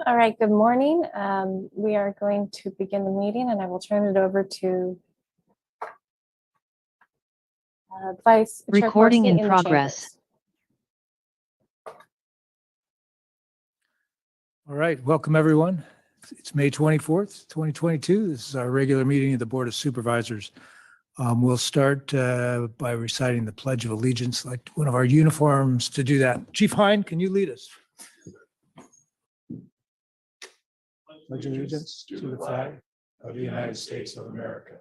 All right, good morning. We are going to begin the meeting and I will turn it over to Vice Chair Recording Corsi in the progress. chambers. All right, welcome everyone. It's May 24th, 2022. This is our regular meeting of the Board of Supervisors. We'll start by reciting the Pledge of Allegiance, like one of our uniforms to do that. Chief Hine, can you lead us? Pledge allegiance to the flag of the United States of America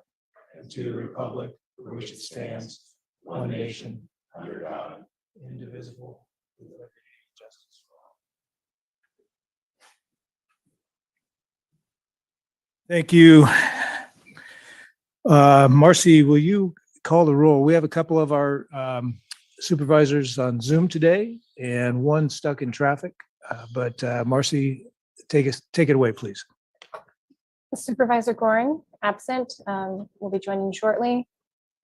and to the republic for which it stands, one nation, under God, indivisible, with liberty and justice for all. Thank you. Marcy, will you call the roll? We have a couple of our supervisors on Zoom today and one stuck in traffic. But Marcy, take it away, please. Supervisor Goring, absent, will be joining shortly.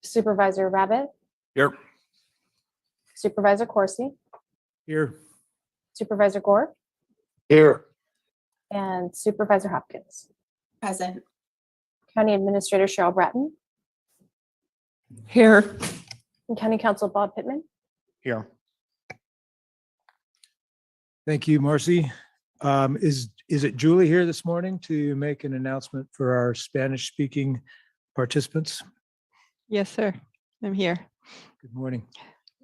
Supervisor Rabbit. Here. Supervisor Corsi. Here. Supervisor Gore. Here. And Supervisor Hopkins. Present. County Administrator Cheryl Bratton. Here. And County Counsel Bob Pittman. Here. Thank you, Marcy. Is it Julie here this morning to make an announcement for our Spanish-speaking participants? Yes, sir. I'm here. Good morning.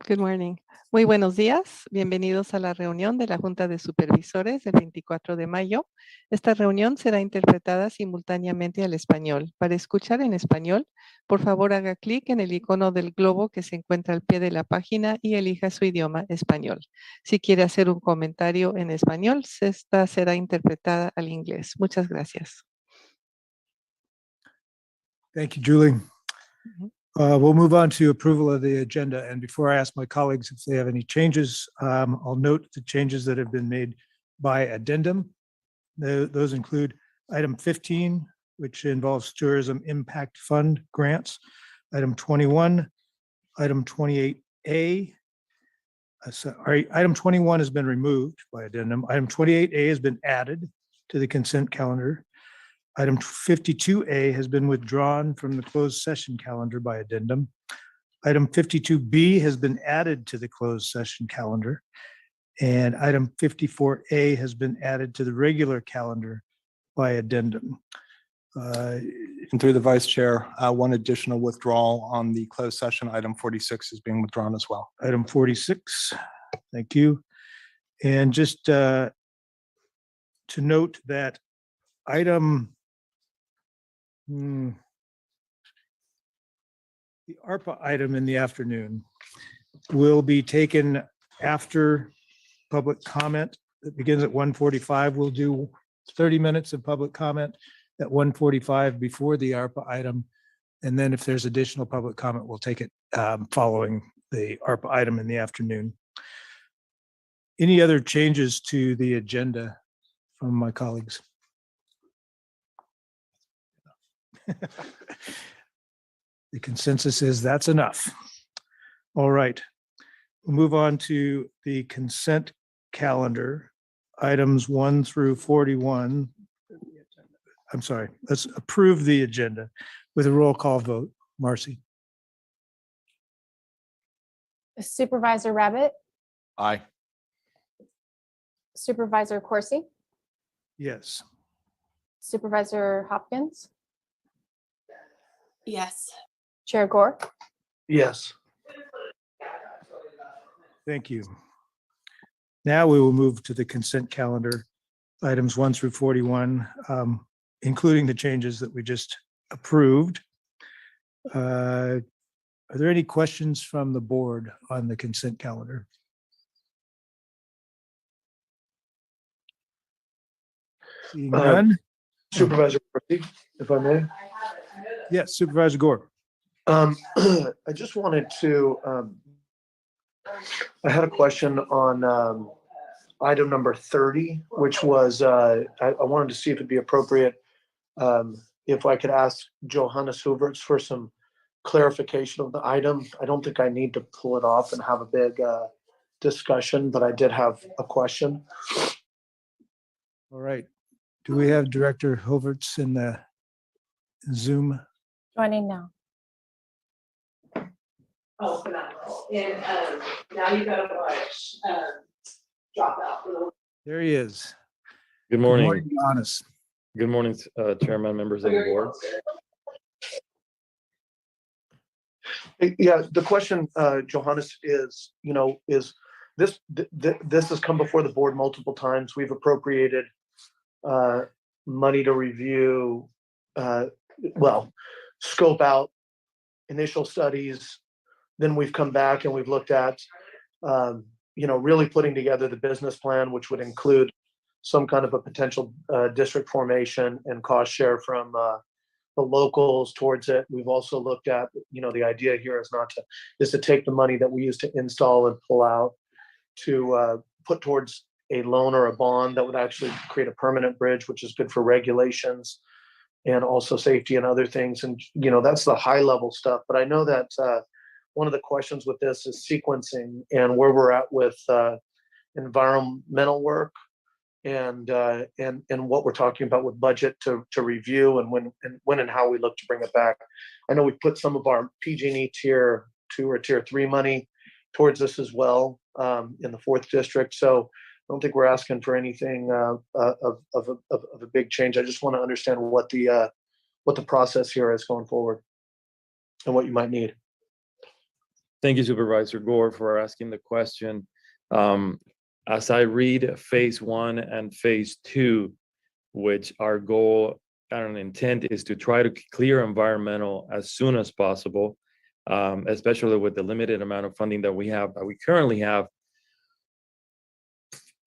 Good morning. Muy buenos días. Bienvenidos a la reunión de la Junta de Supervisores del 24 de mayo. Esta reunión será interpretada simultáneamente al español. Para escuchar en español, por favor haga clic en el icono del globo que se encuentra al pie de la página y elija su idioma español. Si quiere hacer un comentario en español, esta será interpretada al inglés. Muchas gracias. Thank you, Julie. We'll move on to approval of the agenda. And before I ask my colleagues if they have any changes, I'll note the changes that have been made by addendum. Those include item 15, which involves Tourism Impact Fund grants, item 21, item 28A. Item 21 has been removed by addendum. Item 28A has been added to the consent calendar. Item 52A has been withdrawn from the closed session calendar by addendum. Item 52B has been added to the closed session calendar. And item 54A has been added to the regular calendar by addendum. And through the vice chair, one additional withdrawal on the closed session, item 46 is being withdrawn as well. Item 46, thank you. And just to note that item the ARPA item in the afternoon will be taken after public comment. It begins at 1:45. We'll do 30 minutes of public comment at 1:45 before the ARPA item. And then if there's additional public comment, we'll take it following the ARPA item in the afternoon. Any other changes to the agenda from my colleagues? The consensus is that's enough. All right. We'll move on to the consent calendar, items 1 through 41. I'm sorry, let's approve the agenda with a roll call vote. Marcy. Supervisor Rabbit. Aye. Supervisor Corsi. Yes. Supervisor Hopkins. Yes. Chair Gore. Yes. Thank you. Now we will move to the consent calendar, items 1 through 41, including the changes that we just approved. Are there any questions from the board on the consent calendar? Seeing none? Supervisor, if I may. Yes, Supervisor Gore. I just wanted to, I had a question on item number 30, which was, I wanted to see if it'd be appropriate if I could ask Johannes Huberts for some clarification of the item. I don't think I need to pull it off and have a big discussion, but I did have a question. All right. Do we have Director Hoverts in the Zoom? Joining now. Oh, phenomenal. And now you got to watch drop out. There he is. Good morning. Johannes. Good morning, Chairman, members of the board. Yeah, the question, Johannes, is, is this, this has come before the board multiple times. We've appropriated money to review, scope out initial studies. Then we've come back and we've looked at, really putting together the business plan, which would include some kind of a potential district formation and cost share from the locals towards it. We've also looked at, the idea here is to take the money that we use to install and pull out to put towards a loan or a bond that would actually create a permanent bridge, which is good for regulations and also safety and other things. And, that's the high level stuff. But I know that one of the questions with this is sequencing and where we're at with environmental work and what we're talking about with budget to review and when and how we look to bring it back. I know we put some of our PG&E tier 2 or tier 3 money towards this as well in the 4th district. So I don't think we're asking for anything of a big change. I just want to understand what the process here is going forward and what you might need. Thank you, Supervisor Gore, for asking the question. As I read phase 1 and phase 2, which our goal and intent is to try to clear environmental as soon as possible, especially with the limited amount of funding that we currently have.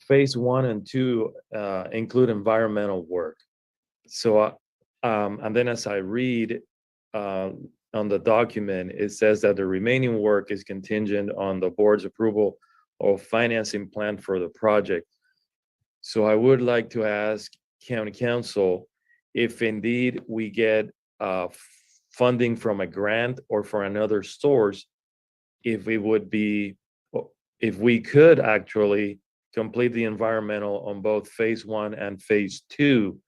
Phase 1 and 2 include environmental work. So, and then as I read on the document, it says that the remaining work is contingent on the board's approval of financing plan for the project. So I would like to ask County Council if indeed we get funding from a grant or for another source, if we could actually complete the environmental on both phase 1 and phase 2.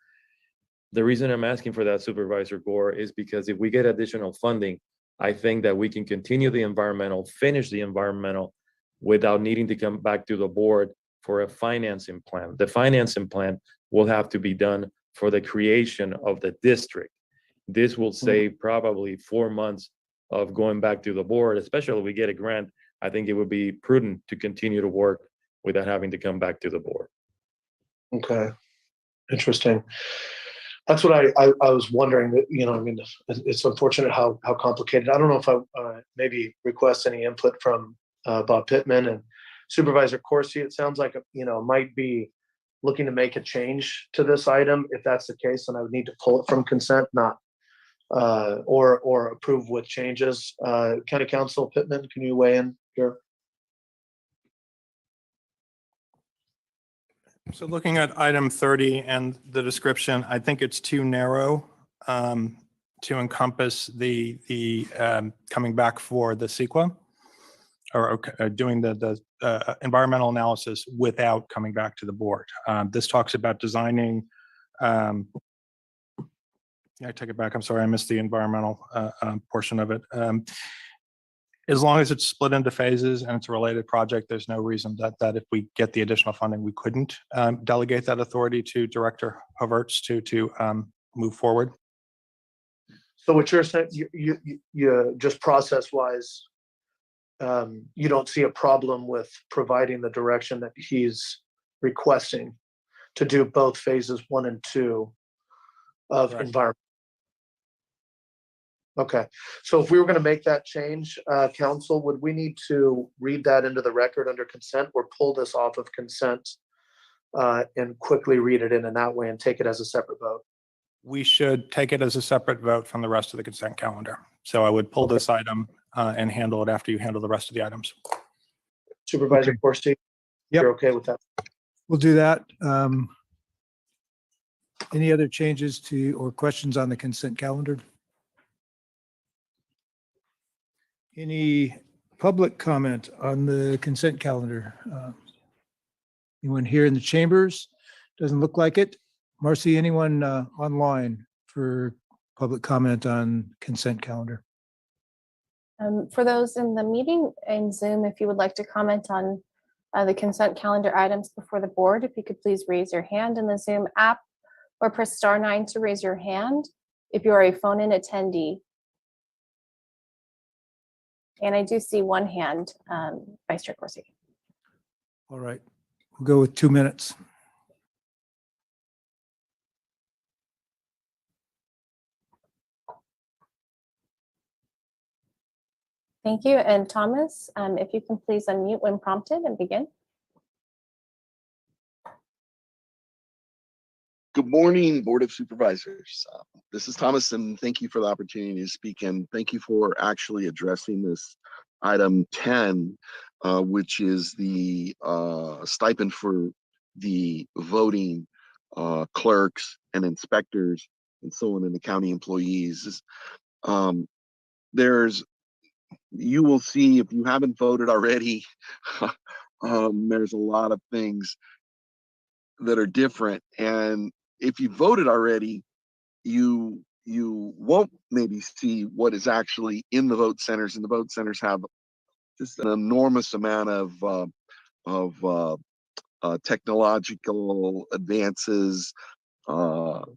The reason I'm asking for that, Supervisor Gore, is because if we get additional funding, I think that we can continue the environmental, finish the environmental without needing to come back to the board for a financing plan. The financing plan will have to be done for the creation of the district. This will save probably 4 months of going back to the board, especially if we get a grant. I think it would be prudent to continue to work without having to come back to the board. Okay, interesting. That's what I was wondering. That it's unfortunate how complicated. I don't know if I maybe request any input from Bob Pittman and Supervisor Corsi. It sounds like might be looking to make a change to this item. If that's the case, then I would need to pull it from consent, not or approve with changes. County Council Pittman, can you weigh in here? So looking at item 30 and the description, I think it's too narrow to encompass the coming back for the CEQA or doing the environmental analysis without coming back to the board. This talks about designing. I take it back. I'm sorry, I missed the environmental portion of it. As long as it's split into phases and it's a related project, there's no reason that if we get the additional funding, we couldn't delegate that authority to Director Havertz to move forward. So what you're saying, you just process-wise, you don't see a problem with providing the direction that he's requesting to do both phases 1 and 2 of environment. Okay, so if we were going to make that change, council, would we need to read that into the record under consent or pull this off of consent and quickly read it in that way and take it as a separate vote? We should take it as a separate vote from the rest of the consent calendar. So I would pull this item and handle it after you handle the rest of the items. Supervisor Corsi, you're okay with that? We'll do that. Any other changes to or questions on the consent calendar? Any public comment on the consent calendar? Anyone here in the chambers? Doesn't look like it. Marcy, anyone online for public comment on consent calendar? For those in the meeting in Zoom, if you would like to comment on the consent calendar items before the board, if you could please raise your hand in the Zoom app or press *9 to raise your hand if you are a phone-in attendee. And I do see one hand, Vice Chair Corsi. All right, we'll go with 2 minutes. Thank you. And Thomas, if you can please unmute when prompted and begin. Good morning, Board of Supervisors. This is Thomas, and thank you for the opportunity to speak, and thank you for actually addressing this item 10, which is the stipend for the voting clerks and inspectors and so on, and the county employees. You will see, if you haven't voted already, there's a lot of things that are different. And if you voted already, you won't maybe see what is actually in the vote centers. And the vote centers have just an enormous amount of technological advances, ICX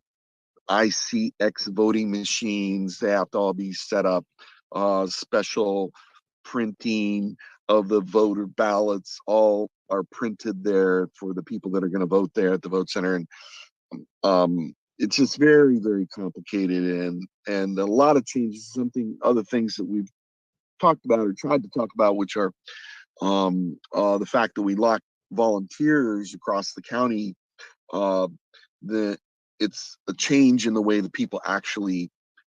voting machines. They have to all be set up, special printing of the voter ballots, all are printed there for the people that are going to vote there at the vote center. And it's just very, very complicated, and a lot of changes. Other things that we've talked about or tried to talk about, which are the fact that we lack volunteers across the county. It's a change in the way that people actually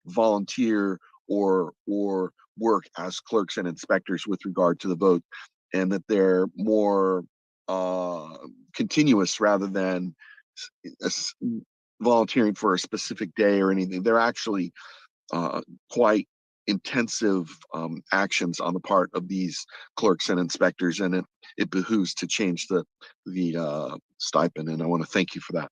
volunteer or work as clerks and inspectors with regard to the vote, and that they're more continuous rather than volunteering for a specific day or anything. They're actually quite intensive actions on the part of these clerks and inspectors, and it behooves to change the stipend, and I want to thank you for that.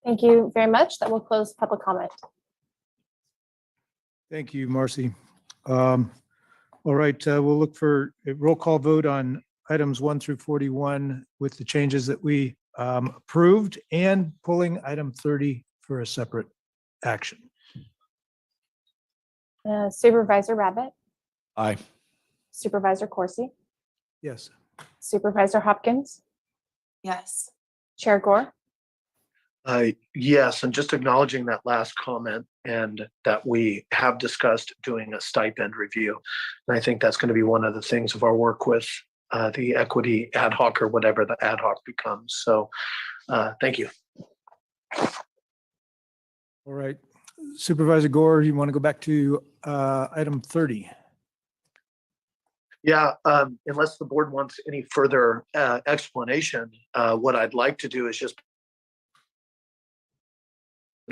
Thank you very much. That will close public comment. Thank you, Marcy. All right, we'll look for a roll call vote on items 1 through 41 with the changes that we approved, and pulling item 30 for a separate action. Supervisor Rabbit, Aye. Supervisor Corsi, Yes. Supervisor Hopkins, Yes. Chair Gore. Yes, and just acknowledging that last comment, and that we have discussed doing a stipend review. And I think that's going to be one of the things of our work with the equity ad hoc, or whatever the ad hoc becomes. So thank you. All right, Supervisor Gore, you want to go back to item 30? Yeah, unless the board wants any further explanation, what I'd like to do is just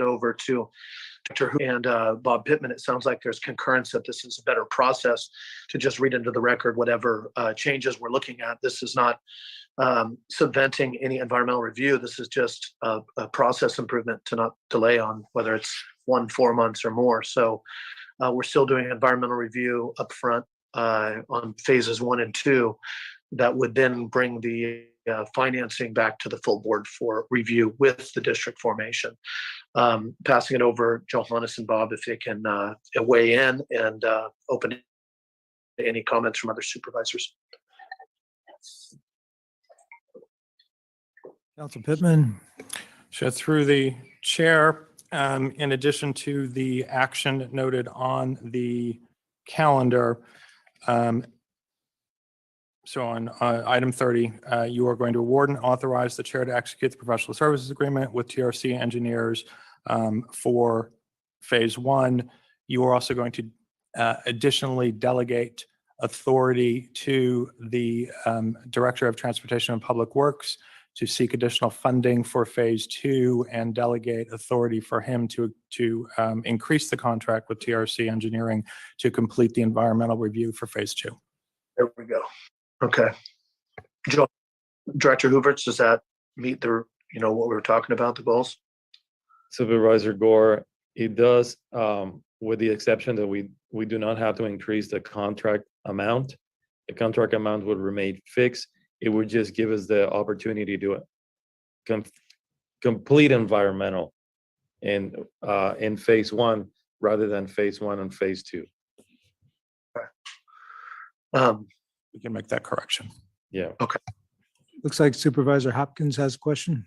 over to Dr. and Bob Pittman. It sounds like there's concurrence that this is a better process to just read into the record whatever changes we're looking at. This is not subventing any environmental review. This is just a process improvement to not delay on whether it's 4 months or more. So we're still doing an environmental review up front on phases 1 and 2 that would then bring the financing back to the full board for review with the district formation. Passing it over, Johannes and Bob, if they can weigh in and open any comments from other supervisors. Council Pittman. So through the chair, in addition to the action noted on the calendar, so on item 30, you are going to award and authorize the chair to execute the professional services agreement with TRC engineers for phase 1. You are also going to additionally delegate authority to the Director of Transportation and Public Works to seek additional funding for phase 2, and delegate authority for him to increase the contract with TRC engineering to complete the environmental review for phase 2. go. Okay. Joe, Director Hooverts, does that meet the, what we were talking about, the goals? Supervisor Gore, it does, with the exception that we do not have to increase the contract amount. The contract amount would remain fixed. It would just give us the opportunity to do it. Complete environmental in phase one rather than phase one and phase two. We can make that correction. Yeah. Looks like Supervisor Hopkins has a question.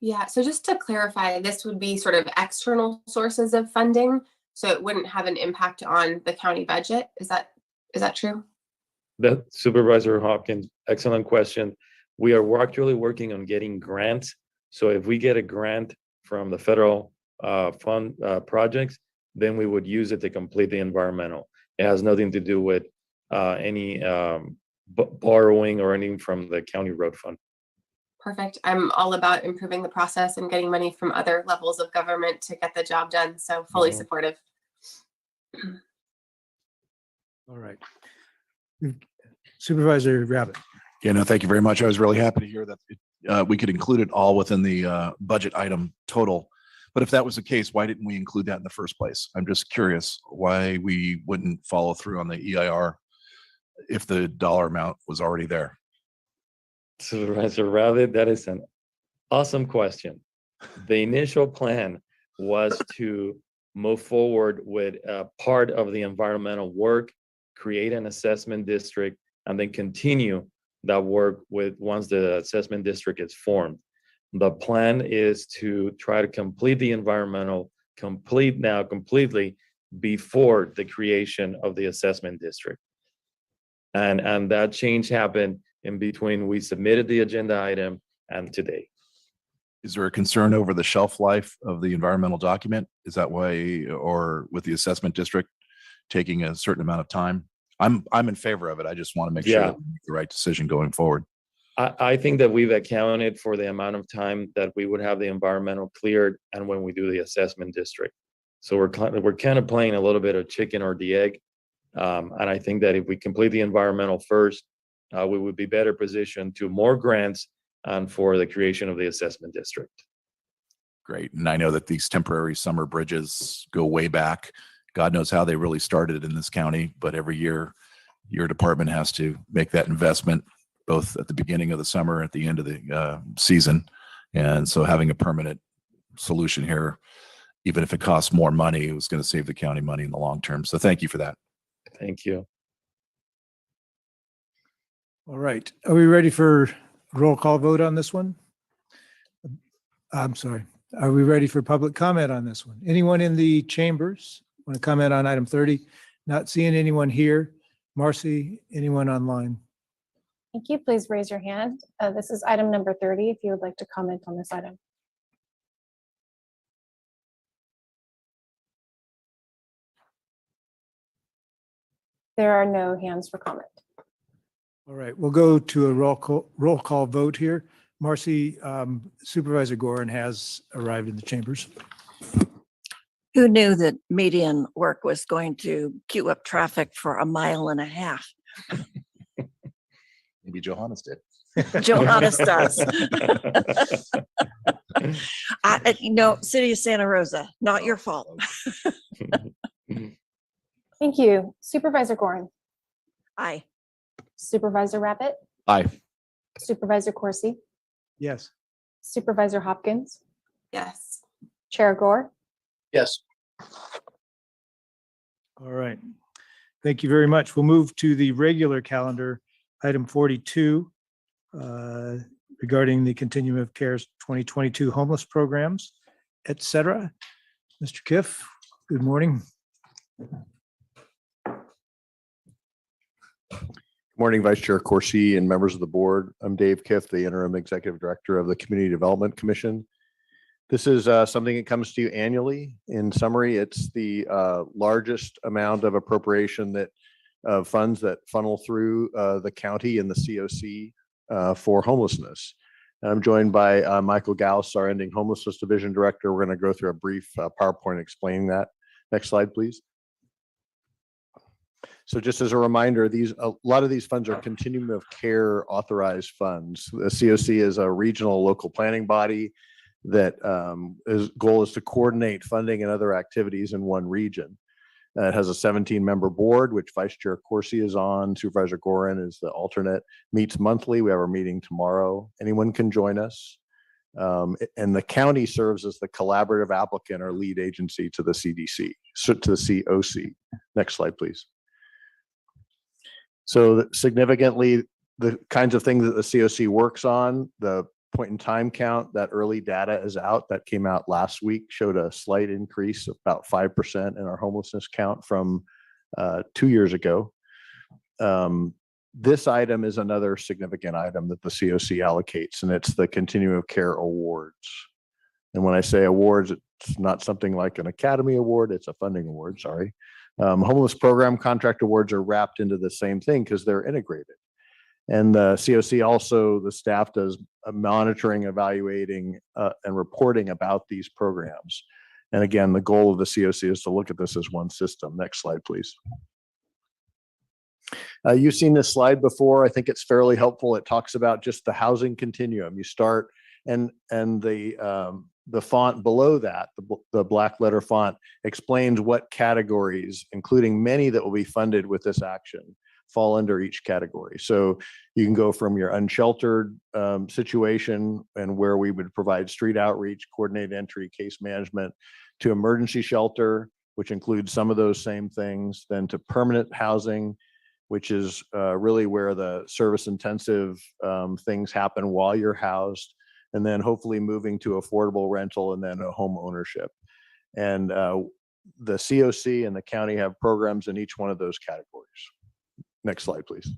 Yeah, so just to clarify, this would be sort of external sources of funding, so it wouldn't have an impact on the county budget. Is that true? That Supervisor Hopkins, excellent question. We're actually working on getting grants. So if we get a grant from the federal fund projects, then we would use it to complete the environmental. It has nothing to do with any borrowing or anything from the county road fund. Perfect. I'm all about improving the process and getting money from other levels of government to get the job done. So fully supportive. All right. Supervisor Rabbit. Yeah, no, thank you very much. I was really happy to hear that we could include it all within the budget item total. But if that was the case, why didn't we include that in the first place? I'm just curious why we wouldn't follow through on the EIR if the dollar amount was already there. Supervisor Rabbit, that is an awesome question. The initial plan was to move forward with part of the environmental work, create an assessment district, and then continue that work with once the assessment district is formed. The plan is to try to complete the environmental completely before the creation of the assessment district. And that change happened in between we submitted the agenda item and today. Is there a concern over the shelf life of the environmental document? Is that why, or with the assessment district taking a certain amount of time? I'm in favor of it. I just want to make sure that we make the right decision going forward. I think that we've accounted for the amount of time that we would have the environmental cleared and when we do the assessment district. So we're kind of playing a little bit of chicken or the egg. And I think that if we complete the environmental first, we would be better positioned to more grants and for the creation of the assessment district. Great. And I know that these temporary summer bridges go way back. God knows how they really started in this county, but every year your department has to make that investment, both at the beginning of the summer, and at the end of the season. And so having a permanent solution here, even if it costs more money, it was going to save the county money in the long term. So thank you for that. Thank you. All right. Are we ready for roll call vote on this one? I'm sorry. Are we ready for public comment on this one? Anyone in the chambers want to comment on item 30? Not seeing anyone here. Marcy, anyone online? Thank you. Please raise your hand. This is item number 30, if you would like to comment on this item. There are no hands for comment. All right, we'll go to a roll call vote here. Marcy, Supervisor Gorin has arrived in the chambers. Who knew that median work was going to queue up traffic for a mile and a half? Maybe Johannes did. Johannes does. City of Santa Rosa, not your fault. Thank you. Supervisor Gorin. Aye. Supervisor Rabbit. Aye. Supervisor Corsi. Yes. Supervisor Hopkins. Yes. Chair Gore. Yes. All right. Thank you very much. We'll move to the regular calendar, item 42, regarding the Continuum of Care's 2022 homeless programs, et cetera. Mr. Kiff, good morning. Good morning, Vice Chair Corsi and members of the board. I'm Dave Kiff, the Interim Executive Director of the Community Development Commission. This is something that comes to you annually. In summary, it's the largest amount of appropriation that funds that funnel through the county and the COC for homelessness. I'm joined by Michael Gauss, our Ending Homelessness Division Director. We're going to go through a brief PowerPoint explaining that. Next slide, please. So just as a reminder, a lot of these funds are continuum of care authorized funds. The COC is a regional local planning body that goal is to coordinate funding and other activities in one region. It has a 17-member board, which Vice Chair Corsi is on. Supervisor Gorin is the alternate. Meets monthly. We have our meeting tomorrow. Anyone can join us. And the county serves as the collaborative applicant or lead agency to the CDC, to the COC. Next slide, please. So significantly, the kinds of things that the COC works on, the point in time count, that early data is out. That came out last week, showed a slight increase of about 5% in our homelessness count from 2 years ago. This item is another significant item that the COC allocates, and it's the Continuum of Care Awards. And when I say awards, it's not something like an Academy Award, it's a funding award, sorry. Homeless program contract awards are wrapped into the same thing because they're integrated. And the COC also, the staff does monitoring, evaluating, and reporting about these programs. And again, the goal of the COC is to look at this as one system. Next slide, please. You've seen this slide before. I think it's fairly helpful. It talks about just the housing continuum. You start, and the font below that, the black letter font, explains what categories, including many that will be funded with this action, fall under each category. So you can go from your unsheltered situation, and where we would provide street outreach, coordinated entry, case management, to emergency shelter, which includes some of those same things, then to permanent housing, which is really where the service intensive things happen while you're housed, and then hopefully moving to affordable rental and then a home ownership. And the COC and the county have programs in each one of those categories. Next slide, please.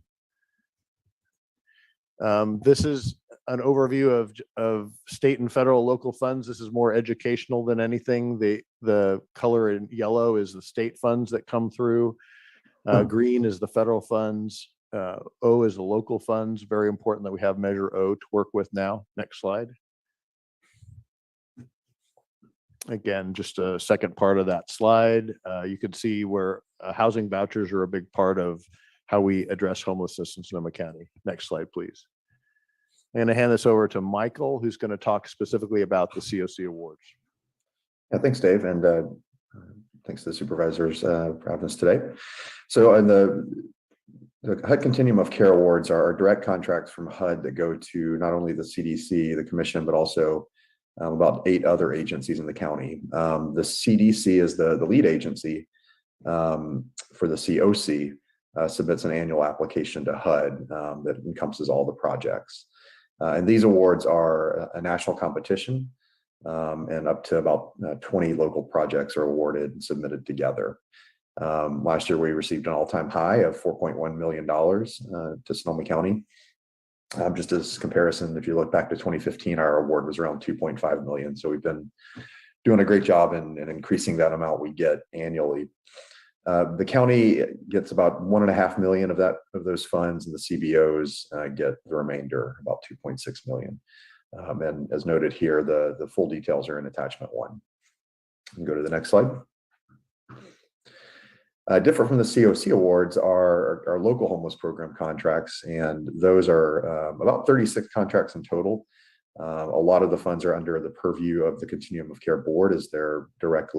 This is an overview of state and federal local funds. This is more educational than anything. The color in yellow is the state funds that come through. Green is the federal funds. O is the local funds. Very important that we have Measure O to work with now. Next slide. Again, just a second part of that slide. You can see where housing vouchers are a big part of how we address homelessness in Sonoma County. Next slide, please. I'm going to hand this over to Michael, who's going to talk specifically about the COC awards. Yeah, thanks, Dave, and thanks to the supervisors for having us today. So in the HUD Continuum of Care Awards are direct contracts from HUD that go to not only the CDC, the commission, but also about 8 other agencies in the county. The CDC is the lead agency for the COC, submits an annual application to HUD that encompasses all the projects. And these awards are a national competition, and up to about 20 local projects are awarded and submitted together. Last year, we received an all-time high of $4.1 million to Sonoma County. Just as comparison, if you look back to 2015, our award was around 2.5 million. So we've been doing a great job in increasing that amount we get annually. The county gets about 1.5 million of those funds, and the CBOs get the remainder, about 2.6 million. And as noted here, the full details are in attachment 1. You can go to the next slide. Different from the COC awards are our local homeless program contracts, and those are about 36 contracts in total. A lot of the funds are under the purview of the Continuum of Care Board, as they're direct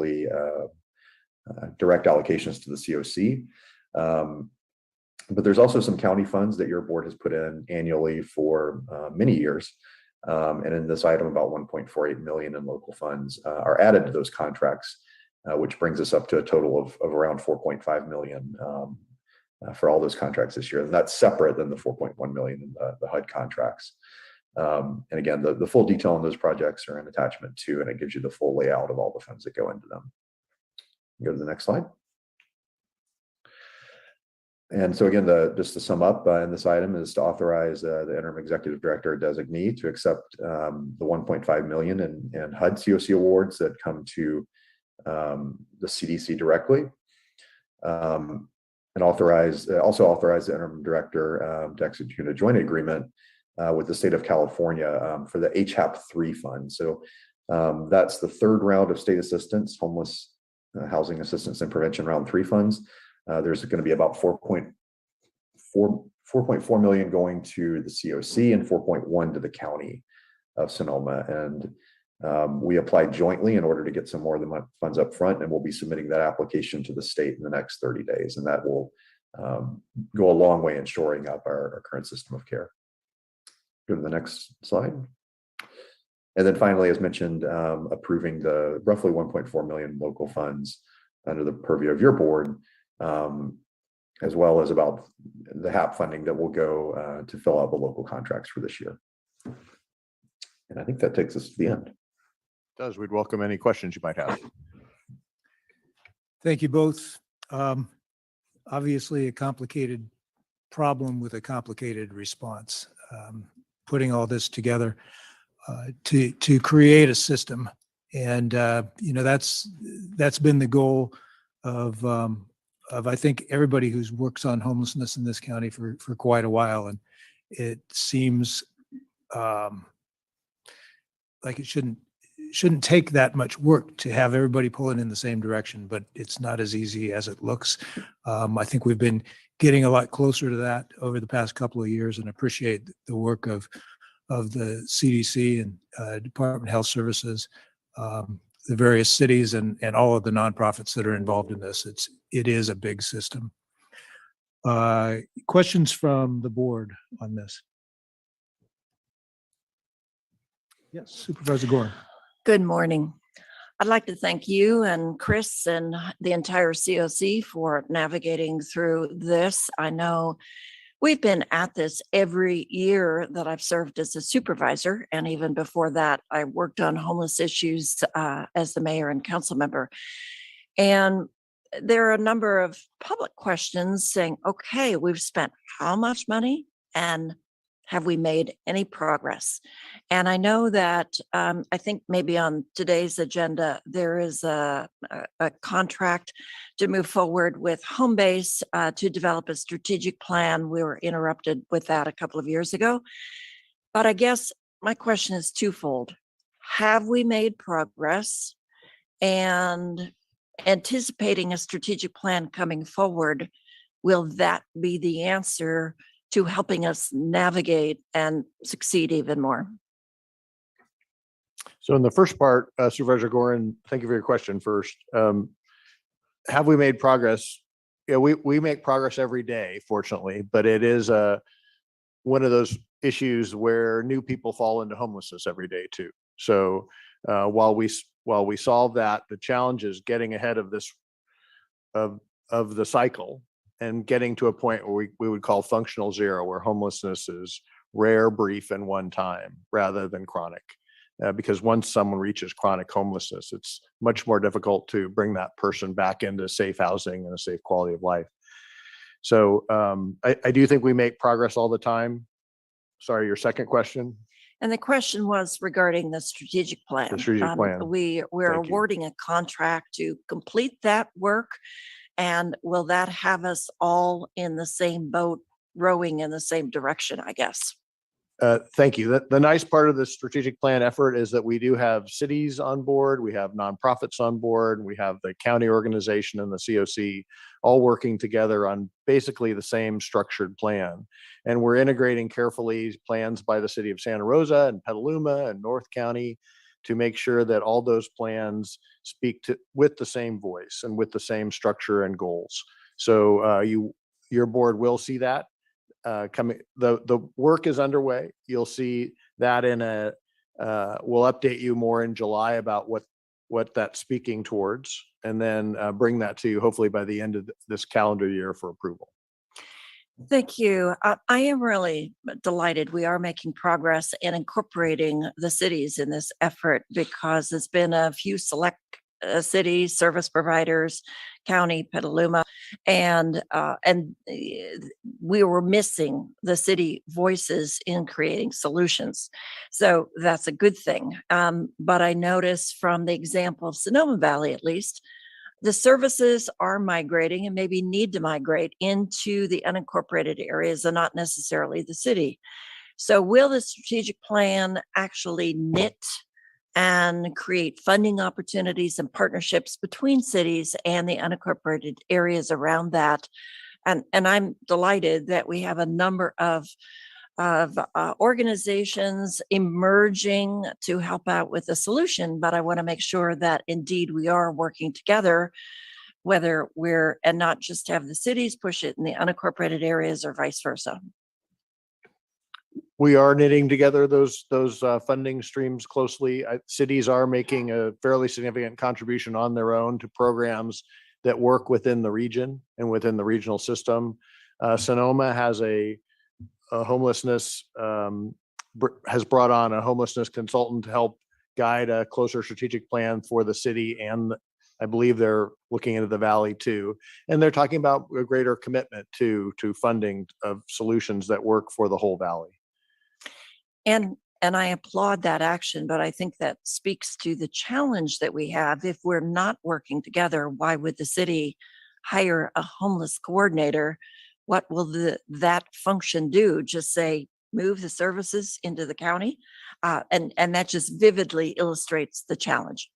allocations to the COC. But there's also some county funds that your board has put in annually for many years. And in this item, about 1.48 million in local funds are added to those contracts, which brings us up to a total of around 4.5 million for all those contracts this year. And that's separate than the 4.1 million in the HUD contracts. And again, the full detail on those projects are in attachment 2, and it gives you the full layout of all the funds that go into them. Go to the next slide. And so again, just to sum up, in this item is to authorize the interim executive director designee to accept the 1.5 million in HUD COC awards that come to the CDC directly, and also authorize the interim director to execute a joint agreement with the state of California for the HAP 3 fund. So that's the 3rd round of state assistance, homeless housing assistance and prevention round 3 funds. There's going to be about 4.4 million going to the COC and 4.1 to the county of Sonoma. And we applied jointly in order to get some more of the funds up front, and we'll be submitting that application to the state in the next 30 days. And that will go a long way in shoring up our current system of care. Go to the next slide. And then finally, as mentioned, approving the roughly 1.4 million local funds under the purview of your board, as well as about the HAP funding that will go to fill out the local contracts for this year. And I think that takes us to the end. Does. We'd welcome any questions you might have. Thank you both. Obviously a complicated problem with a complicated response. Putting all this together to create a system. And, that's been the goal of I think everybody who's works on homelessness in this county for quite a while. And it seems like it shouldn't take that much work to have everybody pulling in the same direction, but it's not as easy as it looks. I think we've been getting a lot closer to that over the past couple of years, and appreciate the work of the CDC and Department of Health Services, the various cities, and all of the nonprofits that are involved in this. It is a big system. Questions from the board on this? Yes, Supervisor Gore. Good morning. I'd like to thank you and Chris and the entire COC for navigating through this. I know we've been at this every year that I've served as a supervisor, and even before that, I worked on homeless issues as the mayor and council member. And there are a number of public questions saying, okay, we've spent how much money and have we made any progress? And I know that I think maybe on today's agenda, there is a contract to move forward with Homebase to develop a strategic plan. We were interrupted with that a couple of years ago. But I guess my question is twofold. Have we made progress? And anticipating a strategic plan coming forward, will that be the answer to helping us navigate and succeed even more? So in the first part, Supervisor Gorin, thank you for your question first. Have we made progress? Yeah, we make progress every day, fortunately, but it is one of those issues where new people fall into homelessness every day too. So while we solve that, the challenge is getting ahead of this of the cycle and getting to a point where we would call functional zero, where homelessness is rare, brief, and one time rather than chronic. Because once someone reaches chronic homelessness, it's much more difficult to bring that person back into safe housing and a safe quality of life. So I do think we make progress all the time. Sorry, your second question? And the question was regarding the strategic plan. The strategic plan. We're Thank you. awarding a contract to complete that work. And will that have us all in the same boat, rowing in the same direction, I guess? Thank you. The nice part of the strategic plan effort is that we do have cities on board, we have nonprofits on board, we have the county organization and the COC all working together on basically the same structured plan. And we're integrating carefully plans by the city of Santa Rosa and Petaluma and North County to make sure that all those plans speak with the same voice and with the same structure and goals. So your board will see that coming. The work is underway. You'll see that we'll update you more in July about what that's speaking towards, and then bring that to you hopefully by the end of this calendar year for approval. Thank you. I am really delighted we are making progress in incorporating the cities in this effort, because there's been a few select cities, service providers, county, Petaluma, and we were missing the city voices in creating solutions. So that's a good thing. But I noticed from the example of Sonoma Valley, at least, the services are migrating and maybe need to migrate into the unincorporated areas and not necessarily the city. So will the strategic plan actually knit and create funding opportunities and partnerships between cities and the unincorporated areas around that. And I'm delighted that we have a number of organizations emerging to help out with the solution, but I want to make sure that indeed we are working together, whether we're, and not just have the cities push it in the unincorporated areas or vice versa. We are knitting together those funding streams closely. Cities are making a fairly significant contribution on their own to programs that work within the region and within the regional system. Sonoma has a homelessness, has brought on a homelessness consultant to help guide a closer strategic plan for the city, and I believe they're looking into the valley too. And they're talking about a greater commitment to funding of solutions that work for the whole valley. And I applaud that action, but I think that speaks to the challenge that we have. If we're not working together, why would the city hire a homeless coordinator? What will that function do? Just say, move the services into the county? And that just vividly illustrates the challenge.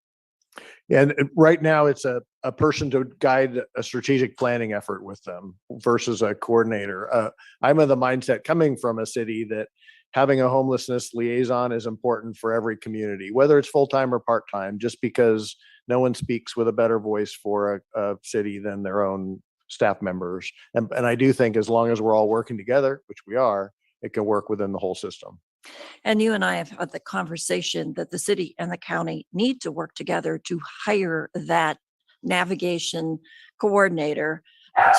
And right now it's a person to guide a strategic planning effort with them versus a coordinator. I'm of the mindset, coming from a city, that having a homelessness liaison is important for every community, whether it's full-time or part-time, just because no one speaks with a better voice for a city than their own staff members. And I do think as long as we're all working together, which we are, it can work within the whole system. And you and I have had the conversation that the city and the county need to work together to hire that navigation coordinator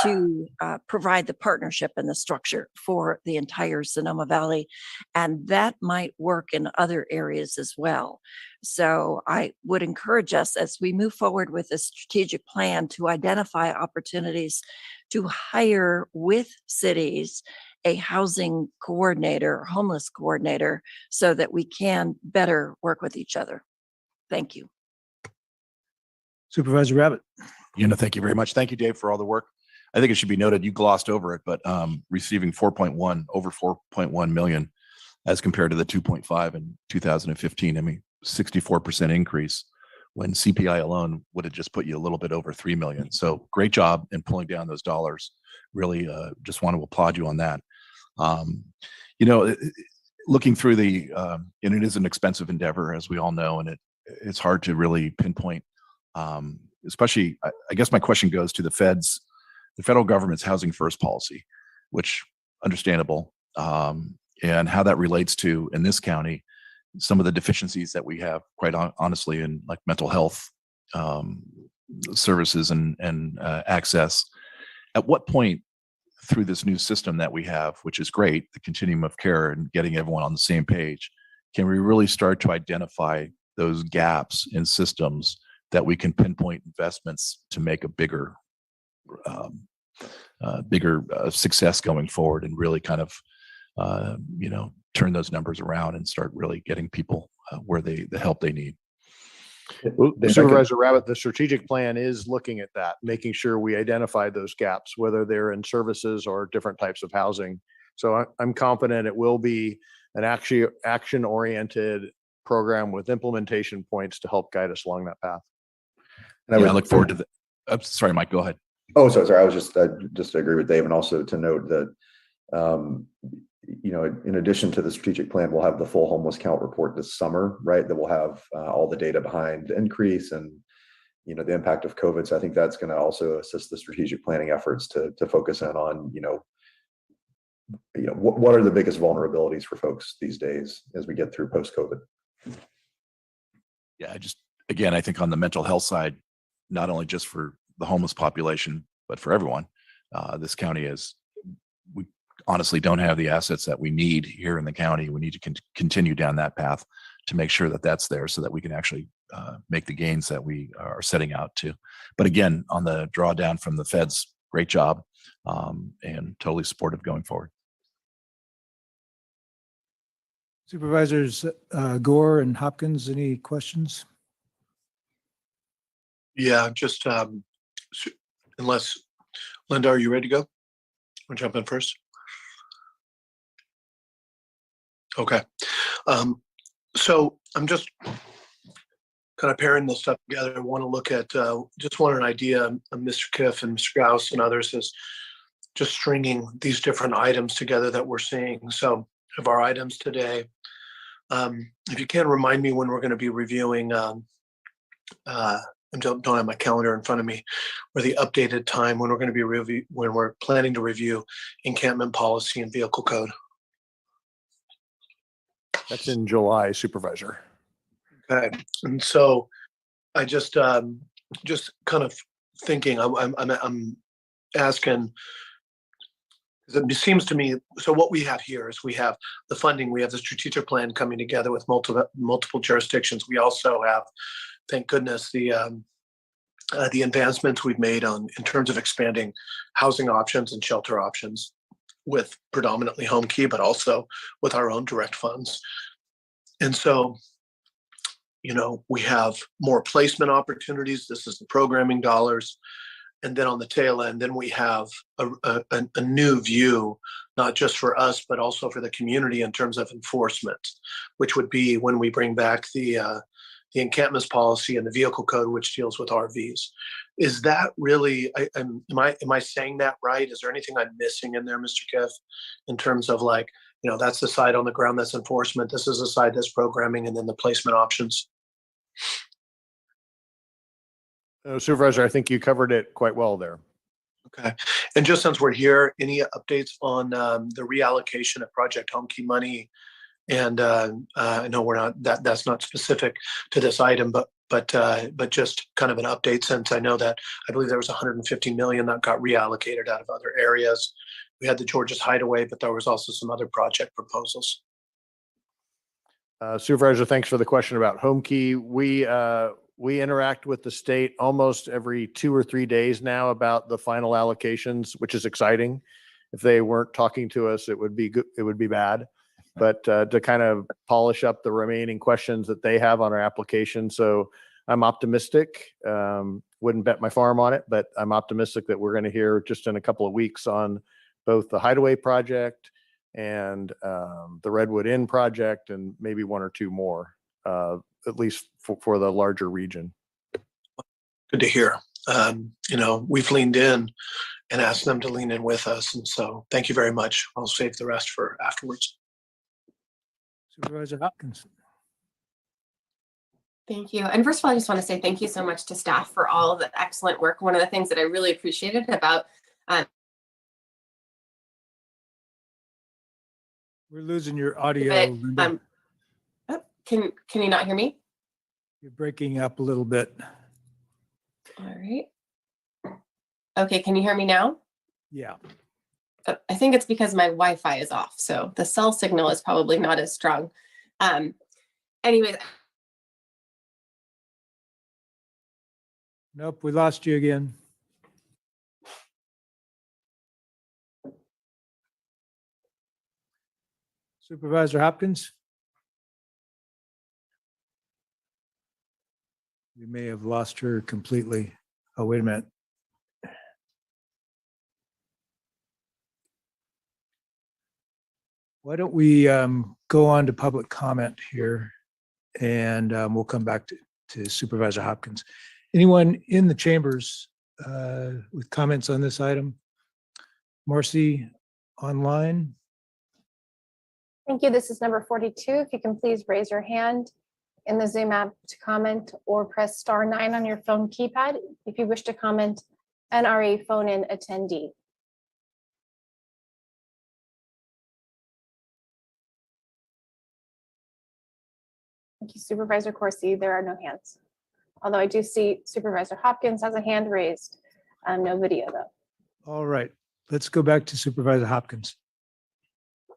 to provide the partnership and the structure for the entire Sonoma Valley. And that might work in other areas as well. So I would encourage us, as we move forward with a strategic plan, to identify opportunities to hire with cities a housing coordinator, homeless coordinator, so that we can better work with each other. Thank you. Supervisor Rabbit. Thank you very much. Thank you, Dave, for all the work. I think it should be noted, you glossed over it, but receiving over 4.1 million as compared to the 2.5 in 2015. I mean, 64% increase, when CPI alone would have just put you a little bit over 3 million. So great job in pulling down those dollars. Really just want to applaud you on that. Looking through and it is an expensive endeavor, as we all know, and it's hard to really pinpoint, especially, I guess my question goes to the federal government's housing first policy, which understandable, and how that relates to, in this county, some of the deficiencies that we have, quite honestly, in like mental health services and access. At what point through this new system that we have, which is great, the continuum of care and getting everyone on the same page, can we really start to identify those gaps in systems that we can pinpoint investments to make a bigger success going forward, and really kind of turn those numbers around and start really getting people where the help they need? Supervisor Rabbit, the strategic plan is looking at that, making sure we identify those gaps, whether they're in services or different types of housing. So I'm confident it will be an action-oriented program with implementation points to help guide us along that path. And I look forward to that. I'm sorry, Mike, go ahead. Oh, sorry. I was just to agree with Dave, and also to note that, in addition to the strategic plan, we'll have the full homeless count report this summer, right? That will have all the data behind the increase and, the impact of COVID. So I think that's going to also assist the strategic planning efforts to focus in on, what are the biggest vulnerabilities for folks these days as we get through post-COVID. Yeah, again, I think on the mental health side, not only just for the homeless population, but for everyone, this county we honestly don't have the assets that we need here in the county. We need to continue down that path to make sure that that's there, so that we can actually make the gains that we are setting out to. But again, on the drawdown from the feds, great job, and totally supportive going forward. Supervisors Gore and Hopkins, any questions? Yeah, just unless, Linda, are you ready to go? Want to jump in first? Okay. So I'm just kind of pairing this stuff together, I want to look at, just want an idea, Mr. Kiff and Mr. Gauss and others, is just stringing these different items together that we're seeing. So of our items today, if you can remind me when we're going to be reviewing, I don't have my calendar in front of me, or the updated time when we're going to be when we're planning to review encampment policy and vehicle code. That's in July, Supervisor. Okay, and so I just kind of thinking, I'm asking, because it seems to me, so what we have here is we have the funding, we have the strategic plan coming together with multiple jurisdictions. We also have, thank goodness, the advancements we've made in terms of expanding housing options and shelter options with predominantly home key, but also with our own direct funds. And so, you know, we have more placement opportunities. This is the programming dollars. And then on the tail end, then we have a new view, not just for us, but also for the community in terms of enforcement, which would be when we bring back the encampments policy and the vehicle code, which deals with RVs. Is that really, am I saying that right? Is there anything I'm missing in there, Mr. Kiff, in terms of, like, you know, that's the side on the ground that's enforcement, this is the side that's programming, and then the placement options? Supervisor, I think you covered it quite well there. Okay. And just since we're here, any updates on the reallocation of Project Home Key money? And I know we're not, that's not specific to this item, but just kind of an update, since I know that I believe there was 150 million that got reallocated out of other areas. We had the George's Hideaway, but there was also some other project proposals. Supervisor, thanks for the question about home key. We interact with the state almost every 2 or 3 days now about the final allocations, which is exciting. If they weren't talking to us, it would be good, it would be bad. But to kind of polish up the remaining questions that they have on our application. So I'm optimistic. Wouldn't bet my farm on it, but I'm optimistic that we're going to hear just in a couple of weeks on both the Hideaway project and the Redwood Inn project, and maybe 1 or 2 more, at least for the larger region. Good to hear. You know, we've leaned in and asked them to lean in with us. And so thank you very much. I'll save the rest for afterwards. Supervisor Hopkins. Thank you. And first of all, I just want to say thank you so much to staff for all of the excellent work. One of the things that I really appreciated about We're losing your audio. Can you not hear me? You're breaking up a little bit. All right. Okay, can you hear me now? Yeah. I think it's because my Wi-Fi is off, so the cell signal is probably not as strong. Anyways. Nope, we lost you again. Supervisor Hopkins? We may have lost her completely. Oh, wait a minute. Why don't we go on to public comment here, and we'll come back to Supervisor Hopkins. Anyone in the chambers with comments on this item? Marcy, online? Thank you. This is number 42. If you can please raise your hand in the Zoom app to comment, or press *9 on your phone keypad if you wish to comment and are a phone-in attendee. Thank you, Supervisor Corsi. There are no hands. Although I do see Supervisor Hopkins has a hand raised. No video though. All right, let's go back to Supervisor Hopkins.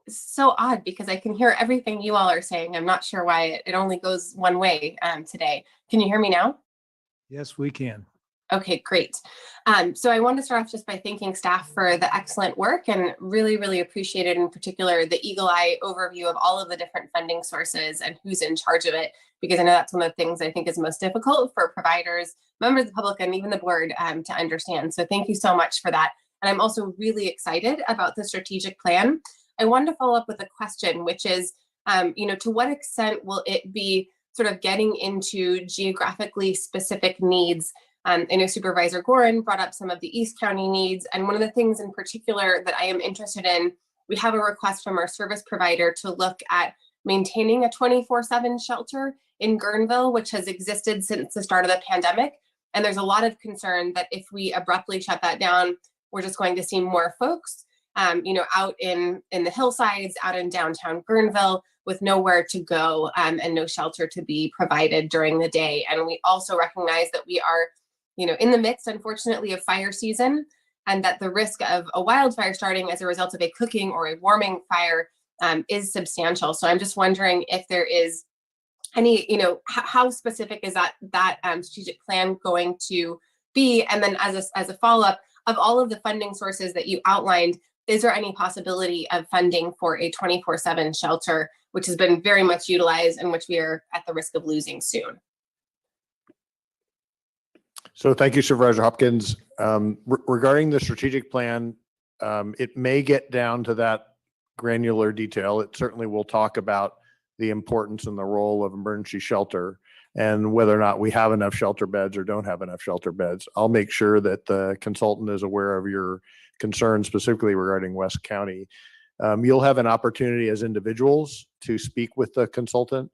So odd, because I can hear everything you all are saying. I'm not sure why it only goes one way today. Can you hear me now? Yes, we can. Okay, great. So I want to start off just by thanking staff for the excellent work, and really, really appreciated in particular the eagle eye overview of all of the different funding sources and who's in charge of it, because I know that's one of the things I think is most difficult for providers, members of the public, and even the board to understand. So thank you so much for that. And I'm also really excited about the strategic plan. I wanted to follow up with a question, which is, to what extent will it be sort of getting into geographically specific needs. I know Supervisor Gorin brought up some of the East County needs, and one of the things in particular that I am interested in, we have a request from our service provider to look at maintaining a 24/7 shelter in Guerneville, which has existed since the start of the pandemic. And there's a lot of concern that if we abruptly shut that down, we're just going to see more folks, out in the hillsides, out in downtown Guerneville, with nowhere to go and no shelter to be provided during the day. And we also recognize that we are, in the midst, unfortunately, of fire season, and that the risk of a wildfire starting as a result of a cooking or a warming fire is substantial. So I'm just wondering if there is any, how specific is that strategic plan going to be? And then as a follow-up, of all of the funding sources that you outlined, is there any possibility of funding for a 24/7 shelter, which has been very much utilized and which we are at the risk of losing soon? So thank you, Supervisor Hopkins. Regarding the strategic plan, it may get down to that granular detail. It certainly will talk about the importance and the role of emergency shelter and whether or not we have enough shelter beds or don't have enough shelter beds. I'll make sure that the consultant is aware of your concerns specifically regarding West County. You'll have an opportunity as individuals to speak with the consultant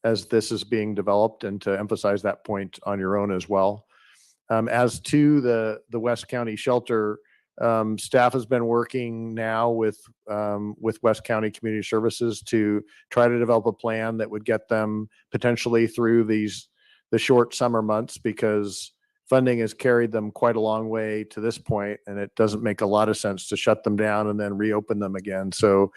as this is being developed and to emphasize that point on your own as well. As to the West County shelter, staff has been working now with West County Community Services to try to develop a plan that would get them potentially through the short summer months, because funding has carried them quite a long way to this point, and it doesn't make a lot of sense to shut them down and then reopen them again. So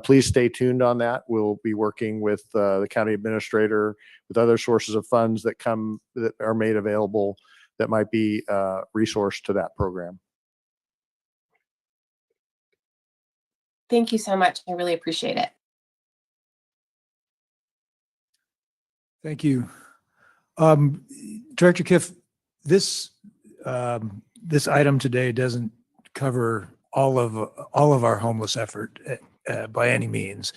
please stay tuned on that. We'll be working with the county administrator, with other sources of funds that are made available that might be resourced to that program. Thank you so much. I really appreciate it. Thank you. Director Kiff, this item today doesn't cover all of our homeless effort by any means,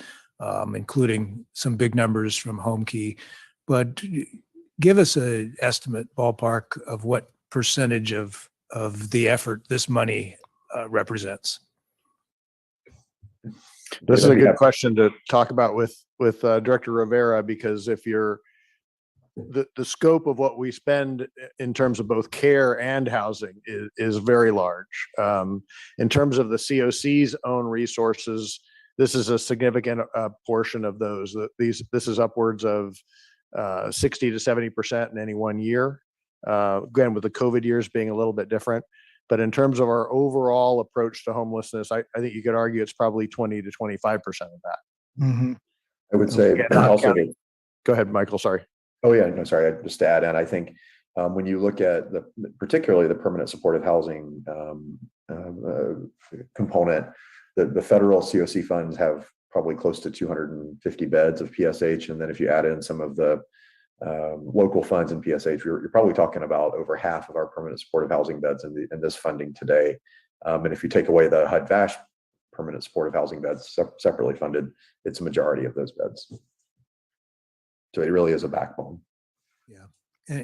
including some big numbers from Home Key, but give us an estimate, ballpark, of what percentage of the effort this money represents. This is a good question to talk about with Director Rivera, because if you're the scope of what we spend in terms of both care and housing is very large. In terms of the COC's own resources, this is a significant portion of those. This is upwards of 60 to 70% in any one year. Again, with the COVID years being a little bit different. But in terms of our overall approach to homelessness, I think you could argue it's probably 20 to 25% of that. Mm-hmm. I would say also Go ahead, Michael, sorry. Oh yeah, no, sorry. Just to add in, I think when you look at particularly the permanent supportive housing component, the federal COC funds have probably close to 250 beds of PSH, and then if you add in some of the local funds in PSH, you're probably talking about over half of our permanent supportive housing beds in this funding today. And if you take away the HUD-VASH permanent supportive housing beds separately funded, it's a majority of those beds. So it really is a backbone. Yeah.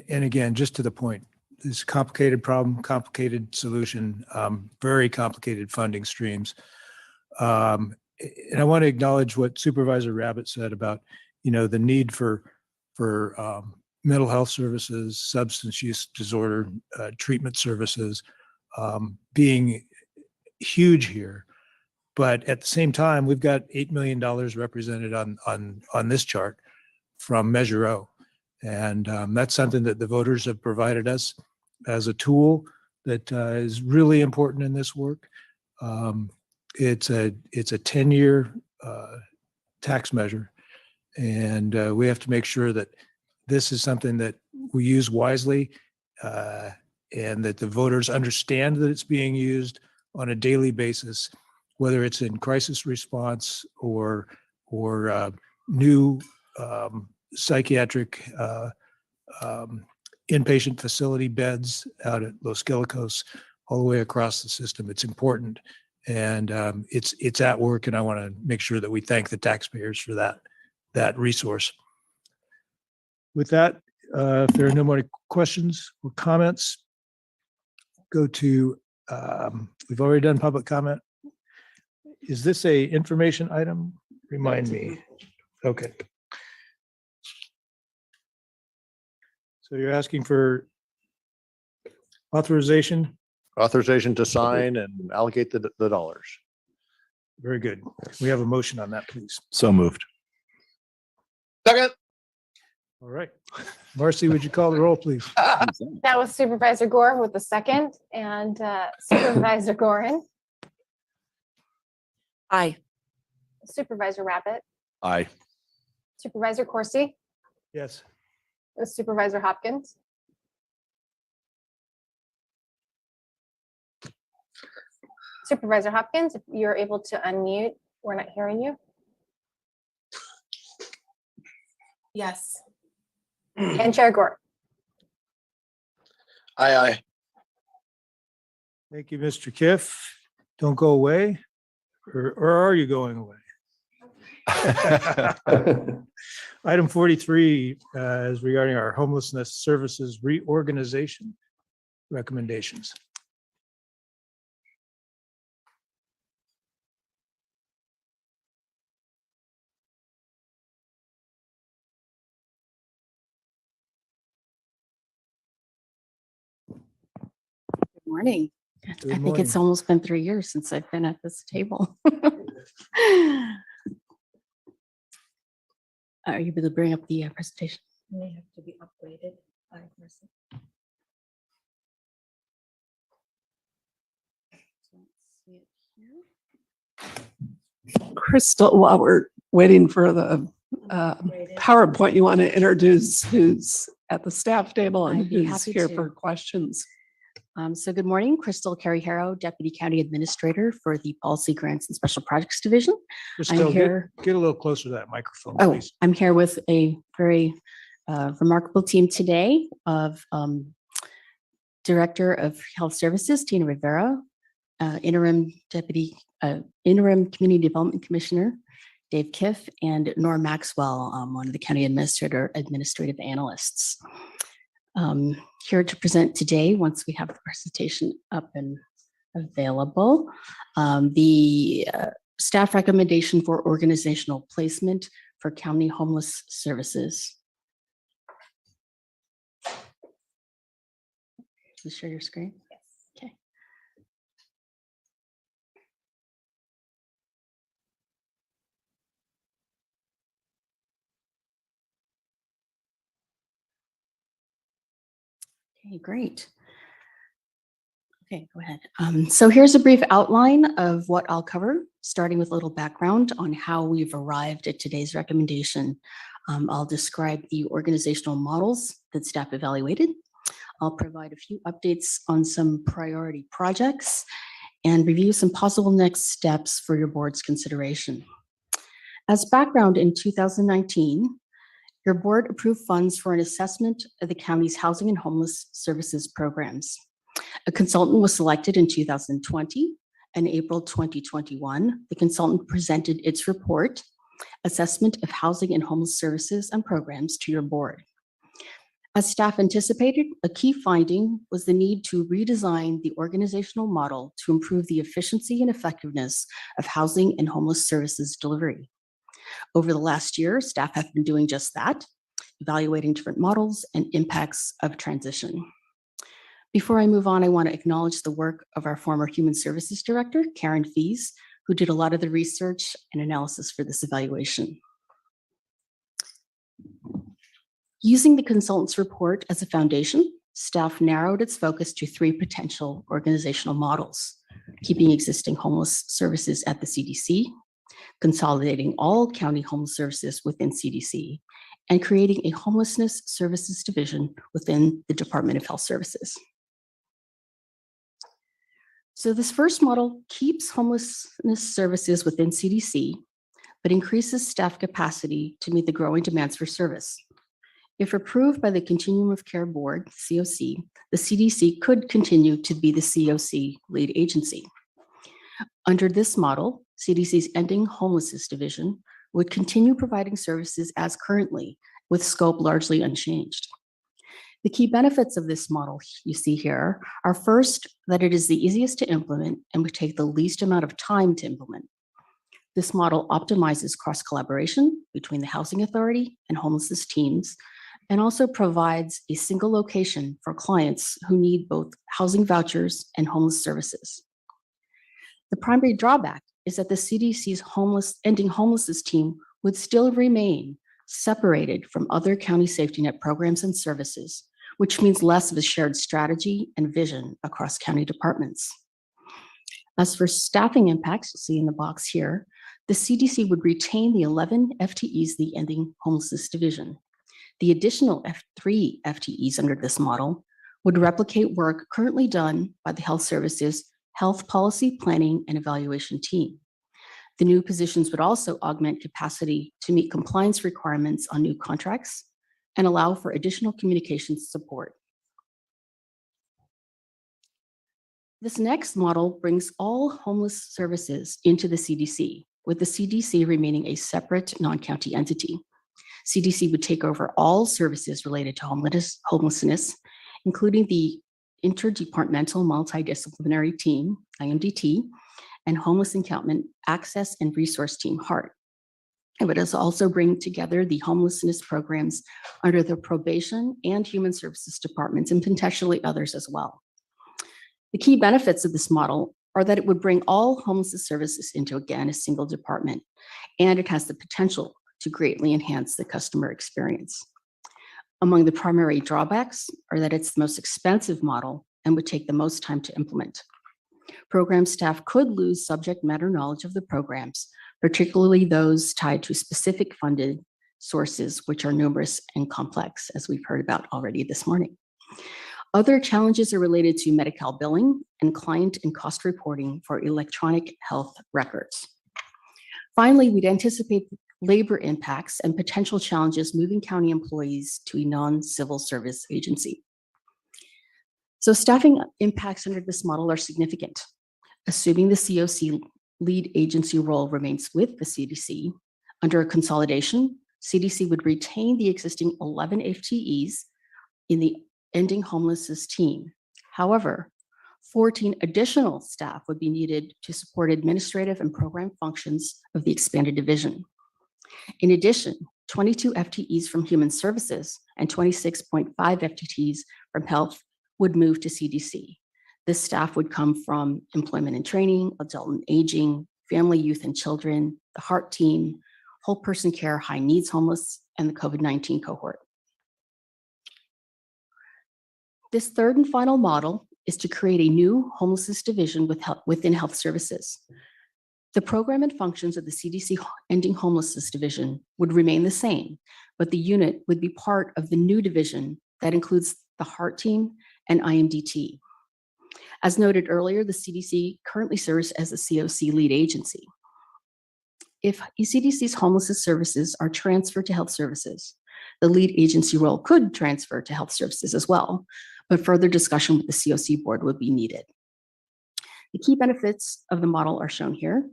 And again, just to the point, this is a complicated problem, complicated solution, very complicated funding streams. And I want to acknowledge what Supervisor Rabbit said about, the need for mental health services, substance use disorder treatment services being huge here. But at the same time, we've got $8 million represented on this chart from Measure O. And that's something that the voters have provided us as a tool that is really important in this work. It's a 10-year tax measure. And we have to make sure that this is something that we use wisely and that the voters understand that it's being used on a daily basis, whether it's in crisis response or new psychiatric inpatient facility beds out at Los Guilicos, all the way across the system. It's important, and it's at work, and I want to make sure that we thank the taxpayers for that resource. With that, if there are no more questions or comments, go to, we've already done public comment. Is this a information item? Remind me. Okay. So you're asking for authorization? Authorization to sign and allocate the dollars. Very good. We have a motion on that, please. So moved. Second. All right. Marcy, would you call the roll, please? That was Supervisor Gore with the second, and Supervisor Gorin, Aye. Supervisor Rabbit, Aye. Supervisor Corsi, Yes. Supervisor Hopkins. Supervisor Hopkins, if you're able to unmute, we're not hearing you. Yes. And Chair Gore. Aye. Thank you, Mr. Kiff. Don't go away, or are you going away? Item 43 is regarding our homelessness services reorganization recommendations. Morning. Good I think it's morning. almost been 3 years since I've been at this table. Are you able to bring up the presentation? May have to be upgraded by person. Crystal, while we're waiting for the PowerPoint, you want to introduce who's at the staff table and I'd be who's happy here to. for questions. So good morning, Crystal Carey-Harrow, Deputy County Administrator for the Policy Grants and Special Projects Division. Crystal, here- get a little closer to that microphone, Oh, please. I'm here with a very remarkable team today of Director of Health Services, Tina Rivera, Interim Community Development Commissioner, Dave Kiff, and Nora Maxwell, one of the County Administrative Analysts. Here to present today, once we have the presentation up and available, the staff recommendation for organizational placement for county homeless services. Can you share your screen? Yes. Okay. Okay, great. Okay, go ahead. So here's a brief outline of what I'll cover, starting with a little background on how we've arrived at today's recommendation. I'll describe the organizational models that staff evaluated. I'll provide a few updates on some priority projects and review some possible next steps for your board's consideration. As background, in 2019, your board approved funds for an assessment of the county's housing and homeless services programs. A consultant was selected in 2020. In April 2021, the consultant presented its report, Assessment of Housing and Homeless Services and Programs, to your board. As staff anticipated, a key finding was the need to redesign the organizational model to improve the efficiency and effectiveness of housing and homeless services delivery. Over the last year, staff have been doing just that, evaluating different models and impacts of transition. Before I move on, I want to acknowledge the work of our former Human Services Director, Karen Fees, who did a lot of the research and analysis for this evaluation. Using the consultant's report as a foundation, staff narrowed its focus to 3 potential organizational models: keeping existing homeless services at the CDC, consolidating all county homeless services within CDC, and creating a homelessness services division within the Department of Health Services. So this first model keeps homelessness services within CDC, but increases staff capacity to meet the growing demands for service. If approved by the Continuum of Care Board, COC, the CDC could continue to be the COC lead agency. Under this model, CDC's ending homelessness division would continue providing services as currently with scope largely unchanged. The key benefits of this model you see here are first, that it is the easiest to implement and would take the least amount of time to implement. This model optimizes cross-collaboration between the Housing Authority and homelessness teams, and also provides a single location for clients who need both housing vouchers and homeless services. The primary drawback is that the CDC's ending homelessness team would still remain separated from other county safety net programs and services, which means less of a shared strategy and vision across county departments. As for staffing impacts, you'll see in the box here, the CDC would retain the 11 FTEs, the ending homelessness division. The additional 3 FTEs under this model would replicate work currently done by the Health Services Health Policy Planning and Evaluation team. The new positions would also augment capacity to meet compliance requirements on new contracts and allow for additional communications support. This next model brings all homeless services into the CDC, with the CDC remaining a separate non-county entity. CDC would take over all services related to homelessness, including the Interdepartmental Multidisciplinary Team, IMDT, and Homeless Encampment Access and Resource Team, HART. It would also bring together the homelessness programs under the Probation and Human Services Departments, and potentially others as well. The key benefits of this model are that it would bring all homelessness services into, again, a single department, and it has the potential to greatly enhance the customer experience. Among the primary drawbacks are that it's the most expensive model and would take the most time to implement. Program staff could lose subject matter knowledge of the programs, particularly those tied to specific funded sources, which are numerous and complex, as we've heard about already this morning. Other challenges are related to Medi-Cal billing and client and cost reporting for electronic health records. Finally, we'd anticipate labor impacts and potential challenges moving county employees to a non-civil service agency. So staffing impacts under this model are significant. Assuming the COC lead agency role remains with the CDC, under a consolidation, CDC would retain the existing 11 FTEs in the ending homelessness team. However, 14 additional staff would be needed to support administrative and program functions of the expanded division. In addition, 22 FTEs from Human Services and 26.5 FTEs from Health would move to CDC. This staff would come from employment and training, adult and aging, family, youth and children, the HART team, whole person care, high needs homeless, and the COVID-19 cohort. This third and final model is to create a new homelessness division within Health Services. The program and functions of the CDC ending homelessness division would remain the same, but the unit would be part of the new division that includes the HART team and IMDT. As noted earlier, the CDC currently serves as a COC lead agency. If CDC's homelessness services are transferred to Health Services, the lead agency role could transfer to Health Services as well, but further discussion with the COC board would be needed. The key benefits of the model are shown here.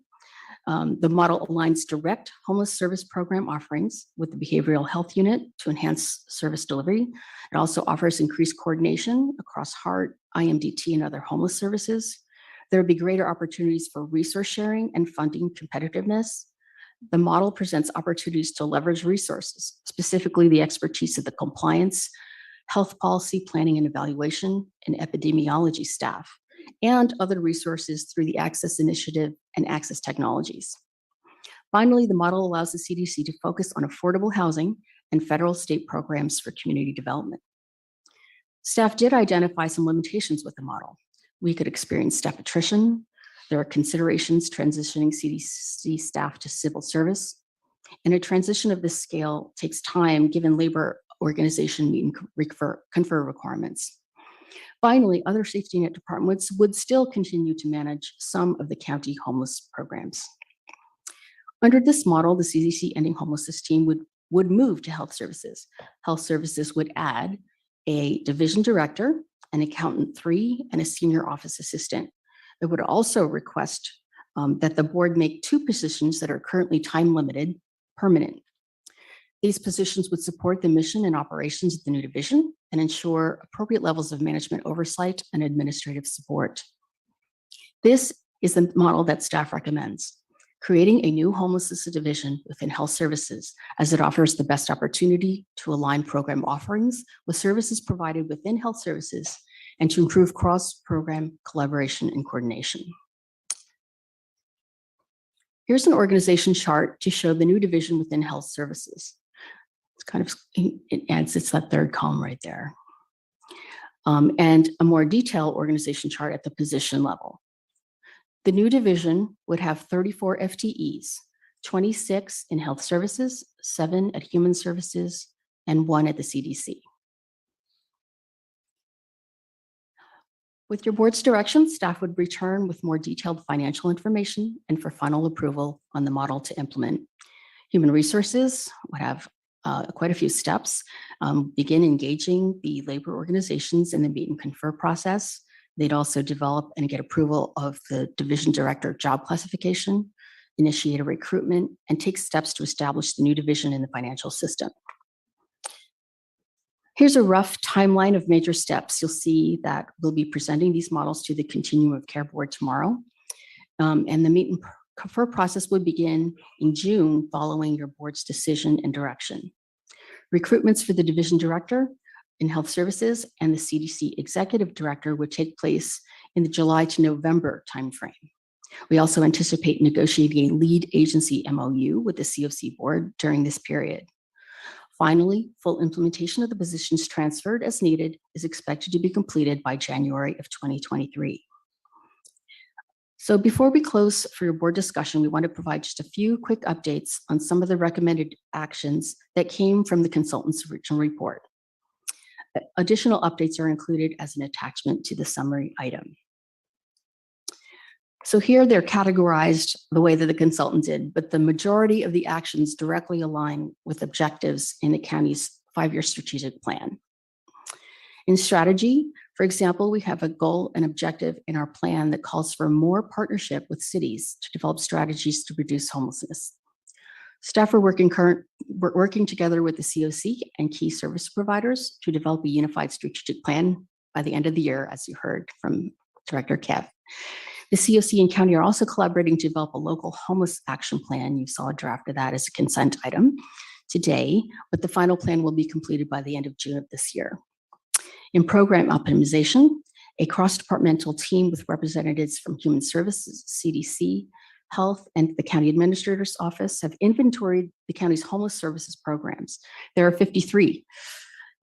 The model aligns direct homeless service program offerings with the behavioral health unit to enhance service delivery. It also offers increased coordination across HART, IMDT, and other homeless services. There would be greater opportunities for resource sharing and funding competitiveness. The model presents opportunities to leverage resources, specifically the expertise of the compliance, health policy planning and evaluation, and epidemiology staff, and other resources through the Access Initiative and Access Technologies. Finally, the model allows the CDC to focus on affordable housing and federal state programs for community development. Staff did identify some limitations with the model. We could experience staff attrition. There are considerations transitioning CDC staff to civil service, and a transition of this scale takes time given labor organization meet and confer requirements. Finally, other safety net departments would still continue to manage some of the county homeless programs. Under this model, the CDC ending homelessness team would move to Health Services. Health Services would add a division director, an accountant 3, and a senior office assistant. It would also request that the board make 2 positions that are currently time limited permanent. These positions would support the mission and operations of the new division and ensure appropriate levels of management oversight and administrative support. This is the model that staff recommends, creating a new homelessness division within health services, as it offers the best opportunity to align program offerings with services provided within health services and to improve cross-program collaboration and coordination. Here's an organization chart to show the new division within health services. It's kind of, it's that third column right there. And a more detailed organization chart at the position level. The new division would have 34 FTEs, 26 in health services, 7 at human services, and 1 at the CDC. With your board's direction, staff would return with more detailed financial information and for final approval on the model to implement. Human resources would have quite a few steps, begin engaging the labor organizations in the meet and confer process. They'd also develop and get approval of the division director job classification, initiate a recruitment, and take steps to establish the new division in the financial system. Here's a rough timeline of major steps. You'll see that we'll be presenting these models to the Continuum of Care Board tomorrow. And the meet and confer process would begin in June following your board's decision and direction. Recruitments for the division director in health services and the CDC executive director would take place in the July to November timeframe. We also anticipate negotiating a lead agency MOU with the COC board during this period. Finally, full implementation of the positions transferred as needed is expected to be completed by January of 2023. So before we close for your board discussion, we want to provide just a few quick updates on some of the recommended actions that came from the consultant's original report. Additional updates are included as an attachment to the summary item. So here they're categorized the way that the consultant did, but the majority of the actions directly align with objectives in the county's 5-year strategic plan. In strategy, for example, we have a goal and objective in our plan that calls for more partnership with cities to develop strategies to reduce homelessness. Staff are working together with the COC and key service providers to develop a unified strategic plan by the end of the year, as you heard from Director Kev. The COC and county are also collaborating to develop a local homeless action plan. You saw a draft of that as a consent item today, but the final plan will be completed by the end of June of this year. In program optimization, a cross-departmental team with representatives from Human Services, CDC, Health, and the County Administrator's Office have inventoried the county's homeless services programs. There are 53.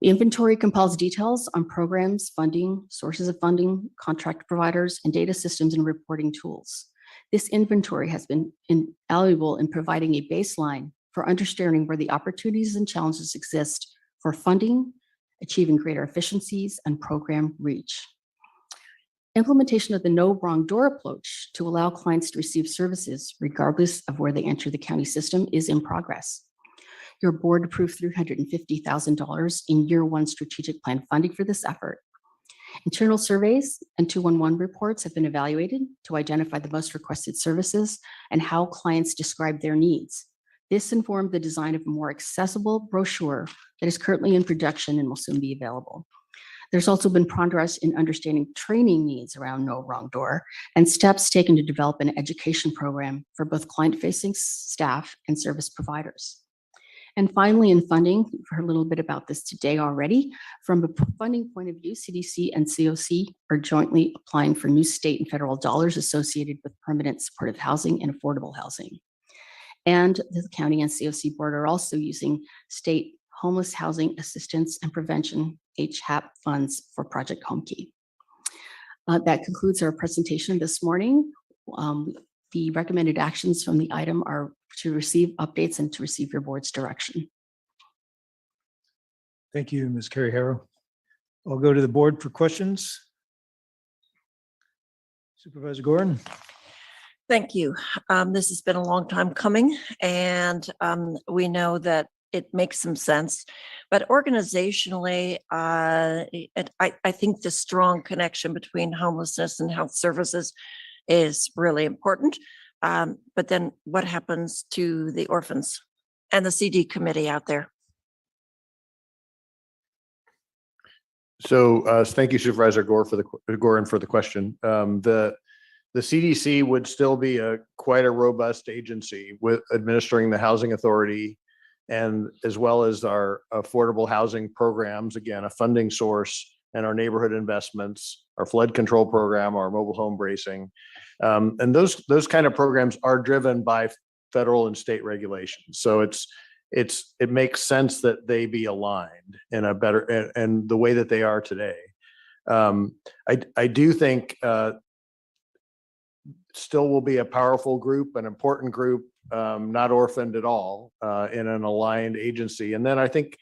The inventory compiles details on programs, funding, sources of funding, contract providers, and data systems and reporting tools. This inventory has been invaluable in providing a baseline for understanding where the opportunities and challenges exist for funding, achieving greater efficiencies, and program reach. Implementation of the no wrong door approach to allow clients to receive services regardless of where they enter the county system is in progress. Your board approved $350,000 in year 1 strategic plan funding for this effort. Internal surveys and 211 reports have been evaluated to identify the most requested services and how clients describe their needs. This informed the design of a more accessible brochure that is currently in production and will soon be available. There's also been progress in understanding training needs around No Wrong Door and steps taken to develop an education program for both client-facing staff and service providers. And finally, in funding, we've heard a little bit about this today already. From a funding point of view, CDC and COC are jointly applying for new state and federal dollars associated with permanent supportive housing and affordable housing. And the county and COC board are also using state homeless housing assistance and prevention HAP funds for Project Home Key. That concludes our presentation this morning. The recommended actions from the item are to receive updates and to receive your board's direction. Thank you, Ms. Carrie Harrow. I'll go to the board for questions. Supervisor Gordon. Thank you. This has been a long time coming, and we know that it makes some sense, but organizationally, I think the strong connection between homelessness and health services is really important. But then what happens to the orphans? and the CD committee out there? So thank you Supervisor Gore for the question. The CDC would still be quite a robust agency with administering the housing authority and as well as our affordable housing programs, again, a funding source, and our neighborhood investments, our flood control program, our mobile home bracing. And those kind of programs are driven by federal and state regulations. So it makes sense that they be aligned in a better, and the way that they are today. I do think still will be a powerful group, an important group, not orphaned at all, in an aligned agency. And then I think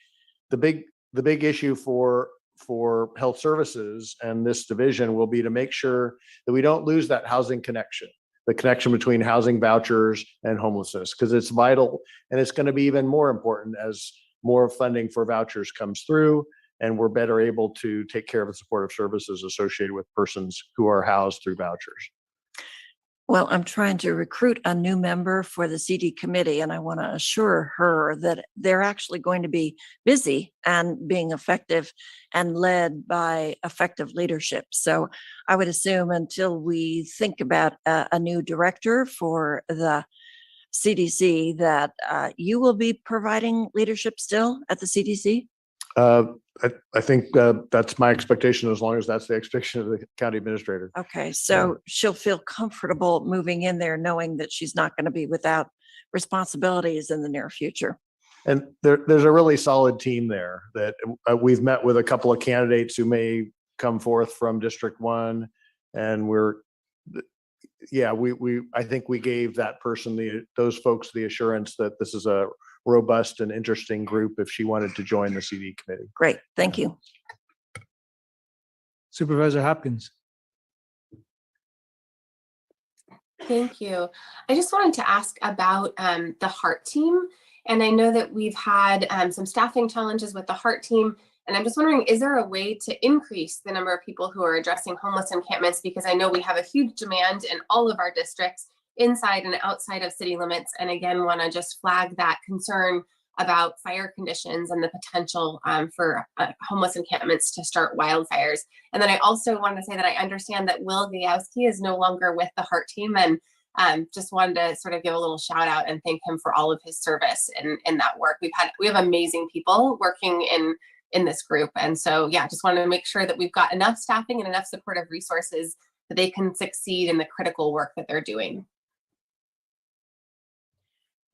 the big issue for health services and this division will be to make sure that we don't lose that housing connection, the connection between housing vouchers and homelessness, because it's vital, and it's going to be even more important as more funding for vouchers comes through and we're better able to take care of the supportive services associated with persons who are housed through vouchers. Well, I'm trying to recruit a new member for the CD committee, and I want to assure her that they're actually going to be busy and being effective and led by effective leadership. So I would assume until we think about a new director for the CDC that you will be providing leadership still at the CDC? I think that's my expectation, as long as that's the expectation of the county administrator. Okay, so she'll feel comfortable moving in there knowing that she's not going to be without responsibilities in the near future. And there's a really solid team there that we've met with a couple of candidates who may come forth from District 1, and I think we gave that person, those folks, the assurance that this is a robust and interesting group if she wanted to join the CD committee. Great, thank you. Supervisor Hopkins. Thank you. I just wanted to ask about the HEART team. And I know that we've had some staffing challenges with the HEART team. And I'm just wondering, is there a way to increase the number of people who are addressing homeless encampments? Because I know we have a huge demand in all of our districts, inside and outside of city limits. And again, want to just flag that concern about fire conditions and the potential for homeless encampments to start wildfires. And then I also wanted to say that I understand that Will Gajowski is no longer with the HEART team, and just wanted to sort of give a little shout out and thank him for all of his service in that work. We have amazing people working in this group. And so, yeah, just wanted to make sure that we've got enough staffing and enough supportive resources that they can succeed in the critical work that they're doing.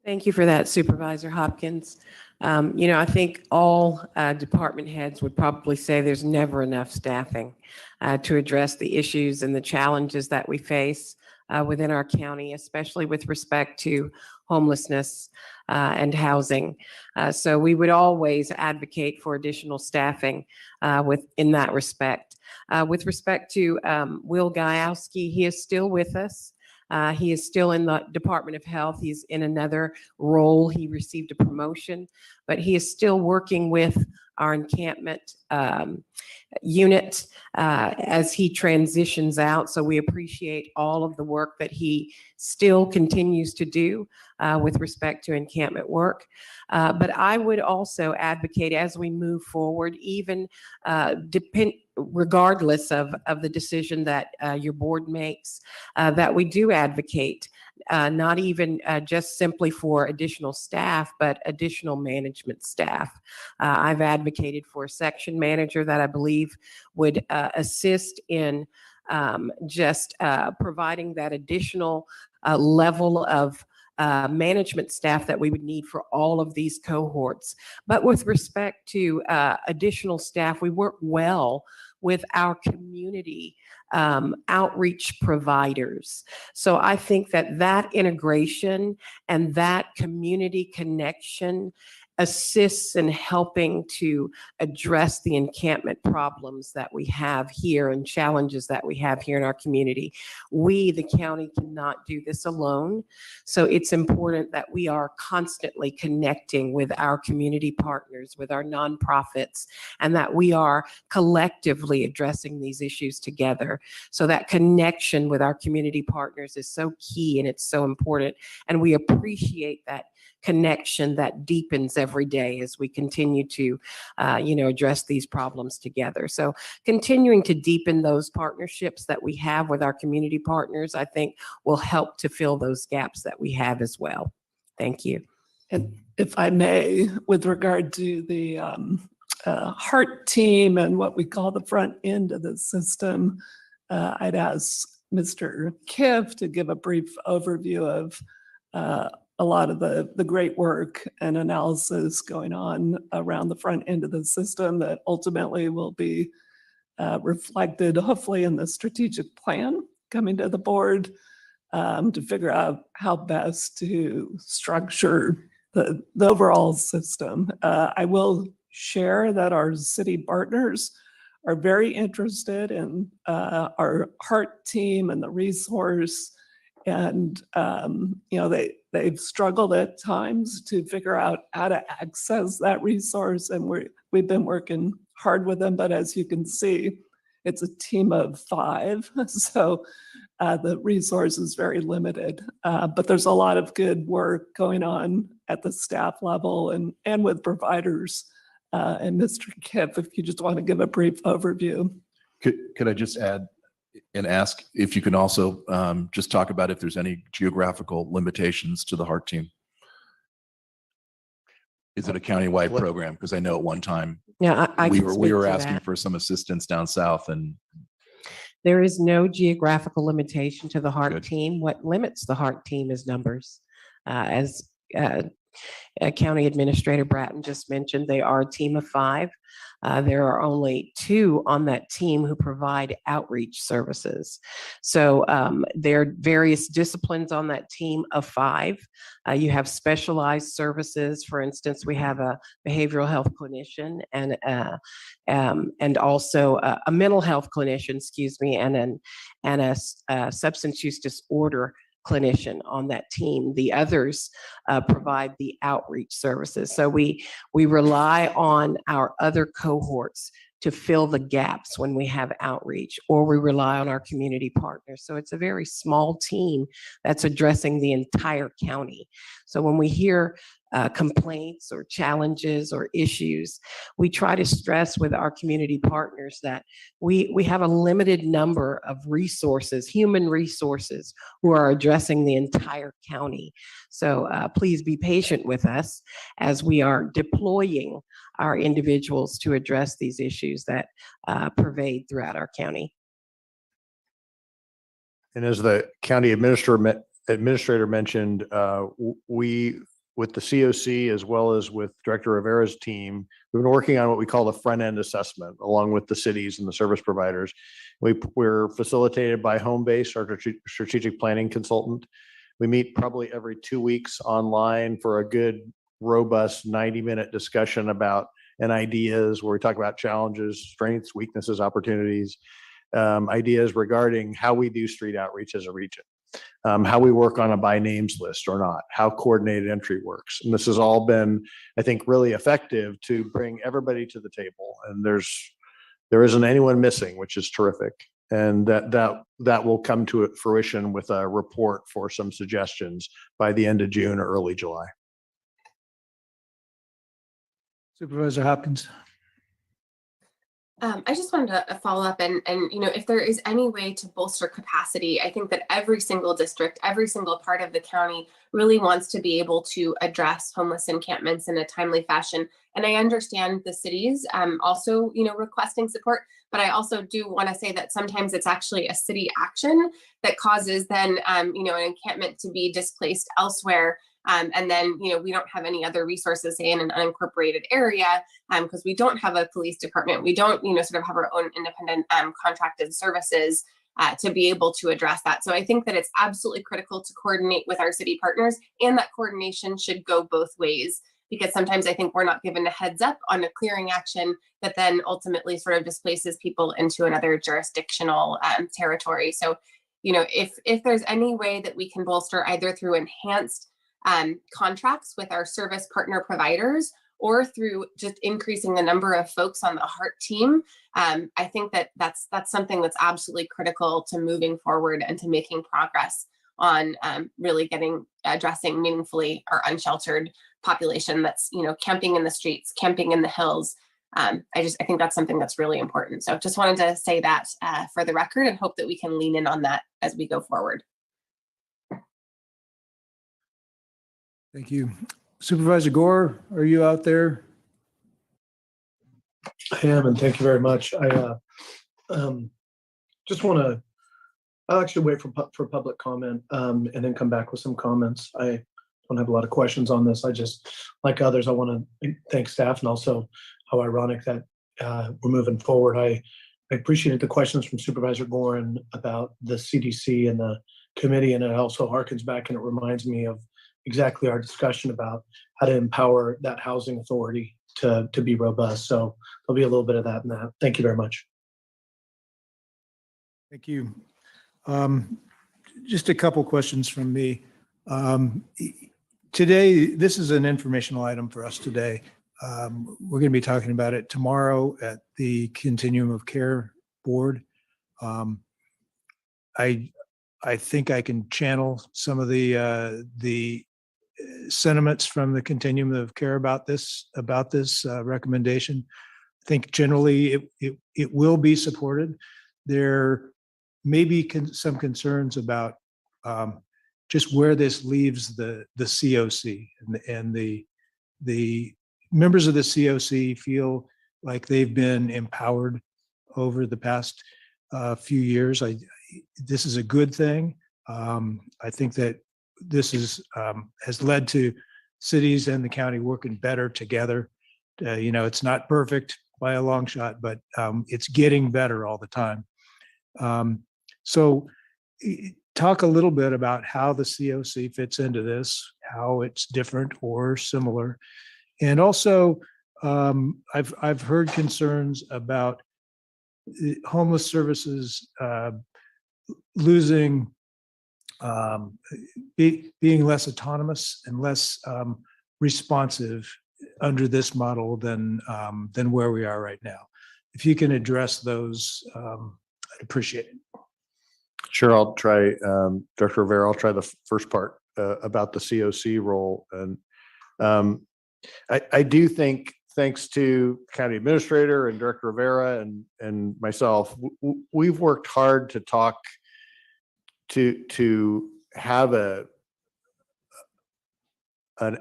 Thank you for that, Supervisor Hopkins. I think all department heads would probably say there's never enough staffing to address the issues and the challenges that we face within our county, especially with respect to homelessness and housing. So we would always advocate for additional staffing in that respect. With respect to Will Gajowski, he is still with us. He is still in the Department of Health. He's in another role. He received a promotion, but he is still working with our encampment unit as he transitions out. So we appreciate all of the work that he still continues to do with respect to encampment work. But I would also advocate as we move forward, even regardless of the decision that your board makes, that we do advocate not even just simply for additional staff, but additional management staff. I've advocated for a section manager that I believe would assist in just providing that additional level of management staff that we would need for all of these cohorts. But with respect to additional staff, we work well with our community outreach providers. So I think that integration and that community connection assists in helping to address the encampment problems that we have here and challenges that we have here in our community. We, the county, cannot do this alone. So it's important that we are constantly connecting with our community partners, with our nonprofits, and that we are collectively addressing these issues together. So that connection with our community partners is so key and it's so important. And we appreciate that connection that deepens every day as we continue to, address these problems together. So continuing to deepen those partnerships that we have with our community partners, I think will help to fill those gaps that we have as well. Thank you. And if I may, with regard to the HEART team and what we call the front end of the system, I'd ask Mr. Kiff to give a brief overview of a lot of the great work and analysis going on around the front end of the system that ultimately will be reflected hopefully in the strategic plan coming to the board to figure out how best to structure the overall system. I will share that our city partners are very interested in our HEART team and the resource. And, they've struggled at times to figure out how to access that resource. And we've been working hard with them. But as you can see, it's a team of 5. So the resource is very limited. But there's a lot of good work going on at the staff level and with providers. And Mr. Kiff, if you just want to give a brief overview. Could I just add and ask if you can also just talk about if there's any geographical limitations to the HEART team? Is it a countywide program? Because I know at one time I we can were speak to asking that. for some assistance down south, and There is no geographical limitation to the HEART Good. team. What limits the HEART team is numbers. As County Administrator Bratton just mentioned, they are a team of 5. There are only 2 on that team who provide outreach services. So there are various disciplines on that team of 5. You have specialized services. For instance, we have a behavioral health clinician and also a mental health clinician, and a substance use disorder clinician on that team. The others provide the outreach services. So we rely on our other cohorts to fill the gaps when we have outreach, or we rely on our community partners. So it's a very small team that's addressing the entire county. So when we hear complaints or challenges or issues, we try to stress with our community partners that we have a limited number of resources, human resources, who are addressing the entire county. So please be patient with us as we are deploying our individuals to address these issues that pervade throughout our county. And as the county administrator mentioned, we, with the COC as well as with Director Rivera's team, we've been working on what we call the front end assessment, along with the cities and the service providers. We're facilitated by Homebase, our strategic planning consultant. We meet probably every 2 weeks online for a good, robust 90-minute discussion about and ideas where we talk about challenges, strengths, weaknesses, opportunities, ideas regarding how we do street outreach as a region. How we work on a by names list or not, how coordinated entry works. And this has all been, I think, really effective to bring everybody to the table. And there isn't anyone missing, which is terrific. And that will come to fruition with a report for some suggestions by the end of June or early July. Supervisor Hopkins. I just wanted to follow up and if there is any way to bolster capacity, I think that every single district, every single part of the county really wants to be able to address homeless encampments in a timely fashian. And I understand the cities also, requesting support, but I also do want to say that sometimes it's actually a city action that causes then, an encampment to be displaced elsewhere. And then, we don't have any other resources, say in an unincorporated area, because we don't have a police department. We don't, sort of have our own independent contracted services to be able to address that. So I think that it's absolutely critical to coordinate with our city partners, and that coordination should go both ways, because sometimes I think we're not given a heads up on a clearing action that then ultimately sort of displaces people into another jurisdictional territory. So, if there's any way that we can bolster either through enhanced contracts with our service partner providers or through just increasing the number of folks on the HEART team, I think that's something that's absolutely critical to moving forward and to making progress on really addressing meaningfully our unsheltered population that's, camping in the streets, camping in the hills. I think that's something that's really important. So just wanted to say that for the record and hope that we can lean in on that as we go forward. Thank you. Supervisor Gore, are you out there? I am, and thank you very much. I just want to, I'll actually wait for public comment and then come back with some comments. I don't have a lot of questions on this. I just, like others, I want to thank staff, and also how ironic that we're moving forward. I appreciated the questions from Supervisor Gorin about the CDC and the committee, and it also harkens back and it reminds me of exactly our discussion about how to empower that housing authority to be robust. So there'll be a little bit of that in that. Thank you very much. Thank you. Just a couple questions from me. Today, this is an informational item for us today. We're going to be talking about it tomorrow at the Continuum of Care Board. I think I can channel some of the sentiments from the Continuum of Care about this recommendation. I think generally it will be supported. There may be some concerns about just where this leaves the COC, and the members of the COC feel like they've been empowered over the past few years. This is a good thing. I think that this has led to cities and the county working better together. It's not perfect by a long shot, but it's getting better all the time. So talk a little bit about how the COC fits into this, how it's different or similar. And also, I've heard concerns about homeless services losing, being less autonomous and less responsive under this model than where we are right now. If you can address those, I'd appreciate it. Sure, I'll try, Director Rivera, I'll try the first part about the COC role. And I do think, thanks to County Administrator and Director Rivera and myself, we've worked hard to talk to have an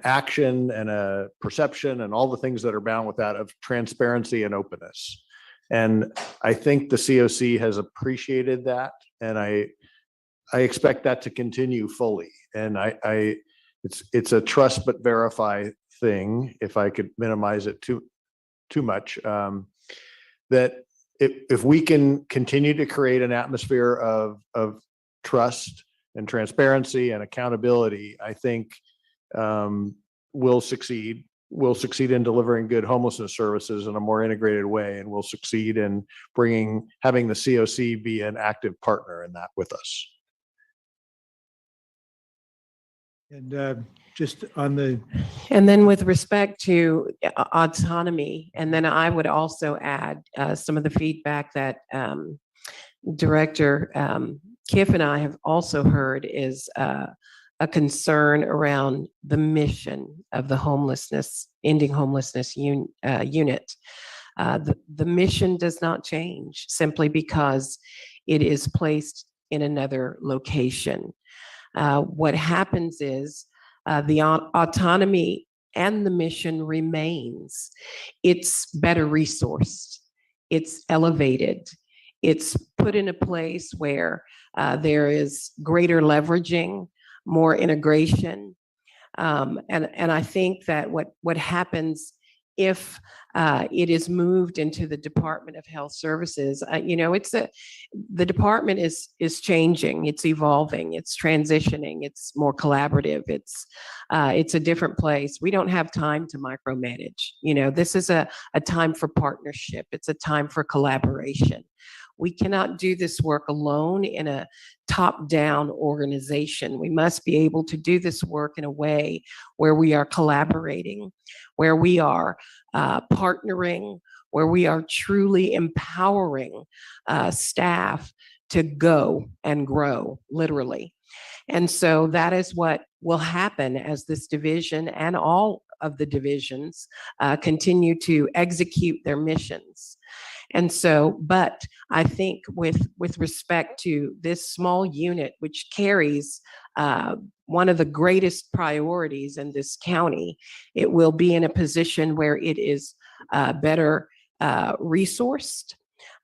action and a perception and all the things that are bound with that of transparency and openness. And I think the COC has appreciated that, and I expect that to continue fully. And it's a trust but verify thing, if I could minimize it too much, that if we can continue to create an atmosphere of trust and transparency and accountability, I think we'll succeed. We'll succeed in delivering good homelessness services in a more integrated way, and we'll succeed in having the COC be an active partner in that with us. And just on the. And then with respect to autonomy, and then I would also add some of the feedback that Director Kiff and I have also heard is a concern around the mission of the ending homelessness unit. The mission does not change simply because it is placed in another location. What happens is the autonomy and the mission remains. It's better resourced. It's elevated. It's put in a place where there is greater leveraging, more integration. And I think that what happens if it is moved into the Department of Health Services. The department is changing, it's evolving, it's transitioning, it's more collaborative, it's a different place. We don't have time to micromanage. This is a time for partnership. It's a time for collaboration. We cannot do this work alone in a top-down organization. We must be able to do this work in a way where we are collaborating, where we are partnering, where we are truly empowering staff to go and grow, literally. And so that is what will happen as this division and all of the divisions continue to execute their missions. And so, but I think with respect to this small unit, which carries one of the greatest priorities in this county, it will be in a position where it is better resourced,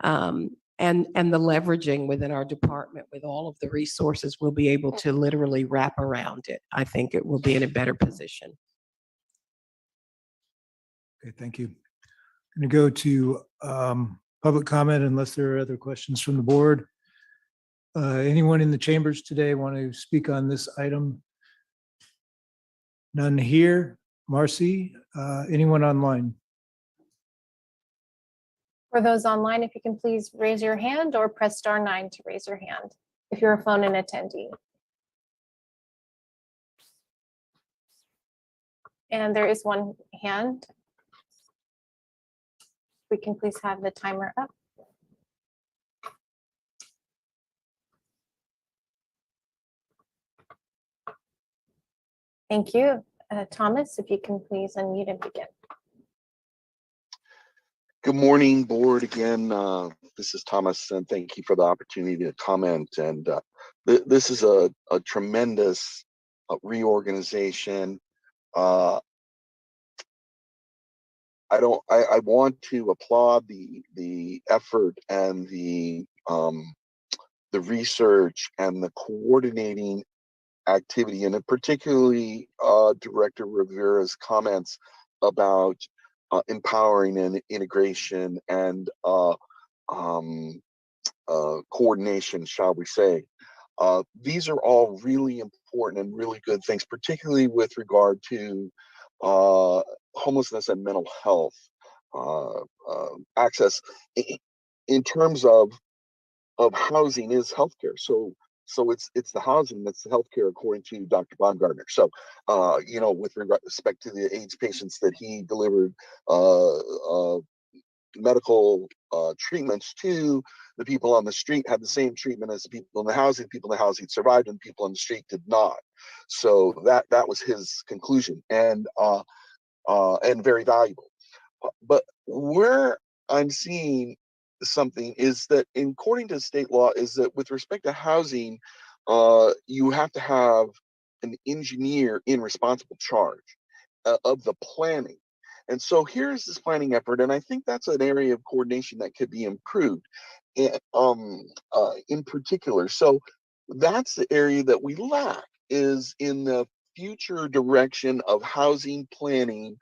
and the leveraging within our department with all of the resources will be able to literally wrap around it. I think it will be in a better position. Okay, thank you. I'm going to go to public comment unless there are other questions from the board. Anyone in the chambers today want to speak on this item? None here. Marcy, anyone online? For those online, if you can please raise your hand or press *9 to raise your hand if you're a phone-in attendee. And there is one hand. We can please have the timer up. Thank you. Thomas, if you can please unmute and begin. Good morning, board. Again, this is Thomas, and thank you for the opportunity to comment. And this is a tremendous reorganization. I want to applaud the effort and the research and the coordinating activity, and particularly Director Rivera's comments about empowering and integration and coordination, shall we say. These are all really important and really good things, particularly with regard to homelessness and mental health access. In terms of housing is healthcare. So it's the housing that's the healthcare, according to Dr. Baumgartner. So, with respect to the AIDS patients that he delivered medical treatments to, the people on the street had the same treatment as the people in the housing. People in the housing survived, and people on the street did not. So that was his conclusion, and very valuable. But where I'm seeing something is that, according to state law, is that with respect to housing, you have to have an engineer in responsible charge of the planning. And so here's this planning effort, and I think that's an area of coordination that could be improved in particular. So that's the area that we lack, is in the future direction of housing planning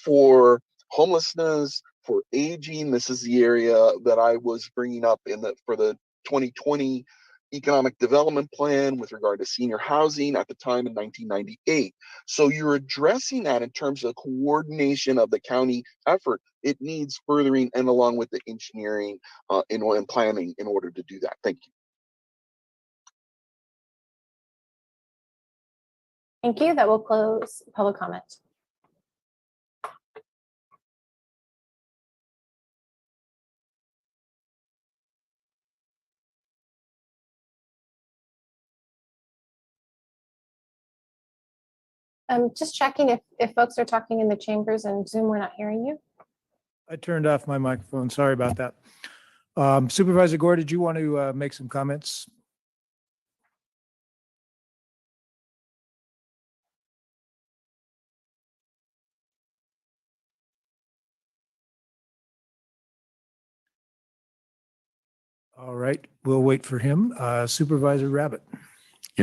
for homelessness, for aging. This is the area that I was bringing up for the 2020 economic development plan with regard to senior housing at the time in 1998. So you're addressing that in terms of coordination of the county effort. It needs furthering, and along with the engineering and planning in order to do that. Thank you. Thank you. That will close public comment. Just checking if folks are talking in the chambers and Zoom, we're not hearing you. I turned off my microphone. Sorry about that. Supervisor Gore, did you want to make some comments? All right, we'll wait for him. Supervisor Rabbit.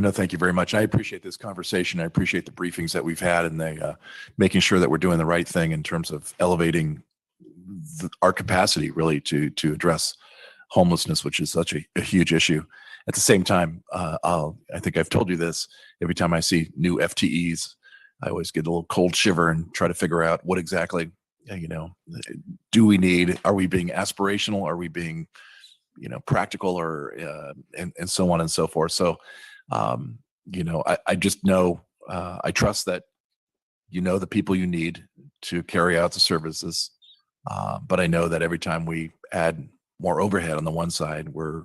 Thank you very much. I appreciate this conversation. I appreciate the briefings that we've had and the making sure that we're doing the right thing in terms of elevating our capacity really to address homelessness, which is such a huge issue. At the same time, I think I've told you this, every time I see new FTEs, I always get a little cold shiver and try to figure out what exactly, do we need? Are we being aspirational? Are we being, practical or, and so on and so forth. So, I just know, I trust that the people you need to carry out the services. But I know that every time we add more overhead on the one side, we're,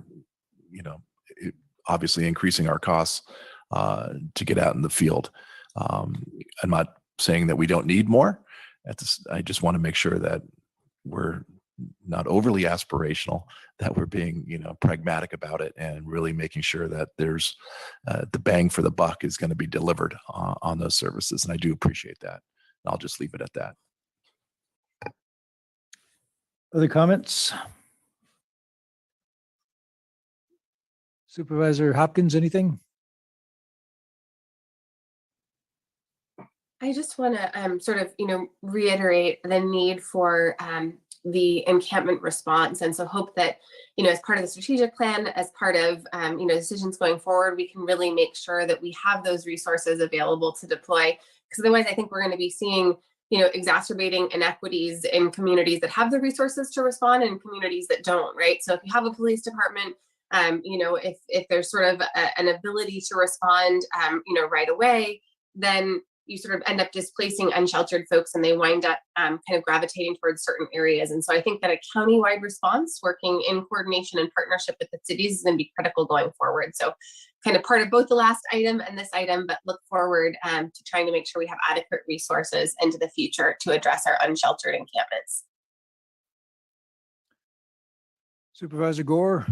obviously increasing our costs to get out in the field. I'm not saying that we don't need more. I just want to make sure that we're not overly aspirational, that we're being, pragmatic about it and really making sure that there's the bang for the buck is going to be delivered on those services. And I do appreciate that. I'll just leave it at that. Other comments? Supervisor Hopkins, anything? I just want to sort of, reiterate the need for the encampment response. And so hope that, as part of the strategic plan, as part of, decisions going forward, we can really make sure that we have those resources available to deploy. Because otherwise, I think we're going to be seeing, exacerbating inequities in communities that have the resources to respond and communities that don't, right? So if you have a police department, if there's sort of an ability to respond, right away, then you sort of end up displacing unsheltered folks and they wind up kind of gravitating towards certain areas. And so I think that a countywide response working in coordination and partnership with the cities is going to be critical going forward. So kind of part of both the last item and this item, but look forward to trying to make sure we have adequate resources into the future to address our unsheltered encampments. Supervisor Gore?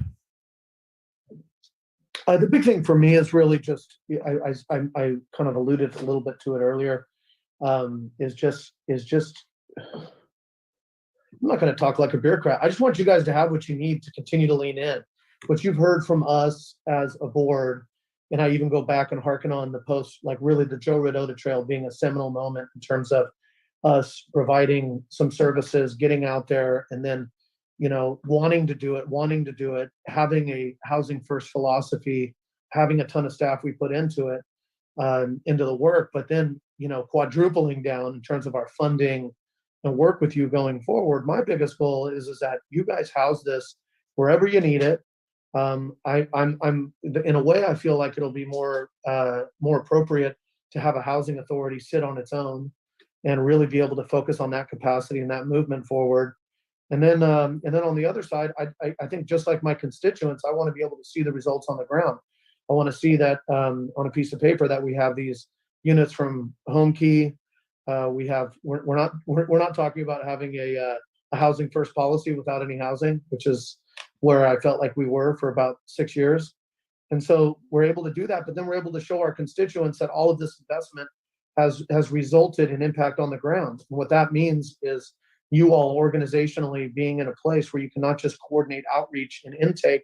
The big thing for me is really just, I kind of alluded a little bit to it earlier, is just, I'm not going to talk like a bureaucrat. I just want you guys to have what you need to continue to lean in. What you've heard from us as a board, and I even go back and hearken on the post, like really the Joe Rodota Trail being a seminal moment in terms of us providing some services, getting out there, and then wanting to do it, having a housing first philosophy, having a ton of staff we put into it, into the work, but then, quadrupling down in terms of our funding and work with you going forward. My biggest goal is that you guys house this wherever you need it. I'm in a way, I feel like it'll be more appropriate to have a housing authority sit on its own and really be able to focus on that capacity and that movement forward. And then on the other side, I think just like my constituents, I want to be able to see the results on the ground. I want to see that on a piece of paper that we have these units from Home Key. We're not talking about having a housing first policy without any housing, which is where I felt like we were for about 6 years. And so we're able to do that, but then we're able to show our constituents that all of this investment has resulted in impact on the ground. And what that means is you all organizationally being in a place where you can not just coordinate outreach and intake,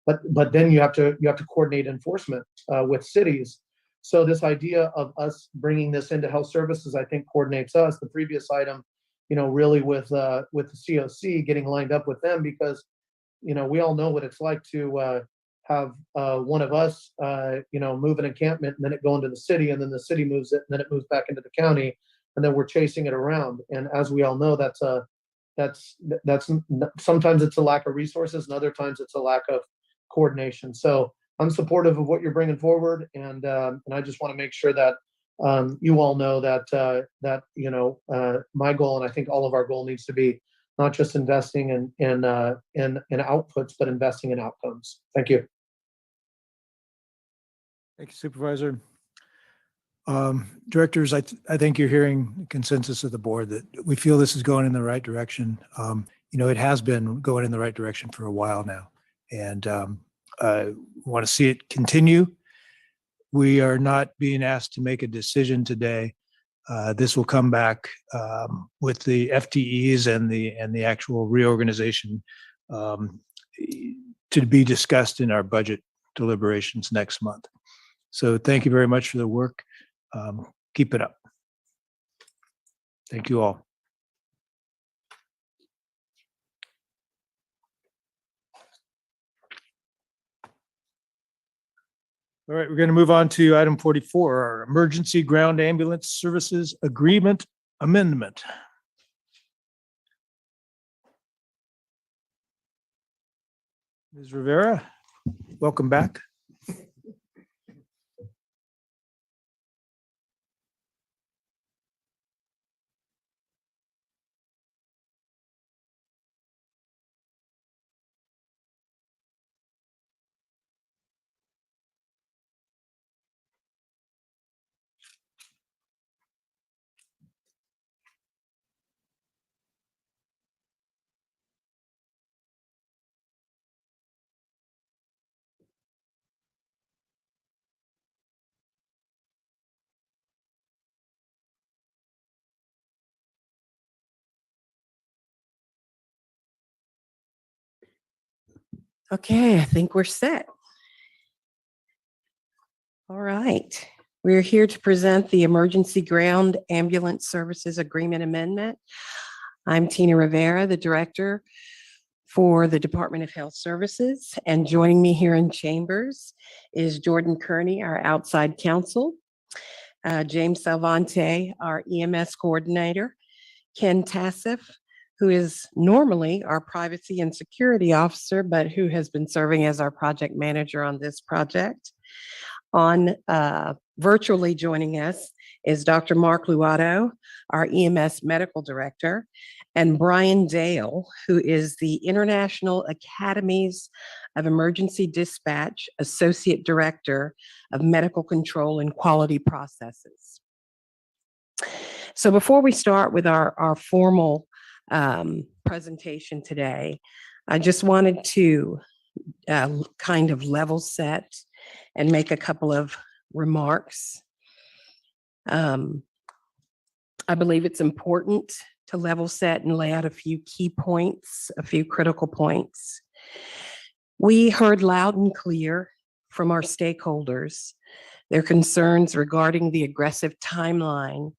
but then you have to coordinate enforcement with cities. So this idea of us bringing this into health services, I think coordinates us. The previous item, really with the COC getting lined up with them, because we all know what it's like to have one of us move an encampment and then it go into the city, and then the city moves it and then it moves back into the county. And then we're chasing it around. And as we all know, that's sometimes it's a lack of resources and other times it's a lack of coordination. So I'm supportive of what you're bringing forward. And I just want to make sure that you all know that my goal, and I think all of our goal, needs to be not just investing in outputs, but investing in outcomes. Thank you. Thank you, Supervisor. Directors, I think you're hearing the consensus of the board that we feel this is going in the right direction. It has been going in the right direction for a while now, and want to see it continue. We are not being asked to make a decision today. This will come back with the FTEs and the actual reorganization to be discussed in our budget deliberations next month. So thank you very much for the work. Keep it up. Thank you all. All right, we're going to move on to item 44, our Emergency Ground Ambulance Services Agreement Amendment. Ms. Rivera, welcome back. Okay, I think we're set. All right. We're here to present the Emergency Ground Ambulance Services Agreement Amendment. I'm Tina Rivera, the Director for the Department of Health Services, and joining me here in chambers is Jordan Kearney, our outside counsel, James Salvante, our EMS coordinator, Ken Tassif, who is normally our privacy and security officer, but who has been serving as our project manager on this project. On virtually joining us is Dr. Mark Luato, our EMS medical director, and Brian Dale, who is the International Academies of Emergency Dispatch Associate Director of Medical Control and Quality Processes. So before we start with our formal presentation today, I just wanted to kind of level set and make a couple of remarks. I believe it's important to level set and lay out a few key points, a few critical points. We heard loud and clear from our stakeholders their concerns regarding the aggressive timeline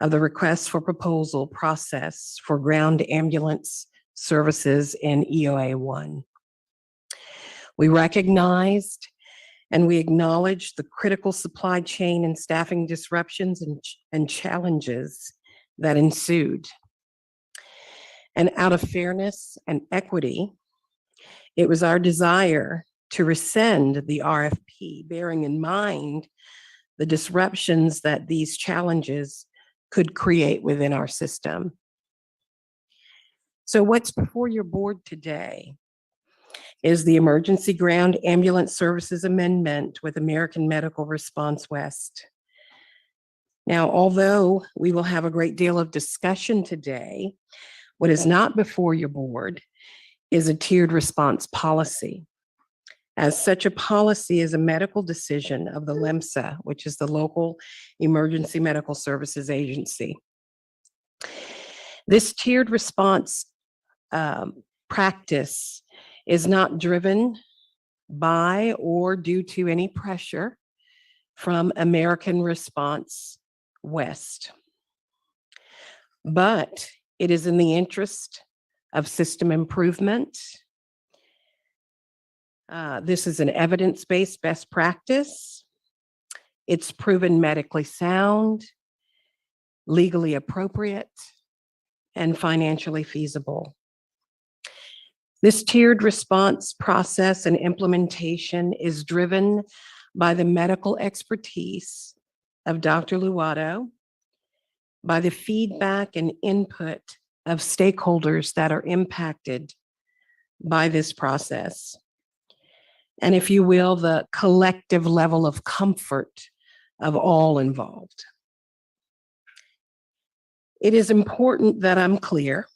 of the request for proposal process for ground ambulance services in EOA 1. We recognized and we acknowledged the critical supply chain and staffing disruptions and challenges that ensued. And out of fairness and equity, it was our desire to rescind the RFP, bearing in mind the disruptions that these challenges could create within our system. So what's before your board today is the Emergency Ground Ambulance Services Amendment with American Medical Response West. Now, although we will have a great deal of discussion today, what is not before your board is a tiered response policy. As such a policy is a medical decision of the LEMSA, which is the local emergency medical services agency. This tiered response practice is not driven by or due to any pressure from American Response West, but it is in the interest of system improvement. This is an evidence-based best practice. It's proven medically sound, legally appropriate, and financially feasible. This tiered response process and implementation is driven by the medical expertise of Dr. Luato, by the feedback and input of stakeholders that are impacted by this process, and if you will, the collective level of comfort of all involved. It is important that I'm clear.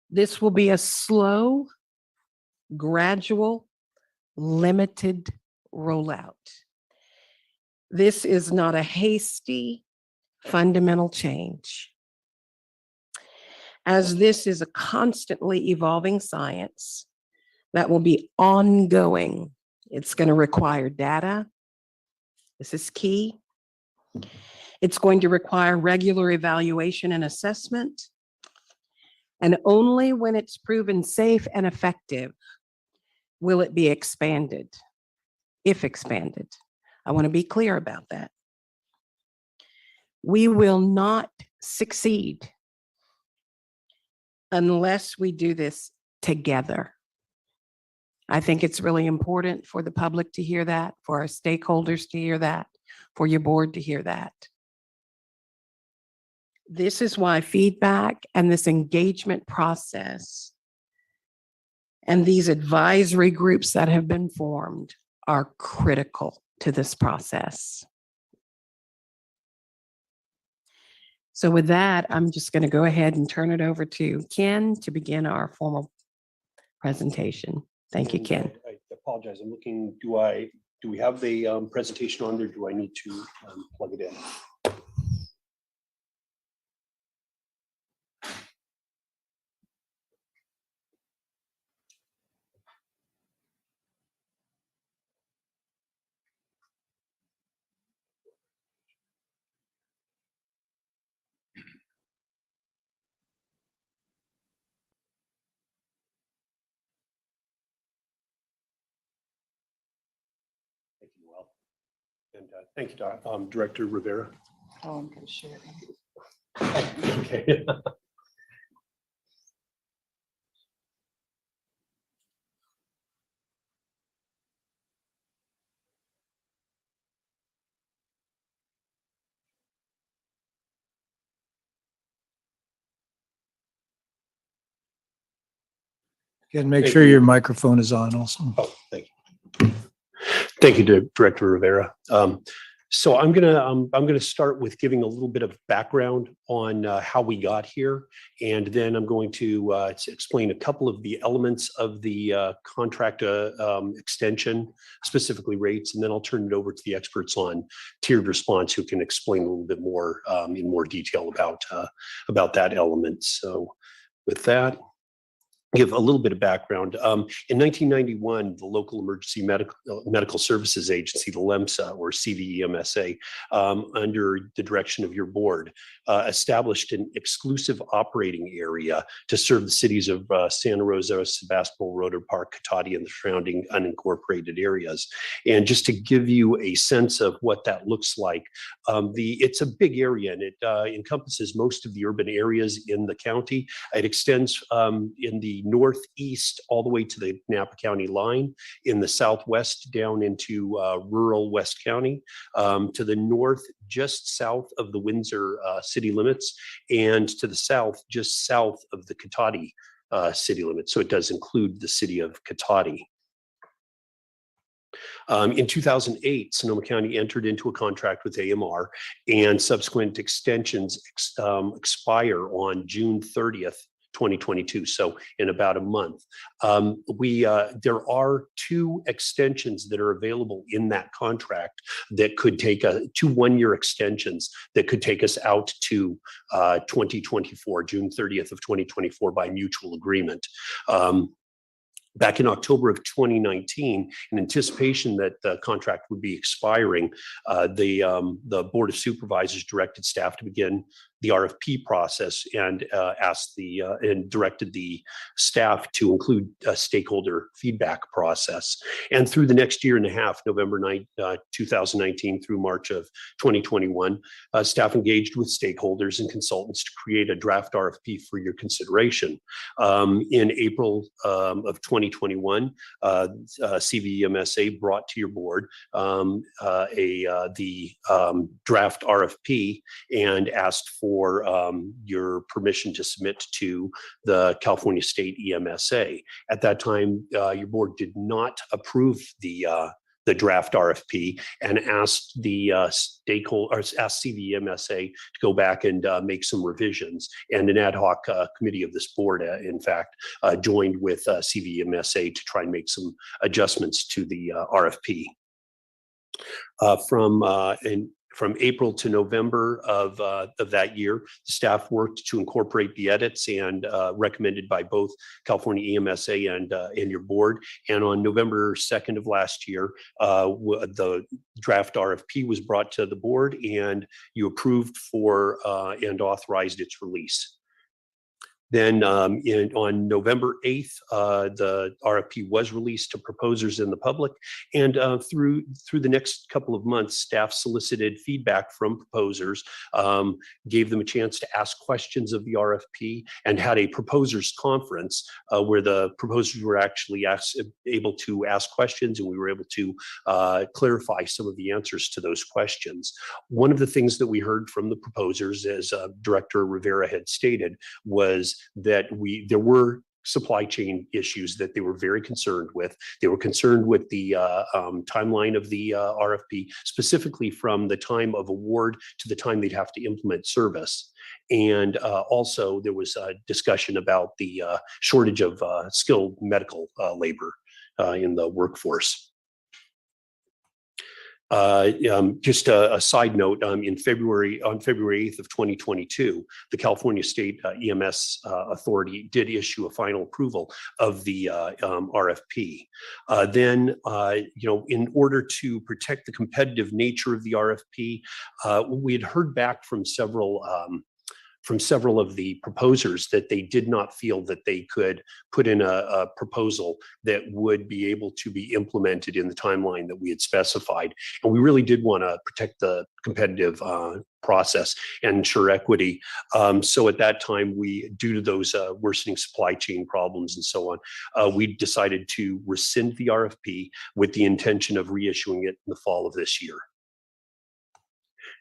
This will be a slow, gradual, limited rollout. This is not a hasty, fundamental change. As this is a constantly evolving science that will be ongoing, it's going to require data, This is key. It's going to require regular evaluation and assessment. And only when it's proven safe and effective will it be expanded, if expanded. I want to be clear about that. We will not succeed unless we do this together. I think it's really important for the public to hear that, for our stakeholders to hear that, for your board to hear that. This is why feedback and this engagement process and these advisory groups that have been formed are critical to this process. So with that, I'm just going to go ahead and turn it over to Ken to begin our formal presentation. Thank you, Ken. I apologize. I'm looking, do we have the presentation on there? Do I need to plug it in? Thank you, Well. And thank you, Director Rivera. Oh, I'm going to share it. Okay. Again, make Thank sure you. your microphone is on also. Oh, thank you. Thank you, Director Rivera. So I'm gonna start with giving a little bit of background on how we got here, and then I'm going to explain a couple of the elements of the contract extension, specifically rates, and then I'll turn it over to the experts on tiered response who can explain a little bit more in more detail about that element. So with that, give a little bit of background. In 1991, the local emergency medical services agency, the LEMSA or CVEMSA, under the direction of your board, established an exclusive operating area to serve the cities of Santa Rosa, Sebastopol, Roder Park, Cotati, and the surrounding unincorporated areas. And just to give you a sense of what that looks like, it's a big area, and it encompasses most of the urban areas in the county. It extends in the northeast all the way to the Napa County line, in the southwest down into rural West County, to the north just south of the Windsor city limits, and to the south just south of the Cotati city limits. So it does include the city of Cotati. In 2008, Sonoma County entered into a contract with AMR, and subsequent extensions expire on June 30th, 2022, so in about a month. There are two extensions that are available in that contract that could take two one-year extensions that could take us out to 2024, June 30th of 2024 by mutual agreement. Back in October of 2019, in anticipation that the contract would be expiring, the Board of Supervisors directed staff to begin the RFP process and directed the staff to include a stakeholder feedback process. And through the next year and a half, November 9, 2019 through March of 2021, staff engaged with stakeholders and consultants to create a draft RFP for your consideration. In April of 2021, CVEMSA brought to your board the draft RFP and asked for your permission to submit to the California State EMSA. At that time, your board did not approve the draft RFP and asked the asked CVEMSA to go back and make some revisions. And an ad hoc committee of this board, in fact, joined with CVEMSA to try and make some adjustments to the RFP. from April to November of that year, staff worked to incorporate the edits and recommended by both California EMSA and your board. And on November 2nd of last year, the draft RFP was brought to the board and you approved for and authorized its release. Then on November 8th, the RFP was released to proposers in the public. And through the next couple of months, staff solicited feedback from proposers, gave them a chance to ask questions of the RFP, and had a proposers conference where the proposers were actually able to ask questions, and we were able to clarify some of the answers to those questions. One of the things that we heard from the proposers, as Director Rivera had stated, was that there were supply chain issues that they were very concerned with. They were concerned with the timeline of the RFP, specifically from the time of award to the time they'd have to implement service. And also there was a discussion about the shortage of skilled medical labor in the workforce. Just a side note, on February 8th of 2022, the California State EMS Authority did issue a final approval of the RFP. Then, in order to protect the competitive nature of the RFP, we had heard back from several of the proposers that they did not feel that they could put in a proposal that would be able to be implemented in the timeline that we had specified. And we really did want to protect the competitive process and ensure equity. So at that time, due to those worsening supply chain problems and so on, we decided to rescind the RFP with the intention of reissuing it in the fall of this year.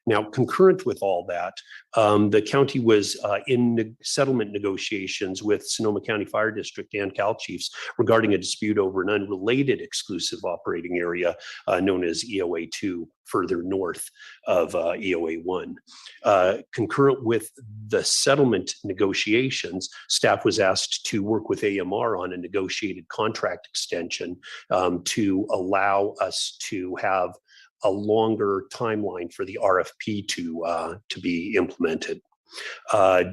Now, concurrent with all that, the county was in settlement negotiations with Sonoma County Fire District and Cal Chiefs regarding a dispute over an unrelated exclusive operating area known as EOA 2, further north of EOA 1. Concurrent with the settlement negotiations, staff was asked to work with AMR on a negotiated contract extension to allow us to have a longer timeline for the RFP to be implemented.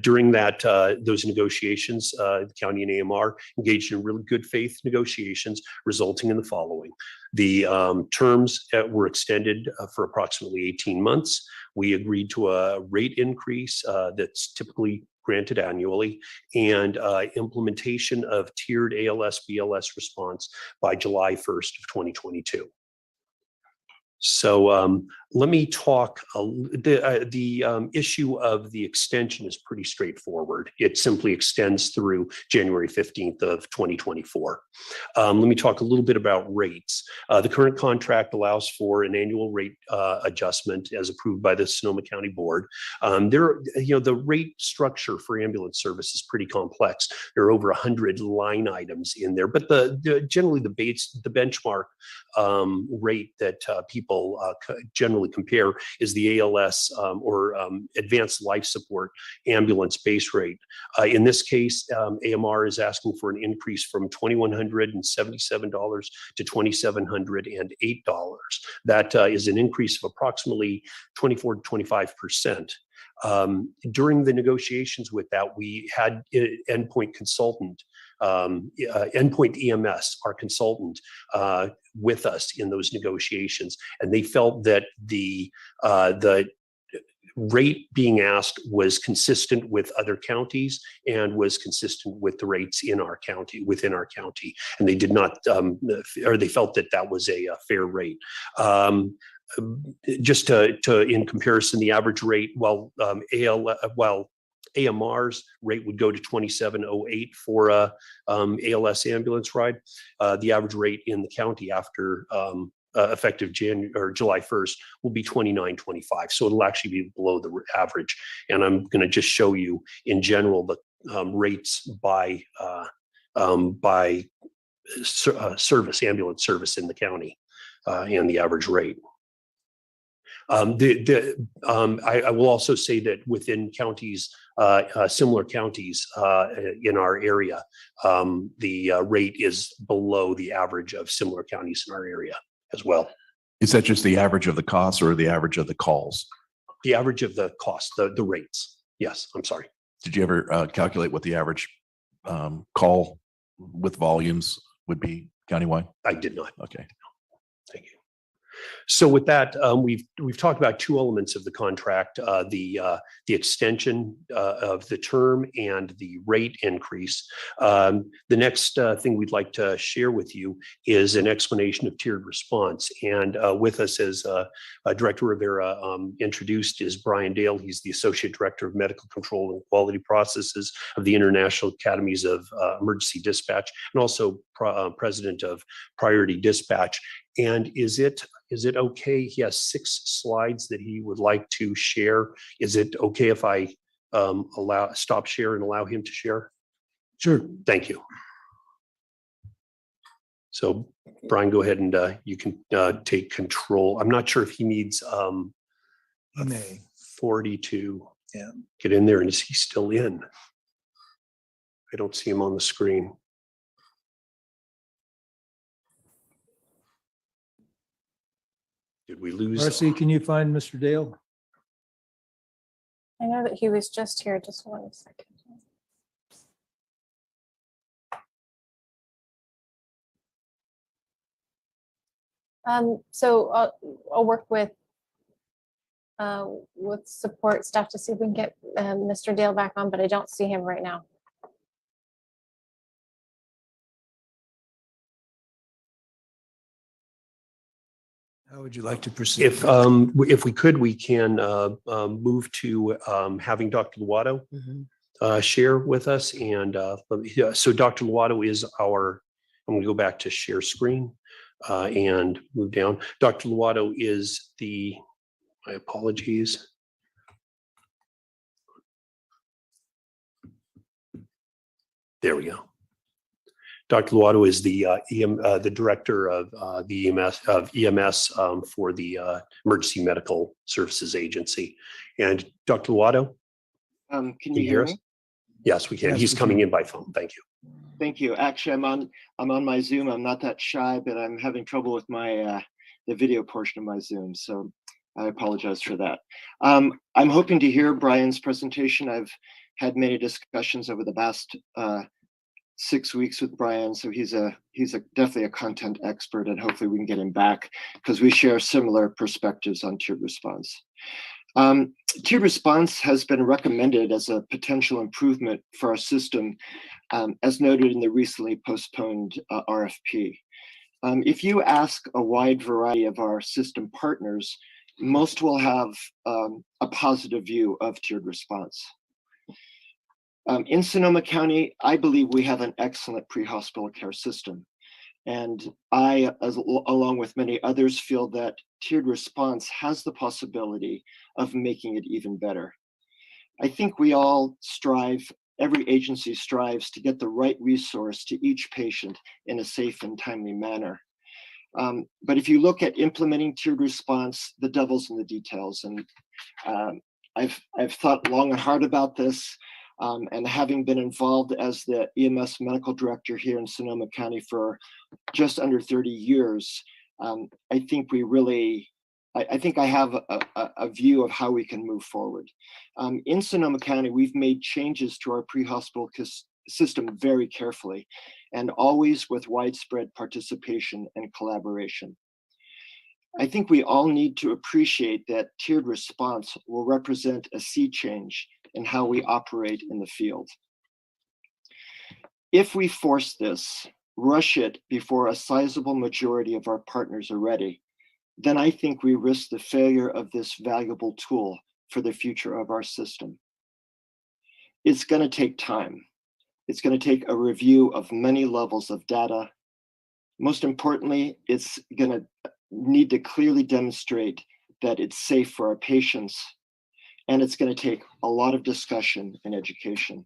During those negotiations, the county and AMR engaged in really good faith negotiations, resulting in the following. The terms were extended for approximately 18 months. We agreed to a rate increase that's typically granted annually, and implementation of tiered ALS-BLS response by July 1st of 2022. So let me talk, the issue of the extension is pretty straightforward. It simply extends through January 15th of 2024. Let me talk a little bit about rates. The current contract allows for an annual rate adjustment as approved by the Sonoma County Board. The rate structure for ambulance service is pretty complex. There are over 100 line items in there, but generally the benchmark rate that people generally compare is the ALS or advanced life support ambulance base rate. In this case, AMR is asking for an increase from $2,177 to $2,708. That is an increase of approximately 24 to 25%. During the negotiations with that, we had Endpoint Consultant, Endpoint EMS, our consultant, with us in those negotiations, and they felt that the rate being asked was consistent with other counties and was consistent with the rates in our county, within our county, and they did not, or they felt that that was a fair rate. Just to in comparison, the average rate, AMR's rate would go to $2,708 for a ALS ambulance ride. The average rate in the county after effective July 1st will be $2,925. So it'll actually be below the average. And I'm going to just show you in general the rates by service, ambulance service in the county, and the average rate. I will also say that within counties, similar counties in our area, the rate is below the average of similar counties in our area as well. Is that just the average of the costs or the average of the calls? The average of the cost, the rates. Yes, I'm sorry. Did you ever calculate what the average call with volumes would be countywide? I did not. Okay. Thank you. So with that, we've talked about two elements of the contract, the extension of the term and the rate increase. The next thing we'd like to share with you is an explanation of tiered response. And with us, as Director Rivera introduced, is Brian Dale. He's the Associate Director of Medical Control and Quality Processes of the International Academies of Emergency Dispatch, and also President of Priority Dispatch. And is it okay? He has 6 slides that he would like to share. Is it okay if I stop share and allow him to share? Sure. Thank you. So Brian, go ahead and you can take control. I'm not sure if he needs authority to get in there, and is he still in? I don't see him on the screen. Did we lose? Marcy, can you find Mr. Dale? I know that he was just here. Just 1 second. So I'll work with support staff to see if we can get Mr. Dale back on, but I don't see him right now. How would you like to proceed? If we could, we can move to having Dr. Luato share with us. And so Dr. Luato is our, I'm going to go back to share screen and move down. Dr. Luato is my apologies. There we go. Dr. Luato is the director of the EMS for the Emergency Medical Services Agency. And Dr. Luato, can you hear me? Yes, we can. Yes, He's coming in by phone. Thank you. Thank you. Actually, I'm on my Zoom. I'm not that shy, but I'm having trouble with my the video portion of my Zoom, so I apologize for that. I'm hoping to hear Brian's presentation. I've had many discussions over the past 6 weeks with Brian, so he's definitely a content expert, and hopefully we can get him back because we share similar perspectives on tiered response. Tiered response has been recommended as a potential improvement for our system, as noted in the recently postponed RFP. If you ask a wide variety of our system partners, most will have a positive view of tiered response. In Sonoma County, I believe we have an excellent pre-hospital care system. And I, along with many others, feel that tiered response has the possibility of making it even better. I think we all strive, every agency strives to get the right resource to each patient in a safe and timely manner. But if you look at implementing tiered response, the devil's in the details. And I've thought long and hard about this. And having been involved as the EMS medical director here in Sonoma County for just under 30 years, I think I have a view of how we can move forward. In Sonoma County, we've made changes to our pre-hospital system very carefully, and always with widespread participation and collaboration. I think we all need to appreciate that tiered response will represent a sea change in how we operate in the field. If we force this, rush it before a sizable majority of our partners are ready, then I think we risk the failure of this valuable tool for the future of our system. It's going to take time. It's going to take a review of many levels of data. Most importantly, it's going to need to clearly demonstrate that it's safe for our patients, and it's going to take a lot of discussion and education.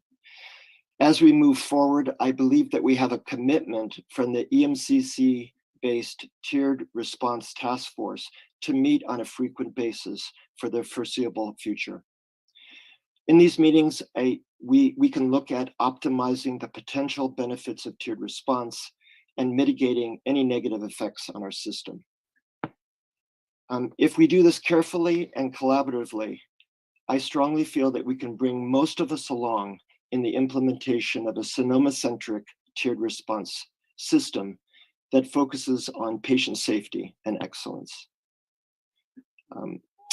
As we move forward, I believe that we have a commitment from the EMCC-based Tiered Response Task Force to meet on a frequent basis for the foreseeable future. In these meetings, we can look at optimizing the potential benefits of tiered response and mitigating any negative effects on our system. If we do this carefully and collaboratively, I strongly feel that we can bring most of us along in the implementation of a Sonoma-centric tiered response system that focuses on patient safety and excellence.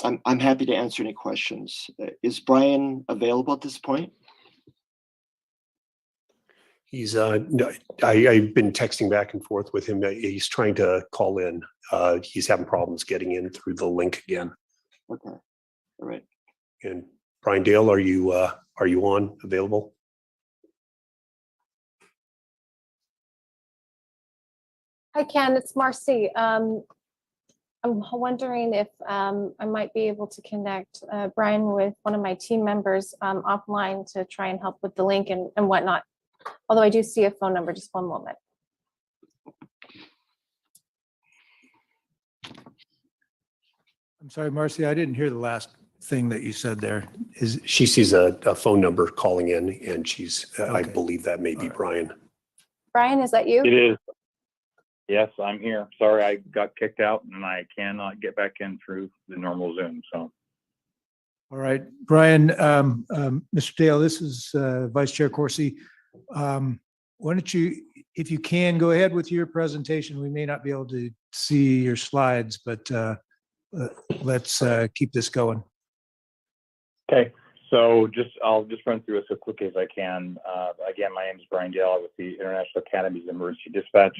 I'm happy to answer any questions. Is Brian available at this point? He's, I've been texting back and forth with him. He's trying to call in. He's having problems getting in through the link again. Okay, all right. And Brian Dale, are you on, available? Hi, Ken, it's Marcy. I'm wondering if I might be able to connect Brian with one of my team members offline to try and help with the link and whatnot. Although I do see a phone number, just one moment. I'm sorry, Marcy, I didn't hear the last thing that you said there. She sees a phone number calling in, and she's, I Okay. believe that may be Brian. Brian, is that you? It is. Yes, I'm here. Sorry, I got kicked out and I cannot get back in through the normal Zoom. So, All right, Brian, Mr. Dale, this is Vice Chair Corsi. Why don't you, if you can, go ahead with your presentation. We may not be able to see your slides, but let's keep this going. okay. So I'll just run through it as quickly as I can. Again, my name is Brian Dale with the International Academy's Emergency Dispatch.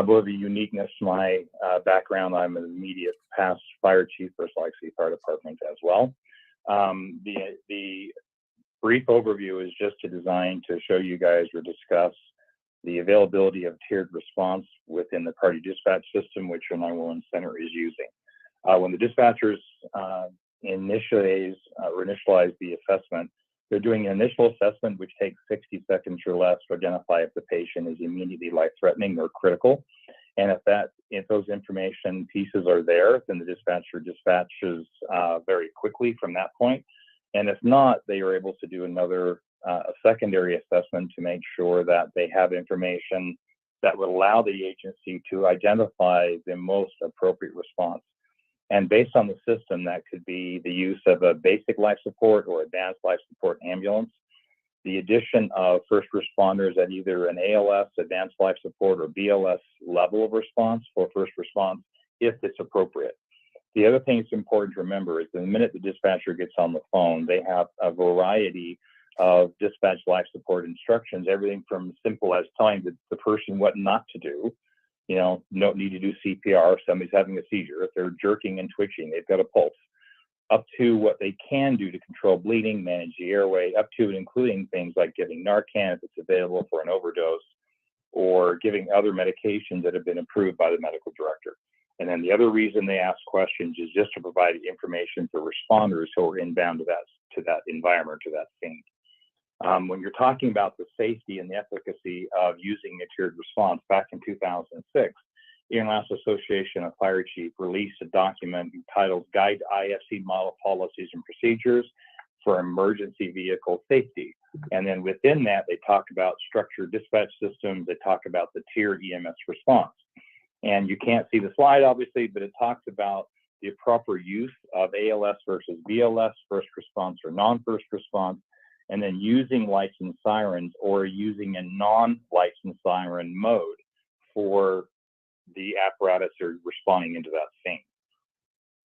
Both the uniqueness to my background, I'm an immediate past fire chief for Seleksy Fire Department as well. The brief overview is just designed to show you guys or discuss the availability of tiered response within the party dispatch system, which your 911 center is using. When the dispatchers initialize the assessment, they're doing an initial assessment, which takes 60 seconds or less to identify if the patient is immediately life-threatening or critical. And if those information pieces are there, then the dispatcher dispatches very quickly from that point. And if not, they are able to do another a secondary assessment to make sure that they have information that would allow the agency to identify the most appropriate response. And based on the system, that could be the use of a basic life support or advanced life support ambulance, the addition of first responders at either an ALS, advanced life support, or BLS level of response for first response, if it's appropriate. The other thing that's important to remember is the minute the dispatcher gets on the phone, they have a variety of dispatch life support instructions, everything from simple as telling the person what not to do. You know, don't need to do CPR if somebody's having a seizure. If they're jerking and twitching, they've got a pulse. Up to what they can do to control bleeding, manage the airway, up to and including things like giving Narcan if it's available for an overdose, or giving other medications that have been approved by the medical director. And then the other reason they ask questions is just to provide information for responders who are inbound to that environment, to that scene. When you're talking about the safety and the efficacy of using a tiered response, back in 2006, the International Association of Fire Chiefs released a document entitled Guide to IFC Model Policies and Procedures for Emergency Vehicle Safety. And then within that, they talk about structured dispatch systems, they talk about the tiered EMS response. And you can't see the slide, obviously, but it talks about the proper use of ALS versus BLS, first response or non-first response, and then using licensed sirens or using a non-licensed siren mode for the apparatus or responding into that scene.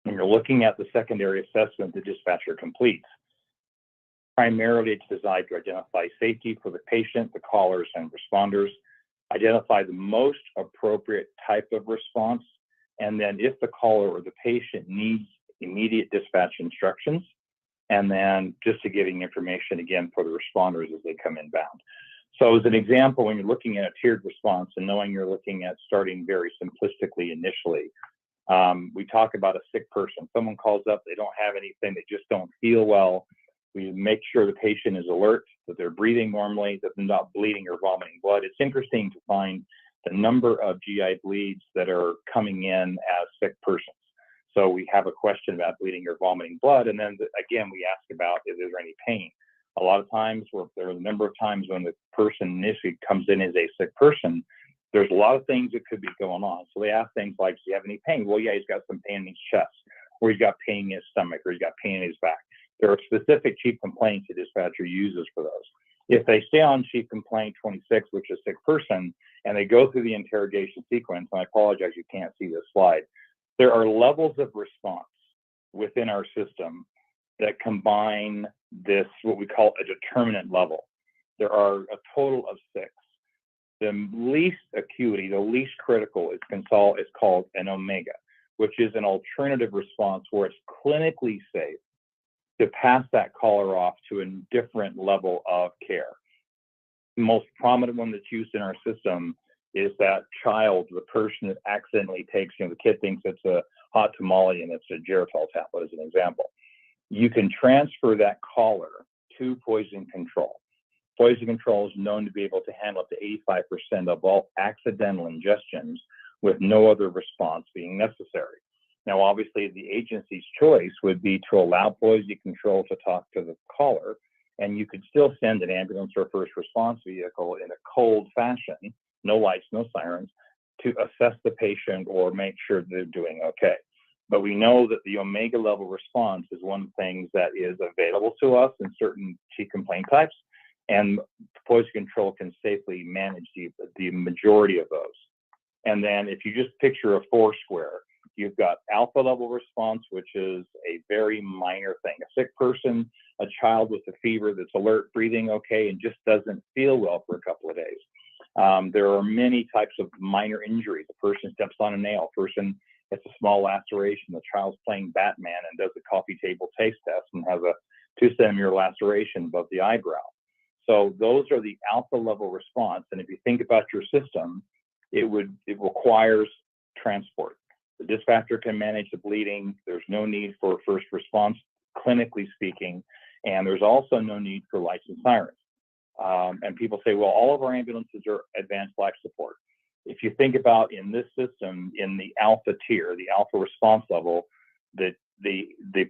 When you're looking at the secondary assessment the dispatcher completes, primarily it's designed to identify safety for the patient, the callers, and responders, identify the most appropriate type of response, and then if the caller or the patient needs immediate dispatch instructions, and then just to giving information again for the responders as they come inbound. So as an example, when you're looking at a tiered response and knowing you're looking at starting very simplistically initially, we talk about a sick person. Someone calls up, they don't have anything, they just don't feel well. We make sure the patient is alert, that they're breathing normally, that they're not bleeding or vomiting blood. It's interesting to find the number of GI bleeds that are coming in as sick persons. So we have a question about bleeding or vomiting blood, and then again, we ask about is there any pain. A lot of times, or there are a number of times when the person initially comes in as a sick person, There's a lot of things that could be going on. So they ask things like, do you have any pain? Well, yeah, he's got some pain in his chest, or he's got pain in his stomach, or he's got pain in his back. There are specific chief complaints the dispatcher uses for those. If they stay on chief complaint 26, which is sick person, and they go through the interrogation sequence, and I apologize, you can't see this slide, there are levels of response within our system that combine this, what we call a determinant level. There are a total of 6. The least acuity, the least critical is called an omega, which is an alternative response where it's clinically safe to pass that caller off to a different level of care. The most prominent one that's used in our system is that child, the person that accidentally takes, the kid thinks it's a hot tamale and it's a Geritol tablet as an example. You can transfer that caller to poison control. Poison control is known to be able to handle up to 85% of all accidental ingestions with no other response being necessary. Now, obviously, the agency's choice would be to allow poison control to talk to the caller, and you could still send an ambulance or first response vehicle in a cold fashion, no lights, no sirens, to assess the patient or make sure they're doing okay. But we know that the omega level response is one of the things that is available to us in certain chief complaint types, and poison control can safely manage the majority of those. And then if you just picture a 4 square, you've got alpha level response, which is a very minor thing. A sick person, a child with a fever that's alert, breathing okay, and just doesn't feel well for a couple of days. There are many types of minor injuries. A person steps on a nail, a person gets a small laceration, the child's playing Batman and does a coffee table taste test and has a 2-centimeter laceration above the eyebrow. So those are the alpha level response. And if you think about your system, it requires transport. The dispatcher can manage the bleeding. There's no need for first response, clinically speaking. And there's also no need for lights and sirens. And people say, well, all of our ambulances are advanced life support. If you think about in this system, in the alpha tier, the alpha response level, the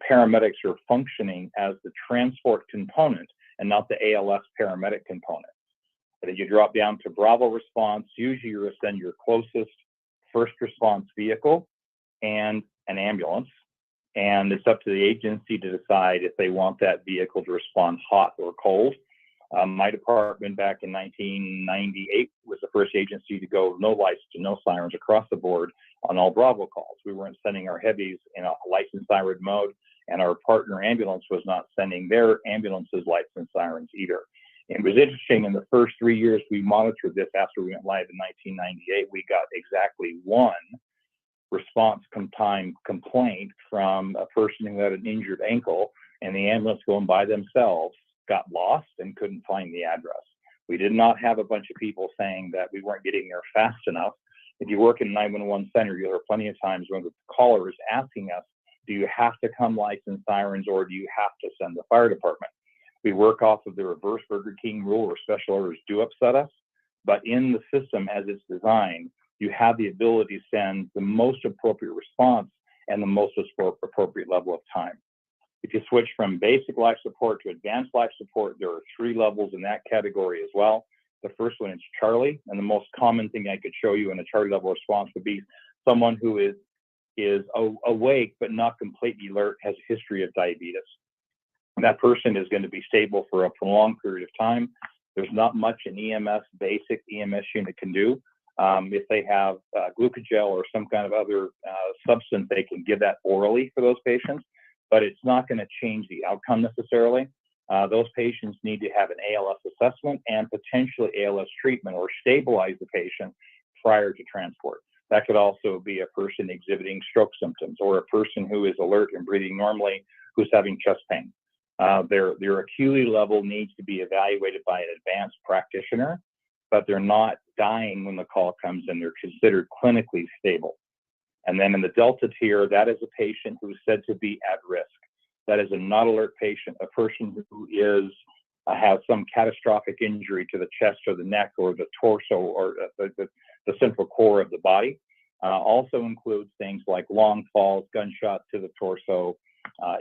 paramedics are functioning as the transport component and not the ALS paramedic component. But as you drop down to Bravo response, usually you send your closest first response vehicle and an ambulance. And it's up to the agency to decide if they want that vehicle to respond hot or cold. My department back in 1998 was the first agency to go no lights to no sirens across the board on all Bravo calls. We weren't sending our heavies in a lights and siren mode, and our partner ambulance was not sending their ambulances lights and sirens either. It was interesting, in the first 3 years we monitored this after we went live in 1998, we got exactly 1 response time complaint from a person who had an injured ankle, and the ambulance going by themselves got lost and couldn't find the address. We did not have a bunch of people saying that we weren't getting there fast enough. If you work in a 911 center, you'll have plenty of times when the caller is asking us, do you have to come lights and sirens, or do you have to send the fire department? We work off of the reverse Burger King rule, where special orders do upset us. But in the system as it's designed, you have the ability to send the most appropriate response and the most appropriate level of time. If you switch from basic life support to advanced life support, there are 3 levels in that category as well. The first one is Charlie, and the most common thing I could show you in a Charlie level response would be someone who is awake but not completely alert, has a history of diabetes. And that person is going to be stable for a prolonged period of time. There's not much an EMS, basic EMS unit can do. If they have glucogel or some kind of other substance, they can give that orally for those patients, but it's not going to change the outcome necessarily. Those patients need to have an ALS assessment and potentially ALS treatment or stabilize the patient prior to transport. That could also be a person exhibiting stroke symptoms or a person who is alert and breathing normally who's having chest pain. Their acuity level needs to be evaluated by an advanced practitioner, but they're not dying when the call comes in. They're considered clinically stable. And then in the Delta tier, that is a patient who is said to be at risk. That is a not alert patient, a person who has some catastrophic injury to the chest or the neck or the torso or the central core of the body. Also includes things like long falls, gunshot to the torso,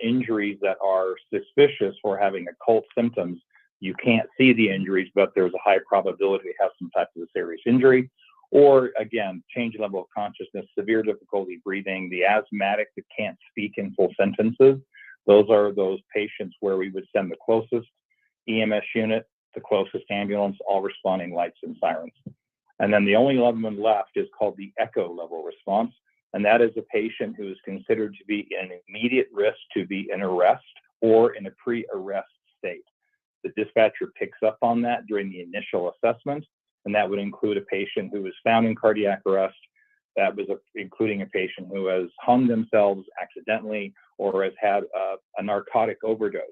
injuries that are suspicious for having occult symptoms. You can't see the injuries, but there's a high probability they have some type of a serious injury, or again, change in level of consciousness, severe difficulty breathing, the asthmatic that can't speak in full sentences. Those are those patients where we would send the closest EMS unit, the closest ambulance, all responding lights and sirens. And then the only one left is called the echo level response. And that is a patient who is considered to be in immediate risk to be in arrest or in a pre-arrest state. The dispatcher picks up on that during the initial assessment, and that would include a patient who was found in cardiac arrest. That was including a patient who has hung themselves accidentally or has had a narcotic overdose,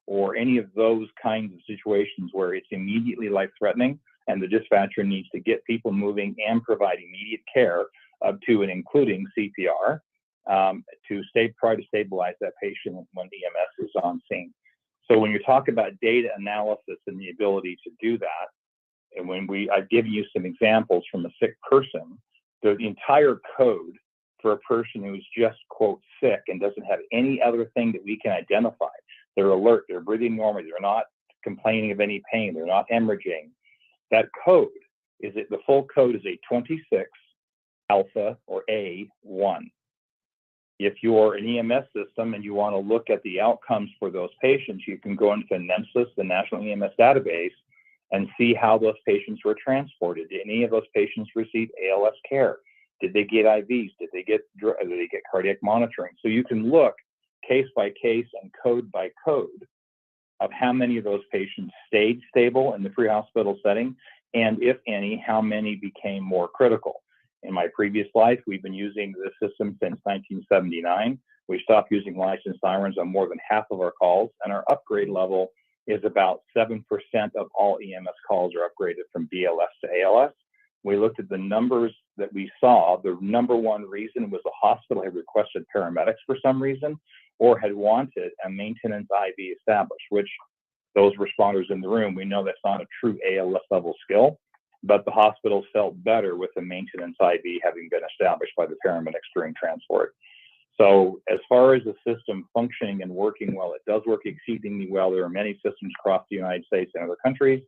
or any of those kinds of situations where it's immediately life-threatening and the dispatcher needs to get people moving and provide immediate care up to and including CPR to try to stabilize that patient when EMS is on scene. So when you talk about data analysis and the ability to do that, and when I've given you some examples from a sick person, the entire code for a person who's just, quote, sick and doesn't have any other thing that we can identify. They're alert, they're breathing normally, they're not complaining of any pain, they're not hemorrhaging. That code, the full code is a 26 alpha or A1. If you're an EMS system and you want to look at the outcomes for those patients, you can go into NEMSIS, the National EMS Database, and see how those patients were transported. Did any of those patients receive ALS care? Did they get IVs? Did they get cardiac monitoring? So you can look case by case and code by code of how many of those patients stayed stable in the pre-hospital setting, and if any, how many became more critical. In my previous life, we've been using this system since 1979. We stopped using lights and sirens on more than half of our calls, and our upgrade level is about 7% of all EMS calls are upgraded from BLS to ALS. We looked at the numbers that we saw. The number one reason was the hospital had requested paramedics for some reason, or had wanted a maintenance IV established, which those responders in the room, we know that's not a true ALS level skill, but the hospital felt better with the maintenance IV having been established by the paramedics during transport. So as far as the system functioning and working well, it does work exceedingly well. There are many systems across the United States and other countries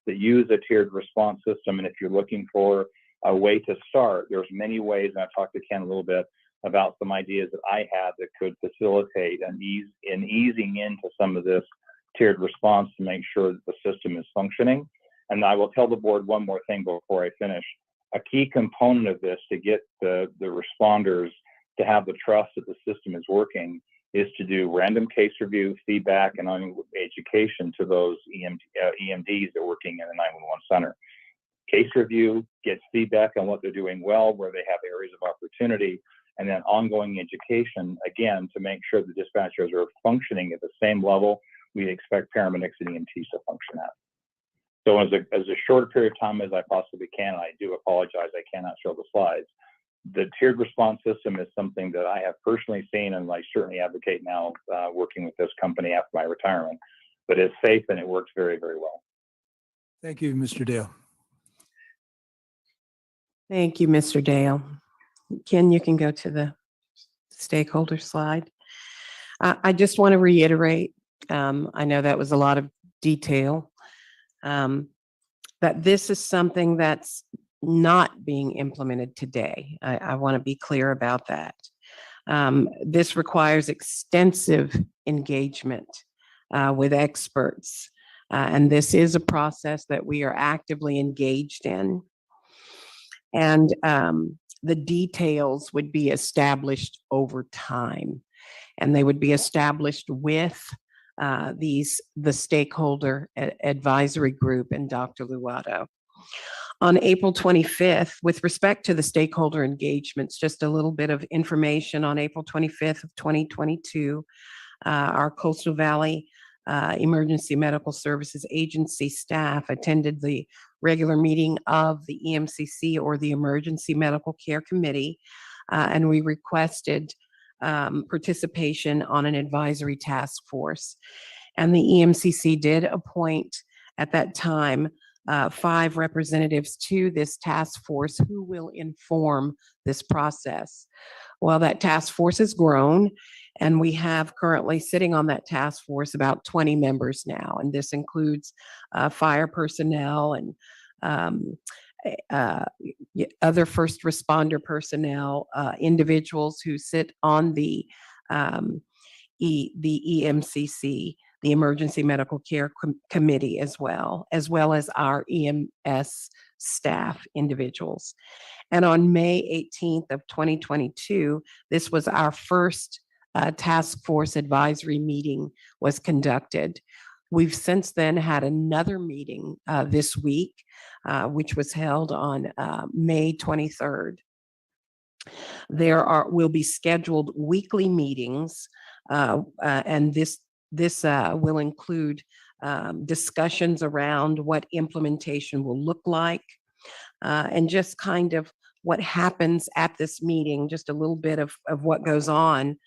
that use a tiered response system. And if you're looking for a way to start, there's many ways, and I talked to Ken a little bit about some ideas that I had that could facilitate and easing into some of this tiered response to make sure that the system is functioning. And I will tell the board one more thing before I finish. A key component of this to get the responders to have the trust that the system is working is to do random case review, feedback, and education to those EMDs that are working in the 911 center. Case review gets feedback on what they're doing well, where they have areas of opportunity, and then ongoing education, again, to make sure the dispatchers are functioning at the same level we expect paramedics and EMTs to function at. So as a short period of time as I possibly can, I do apologize, I cannot show the slides. The tiered response system is something that I have personally seen, and I certainly advocate now working with this company after my retirement, but it's safe and it works very, very well. Thank you, Mr. Dale. Thank you, Mr. Dale. Ken, you can go to the stakeholder slide. I just want to reiterate, I know that was a lot of detail, that this is something that's not being implemented today. I want to be clear about that. This requires extensive engagement with experts, and this is a process that we are actively engaged in. And the details would be established over time, and they would be established with the stakeholder advisory group and Dr. Luato. On April 25th, with respect to the stakeholder engagements, just a little bit of information. On April 25th of 2022, our Coastal Valley Emergency Medical Services Agency staff attended the regular meeting of the EMCC, or the Emergency Medical Care Committee, and we requested participation on an advisory task force. And the EMCC did appoint at that time 5 representatives to this task force who will inform this process. Well, that task force has grown, and we have currently sitting on that task force about 20 members now, and this includes fire personnel and other first responder personnel, individuals who sit on the EMCC, the Emergency Medical Care Committee, as well as our EMS staff individuals. And on May 18th of 2022, this was our first task force advisory meeting was conducted. We've since then had another meeting this week, which was held on May 23rd. There will be scheduled weekly meetings, and this will include discussions around what implementation will look like, and just kind of what happens at this meeting. Just a little bit of what goes on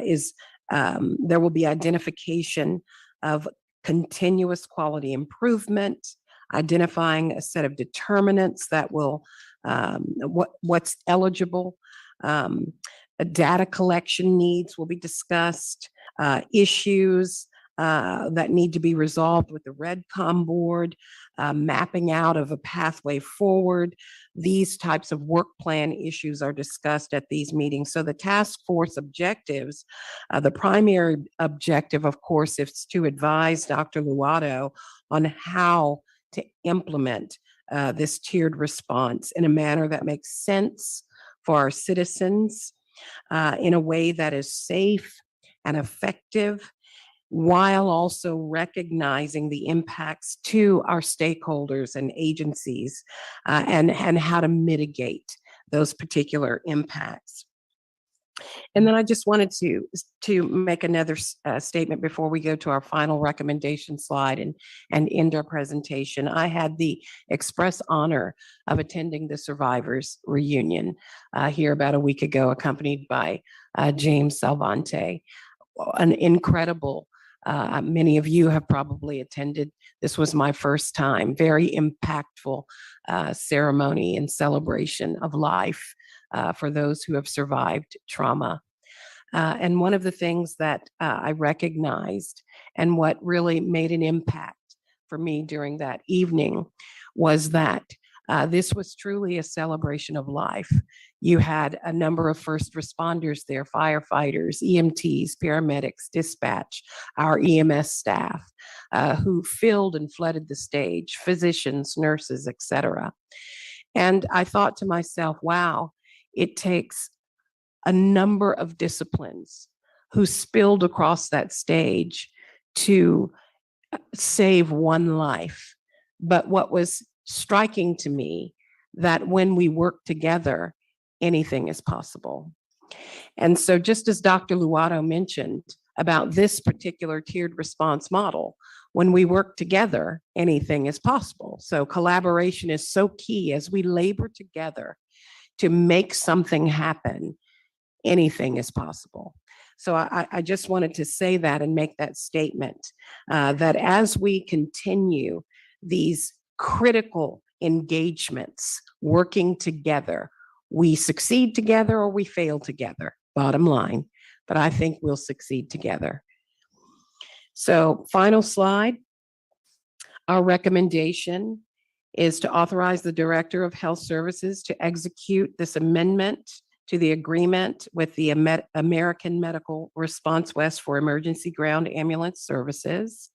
is there will be identification of continuous quality improvement, identifying a set of determinants that will what's eligible. Data collection needs will be discussed, issues that need to be resolved with the REDCOM board, mapping out of a pathway forward. These types of work plan issues are discussed at these meetings. So the task force objectives, the primary objective, of course, is to advise Dr. Luato on how to implement this tiered response in a manner that makes sense for our citizens, in a way that is safe and effective, while also recognizing the impacts to our stakeholders and agencies, and how to mitigate those particular impacts. And then I just wanted to make another statement before we go to our final recommendation slide and end our presentation. I had the express honor of attending the Survivors reunion here about a week ago, accompanied by James Salvante. An incredible, many of you have probably attended. This was my first time. Very impactful ceremony and celebration of life for those who have survived trauma. And one of the things that I recognized and what really made an impact for me during that evening was that this was truly a celebration of life. You had a number of first responders there, firefighters, EMTs, paramedics, dispatch, our EMS staff, who filled and flooded the stage, physicians, nurses, etc. And I thought to myself, wow, it takes a number of disciplines who spilled across that stage to save one life. But what was striking to me, that when we work together, anything is possible. And so just as Dr. Luato mentioned about this particular tiered response model, when we work together, anything is possible. So collaboration is so key as we labor together to make something happen. Anything is possible. So I just wanted to say that and make that statement, that as we continue these critical engagements, working together, we succeed together or we fail together, bottom line, but I think we'll succeed together. So final slide, our recommendation is to authorize the Director of Health Services to execute this amendment to the agreement with the American Medical Response West for emergency ground ambulance services,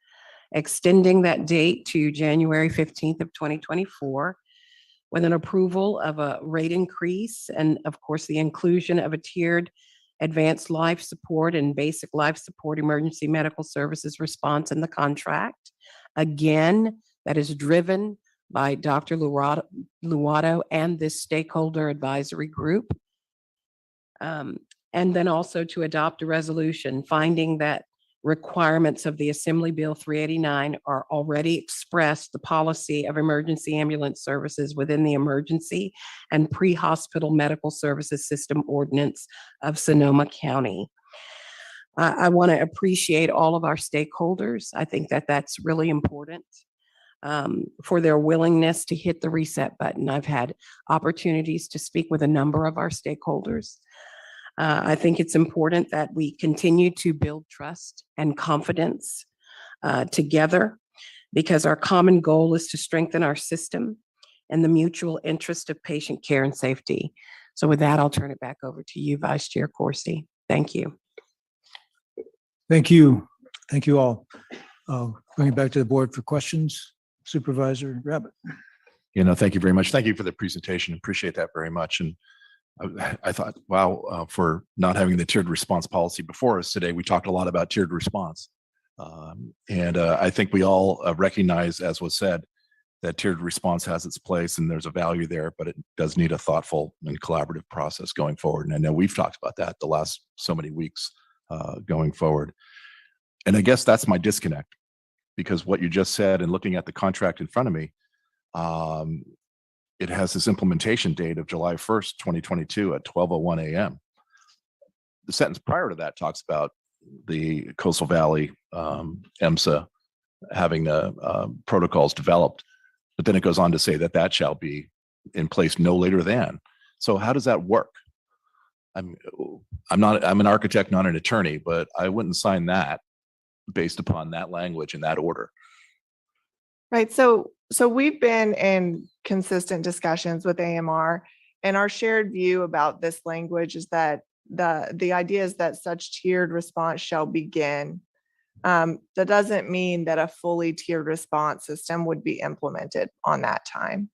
extending that date to January 15th of 2024, with an approval of a rate increase and, of course, the inclusion of a tiered advanced life support and basic life support emergency medical services response in the contract. Again, that is driven by Dr. Luato and this stakeholder advisory group. And then also to adopt a resolution finding that requirements of the Assembly Bill 389 are already expressed the policy of emergency ambulance services within the Emergency and Pre-Hospital Medical Services System Ordinance of Sonoma County. I want to appreciate all of our stakeholders. I think that that's really important, for their willingness to hit the reset button. I've had opportunities to speak with a number of our stakeholders. I think it's important that we continue to build trust and confidence together, because our common goal is to strengthen our system and the mutual interest of patient care and safety. So with that, I'll turn it back over to you, Vice Chair Corsi. Thank you. Thank you. Thank you all. Bring it back to the board for questions. Supervisor Rabbit. Thank you very much. Thank you for the presentation. Appreciate that very much. And I thought, wow, for not having the tiered response policy before us today, we talked a lot about tiered response. And I think we all recognize, as was said, that tiered response has its place and there's a value there, but it does need a thoughtful and collaborative process going forward. And I know we've talked about that the last so many weeks going forward. And I guess that's my disconnect, because what you just said and looking at the contract in front of me, it has this implementation date of July 1st, 2022 at 12:01 a.m. The sentence prior to that talks about the Coastal Valley EMSA having the protocols developed, but then it goes on to say that that shall be in place no later than. So how does that work? I'm an architect, not an attorney, but I wouldn't sign that based upon that language in that order. Right. So we've been in consistent discussions with AMR, and our shared view about this language is that the idea is that such tiered response shall begin. That doesn't mean that a fully tiered response system would be implemented on that time.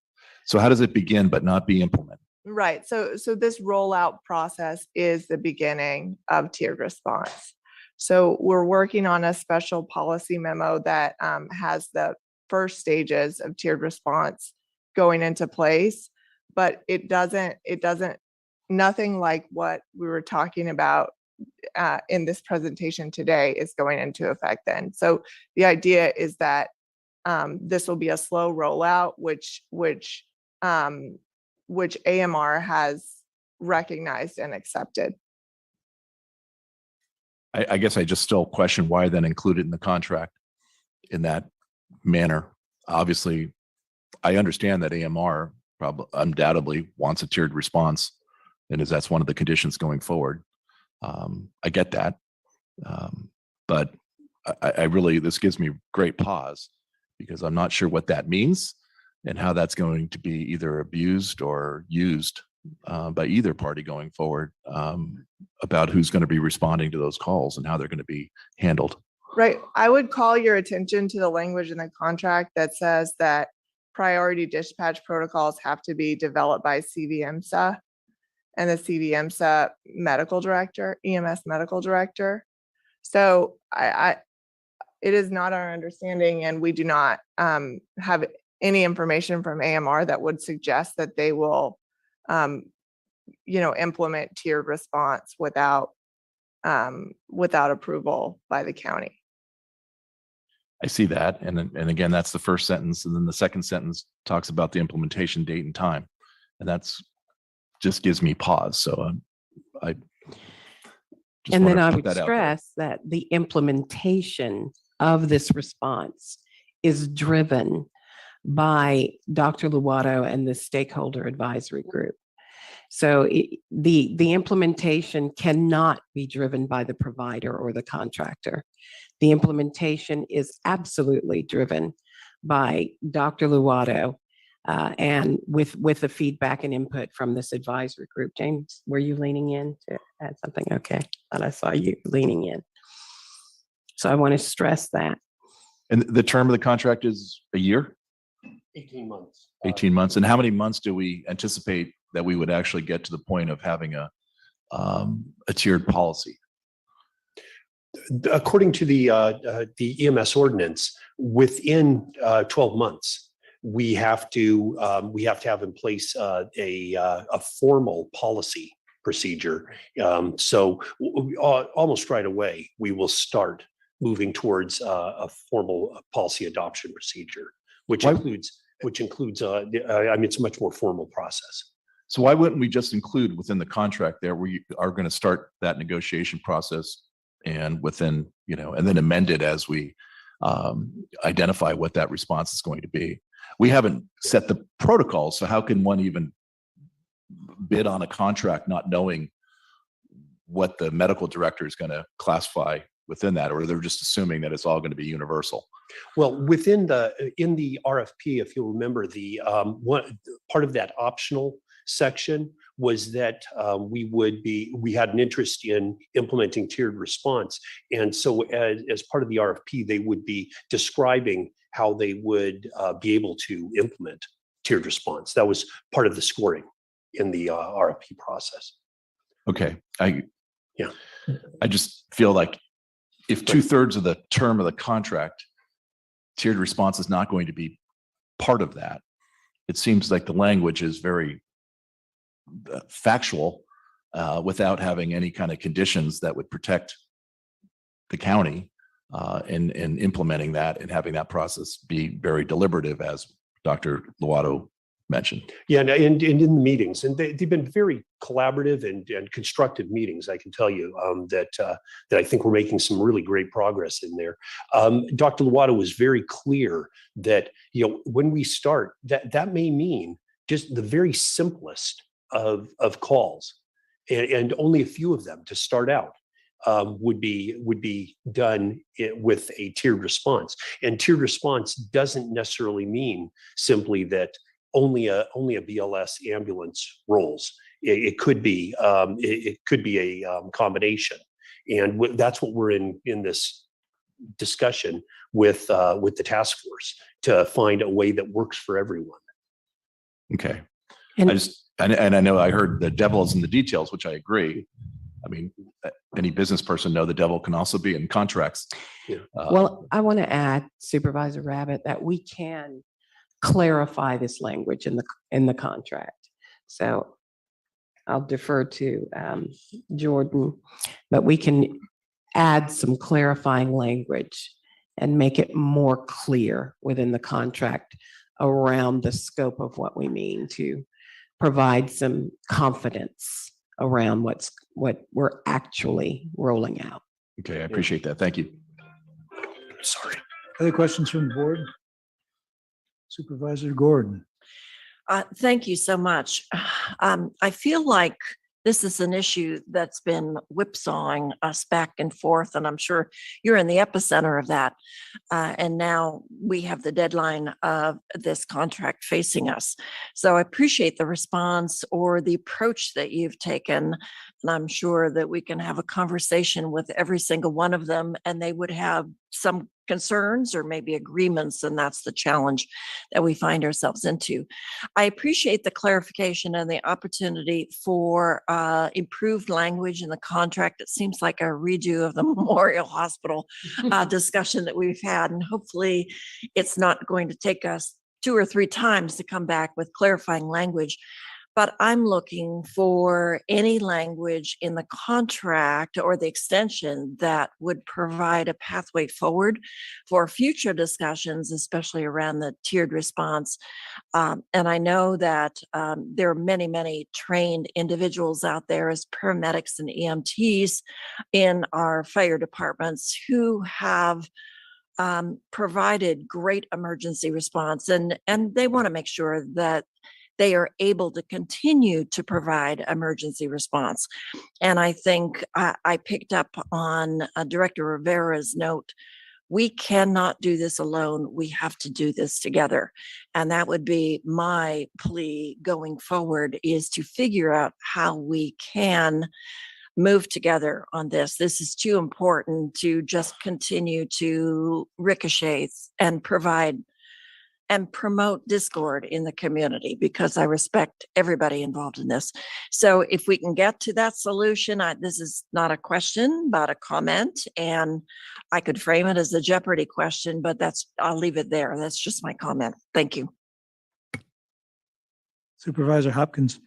So how does it begin but not be implemented? Right. So this rollout process is the beginning of tiered response. So we're working on a special policy memo that has the first stages of tiered response going into place, but it doesn't nothing like what we were talking about in this presentation today is going into effect then. So the idea is that this will be a slow rollout, which AMR has recognized and accepted. I guess I just still question why then include it in the contract in that manner. Obviously, I understand that AMR probably undoubtedly wants a tiered response, and that's one of the conditions going forward. I get that, but I really, this gives me great pause because I'm not sure what that means and how that's going to be either abused or used by either party going forward, about who's going to be responding to those calls and how they're going to be handled. Right. I would call your attention to the language in the contract that says that priority dispatch protocols have to be developed by CVMSA and the CVMSA medical director, EMS medical director. So it is not our understanding, and we do not have any information from AMR that would suggest that they will implement tiered response without approval by the county. I see that. And again, that's the first sentence. And then the second sentence talks about the implementation date and time. And that's just gives me pause. So I just and want then to I put would that out there. stress that the implementation of this response is driven by Dr. Luato and the stakeholder advisory group. So the implementation cannot be driven by the provider or the contractor. The implementation is absolutely driven by Dr. Luato and with the feedback and input from this advisory group. James, were you leaning in to add something? Okay, thought I saw you leaning in. So I want to stress that. And the term of the contract is a year? 18 months. 18 months. And how many months do we anticipate that we would actually get to the point of having a tiered policy? According to the EMS ordinance, within 12 months, we have to have in place a formal policy procedure. So almost right away, we will start moving towards a formal policy adoption procedure, which includes it's a much more formal process. So why wouldn't we just include within the contract there, we are going to start that negotiation process and within, and then amend it as we identify what that response is going to be. We haven't set the protocols, so how can one even bid on a contract not knowing what the medical director is going to classify within that, or they're just assuming that it's all going to be universal? Well, within in the RFP, if you'll remember, the one part of that optional section was that we had an interest in implementing tiered response. And so as part of the RFP, they would be describing how they would be able to implement tiered response. That was part of the scoring in the RFP process. Okay. I just feel like if 2/3 of the term of the contract, tiered response is not going to be part of that, it seems like the language is very factual without having any kind of conditions that would protect the county in implementing that and having that process be very deliberative, as Dr. Lovato mentioned. Yeah, and in the meetings, and they've been very collaborative and constructive meetings. I can tell you that I think we're making some really great progress in there. Dr. Lovato was very clear that when we start, that may mean just the very simplest of calls, and only a few of them to start out would be done with a tiered response. And tiered response doesn't necessarily mean simply that only a BLS ambulance rolls. It could be a combination, and that's what we're in this discussion with the task force to find a way that works for everyone. Okay, and I know I heard the devil is in the details, which I agree. I mean, any business person know the devil can also be in contracts. Yeah. Well, I want to add, Supervisor Rabbit, that we can clarify this language in the contract. So I'll defer to Jordan, but we can add some clarifying language and make it more clear within the contract around the scope of what we mean, to provide some confidence around what we're actually rolling out. Okay, I appreciate that. Thank you. Sorry. Other questions from the board? Supervisor Gordon. Thank you so much. I feel like this is an issue that's been whipsawing us back and forth, and I'm sure you're in the epicenter of that. And now we have the deadline of this contract facing us. So I appreciate the response or the approach that you've taken. And I'm sure that we can have a conversation with every single one of them, and they would have some concerns or maybe agreements, and that's the challenge that we find ourselves into. I appreciate the clarification and the opportunity for improved language in the contract. It seems like a redo of the Memorial Hospital discussion that we've had, and hopefully it's not going to take us 2 or 3 times to come back with clarifying language. But I'm looking for any language in the contract or the extension that would provide a pathway forward for future discussions, especially around the tiered response. And I know that there are many, many trained individuals out there as paramedics and EMTs in our fire departments who have provided great emergency response, and they want to make sure that they are able to continue to provide emergency response. And I think I picked up on Director Rivera's note. We cannot do this alone. We have to do this together. And that would be my plea going forward, is to figure out how we can move together on this. This is too important to just continue to ricochet and provide and promote discord in the community, because I respect everybody involved in this. So if we can get to that solution, this is not a question, but a comment, and I could frame it as a Jeopardy question, but I'll leave it there. That's just my comment. Thank you. Supervisor Hopkins.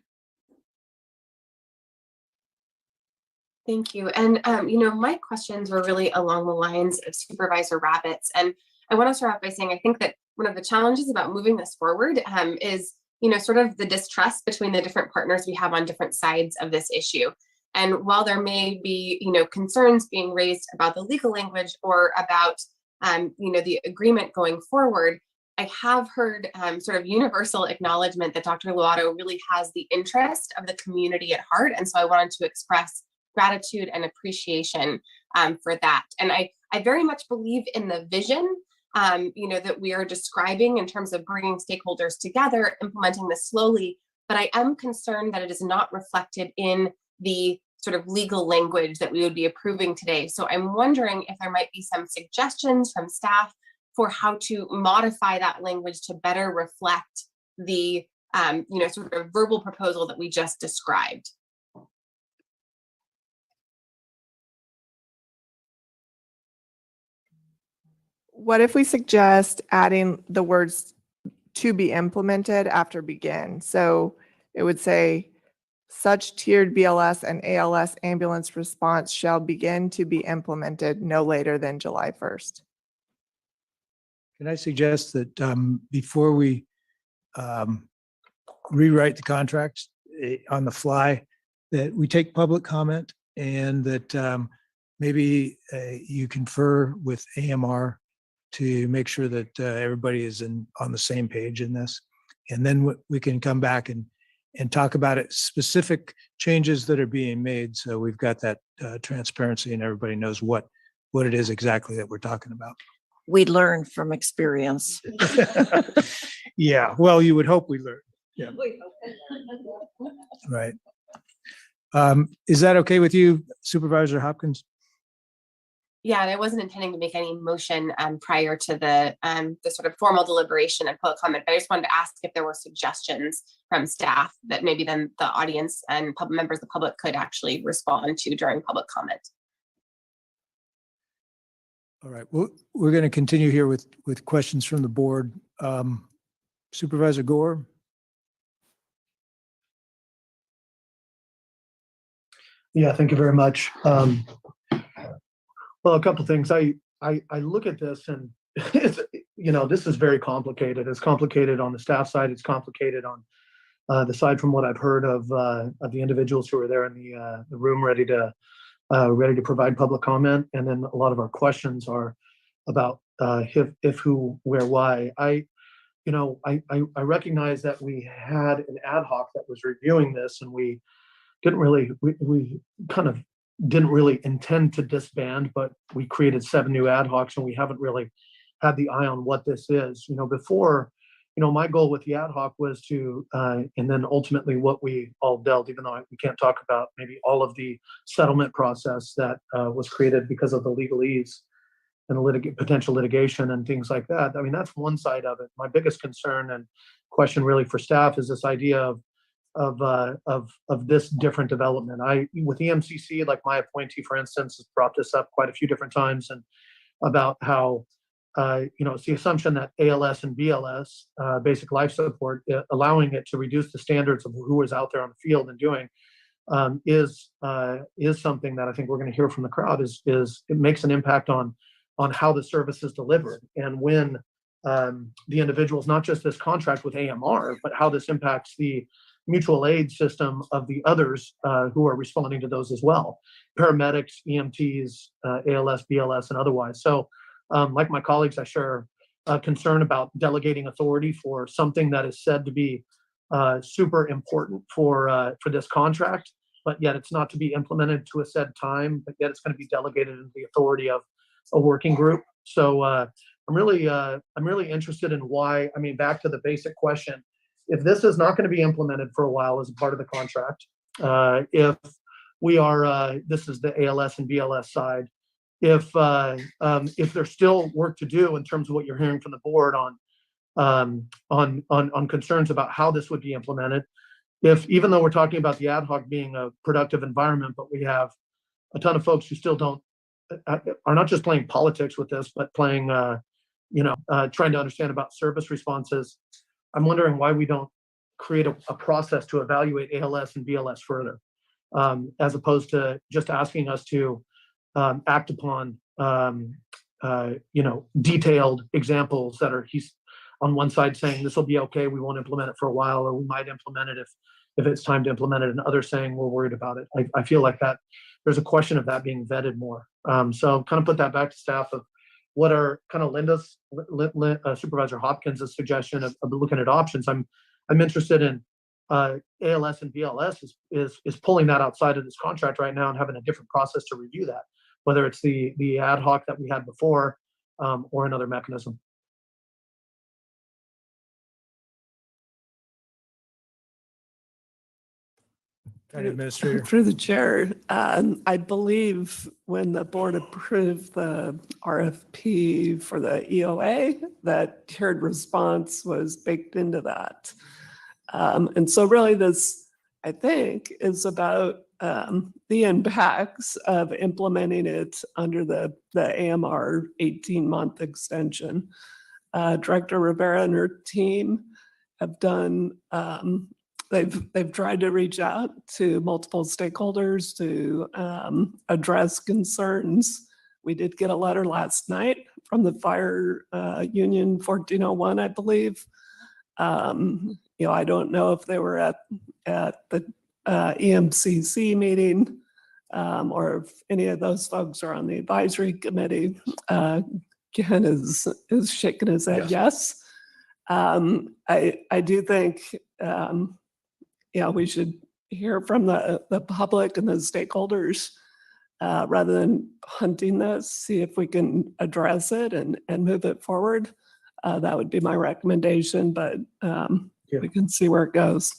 Thank you. And, my questions were really along the lines of Supervisor Rabbit's. And I want to start off by saying, I think that one of the challenges about moving this forward is, sort of the distrust between the different partners we have on different sides of this issue. And while there may be, concerns being raised about the legal language or about, the agreement going forward, I have heard sort of universal acknowledgement that Dr. Lovato really has the interest of the community at heart. And so I wanted to express gratitude and appreciation for that. And I very much believe in the vision that we are describing in terms of bringing stakeholders together, implementing this slowly, but I am concerned that it is not reflected in the sort of legal language that we would be approving today. So I'm wondering if there might be some suggestions from staff for how to modify that language to better reflect the sort of verbal proposal that we just described. What if we suggest adding the words to be implemented after begin? So it would say, such tiered BLS and ALS ambulance response shall begin to be implemented no later than July 1st. Can I suggest that before we rewrite the contracts on the fly, that we take public comment and that maybe you confer with AMR to make sure that everybody is on the same page in this. And then we can come back and talk about it, specific changes that are being made. So we've got that transparency and everybody knows what it is exactly that we're talking about. We learn from experience. Yeah, well, you would hope we learn. Yeah. Right. Is that okay with you, Supervisor Hopkins? Yeah, and I wasn't intending to make any motion prior to the sort of formal deliberation and public comment, but I just wanted to ask if there were suggestions from staff that maybe then the audience and members of the public could actually respond to during public comment. All right, well, we're going to continue here with questions from the board. Supervisor Gore? Yeah, thank you very much. Well, a couple things. I look at this and it's, this is very complicated. It's complicated on the staff side. It's complicated on the side from what I've heard of the individuals who are there in the room ready to provide public comment. And then a lot of our questions are about if, who, where, why. I recognize that we had an ad hoc that was reviewing this, and we kind of didn't really intend to disband, but we created 7 new ad hocs, and we haven't really had the eye on what this is. Before, my goal with the ad hoc was to, and then ultimately what we all dealt, even though we can't talk about maybe all of the settlement process that was created because of the legalese and the potential litigation and things like that. I mean, that's one side of it. My biggest concern and question really for staff is this idea of this different development. With EMCC, like my appointee, for instance, has brought this up quite a few different times, and about how it's the assumption that ALS and BLS, basic life support, allowing it to reduce the standards of who is out there on the field and doing, is something that I think we're going to hear from the crowd. Is it makes an impact on how the service is delivered, and when the individuals, not just this contract with AMR, but how this impacts the mutual aid system of the others who are responding to those as well, paramedics, EMTs, ALS, BLS, and otherwise. So like my colleagues, I share a concern about delegating authority for something that is said to be super important for this contract, but yet it's not to be implemented to a set time, but yet it's going to be delegated into the authority of a working group. So I'm really interested in why. I mean, back to the basic question: if this is not going to be implemented for a while as a part of the contract, if we are, this is the ALS and BLS side, if there's still work to do in terms of what you're hearing from the board on concerns about how this would be implemented, if even though we're talking about the ad hoc being a productive environment, but we have a ton of folks who still are not just playing politics with this, but playing, trying to understand about service responses. I'm wondering why we don't create a process to evaluate ALS and BLS further, as opposed to just asking us to act upon, detailed examples that are, he's on one side saying this will be okay, we won't implement it for a while, or we might implement it if it's time to implement it, and others saying we're worried about it. I feel like that there's a question of that being vetted more. So kind of put that back to staff of what are kind of Supervisor Hopkins' suggestion of looking at options. I'm interested in ALS and BLS is pulling that outside of this contract right now and having a different process to review that, whether it's the ad hoc that we had before or another mechanism. County Administrator. Through the chair, I believe when the board approved the RFP for the EOA, that tiered response was baked into that. And so really this, I think, is about the impacts of implementing it under the AMR 18-month extension. Director Rivera and her team have done, they've tried to reach out to multiple stakeholders to address concerns. We did get a letter last night from the Fire Union 1401, I believe. I don't know if they were at the EMCC meeting or if any of those folks are on the advisory committee. Ken is shaking his head yes. I do think we should hear from the public and the stakeholders rather than hunting this, see if we can address it and move it forward. That would be my recommendation, but we can see where it goes.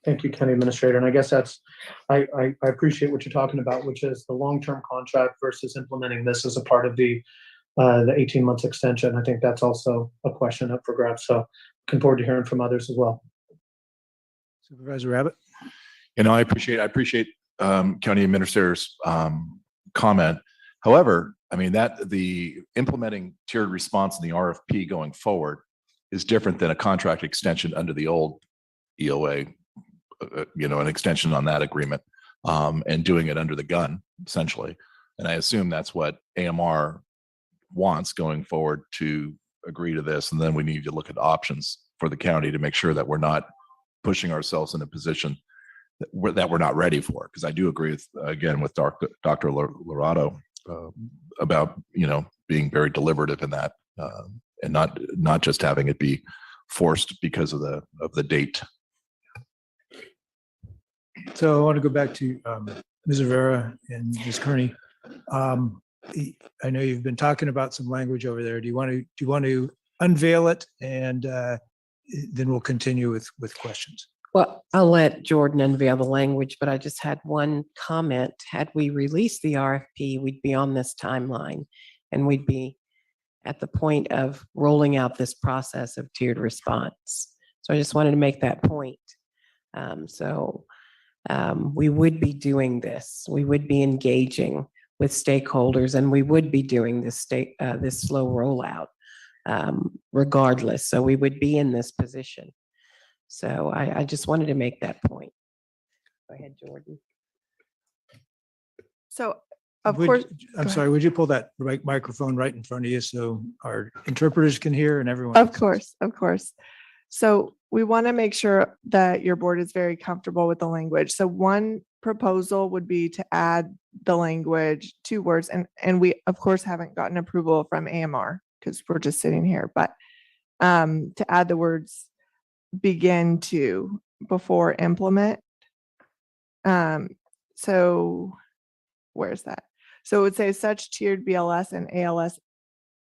Thank you, County Administrator. And I guess I appreciate what you're talking about, which is the long-term contract versus implementing this as a part of the 18 months extension. I think that's also a question up for grabs. So looking forward to hearing from others as well. Supervisor Rabbit. I appreciate County Administrator's comment. However, I mean that the implementing tiered response in the RFP going forward is different than a contract extension under the old EOA, an extension on that agreement, and doing it under the gun, essentially. And I assume that's what AMR wants going forward to agree to this. And then we need to look at options for the county to make sure that we're not pushing ourselves in a position that we're not ready for. Because I do agree with, again, with Dr. Lorado about, being very deliberative in that and not just having it be forced because of the date. So I want to go back to Ms. Rivera and Ms. Kearney. I know you've been talking about some language over there. Do you want to unveil it, and then we'll continue with questions? Well, I'll let Jordan unveil the language, but I just had one comment. Had we released the RFP, we'd be on this timeline and we'd be at the point of rolling out this process of tiered response. So I just wanted to make that point. We would be doing this. We would be engaging with stakeholders, and we would be doing this slow rollout regardless. So we would be in this position. So I just wanted to make that point. Go ahead, Jordan. So of course, I'm sorry, would you pull that microphone right in front of you so our interpreters can hear and everyone? Of course. So we want to make sure that your board is very comfortable with the language. So one proposal would be to add the language, 2 words, and we of course haven't gotten approval from AMR because we're just sitting here, but to add the words begin to before implement. So where's that? So it would say such tiered BLS and ALS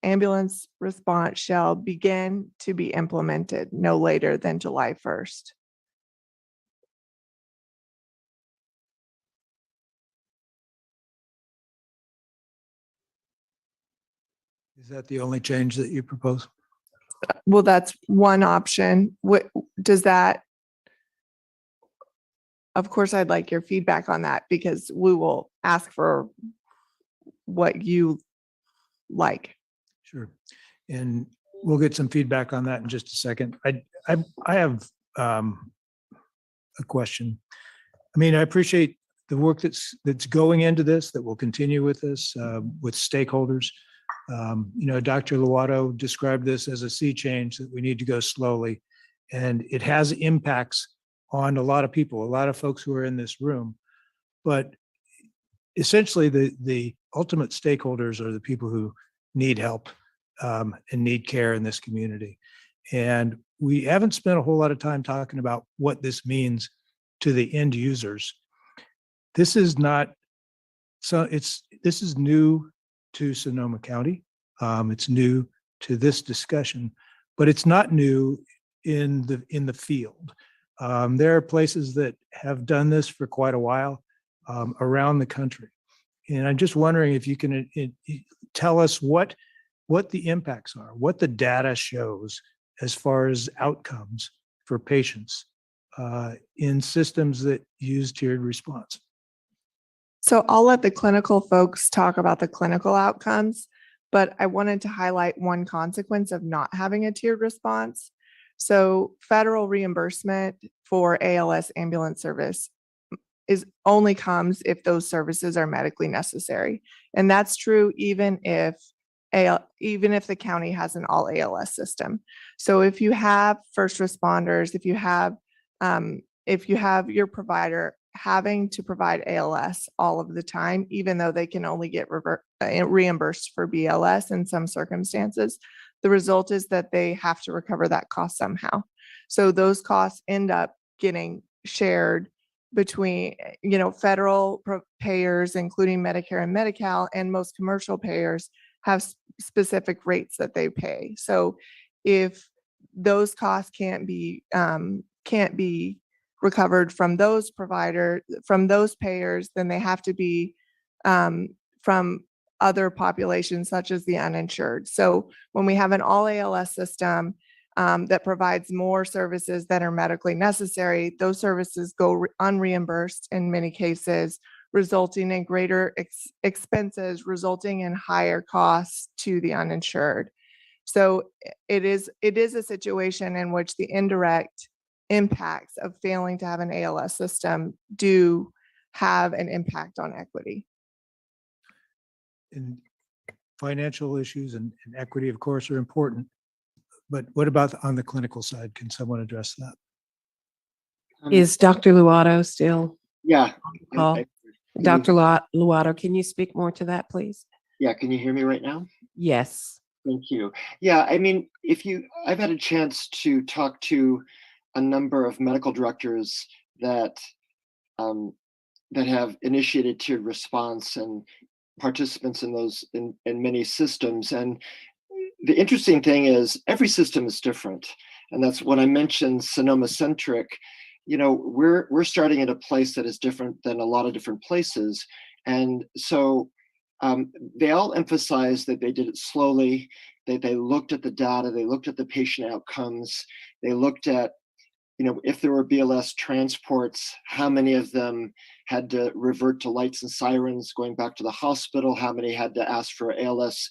ambulance response shall begin to be implemented no later than July 1st. Is that the only change that you propose? Well, that's one option. What does that? Of course, I'd like your feedback on that because we will ask for what you like. Sure. And we'll get some feedback on that in just a second. I have a question. I mean, I appreciate the work that's going into this, that will continue with this, with stakeholders. Dr. Lovato described this as a sea change, that we need to go slowly, and it has impacts on a lot of people, a lot of folks who are in this room. But essentially, the ultimate stakeholders are the people who need help and need care in this community. And we haven't spent a whole lot of time talking about what this means to the end users. This is not, this is new to Sonoma County. It's new to this discussion, but it's not new in the field. There are places that have done this for quite a while around the country. And I'm just wondering if you can tell us what the impacts are, what the data shows as far as outcomes for patients in systems that use tiered response. So I'll let the clinical folks talk about the clinical outcomes, but I wanted to highlight one consequence of not having a tiered response. So federal reimbursement for ALS ambulance service only comes if those services are medically necessary. And that's true even if the county has an all ALS system. So if you have first responders, if you have your provider having to provide ALS all of the time, even though they can only get reimbursed for BLS in some circumstances, the result is that they have to recover that cost somehow. So those costs end up getting shared between, federal payers, including Medicare and Medi-Cal, and most commercial payers have specific rates that they pay. So if those costs can't be recovered from those payers, then they have to be from other populations such as the uninsured. So when we have an all ALS system that provides more services that are medically necessary, those services go unreimbursed in many cases, resulting in greater expenses, resulting in higher costs to the uninsured. So it is a situation in which the indirect impacts of failing to have an ALS system do have an impact on equity. And financial issues and equity, of course, are important. But what about on the clinical side? Can someone address that? Is Dr. Luato still? Yeah. Call? Dr. Luato, can you speak more to that, please? Yeah, can you hear me right now? Yes. Thank you. Yeah, I mean, I've had a chance to talk to a number of medical directors that have initiated tiered response and participants in those in many systems. And the interesting thing is every system is different. And that's when I mentioned Sonoma centric, we're starting at a place that is different than a lot of different places. And so they all emphasize that they did it slowly, that they looked at the data, they looked at the patient outcomes, they looked at, if there were BLS transports, how many of them had to revert to lights and sirens going back to the hospital, how many had to ask for ALS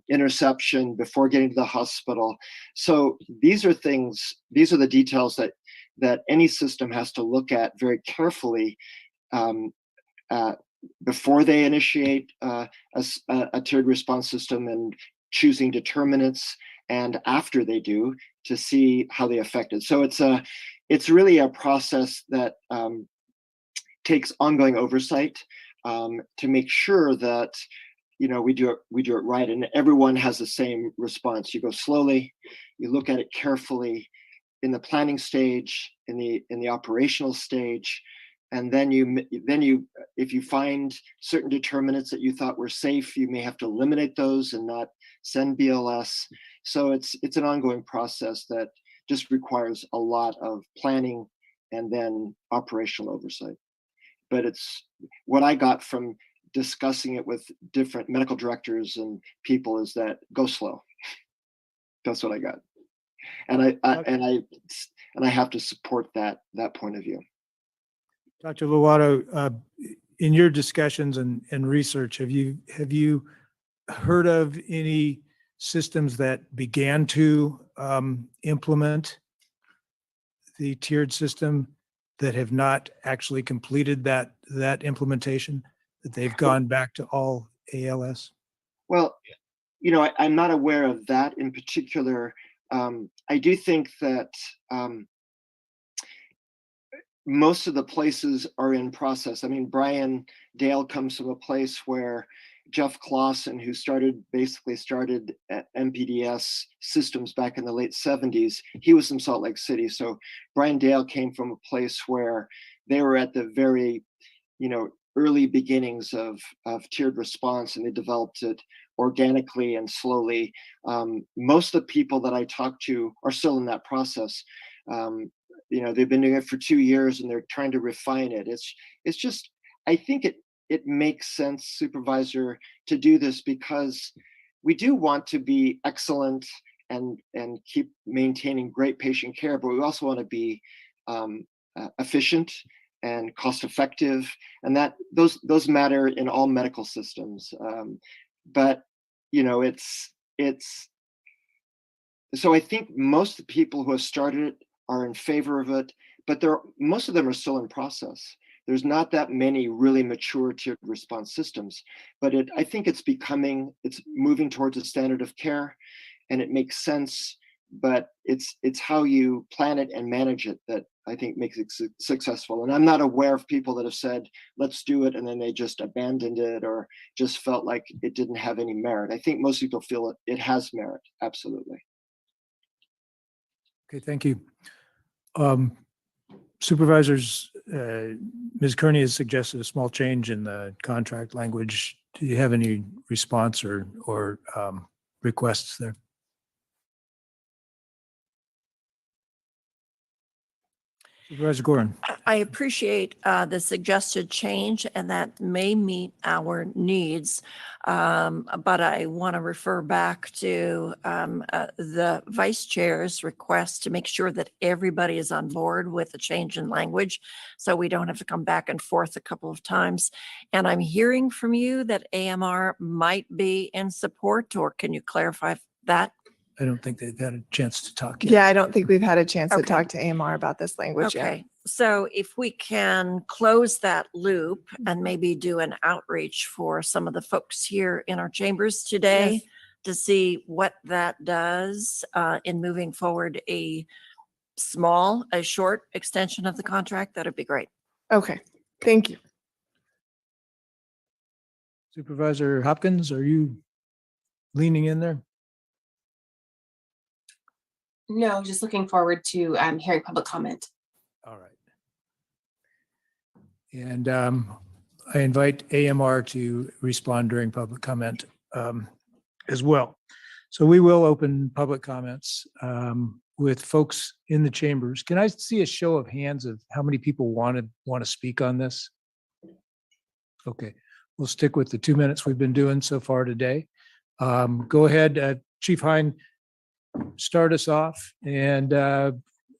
interception before getting to the hospital. So these are the details that any system has to look at very carefully before they initiate a tiered response system and choosing determinants, and after they do, to see how they affect it. So it's really a process that takes ongoing oversight to make sure that we do it right, and everyone has the same response. You go slowly, you look at it carefully in the planning stage, in the operational stage, and then if you find certain determinants that you thought were safe, you may have to eliminate those and not send BLS. So it's an ongoing process that just requires a lot of planning and then operational oversight. But it's what I got from discussing it with different medical directors and people is that go slow. That's what I got. And I have to support that point of view. Dr. Luato, in your discussions and research, have you heard of any systems that began to implement the tiered system that have not actually completed that implementation, that they've gone back to all ALS? Well, I'm not aware of that in particular. I do think that most of the places are in process. I mean, Brian Dale comes from a place where Jeff Clausen, who basically started at MPDS systems back in the late 70s. He was from Salt Lake City. So Brian Dale came from a place where they were at the very, early beginnings of tiered response, and they developed it organically and slowly. Most of the people that I talk to are still in that process. They've been doing it for 2 years and they're trying to refine it. It's just, I think it makes sense, Supervisor, to do this because we do want to be excellent and keep maintaining great patient care, but we also want to be efficient and cost effective, and that those matter in all medical systems. But it's so I think most of the people who have started it are in favor of it, but most of them are still in process. There's not that many really mature tiered response systems, but I think it's moving towards a standard of care, and it makes sense. But it's how you plan it and manage it that I think makes it successful. And I'm not aware of people that have said, let's do it, and then they just abandoned it or just felt like it didn't have any merit. I think most people feel it has merit, absolutely. Okay, thank you. Supervisors, Ms. Kearney has suggested a small change in the contract language. Do you have any response or requests there? Supervisor Gorin. I appreciate the suggested change, and that may meet our needs. But I want to refer back to the vice chair's request to make sure that everybody is on board with the change in language, so we don't have to come back and forth a couple of times. And I'm hearing from you that AMR might be in support, or can you clarify that? I don't think they've had a chance to talk yet. Yeah, I don't think we've had a chance to Okay. talk to AMR about this language yet. Okay, so if we can close that loop and maybe do an outreach for some of the folks here in our chambers today Yes. to see what that does in moving forward a short extension of the contract, that'd be great. Okay, thank you. Supervisor Hopkins, are you leaning in there? No, just looking forward to hearing public comment. All right. And I invite AMR to respond during public comment as well. So we will open public comments with folks in the chambers. Can I see a show of hands of how many people want to speak on this? Okay, we'll stick with the 2 minutes we've been doing so far today. Go ahead, Chief Hine, start us off, and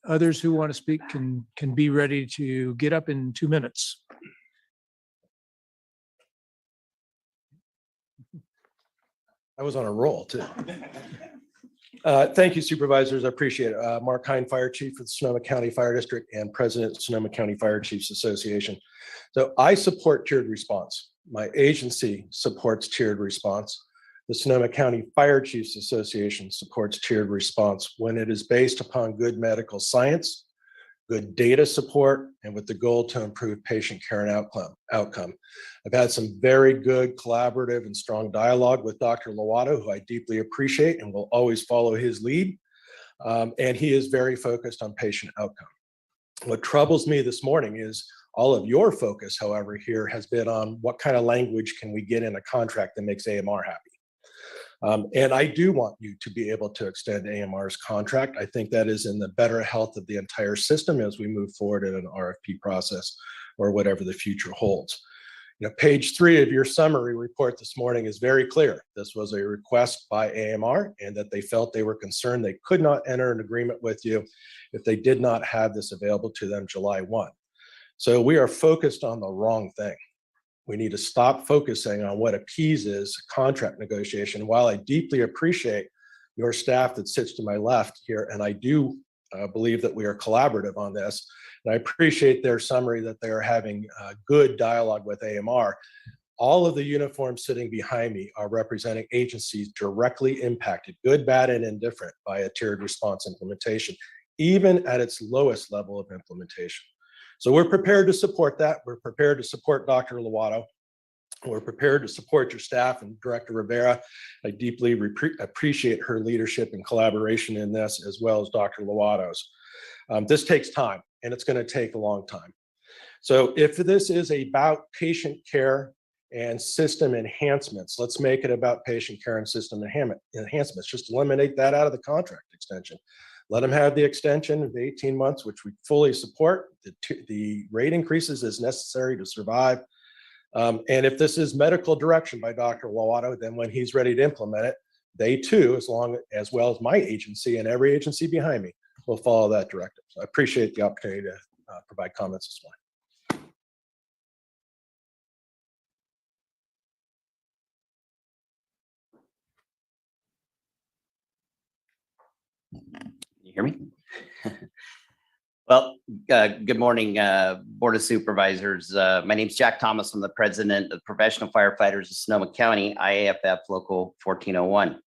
others who want to speak can be ready to get up in 2 minutes. I was on a roll too. Thank you, supervisors. I appreciate it. Mark Hine, Fire Chief of the Sonoma County Fire District and President of Sonoma County Fire Chiefs Association. So I support tiered response. My agency supports tiered response. The Sonoma County Fire Chiefs Association supports tiered response when it is based upon good medical science, good data support, and with the goal to improve patient care and outcome. I've had some very good collaborative and strong dialogue with Dr. Lovato, who I deeply appreciate and will always follow his lead. And he is very focused on patient outcome. What troubles me this morning is all of your focus, however, here has been on what kind of language can we get in a contract that makes AMR happy. And I do want you to be able to extend AMR's contract. I think that is in the better health of the entire system as we move forward in an RFP process or whatever the future holds. Page 3 of your summary report this morning is very clear. This was a request by AMR and that they felt they were concerned they could not enter an agreement with you if they did not have this available to them July 1. So we are focused on the wrong thing. We need to stop focusing on what appeases contract negotiation. While I deeply appreciate your staff that sits to my left here, and I do believe that we are collaborative on this, and I appreciate their summary that they are having good dialogue with AMR. All of the uniforms sitting behind me are representing agencies directly impacted, good, bad, and indifferent, by a tiered response implementation, even at its lowest level of implementation. So we're prepared to support that. We're prepared to support Dr. Lovato. We're prepared to support your staff and Director Rivera. I deeply appreciate her leadership and collaboration in this, as well as Dr. Lowato's. This takes time, and it's going to take a long time. So if this is about patient care and system enhancements, let's make it about patient care and system enhancements. Just eliminate that out of the contract extension. Let them have the extension of 18 months, which we fully support. The rate increases as necessary to survive. And if this is medical direction by Dr. Lowato, then when he's ready to implement it, they too, as well as my agency and every agency behind me, will follow that directive. So I appreciate the opportunity to provide comments this morning. Can you hear me? Well, good morning, Board of Supervisors. My name is Jack Thomas. I'm the president of Professional Firefighters of Sonoma County, IAFF Local 1401.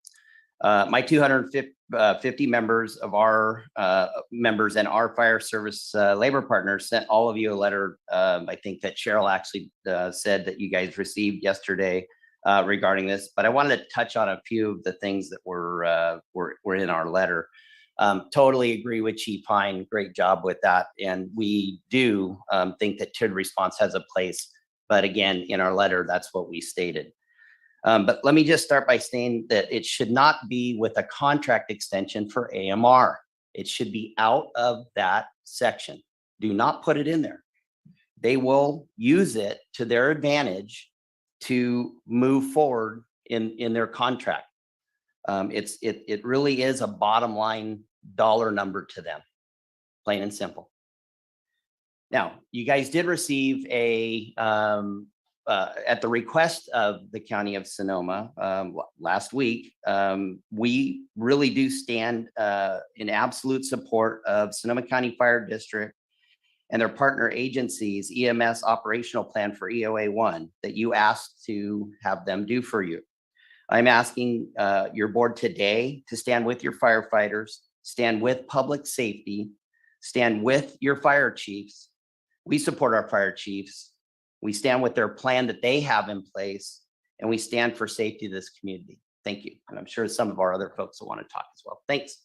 My 250 members of our members and our fire service labor partners sent all of you a letter. I think that Cheryl actually said that you guys received yesterday regarding this, but I wanted to touch on a few of the things that were in our letter. Totally agree with Chief Hine. Great job with that. And we do think that tiered response has a place. But again, in our letter, that's what we stated. But let me just start by saying that it should not be with a contract extension for AMR. It should be out of that section. Do not put it in there. They will use it to their advantage to move forward in their contract. It really is a bottom line dollar number to them, plain and simple. Now, you guys did receive at the request of the County of Sonoma last week, we really do stand in absolute support of Sonoma County Fire District and their partner agencies EMS operational plan for EOA 1 that you asked to have them do for you. I'm asking your board today to stand with your firefighters, stand with public safety, stand with your fire chiefs. We support our fire chiefs. We stand with their plan that they have in place, and we stand for safety of this community. Thank you. And I'm sure some of our other folks will want to talk as well. Thanks.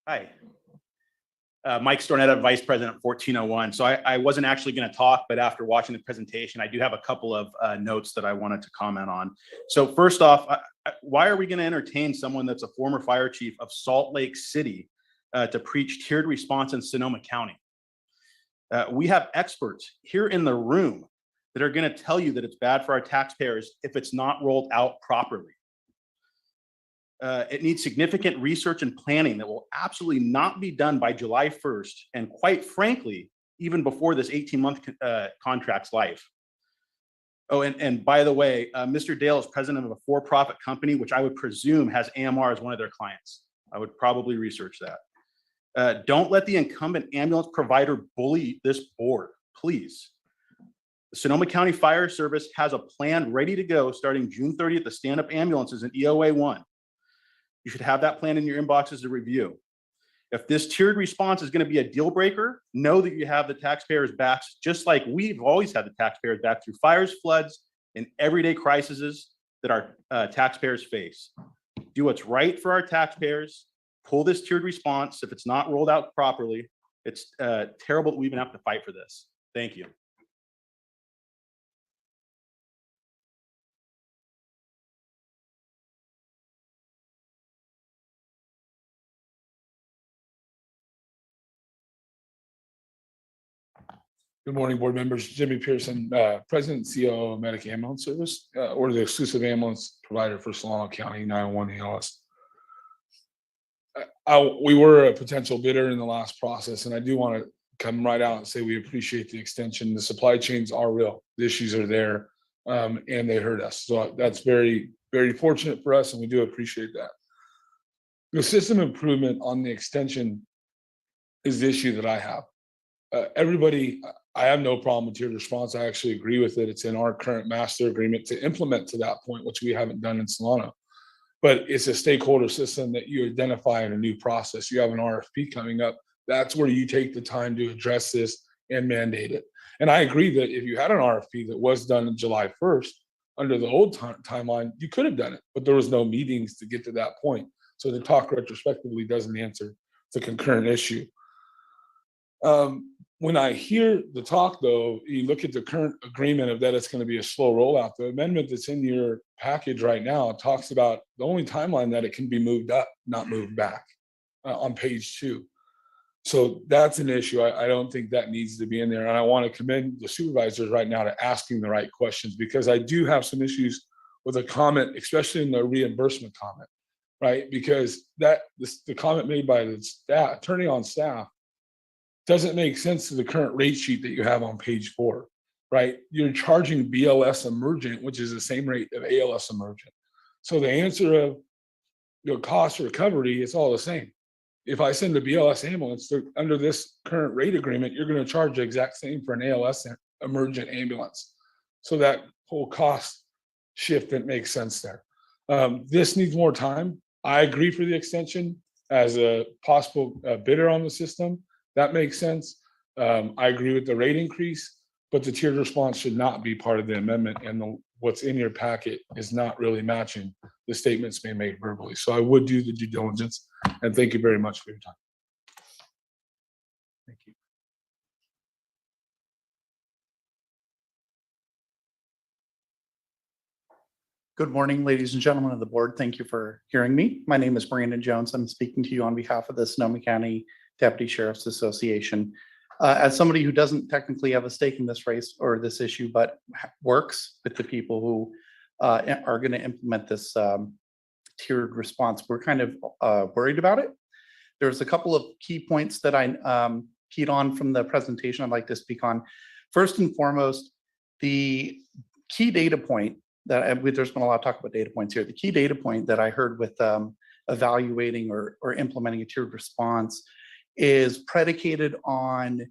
Hi. Mike Stornetta, Vice President, 1401. So I wasn't actually going to talk, but after watching the presentation, I do have a couple of notes that I wanted to comment on. So first off, why are we going to entertain someone that's a former fire chief of Salt Lake City to preach tiered response in Sonoma County? We have experts here in the room that are going to tell you that it's bad for our taxpayers if it's not rolled out properly. It needs significant research and planning that will absolutely not be done by July 1st, and quite frankly, even before this 18-month contract's life. Oh, and by the way, Mr. Dale is president of a for-profit company, which I would presume has AMR as one of their clients. I would probably research that. Don't let the incumbent ambulance provider bully this board, please. The Sonoma County Fire Service has a plan ready to go starting June 30th to stand up ambulances in EOA 1. You should have that plan in your inboxes to review. If this tiered response is going to be a deal breaker, know that you have the taxpayers' backs, just like we've always had the taxpayers' back through fires, floods, and everyday crises that our taxpayers face. Do what's right for our taxpayers. Pull this tiered response. If it's not rolled out properly, it's terrible that we even have to fight for this. Thank you. Good morning, board members. Jimmy Pearson, President and CEO of Medic Ambulance Service, or the exclusive ambulance provider for Solano County 911 ALS. We were a potential bidder in the last process, and I do want to come right out and say we appreciate the extension. The supply chains are real. The issues are there, and they hurt us. So that's very, very fortunate for us, and we do appreciate that. The system improvement on the extension is the issue that I have. I have no problem with tiered response. I actually agree with it. It's in our current master agreement to implement to that point, which we haven't done in Solano. But it's a stakeholder system that you identify in a new process. You have an RFP coming up. That's where you take the time to address this and mandate it. And I agree that if you had an RFP that was done on July 1st, under the old timeline, you could have done it, but there was no meetings to get to that point. So the talk retrospectively doesn't answer the concurrent issue. When I hear the talk, though, you look at the current agreement of that it's going to be a slow rollout. The amendment that's in your package right now talks about the only timeline that it can be moved up, not moved back, on page 2. So that's an issue. I don't think that needs to be in there. And I want to commend the supervisors right now to asking the right questions, because I do have some issues with a comment, especially in the reimbursement comment, right? Because the comment made by the staff, attorney on staff, doesn't make sense to the current rate sheet that you have on page 4, right? You're charging BLS emergent, which is the same rate of ALS emergent. So the answer of your cost recovery is all the same. If I send a BLS ambulance under this current rate agreement, you're going to charge the exact same for an ALS emergent ambulance. So that whole cost shift, that makes sense there. This needs more time. I agree for the extension as a possible bidder on the system. That makes sense. I agree with the rate increase, but the tiered response should not be part of the amendment, and what's in your packet is not really matching the statements being made verbally. So I would do the due diligence, and thank you very much for your time. Thank you. Good morning, ladies and gentlemen of the board. Thank you for hearing me. My name is Brandon Jones. I'm speaking to you on behalf of the Sonoma County Deputy Sheriff's Association. As somebody who doesn't technically have a stake in this race or this issue, but works with the people who are going to implement this tiered response, we're kind of worried about it. There's a couple of key points that I keyed on from the presentation I'd like to speak on. First and foremost, the key data point that there's been a lot of talk about data points here. The key data point that I heard with evaluating or implementing a tiered response is predicated on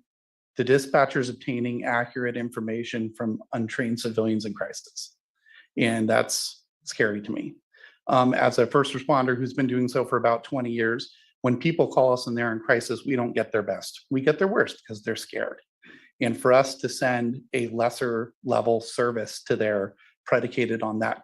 the dispatchers obtaining accurate information from untrained civilians in crisis. And that's scary to me. As a first responder who's been doing so for about 20 years, when people call us and they're in crisis, we don't get their best. We get their worst because they're scared. And for us to send a lesser level service to their predicated on that,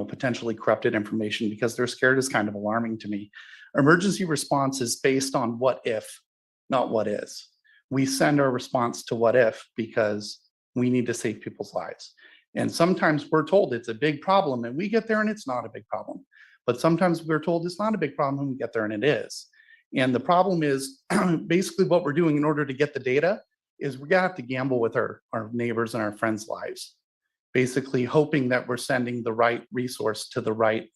potentially corrupted information because they're scared is kind of alarming to me. Emergency response is based on what if, not what is. We send our response to what if because we need to save people's lives. And sometimes we're told it's a big problem and we get there and it's not a big problem. But sometimes we're told it's not a big problem and we get there and it is. And the problem is basically what we're doing in order to get the data is we're gonna have to gamble with our neighbors and our friends' lives, basically hoping that we're sending the right resource to the right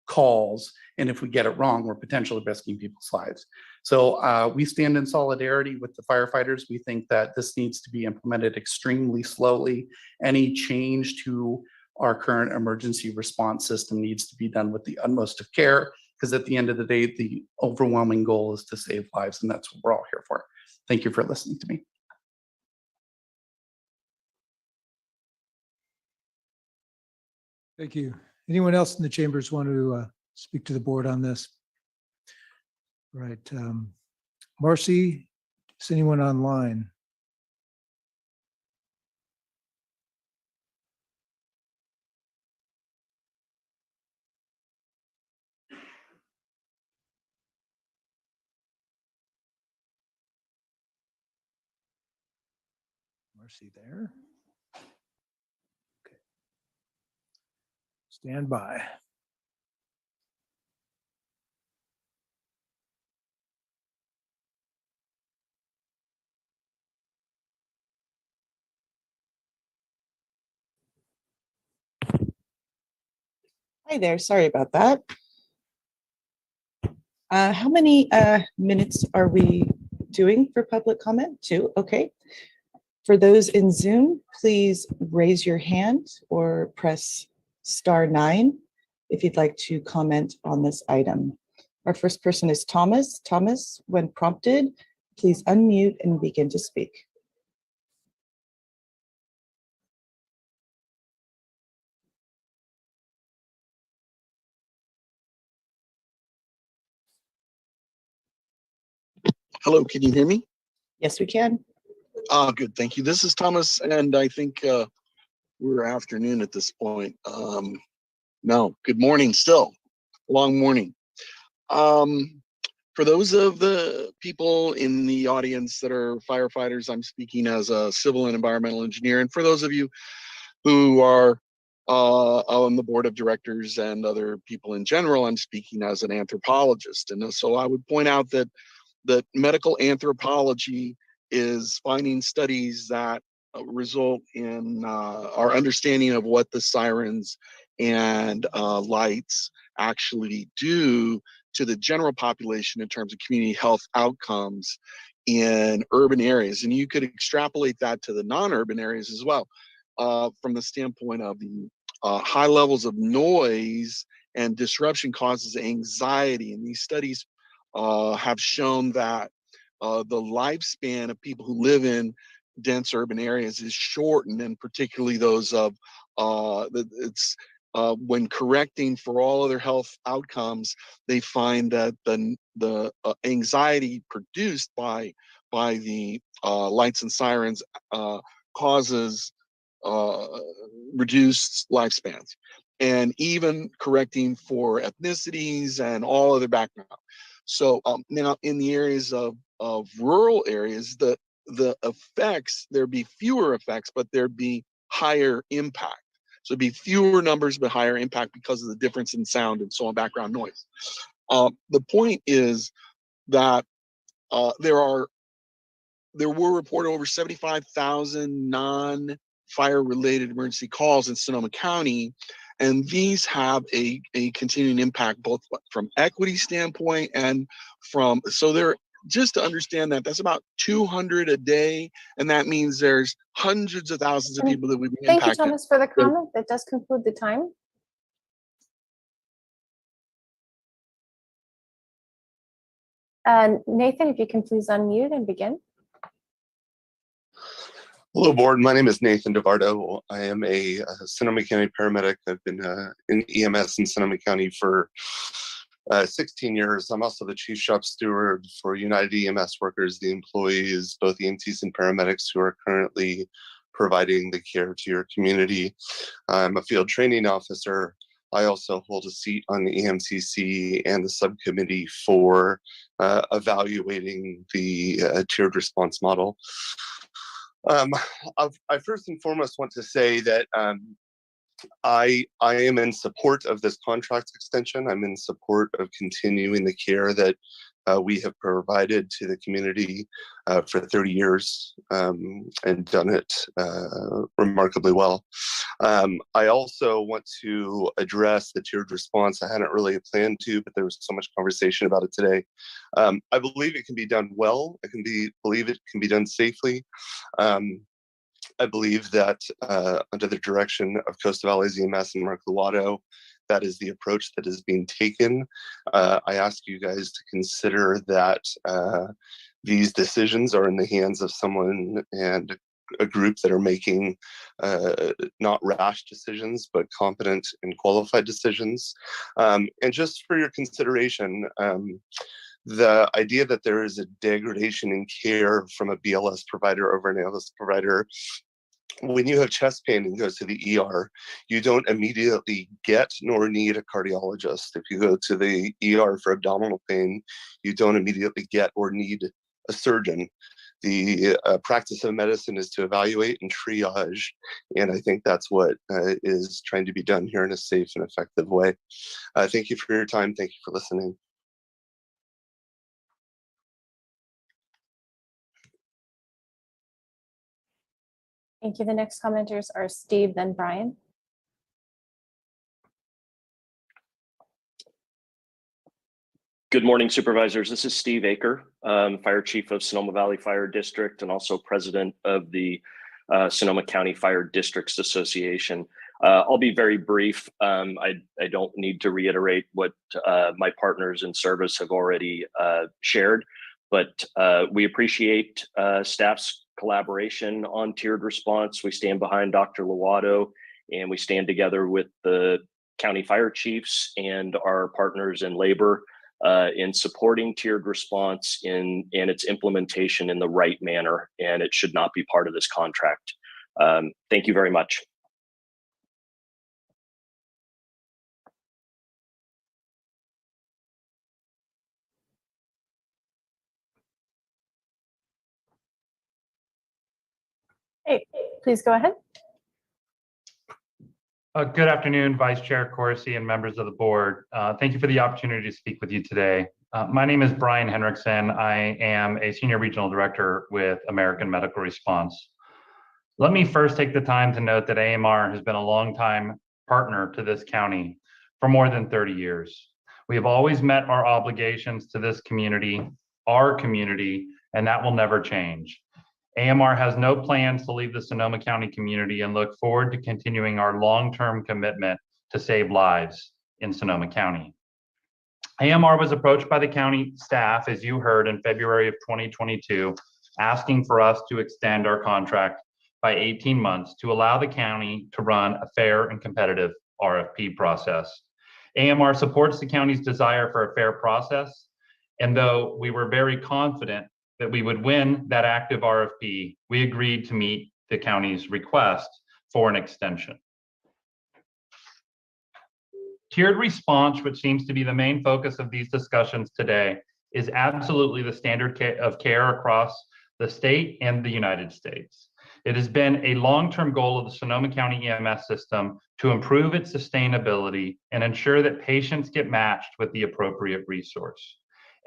calls. And if we get it wrong, we're potentially risking people's lives. So we stand in solidarity with the firefighters. We think that this needs to be implemented extremely slowly. Any change to our current emergency response system needs to be done with the utmost of care, because at the end of the day, the overwhelming goal is to save lives, and that's what we're all here for. Thank you for listening to me. Thank you. Anyone else in the chambers want to speak to the board on this? Right. Marcy, is anyone online? Marcy there? Okay. Stand by. Hi there, sorry about that. How many minutes are we doing for public comment? 2, okay. For those in Zoom, please raise your hand or press *9 if you'd like to comment on this item. Our first person is Thomas. Thomas, when prompted, please unmute and begin to speak. Hello, can you hear me? Yes, we can. Good, thank you. This is Thomas, and I think we're afternoon at this point. No, good morning still, long morning. For those of the people in the audience that are firefighters, I'm speaking as a civil and environmental engineer. And for those of you who are on the board of directors and other people in general, I'm speaking as an anthropologist. And so I would point out that medical anthropology is finding studies that result in our understanding of what the sirens and lights actually do to the general population in terms of community health outcomes in urban areas. And you could extrapolate that to the non-urban areas as well, from the standpoint of the high levels of noise and disruption causes anxiety. And these studies have shown that the lifespan of people who live in dense urban areas is shortened, and particularly those of when correcting for all other health outcomes, they find that the anxiety produced by the lights and sirens causes reduced lifespans, and even correcting for ethnicities and all other background. So now in the areas of rural areas, the effects, there'd be fewer effects, but there'd be higher impact. So it'd be fewer numbers, but higher impact because of the difference in sound and so on, background noise. The point is that there were reported over 75,000 non-fire related emergency calls in Sonoma County. And these have a continuing impact, both from equity standpoint and so they're, just to understand that, that's about 200 a day. And that means there's hundreds of thousands of people that would be impacted. Thank you, Thomas, for the comment. That does conclude the time. Nathan, if you can please unmute and begin. Hello, board. My name is Nathan DeVardo. I am a Sonoma County paramedic. I've been in EMS in Sonoma County for 16 years. I'm also the chief shop steward for United EMS workers, the employees, both EMTs and paramedics who are currently providing the care to your community. I'm a field training officer. I also hold a seat on the EMCC and the subcommittee for evaluating the tiered response model. I first and foremost want to say that I am in support of this contract extension. I'm in support of continuing the care that we have provided to the community for 30 years and done it remarkably well. I also want to address the tiered response. I hadn't really planned to, but there was so much conversation about it today. I believe it can be done well. I believe it can be done safely. I believe that under the direction of Costa Valley's EMS and Mark Luato, that is the approach that is being taken. I ask you guys to consider that these decisions are in the hands of someone and a group that are making not rash decisions, but competent and qualified decisions. And just for your consideration, the idea that there is a degradation in care from a BLS provider over an ALS provider, when you have chest pain and go to the ER, you don't immediately get nor need a cardiologist. If you go to the ER for abdominal pain, you don't immediately get or need a surgeon. The practice of medicine is to evaluate and triage, and I think that's what is trying to be done here in a safe and effective way. Thank you for your time. Thank you for listening. Thank you. The next commenters are Steve, then Brian. Good morning, supervisors. This is Steve Aker, Fire Chief of Sonoma Valley Fire District and also president of the Sonoma County Fire Districts Association. I'll be very brief. I don't need to reiterate what my partners in service have already shared, but we appreciate staff's collaboration on tiered response. We stand behind Dr. Luato, and we stand together with the county fire chiefs and our partners in labor in supporting tiered response in its implementation in the right manner, and it should not be part of this contract. Thank you very much. Hey, please go ahead. Good afternoon, Vice Chair Corsi and members of the board. Thank you for the opportunity to speak with you today. My name is Brian Henriksen. I am a Senior Regional Director with American Medical Response. Let me first take the time to note that AMR has been a longtime partner to this county for more than 30 years. We have always met our obligations to this community, our community, and that will never change. AMR has no plans to leave the Sonoma County community and look forward to continuing our long-term commitment to save lives in Sonoma County. AMR was approached by the county staff, as you heard, in February of 2022, asking for us to extend our contract by 18 months to allow the county to run a fair and competitive RFP process. AMR supports the county's desire for a fair process, and though we were very confident that we would win that active RFP, we agreed to meet the county's request for an extension. Tiered response, which seems to be the main focus of these discussions today, is absolutely the standard of care across the state and the United States. It has been a long-term goal of the Sonoma County EMS system to improve its sustainability and ensure that patients get matched with the appropriate resource.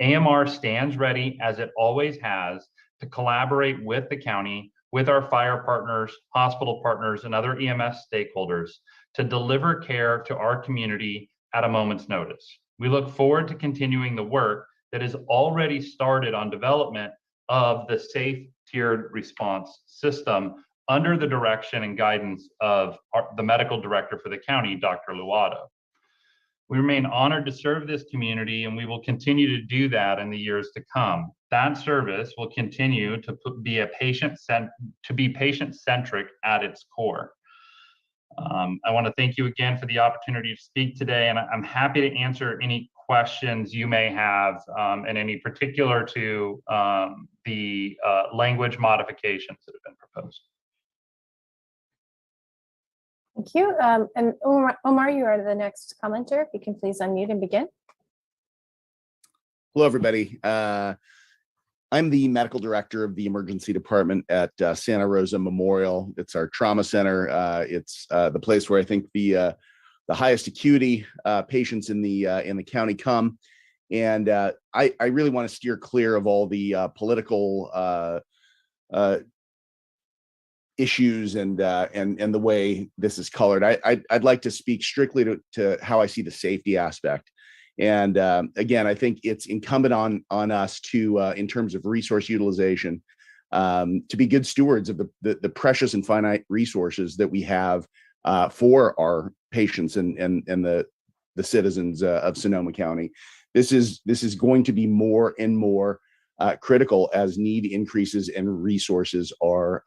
AMR stands ready, as it always has, to collaborate with the county, with our fire partners, hospital partners, and other EMS stakeholders to deliver care to our community at a moment's notice. We look forward to continuing the work that has already started on development of the safe tiered response system under the direction and guidance of the medical director for the county, Dr. Luado. We remain honored to serve this community, and we will continue to do that in the years to come. That service will continue to be patient-centric at its core. I want to thank you again for the opportunity to speak today, and I'm happy to answer any questions you may have, and any particular to the language modifications that have been proposed. Thank you. And Omar, you are the next commenter. If you can please unmute and begin. Hello, everybody. I'm the medical director of the emergency department at Santa Rosa Memorial. It's our trauma center. It's the place where I think the highest acuity patients in the county come. And I really want to steer clear of all the political issues and the way this is colored. I'd like to speak strictly to how I see the safety aspect. And again, I think it's incumbent on us to, in terms of resource utilization, to be good stewards of the precious and finite resources that we have for our patients and the citizens of Sonoma County. This is going to be more and more critical as need increases and resources are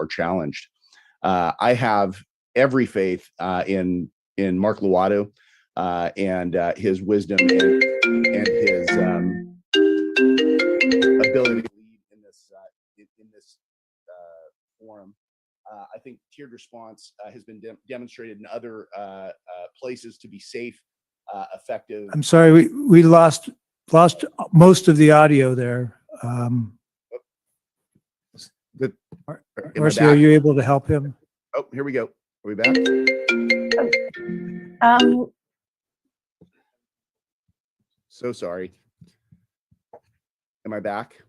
challenged. I have every faith in Mark Luado and his wisdom and his ability to lead in this forum. I think tiered response has been demonstrated in other places to be safe, effective. I'm sorry, we lost most of the audio there. Marcy, are you able to help him? Oh, here we go. Are we back? So sorry. Am I back?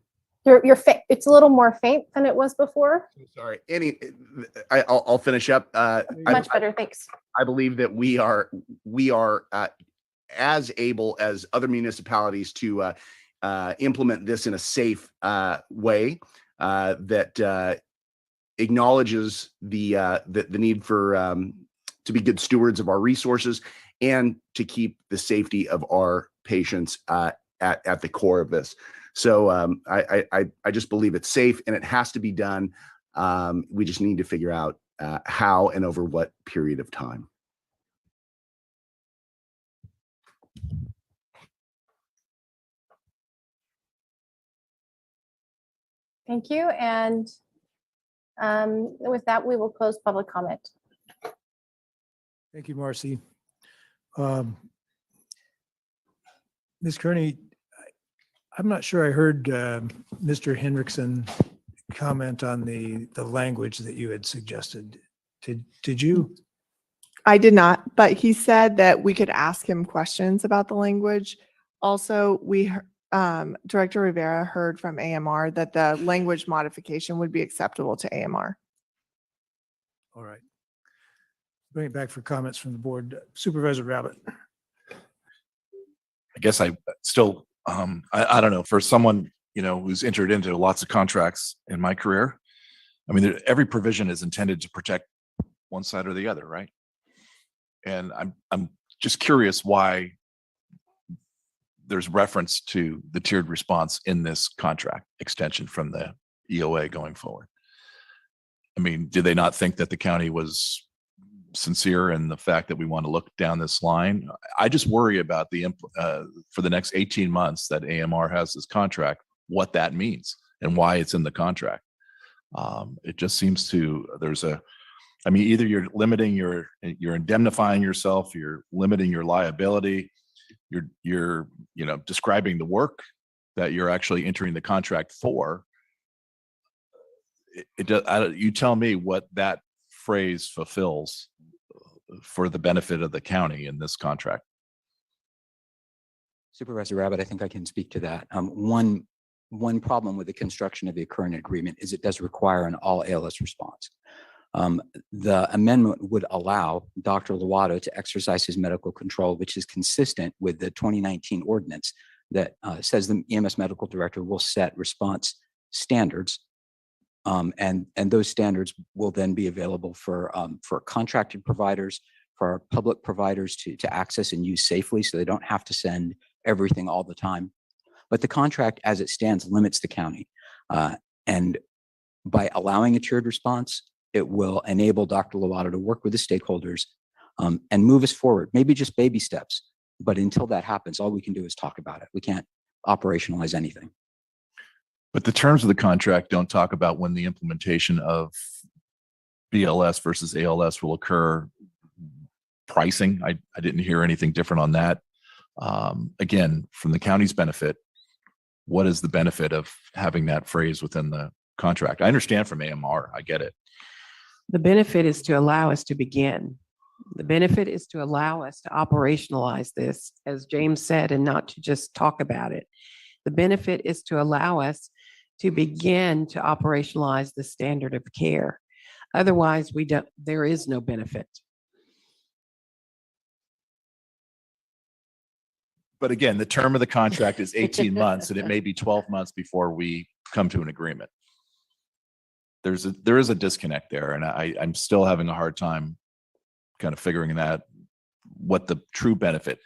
It's a little more faint than it was before. Sorry. I'll finish up. Much better, thanks. I believe that we are as able as other municipalities to implement this in a safe way that acknowledges the need for to be good stewards of our resources and to keep the safety of our patients at the core of this. So I just believe it's safe and it has to be done. We just need to figure out how and over what period of time. Thank you. And with that, we will close public comment. Thank you, Marcy. Ms. Kearney, I'm not sure I heard Mr. Hendrickson comment on the language that you had suggested. Did you? I did not, but he said that we could ask him questions about the language. Also, Director Rivera heard from AMR that the language modification would be acceptable to AMR. All right. Bring it back for comments from the board. Supervisor Rabbit. I guess I still, I don't know, for someone, who's entered into lots of contracts in my career, I mean, every provision is intended to protect one side or the other, right? And I'm just curious why there's reference to the tiered response in this contract extension from the EOA going forward. I mean, did they not think that the county was sincere in the fact that we want to look down this line? I just worry about for the next 18 months that AMR has this contract, what that means and why it's in the contract. It just seems either you're limiting you're indemnifying yourself, you're limiting your liability, you're describing the work that you're actually entering the contract for. You tell me what that phrase fulfills for the benefit of the county in this contract. Supervisor Rabbit, I think I can speak to that. One problem with the construction of the current agreement is it does require an all ALS response. The amendment would allow Dr. Lovato to exercise his medical control, which is consistent with the 2019 ordinance that says the EMS medical director will set response standards. And those standards will then be available for contracted providers, for our public providers to access and use safely, so they don't have to send everything all the time. But the contract as it stands limits the county. And by allowing a tiered response, it will enable Dr. Lovato to work with the stakeholders and move us forward, maybe just baby steps. But until that happens, all we can do is talk about it. We can't operationalize anything. But the terms of the contract don't talk about when the implementation of BLS versus ALS will occur. Pricing, I didn't hear anything different on that. Again, from the county's benefit, what is the benefit of having that phrase within the contract? I understand from AMR, I get it. The benefit is to allow us to begin. The benefit is to allow us to operationalize this, as James said, and not to just talk about it. The benefit is to allow us to begin to operationalize the standard of care. Otherwise, there is no benefit. But again, the term of the contract is 18 months, and it may be 12 months before we come to an agreement. There is a disconnect there, and I'm still having a hard time kind of figuring that, what the true benefit.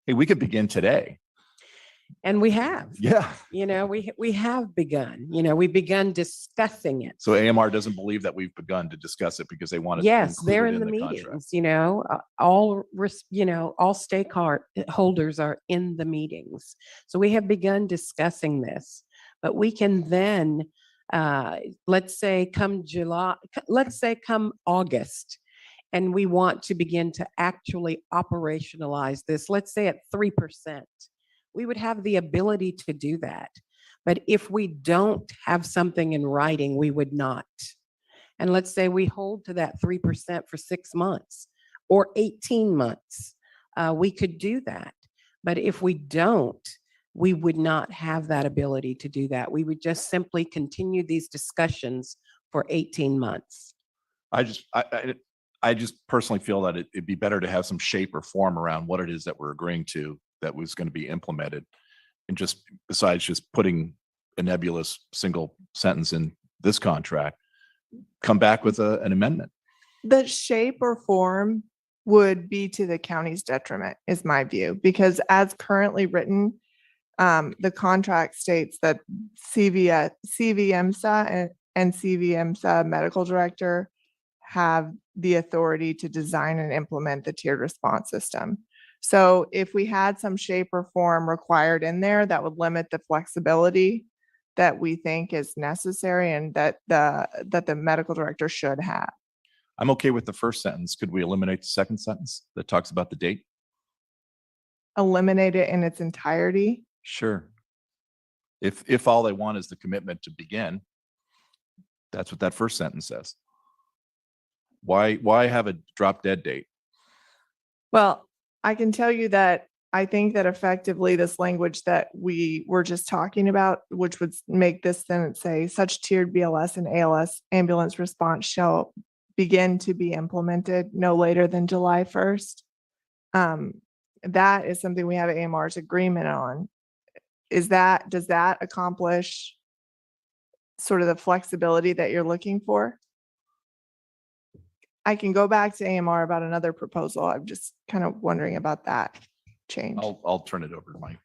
Hey, we could begin today. And we have. Yeah. We have begun. We've begun discussing it. So AMR doesn't believe that we've begun to discuss it because they want to. Yes, they're in the meetings. All stakeholders are in the meetings. So we have begun discussing this, but we can then, let's say come August, and we want to begin to actually operationalize this, let's say at 3%. We would have the ability to do that. But if we don't have something in writing, we would not. And let's say we hold to that 3% for 6 months or 18 months, we could do that. But if we don't, we would not have that ability to do that. We would just simply continue these discussions for 18 months. I just personally feel that it'd be better to have some shape or form around what it is that we're agreeing to that was going to be implemented, and just besides just putting a nebulous single sentence in this contract, come back with an amendment. The shape or form would be to the county's detriment, is my view, because as currently written, the contract states that CVMSA and CVMSA medical director have the authority to design and implement the tiered response system. So if we had some shape or form required in there that would limit the flexibility that we think is necessary and that the medical director should have. I'm okay with the first sentence. Could we eliminate the second sentence that talks about the date? Eliminate it in its entirety. Sure. If all they want is the commitment to begin, that's what that first sentence says. Why have a drop dead date? Well, I can tell you that I think that effectively this language that we were just talking about, which would make this sentence say such tiered BLS and ALS ambulance response shall begin to be implemented no later than July 1st. That is something we have AMR's agreement on. Does that accomplish sort of the flexibility that you're looking for? I can go back to AMR about another proposal. I'm just kind of wondering about that change. I'll turn it over to Mike.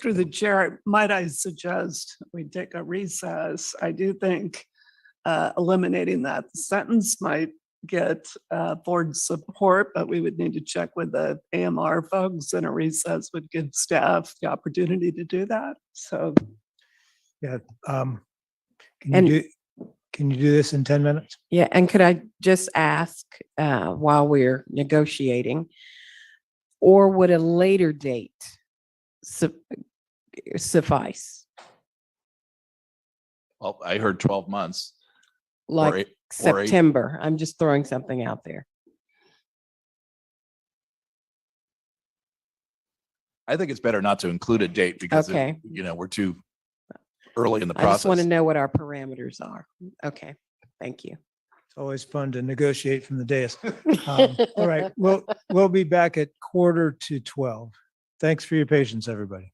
Through the chair, might I suggest we take a recess? I do think eliminating that sentence might get board support, but we would need to check with the AMR folks, and a recess would give staff the opportunity to do that. So, Yeah. Can you do this in 10 minutes? Yeah, and could I just ask, while we're negotiating, or would a later date suffice? Well, I heard 12 months. Like or eight- September? I'm just throwing something out there. I think it's better not to include a date because Okay. we're too early in the I just want to process. know what our parameters are. Okay, thank you. It's always fun to negotiate from the dais. All right, we'll be back at 11:45. Thanks for your patience, everybody.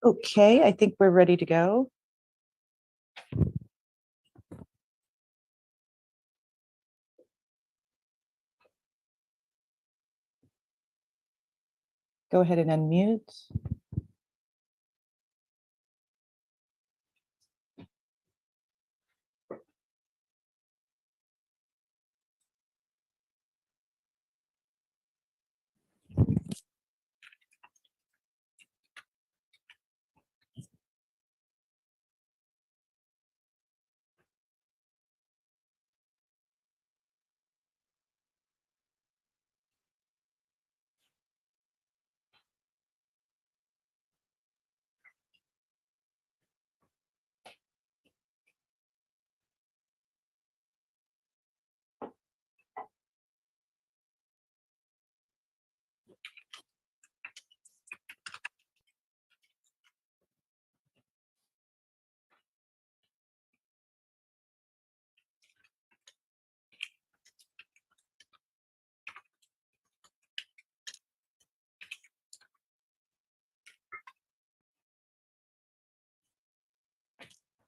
Okay, I think we're ready to go. Go ahead and unmute.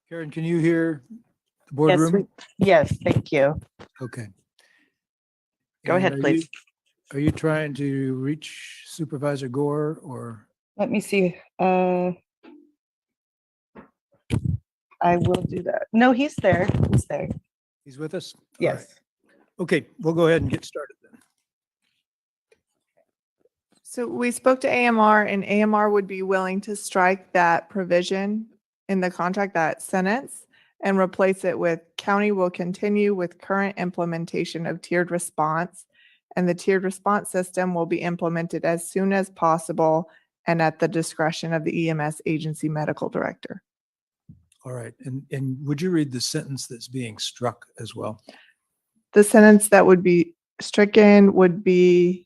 Karen, can you hear the Yes, boardroom? yes, thank you. Okay. Go And ahead, are please. Are you trying to reach Supervisor Gore or? Let me see. I will do that. No, he's there. He's there. He's with us? All Yes. right. Okay, we'll go ahead and get started then. So we spoke to AMR and AMR would be willing to strike that provision in the contract, that sentence, and replace it with county will continue with current implementation of tiered response. And the tiered response system will be implemented as soon as possible and at the discretion of the EMS agency medical director. All right, and would you read the sentence that's being struck as well? The sentence that would be stricken would be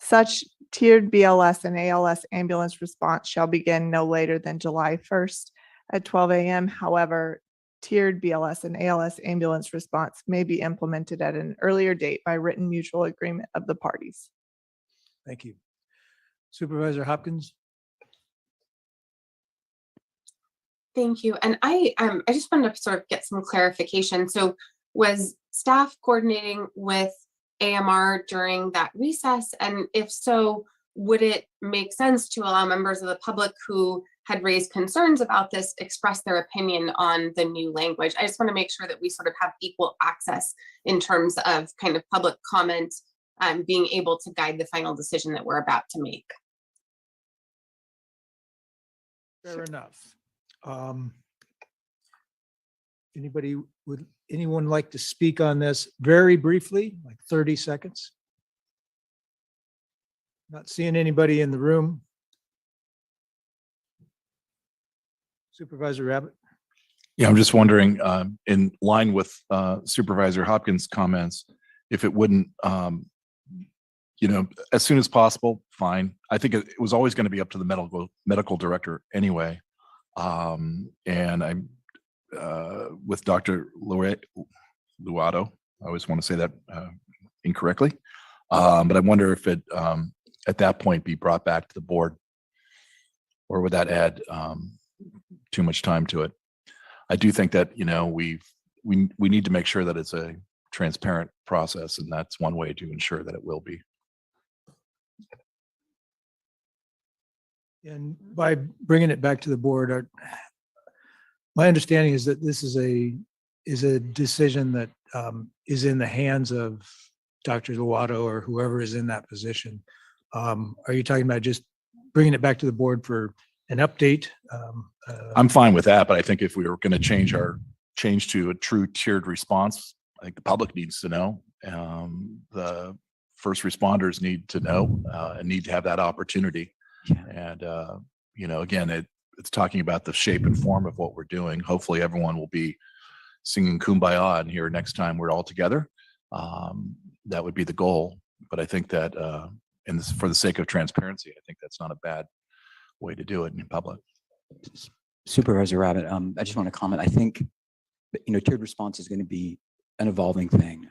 such tiered BLS and ALS ambulance response shall begin no later than July 1st at 12 a.m. However, tiered BLS and ALS ambulance response may be implemented at an earlier date by written mutual agreement of the parties. Thank you. Supervisor Hopkins? Thank you. And I just wanted to sort of get some clarification. So was staff coordinating with AMR during that recess? And if so, would it make sense to allow members of the public who had raised concerns about this express their opinion on the new language? I just want to make sure that we sort of have equal access in terms of kind of public comment, being able to guide the final decision that we're about to make. Fair enough. Would anyone like to speak on this very briefly, like 30 seconds? Not seeing anybody in the room. Supervisor Rabbit? Yeah, I'm just wondering, in line with Supervisor Hopkins' comments, if it wouldn't, as soon as possible, fine. I think it was always going to be up to the medical director anyway. And I'm with Dr. Luato. I always want to say that incorrectly. But I wonder if it, at that point, be brought back to the board, or would that add too much time to it? I do think that, we need to make sure that it's a transparent process, and that's one way to ensure that it will be. And by bringing it back to the board, my understanding is that this is a decision that is in the hands of Dr. Luato or whoever is in that position. Are you talking about just bringing it back to the board for an update? I'm fine with that, but I think if we were going to change to a true tiered response, I think the public needs to know. The first responders need to know and need to have that opportunity. And, again, it's talking about the shape and form of what we're doing. Hopefully everyone will be singing Kumbaya and here next time we're all together. That would be the goal. But I think that, for the sake of transparency, I think that's not a bad way to do it in public. Supervisor Rabbit, I just want to comment. I think, tiered response is going to be an evolving thing.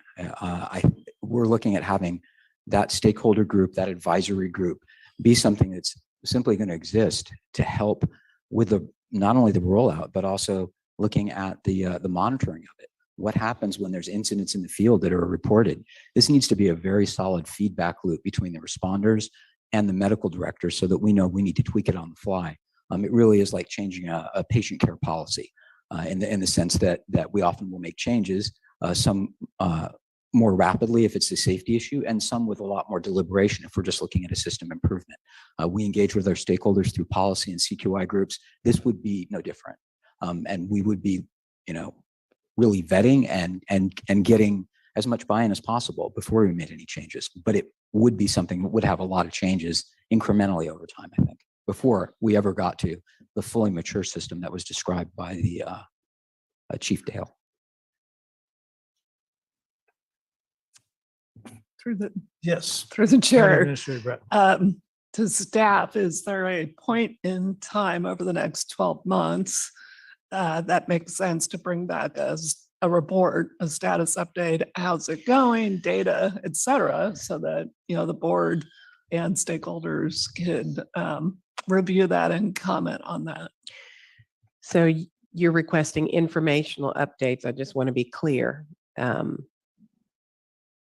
We're looking at having that stakeholder group, that advisory group, be something that's simply going to exist to help with not only the rollout, but also looking at the monitoring of it. What happens when there's incidents in the field that are reported? This needs to be a very solid feedback loop between the responders and the medical director so that we know we need to tweak it on the fly. It really is like changing a patient care policy in the sense that we often will make changes, some more rapidly if it's a safety issue, and some with a lot more deliberation if we're just looking at a system improvement. We engage with our stakeholders through policy and CQI groups. This would be no different. And we would be, really vetting and getting as much buy-in as possible before we made any changes. But it would be something that would have a lot of changes incrementally over time, I think, before we ever got to the fully mature system that was described by the Chief Dale. Through the Yes. through the County chair. Administrator Brett. To staff, is there a point in time over the next 12 months that makes sense to bring back as a report, a status update, how's it going, data, et cetera, so that, the board and stakeholders could review that and comment on that? So you're requesting informational updates. I just want to be clear.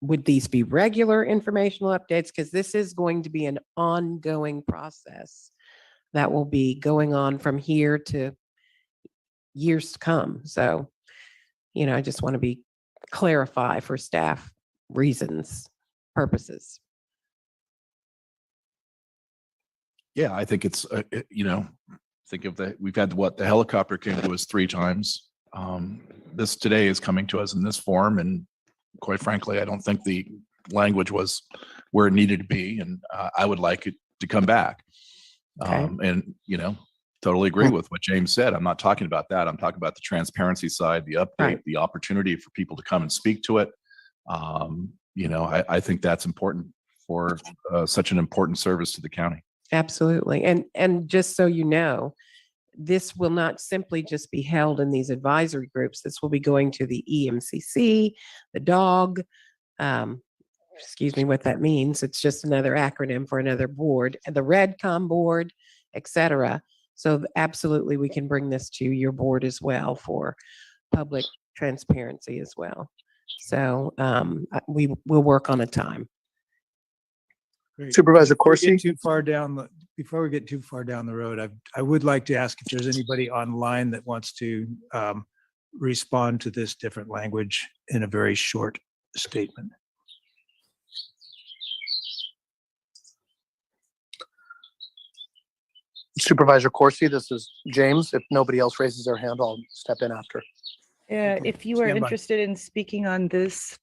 Would these be regular informational updates? Because this is going to be an ongoing process that will be going on from here to years to come. So, I just want to clarify for staff reasons, purposes. Yeah, I think it's, think of we've had the helicopter came to us 3 times. This today is coming to us in this form. And quite frankly, I don't think the language was where it needed to be. And I would like it to come back. Okay. And, totally agree with what James said. I'm not talking about that. I'm talking about the transparency side, the update, Right. the opportunity for people to come and speak to it. I think that's important for such an important service to the county. Absolutely. And just so you know, this will not simply just be held in these advisory groups. This will be going to the EMCC, the DOG, excuse me, what that means. It's just another acronym for another board, and the REDCOM board, et cetera. So absolutely, we can bring this to your board as well for public transparency as well. So we will work on a time. Great. Supervisor Before we get Corsi? Before we get too far down the road, I would like to ask if there's anybody online that wants to respond to this different language in a very short statement. Supervisor Corsi, this is James. If nobody else raises their hand, I'll step in after. If you are Stand by. interested in speaking on this,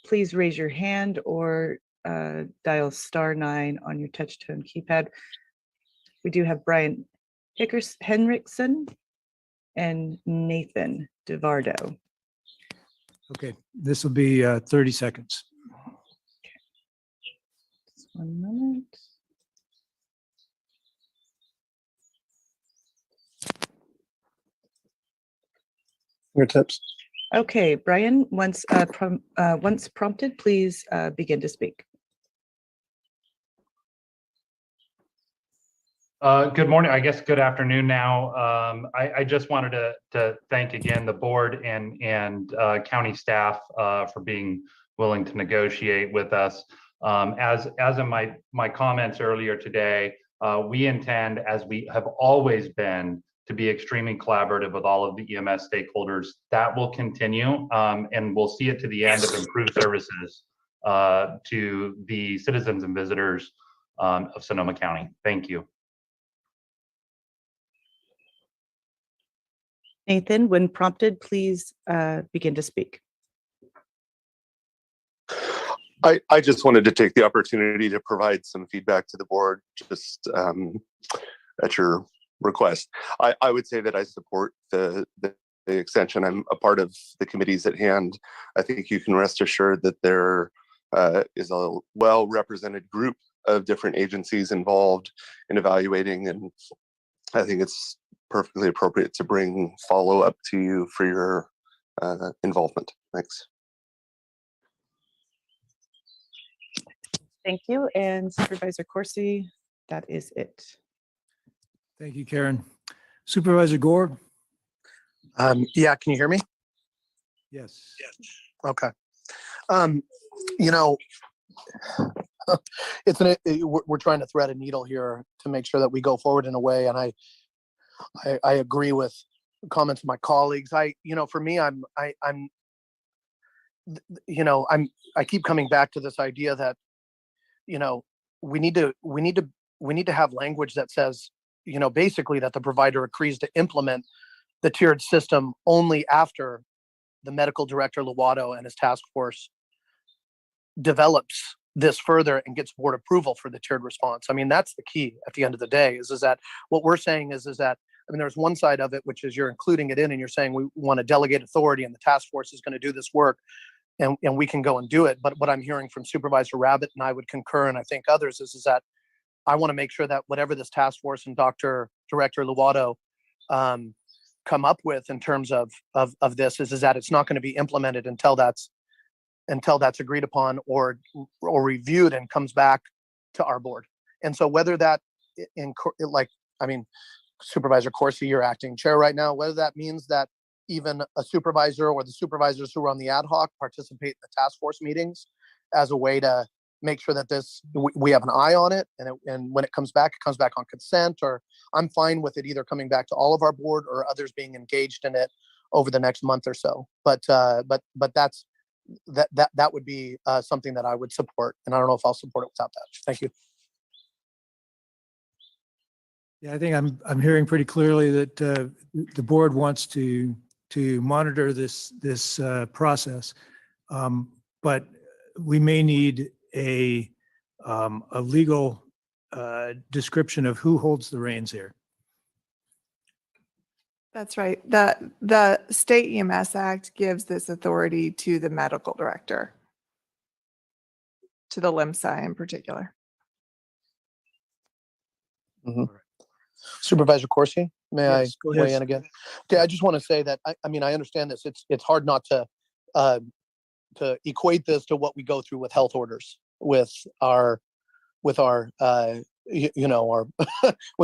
please raise your hand or dial *9 on your touch tone keypad. We do have Brian Henriksen and Nathan DeVardo. Okay, this will be 30 seconds. Just 1 moment. Your tips. Okay, Brian, once prompted, please begin to speak. Good morning, I guess good afternoon now. I just wanted to thank again the board and county staff for being willing to negotiate with us. As in my comments earlier today, we intend, as we have always been, to be extremely collaborative with all of the EMS stakeholders. That will continue, and we'll see it to the end of improved services to the citizens and visitors of Sonoma County. Thank you. Nathan, when prompted, please begin to speak. I just wanted to take the opportunity to provide some feedback to the board, just at your request. I would say that I support the extension. I'm a part of the committees at hand. I think you can rest assured that there is a well-represented group of different agencies involved in evaluating, and I think it's perfectly appropriate to bring follow-up to you for your involvement. Thanks. Thank you. And Supervisor Corsi, that is it. Thank you, Karen. Supervisor Gore? Yeah, can you hear me? Yes. Okay. You know, we're trying to thread a needle here to make sure that we go forward in a way, and I agree with comments of my colleagues. For me, I keep coming back to this idea that, we need to have language that says, basically that the provider agrees to implement the tiered system only after the medical director Lovato and his task force develops this further and gets board approval for the tiered response. I mean, that's the key at the end of the day is that what we're saying is that, there's one side of it, which is you're including it in and you're saying we want to delegate authority and the task force is going to do this work and we can go and do it. But what I'm hearing from Supervisor Rabbit, and I would concur, and I think others, is that I want to make sure that whatever this task force and Dr. Director Lovato come up with in terms of this is that it's not going to be implemented until that's agreed upon or reviewed and comes back to our board. And so whether that Supervisor Corsi, you're acting chair right now, whether that means that even a supervisor or the supervisors who are on the ad hoc participate in the task force meetings as a way to make sure that we have an eye on it, and when it comes back on consent, or I'm fine with it either coming back to all of our board or others being engaged in it over the next month or so. But that would be something that I would support, and I don't know if I'll support it without that. Thank you. Yeah, I think I'm hearing pretty clearly that the board wants to monitor this process, but we may need a legal description of who holds the reins here. That's right. The State EMS Act gives this authority to the medical director, to the LIMSA in particular. Mm-hmm. Supervisor Corsi, may Yes, I weigh in again? Okay, I just want to say that I understand this. It's hard not to equate this to what we go through with health orders with our with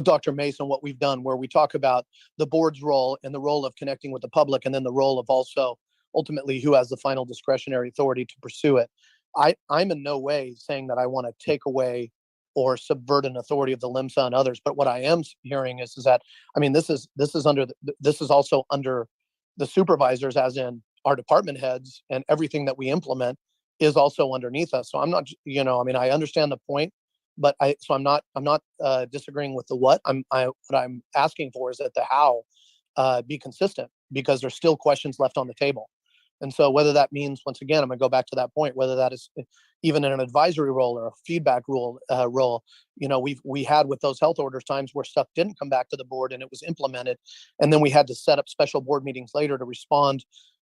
Dr. Mason, what we've done, where we talk about the board's role and the role of connecting with the public, and then the role of also ultimately who has the final discretionary authority to pursue it. I'm in no way saying that I want to take away or subvert an authority of the LIMSA and others, but what I am hearing is that this is also under the supervisors, as in our department heads, and everything that we implement is also underneath us. So I'm not, I understand the point, but I'm not disagreeing with the what. What I'm asking for is that the how be consistent, because there's still questions left on the table. And so whether that means, once again, I'm gonna go back to that point, whether that is even in an advisory role or a feedback role, we had with those health orders times where stuff didn't come back to the board and it was implemented. And then we had to set up special board meetings later to respond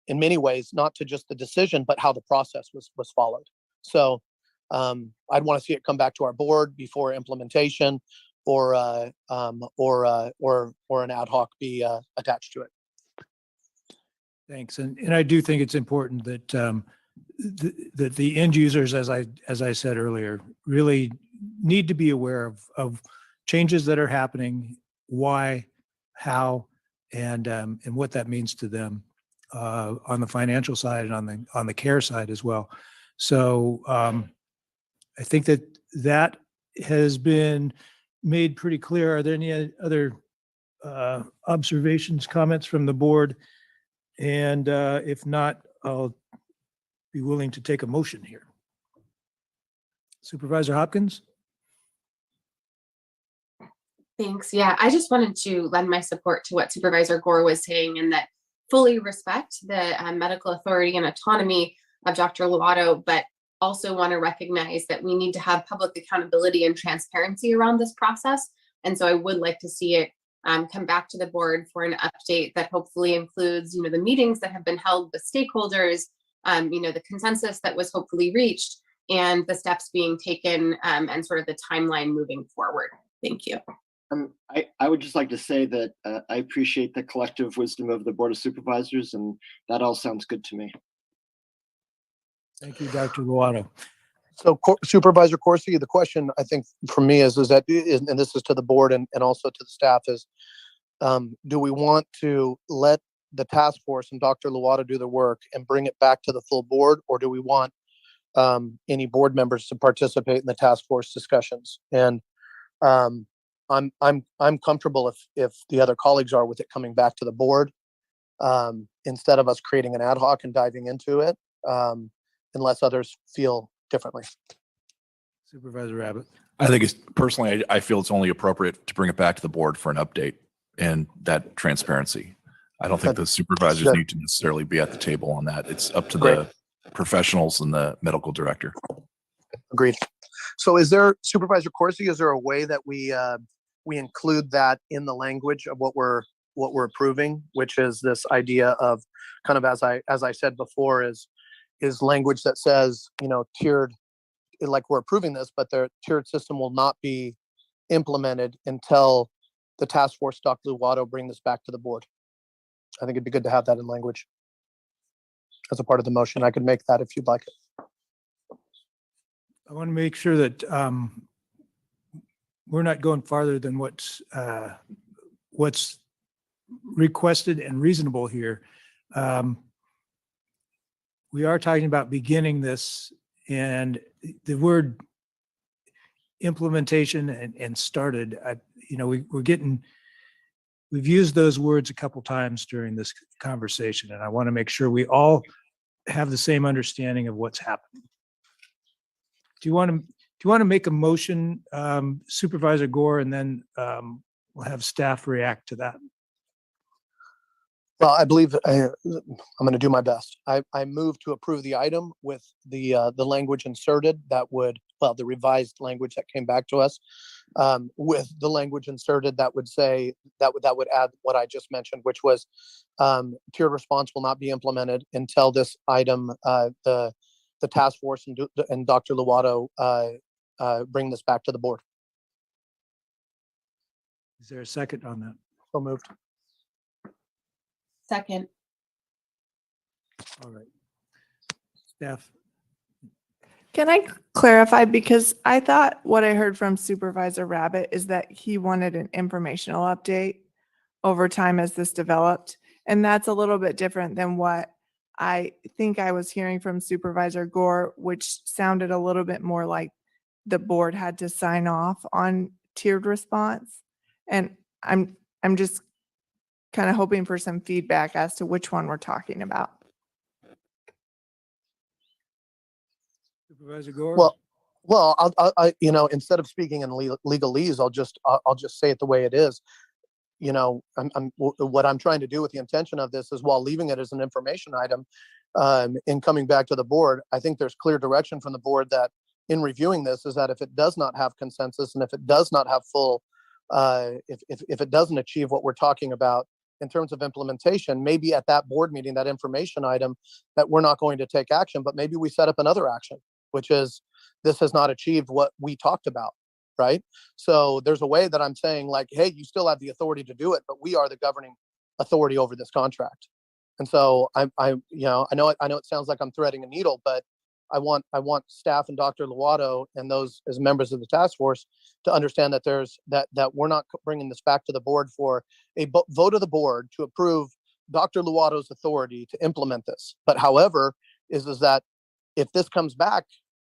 in many ways, not to just the decision, but how the process was followed. So I'd want to see it come back to our board before implementation, or an ad hoc be attached to it. Thanks. And I do think it's important that that the end users, as I said earlier, really need to be aware of changes that are happening, why, how, and what that means to them on the financial side and on the care side as well. So I think that has been made pretty clear. Are there any other observations, comments from the board? And if not, I'll be willing to take a motion here. Supervisor Hopkins? Thanks. Yeah, I just wanted to lend my support to what Supervisor Gore was saying, and that fully respect the medical authority and autonomy of Dr. Lovato, but also want to recognize that we need to have public accountability and transparency around this process. And so I would like to see it come back to the board for an update that hopefully includes, the meetings that have been held with stakeholders, the consensus that was hopefully reached, and the steps being taken, and sort of the timeline moving forward. Thank you. I would just like to say that I appreciate the collective wisdom of the Board of Supervisors, and that all sounds good to me. Thank you, Dr. Lovato. So Supervisor Corsi, the question I think for me is that, and this is to the board and also to the staff, is do we want to let the task force and Dr. Luato do the work and bring it back to the full board, or do we want any board members to participate in the task force discussions? And I'm comfortable if the other colleagues are with it coming back to the board instead of us creating an ad hoc and diving into it, unless others feel differently. Supervisor Rabbit. I think it's personally, I feel it's only appropriate to bring it back to the board for an update and that transparency. I don't think the supervisors need to necessarily be at the table on that. It's up to the professionals and the medical director. Agreed. So is there, Supervisor Corsi, is there a way that we include that in the language of what we're approving, which is this idea of kind of, as I said before, is language that says, tiered, like we're approving this, but the tiered system will not be implemented until the task force, Dr. Luato, bring this back to the board. I think it'd be good to have that in language as a part of the motion. I could make that if you'd like it. I want to make sure that we're not going farther than what's requested and reasonable here. We are talking about beginning this, and the word implementation and started, we've used those words a couple times during this conversation, and I want to make sure we all have the same understanding of what's happening. Do you want to make a motion, Supervisor Gore, and then we'll have staff react to that? Well, I believe I'm going to do my best. I move to approve the item with the language inserted that would, the revised language that came back to us, with the language inserted that would say, that would add what I just mentioned, which was tiered response will not be implemented until this item, the task force and Dr. Luato bring this back to the board. Is there a second on that? So moved. Second. All right. Staff. Can I clarify? Because I thought what I heard from Supervisor Rabbit is that he wanted an informational update over time as this developed. And that's a little bit different than what I think I was hearing from Supervisor Gore, which sounded a little bit more like the board had to sign off on tiered response. And I'm just kind of hoping for some feedback as to which one we're talking about. Supervisor Gore? Well, I instead of speaking in legalese, I'll just say it the way it is. What I'm trying to do with the intention of this is, while leaving it as an information item, in coming back to the board, I think there's clear direction from the board that in reviewing this is that if it does not have consensus and if it does not have full, if it doesn't achieve what we're talking about in terms of implementation, maybe at that board meeting, that information item, that we're not going to take action, but maybe we set up another action, which is this has not achieved what we talked about, right? So there's a way that I'm saying, like, hey, you still have the authority to do it, but we are the governing authority over this contract. And so I know it sounds like I'm threading a needle, but I want staff and Dr. Luato and those as members of the task force to understand that that we're not bringing this back to the board for a vote of the board to approve Dr. Luato's authority to implement this. But however, is that if this comes back,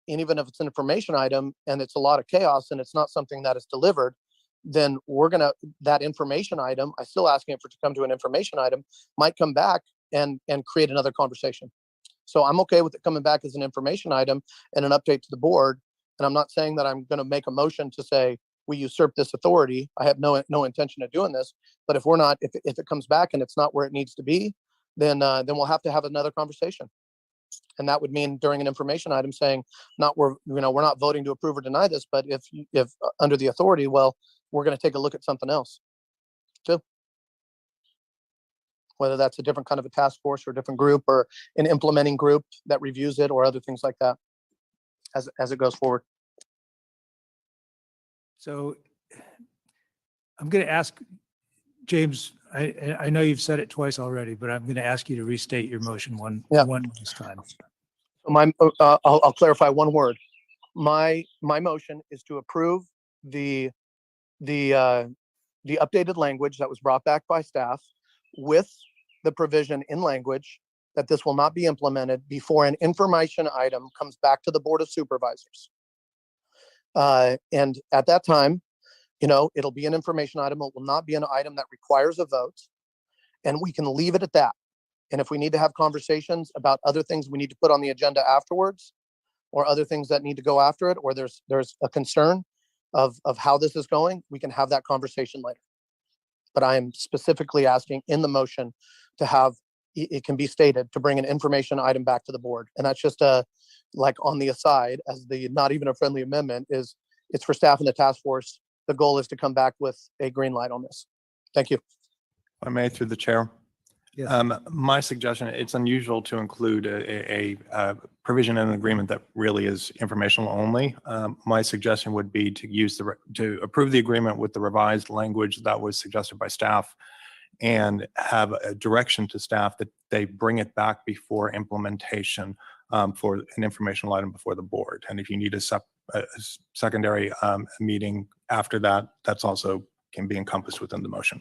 and even if it's an information item and it's a lot of chaos and it's not something that is delivered, then that information item, I'm still asking it to come to an information item, might come back and create another conversation. So I'm okay with it coming back as an information item and an update to the board. And I'm not saying that I'm going to make a motion to say we usurp this authority. I have no intention of doing this. But if it comes back and it's not where it needs to be, then we'll have to have another conversation. And that would mean during an information item saying, we're not voting to approve or deny this, but if under the authority, well, we're going to take a look at something else too. Whether that's a different kind of a task force or a different group or an implementing group that reviews it or other things like that as it goes forward. So I'm going to ask James, I know you've said it twice already, but I'm going to ask you to restate your motion one last time. I'll clarify one word: my motion is to approve the updated language that was brought back by staff with the provision in language that this will not be implemented before an information item comes back to the Board of Supervisors. And at that time, it'll be an information item. It will not be an item that requires a vote. And we can leave it at that. And if we need to have conversations about other things we need to put on the agenda afterwards, or other things that need to go after it, or there's a concern of how this is going, we can have that conversation later. But I am specifically asking in the motion to have, it can be stated, to bring an information item back to the board. And that's just like on the aside, as the not even a friendly amendment, is it's for staff and the task force. The goal is to come back with a green light on this. Thank you. If I may, through the chair. Yes. My suggestion, it's unusual to include a provision in an agreement that really is informational only. My suggestion would be to use to approve the agreement with the revised language that was suggested by staff, and have a direction to staff that they bring it back before implementation for an informational item before the board. And if you need a secondary meeting after that, that's also can be encompassed within the motion.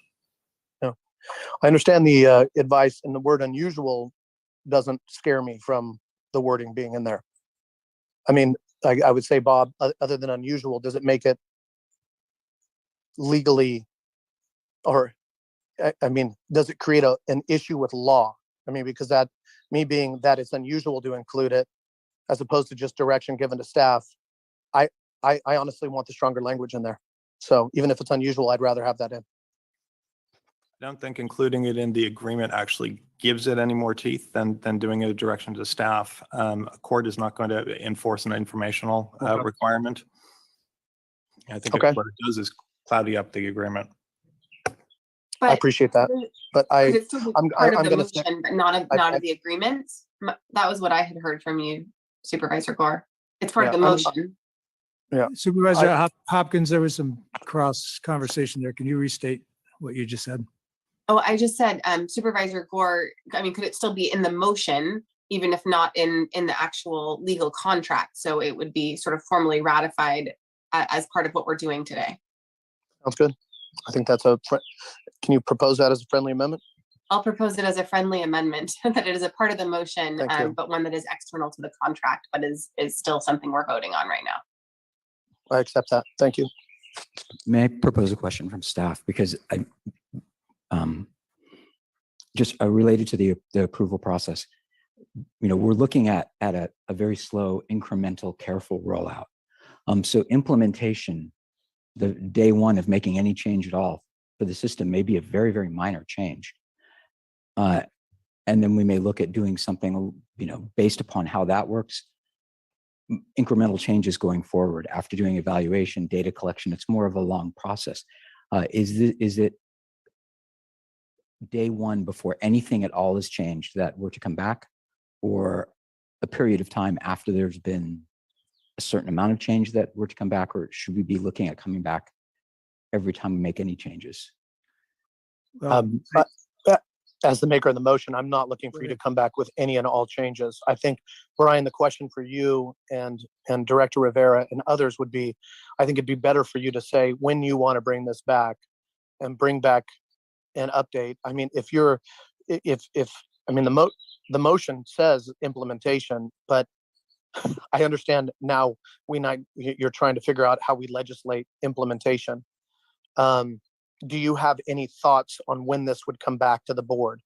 I understand the advice, and the word unusual doesn't scare me from the wording being in there. I mean, I would say, Bob, other than unusual, does it make it legally, or, I mean, does it create an issue with law? I mean, because that, me being that it's unusual to include it, as opposed to just direction given to staff, I honestly want the stronger language in there. So even if it's unusual, I'd rather have that in. I don't think including it in the agreement actually gives it any more teeth than doing a direction to staff. A court is not going to enforce an informational requirement. I think what it does is cloudy up the agreement. I appreciate that, but I'm part of the motion, but not of the agreement. That was what I had heard from you, Supervisor Gore. It's part of the motion. Yeah, Supervisor Hopkins, there was some cross conversation there. Can you restate what you just said? Oh, I just said, Supervisor Gore, I mean, could it still be in the motion, even if not in the actual legal contract? So it would be sort of formally ratified as part of what we're doing today. Sounds good. I think that's can you propose that as a friendly amendment? I'll propose it as a friendly amendment, that it is a part of the motion, but one that is external to the contract, but is still something we're voting on right now. I accept that. Thank you. May I propose a question from staff? Because I just related to the approval process. We're looking at a very slow, incremental, careful rollout. So implementation, the day one of making any change at all for the system may be a very, very minor change. And then we may look at doing something, based upon how that works, incremental changes going forward after doing evaluation, data collection. It's more of a long process. Is it day one before anything at all is changed that we're to come back, or a period of time after there's been a certain amount of change that we're to come back, or should we be looking at coming back every time we make any changes? As the maker of the motion, I'm not looking for you to come back with any and all changes. I think, Brian, the question for you and Director Rivera and others would be, I think it'd be better for you to say when you want to bring this back, and bring back an update. I mean, the motion says implementation, but I understand now you're trying to figure out how we legislate implementation. Do you have any thoughts on when this would come back to the board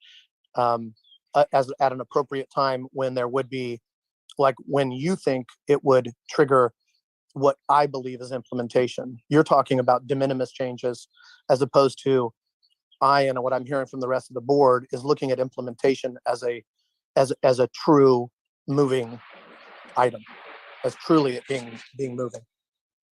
as at an appropriate time, when there would be, like, when you think it would trigger what I believe is implementation? You're talking about de minimis changes, as opposed to what I'm hearing from the rest of the board is looking at implementation as a true moving item, as truly it being moving.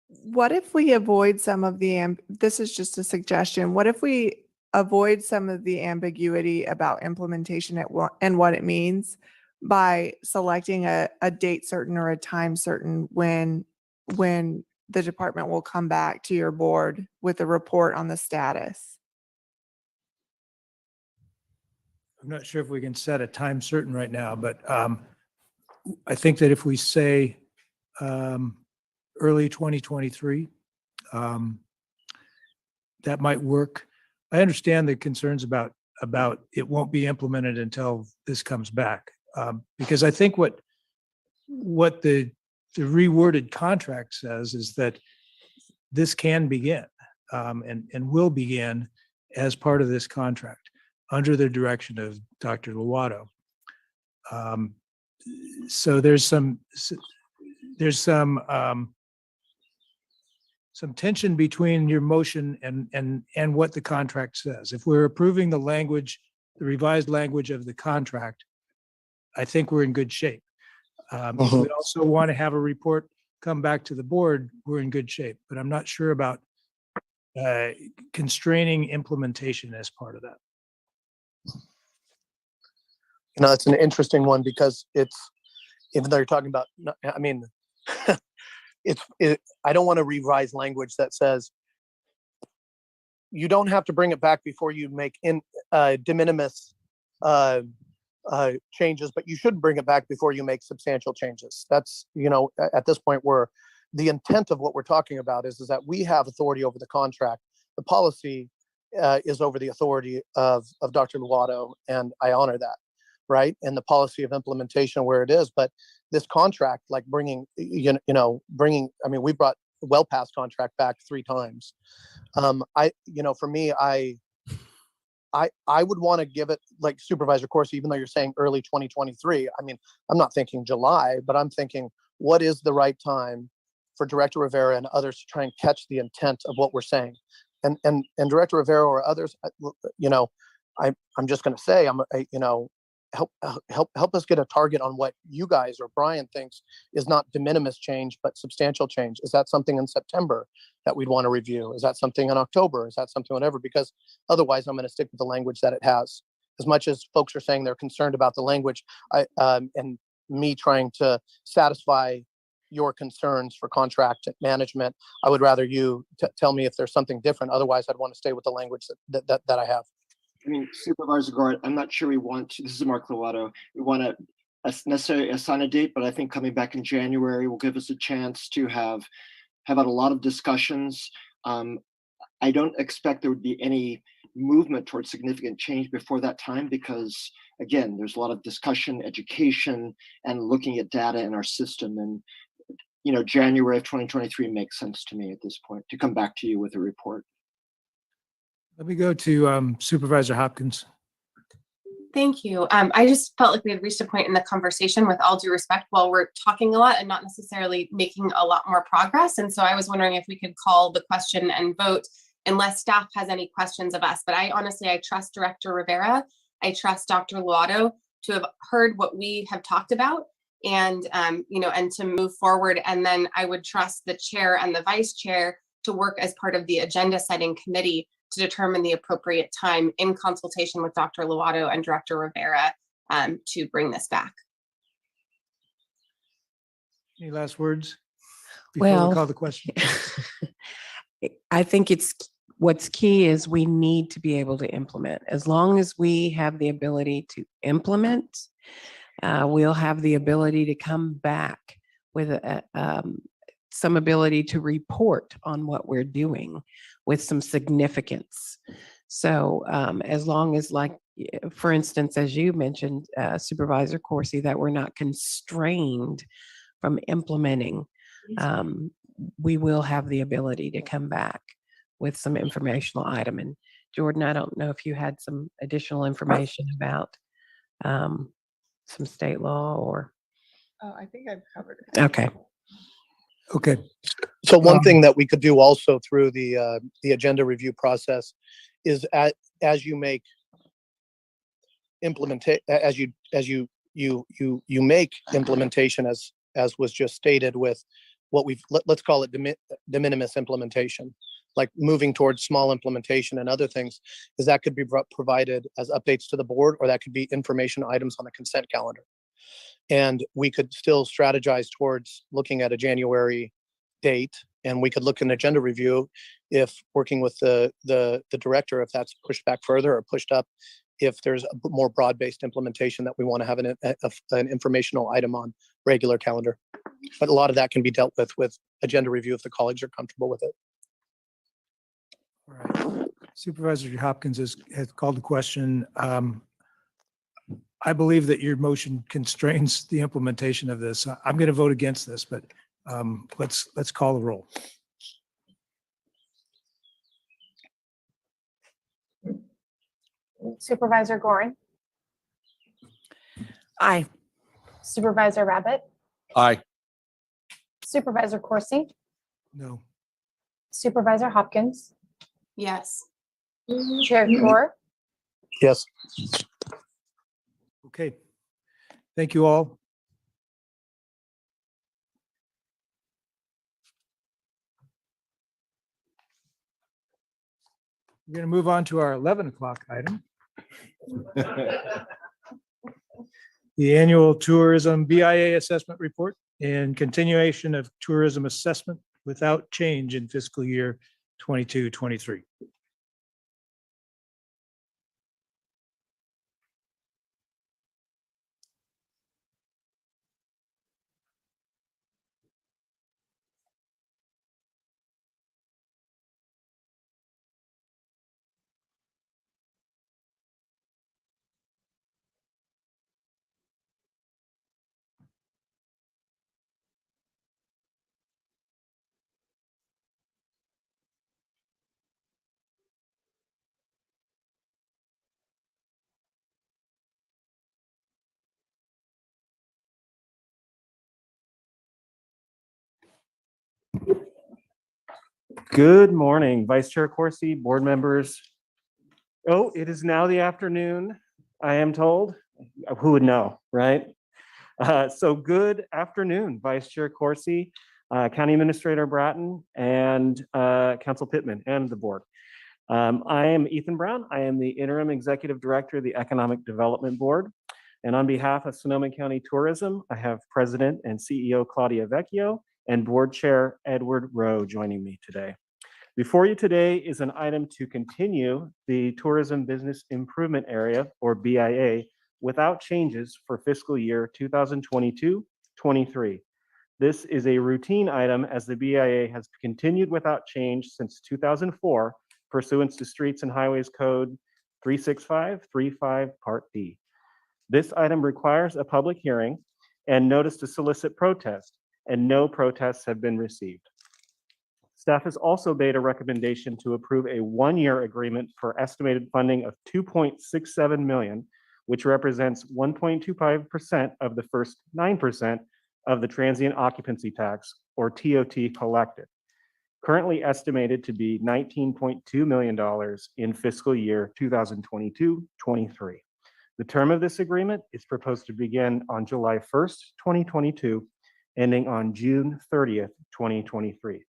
What if we avoid some of the, this is just a suggestion, what if we avoid some of the ambiguity about implementation and what it means by selecting a date certain or a time certain when the department will come back to your board with a report on the status? I'm not sure if we can set a time certain right now, but I think that if we say early 2023. That might work. I understand the concerns about it won't be implemented until this comes back. Because I think what the reworded contract says is that this can begin and will begin as part of this contract under the direction of Dr. Lovato. So there's some tension between your motion and what the contract says. If we're approving the language, the revised language of the contract, I think we're in good shape. If we also want to have a report come back to the board, we're in good shape. But I'm not sure about constraining implementation as part of that. It's an interesting one because it's, even though you're talking about, I mean, I don't want to revise language that says you don't have to bring it back before you make de minimis changes, but you should bring it back before you make substantial changes. That's, at this point where the intent of what we're talking about is that we have authority over the contract. The policy is over the authority of Dr. Lovato, and I honor that, right? And the policy of implementation where it is, but this contract, like bringing, I mean, we brought the well pass contract back 3 times. For me, I would want to give it, like Supervisor Corsi, even though you're saying early 2023, I mean, I'm not thinking July, but I'm thinking, what is the right time for Director Rivera and others to try and catch the intent of what we're saying? And Director Rivera or others, I'm just going to say, help us get a target on what you guys or Brian thinks is not de minimis change, but substantial change. Is that something in September that we'd want to review? Is that something in October? Is that something whatever? Because otherwise I'm going to stick with the language that it has. As much as folks are saying they're concerned about the language, and me trying to satisfy your concerns for contract management, I would rather you tell me if there's something different. Otherwise I'd want to stay with the language that I have. I mean, Supervisor Gord, I'm not sure we want to, this is Mark Lovato, we want to necessarily assign a date, but I think coming back in January will give us a chance to have had a lot of discussions. I don't expect there would be any movement towards significant change before that time because, again, there's a lot of discussion, education, and looking at data in our system. And, January of 2023 makes sense to me at this point to come back to you with a report. Let me go to Supervisor Hopkins. Thank you. I just felt like we had reached a point in the conversation, with all due respect, while we're talking a lot and not necessarily making a lot more progress. And so I was wondering if we could call the question and vote unless staff has any questions of us. But I trust Director Rivera. I trust Dr. Lovato to have heard what we have talked about and, and to move forward. And then I would trust the chair and the vice chair to work as part of the agenda setting committee to determine the appropriate time in consultation with Dr. Lovato and Director Rivera to bring this back. Any last words before we call the question? I think what's key is we need to be able to implement. As long as we have the ability to implement, we'll have the ability to come back with some ability to report on what we're doing with some significance. So as long as, like, for instance, as you mentioned, Supervisor Corsi, that we're not constrained from implementing, we will have the ability to come back with some informational item. And Jordan, I don't know if you had some additional information about some state law or. Oh, I think I've covered it. Okay. Okay. So one thing that we could do also through the agenda review process is as you make you make implementation as was just stated with what let's call it de minimis implementation, like moving towards small implementation and other things, is that could be provided as updates to the board, or that could be information items on the consent calendar. And we could still strategize towards looking at a January date, and we could look in agenda review if working with the director, if that's pushed back further or pushed up, if there's a more broad-based implementation that we want to have an informational item on regular calendar. But a lot of that can be dealt with agenda review if the colleagues are comfortable with it. All right. Supervisor Hopkins has called the question. I believe that your motion constrains the implementation of this. I'm going to vote against this, but let's call the roll. Supervisor Gorin, Aye. Supervisor Rabbit, Aye. Supervisor Corsi, No. Supervisor Hopkins, Yes. Chair Gore, Yes. Okay. Thank you all. We're going to move on to our 11 o'clock item. The annual tourism BIA assessment report and continuation of tourism assessment without change in fiscal year 22-23. Good morning, Vice Chair Corsi, board members. Oh, it is now the afternoon, I am told. Who would know, right? So good afternoon, Vice Chair Corsi, County Administrator Bratton, and Council Pittman and the board. I am Ethan Brown. I am the Interim Executive Director of the Economic Development Board. And on behalf of Sonoma County Tourism, I have President and CEO Claudia Vecchio and Board Chair Edward Rowe joining me today. Before you today is an item to continue the Tourism Business Improvement Area, or BIA, without changes for fiscal year 2022-23. This is a routine item as the BIA has continued without change since 2004 pursuant to Streets and Highways Code 36535 Part D. This item requires a public hearing and notice to solicit protest, and no protests have been received. Staff has also made a recommendation to approve a one-year agreement for estimated funding of $2.67 million, which represents 1.25% of the first 9% of the transient occupancy tax, or TOT, collected, currently estimated to be $19.2 million in fiscal year 2022-23. The term of this agreement is proposed to begin on July 1st, 2022, ending on June 30th, 2023.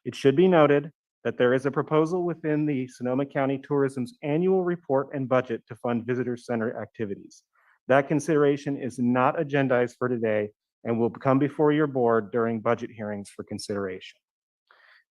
It should be noted that there is a proposal within the Sonoma County Tourism's annual report and budget to fund visitor center activities. That consideration is not agendized for today and will come before your board during budget hearings for consideration.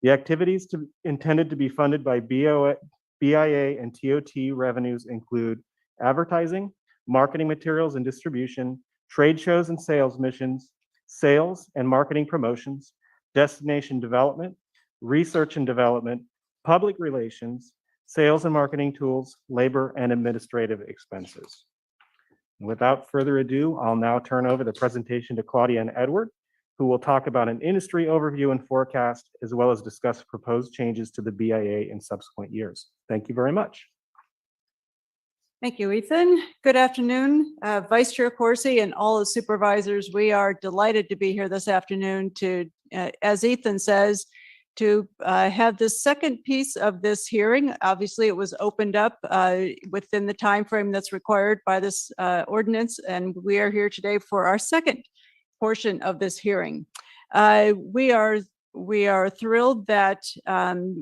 The activities intended to be funded by BIA and TOT revenues include advertising, marketing materials and distribution, trade shows and sales missions, sales and marketing promotions, destination development, research and development, public relations, sales and marketing tools, labor and administrative expenses. Without further ado, I'll now turn over the presentation to Claudia and Edward, who will talk about an industry overview and forecast, as well as discuss proposed changes to the BIA in subsequent years. Thank you very much. Thank you, Ethan. Good afternoon, Vice Chair Corsi and all the supervisors. We are delighted to be here this afternoon to, as Ethan says, to have the second piece of this hearing. Obviously, it was opened up within the time frame that's required by this ordinance, and we are here today for our second portion of this hearing. We are thrilled that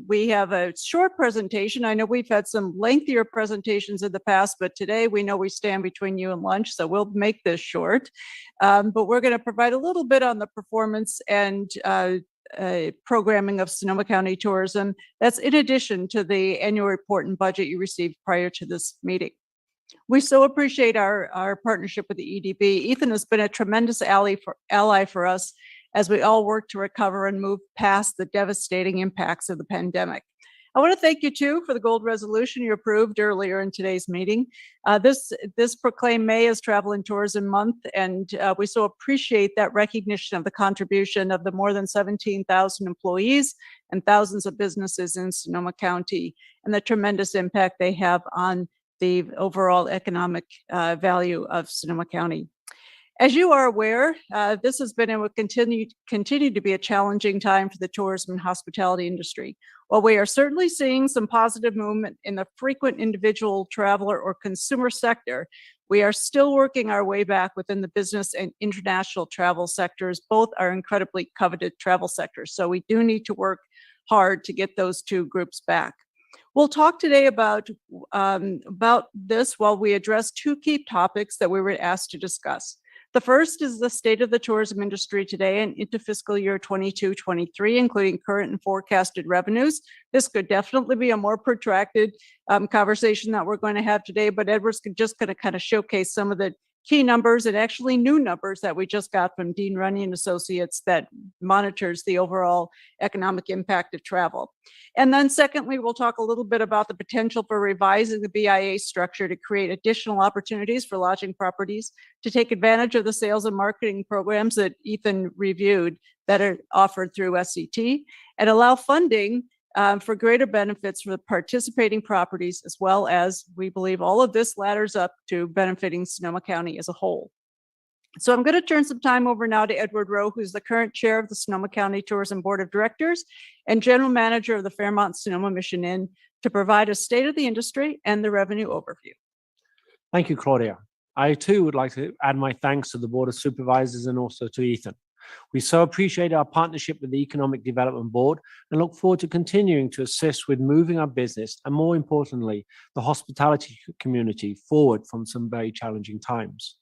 we have a short presentation. I know we've had some lengthier presentations in the past, but today we know we stand between you and lunch, so we'll make this short. But we're going to provide a little bit on the performance and programming of Sonoma County Tourism. That's in addition to the annual report and budget you received prior to this meeting. We so appreciate our partnership with the EDB. Ethan has been a tremendous ally for us as we all work to recover and move past the devastating impacts of the pandemic. I want to thank you too for the gold resolution you approved earlier in today's meeting. This proclaimed May as Travel and Tourism Month, and we so appreciate that recognition of the contribution of the more than 17,000 employees and thousands of businesses in Sonoma County and the tremendous impact they have on the overall economic value of Sonoma County. As you are aware, this has been and will continue to be a challenging time for the tourism and hospitality industry. While we are certainly seeing some positive movement in the frequent individual traveler or consumer sector, we are still working our way back within the business and international travel sectors. Both are incredibly coveted travel sectors, so we do need to work hard to get those two groups back. We'll talk today about this while we address two key topics that we were asked to discuss. The first is the state of the tourism industry today and into fiscal year 22-23, including current and forecasted revenues. This could definitely be a more protracted conversation that we're going to have today, but Edward's just going to kind of showcase some of the key numbers and actually new numbers that we just got from Dean Runyon Associates that monitors the overall economic impact of travel. And then secondly, we'll talk a little bit about the potential for revising the BIA structure to create additional opportunities for lodging properties to take advantage of the sales and marketing programs that Ethan reviewed that are offered through SCT and allow funding for greater benefits for the participating properties, as well as we believe all of this ladders up to benefiting Sonoma County as a whole. So I'm going to turn some time over now to Edward Rowe, who's the current chair of the Sonoma County Tourism Board of Directors and general manager of the Fairmont Sonoma Mission Inn, to provide a state of the industry and the revenue overview. Thank you, Claudia. I too would like to add my thanks to the Board of Supervisors and also to Ethan. We so appreciate our partnership with the Economic Development Board and look forward to continuing to assist with moving our business and, more importantly, the hospitality community forward from some very challenging times.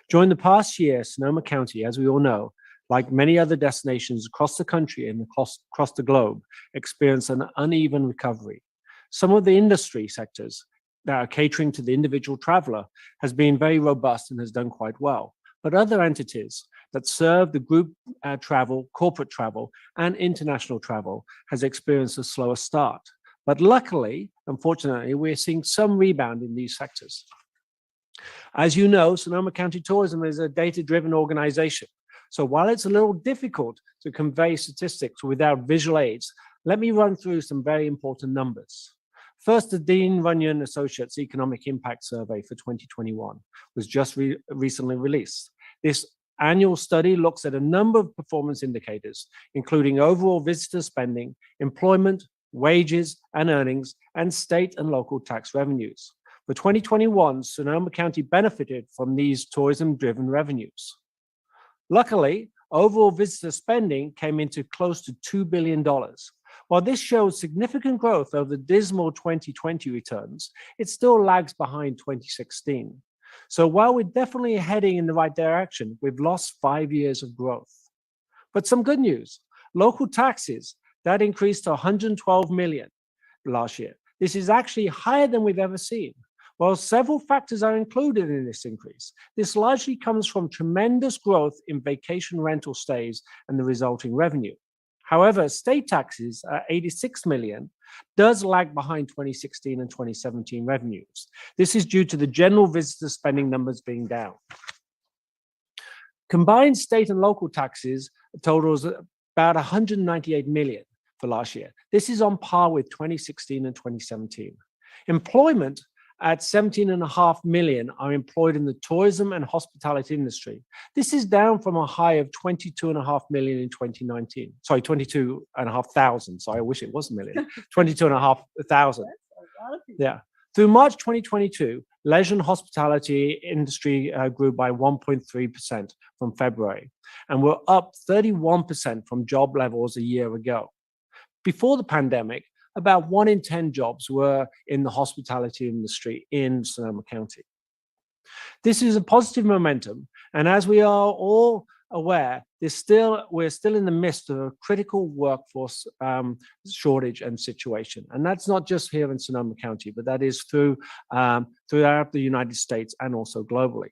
During the past year, Sonoma County, as we all know, like many other destinations across the country and across the globe, experienced an uneven recovery. Some of the industry sectors that are catering to the individual traveler has been very robust and has done quite well. But other entities that serve the group travel, corporate travel, and international travel has experienced a slower start. But luckily, unfortunately, we're seeing some rebound in these sectors. As you know, Sonoma County Tourism is a data-driven organization. So while it's a little difficult to convey statistics without visual aids, let me run through some very important numbers. First, the Dean Runyon Associates Economic Impact Survey for 2021 was just recently released. This annual study looks at a number of performance indicators, including overall visitor spending, employment, wages and earnings, and state and local tax revenues. For 2021, Sonoma County benefited from these tourism-driven revenues. Luckily, overall visitor spending came into close to $2 billion. While this shows significant growth over the dismal 2020 returns, it still lags behind 2016. So while we're definitely heading in the right direction, we've lost 5 years of growth. But some good news, local taxes, that increased to $112 million last year. This is actually higher than we've ever seen. While several factors are included in this increase, this largely comes from tremendous growth in vacation rental stays and the resulting revenue. However, state taxes at $86 million does lag behind 2016 and 2017 revenues. This is due to the general visitor spending numbers being down. Combined state and local taxes totals about $198 million for last year. This is on par with 2016 and 2017. Employment at 17.5 million are employed in the tourism and hospitality industry. This is down from a high of 22.5 million in 2019. Sorry, 22,500. Sorry, I wish it was a million. 22,500. Yeah. Through March 2022, leisure and hospitality industry grew by 1.3% from February, and we're up 31% from job levels a year ago. Before the pandemic, about 1 in 10 jobs were in the hospitality industry in Sonoma County. This is a positive momentum, and as we are all aware, we're still in the midst of a critical workforce shortage and situation. And that's not just here in Sonoma County, but that is throughout the United States and also globally.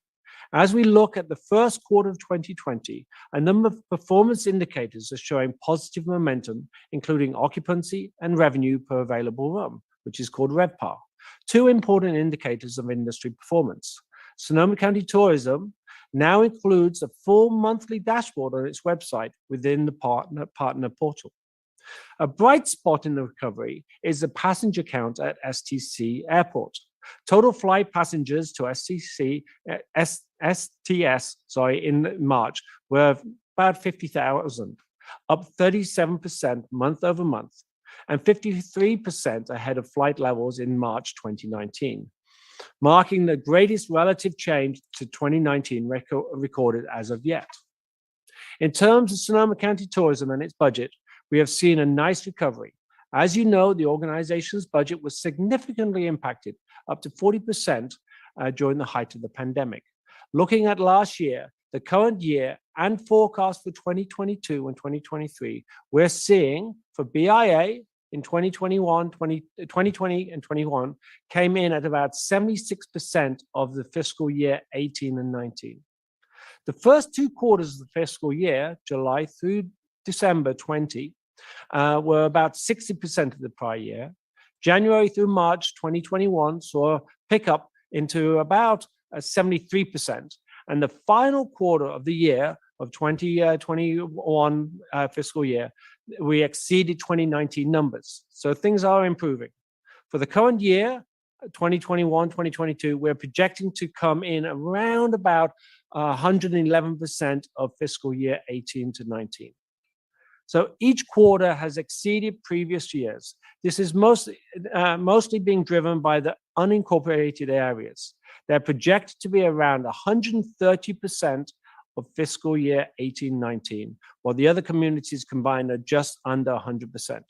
As we look at the first quarter of 2020, a number of performance indicators are showing positive momentum, including occupancy and revenue per available room, which is called RevPAR, two important indicators of industry performance. Sonoma County Tourism now includes a full monthly dashboard on its website within the partner portal. A bright spot in the recovery is the passenger count at STC Airport. Total flight passengers to STS in March were about 50,000, up 37% month over month, and 53% ahead of flight levels in March 2019, marking the greatest relative change to 2019 recorded as of yet. In terms of Sonoma County Tourism and its budget, we have seen a nice recovery. As you know, the organization's budget was significantly impacted, up to 40% during the height of the pandemic. Looking at last year, the current year, and forecast for 2022 and 2023, we're seeing for BIA in 2020 and 21 came in at about 76% of the fiscal year 18 and 19. The first two quarters of the fiscal year, July through December 20, were about 60% of the prior year. January through March 2021 saw a pickup into about 73%. And the final quarter of the year of 2021 fiscal year, we exceeded 2019 numbers. So things are improving. For the current year, 2021, 2022, we're projecting to come in around about 111% of fiscal year 18 to 19. So each quarter has exceeded previous years. This is mostly being driven by the unincorporated areas. They're projected to be around 130% of fiscal year 18-19, while the other communities combined are just under 100%.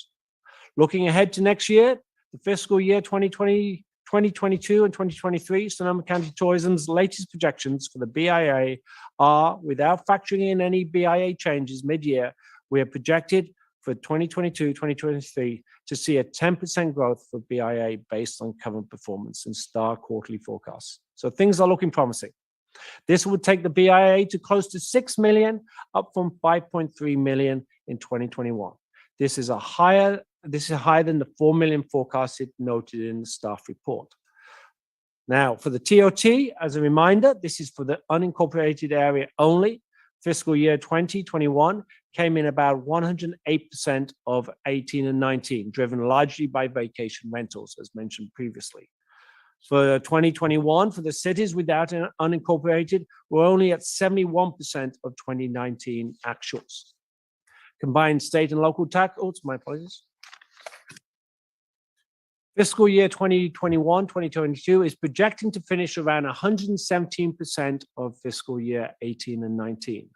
Looking ahead to next year, the fiscal year 2020, 2022 and 2023, Sonoma County Tourism's latest projections for the BIA are, without factoring in any BIA changes mid-year, we are projected for 2022, 2023 to see a 10% growth for BIA based on current performance and STAR quarterly forecasts. So things are looking promising. This would take the BIA to close to 6 million, up from 5.3 million in 2021. This is higher than the 4 million forecasted noted in the staff report. Now, for the TOT, as a reminder, this is for the unincorporated area only. Fiscal year 2021 came in about 108% of 18 and 19, driven largely by vacation rentals, as mentioned previously. For 2021, for the cities without an unincorporated, we're only at 71% of 2019 actuals. Combined state and local tax, my apologies. Fiscal year 2021, 2022 is projecting to finish around 117% of fiscal year 18 and 19.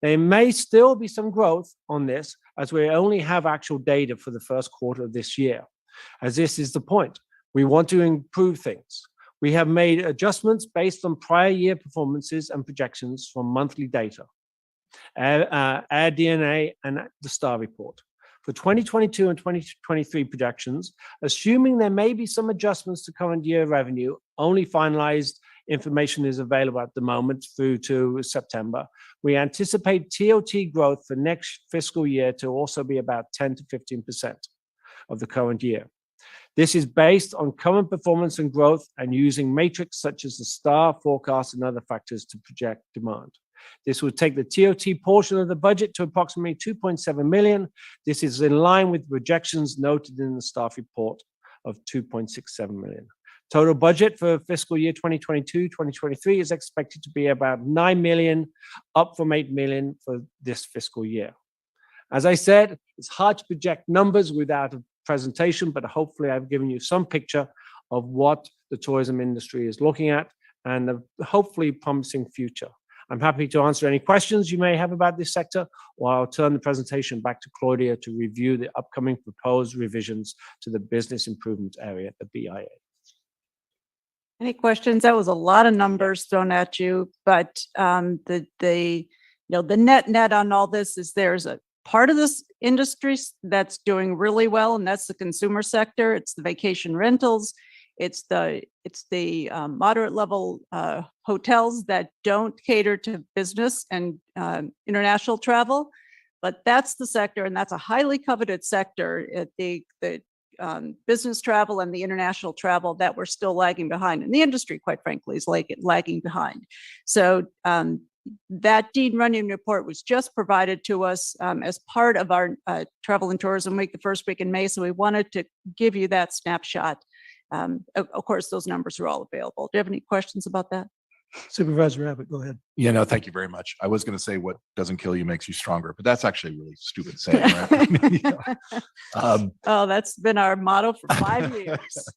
There may still be some growth on this as we only have actual data for the first quarter of this year, as this is the point. We want to improve things. We have made adjustments based on prior year performances and projections from monthly data, Air DNA and the STAR report. For 2022 and 2023 projections, assuming there may be some adjustments to current year revenue, only finalized information is available at the moment through to September. We anticipate TOT growth for next fiscal year to also be about 10 to 15% of the current year. This is based on current performance and growth and using metrics such as the STAR forecast and other factors to project demand. This would take the TOT portion of the budget to approximately 2.7 million. This is in line with projections noted in the staff report of 2.67 million. Total budget for fiscal year 2022-2023 is expected to be about 9 million, up from 8 million for this fiscal year. As I said, it's hard to project numbers without a presentation, but hopefully I've given you some picture of what the tourism industry is looking at and a hopefully promising future. I'm happy to answer any questions you may have about this sector, or I'll turn the presentation back to Claudia to review the upcoming proposed revisions to the business improvement area, the BIA. Any questions? That was a lot of numbers thrown at you, but the net on all this is there's a part of this industry that's doing really well, and that's the consumer sector. It's the vacation rentals. It's the moderate level hotels that don't cater to business and international travel. But that's the sector, and that's a highly coveted sector. The business travel and the international travel that we're still lagging behind. And the industry, quite frankly, is lagging behind. So that Dean Runyon report was just provided to us as part of our Travel and Tourism Week, the first week in May. So we wanted to give you that snapshot. Of course, those numbers are all available. Do you have any questions about that? Supervisor Abbott, go ahead. Yeah, no, thank you very much. I was going to say what doesn't kill you makes you stronger, but that's actually a really stupid saying, right? Oh, that's been our motto for 5 years.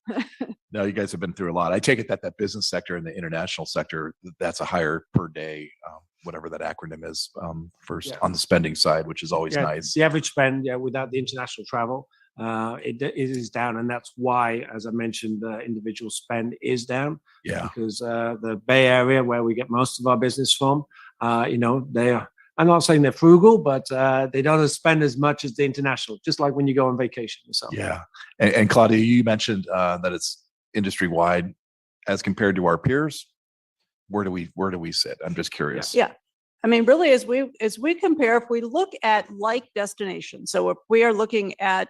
No, you guys have been through a lot. I take it that business sector and the international sector, that's a higher per day, whatever that acronym is, first on the spending side, which is always nice. The average spend, without the international travel, it is down, and that's why, as I mentioned, the individual spend is down. Yeah, because the Bay Area, where we get most of our business from, they are. I'm not saying they're frugal, but they don't spend as much as the international. Just like when you go on vacation or something. Yeah, and Claudia, you mentioned that it's industry wide as compared to our peers. Where do we sit? I'm just curious. Yeah. I mean, really, as we compare, if we look at like destinations, so if we are looking at,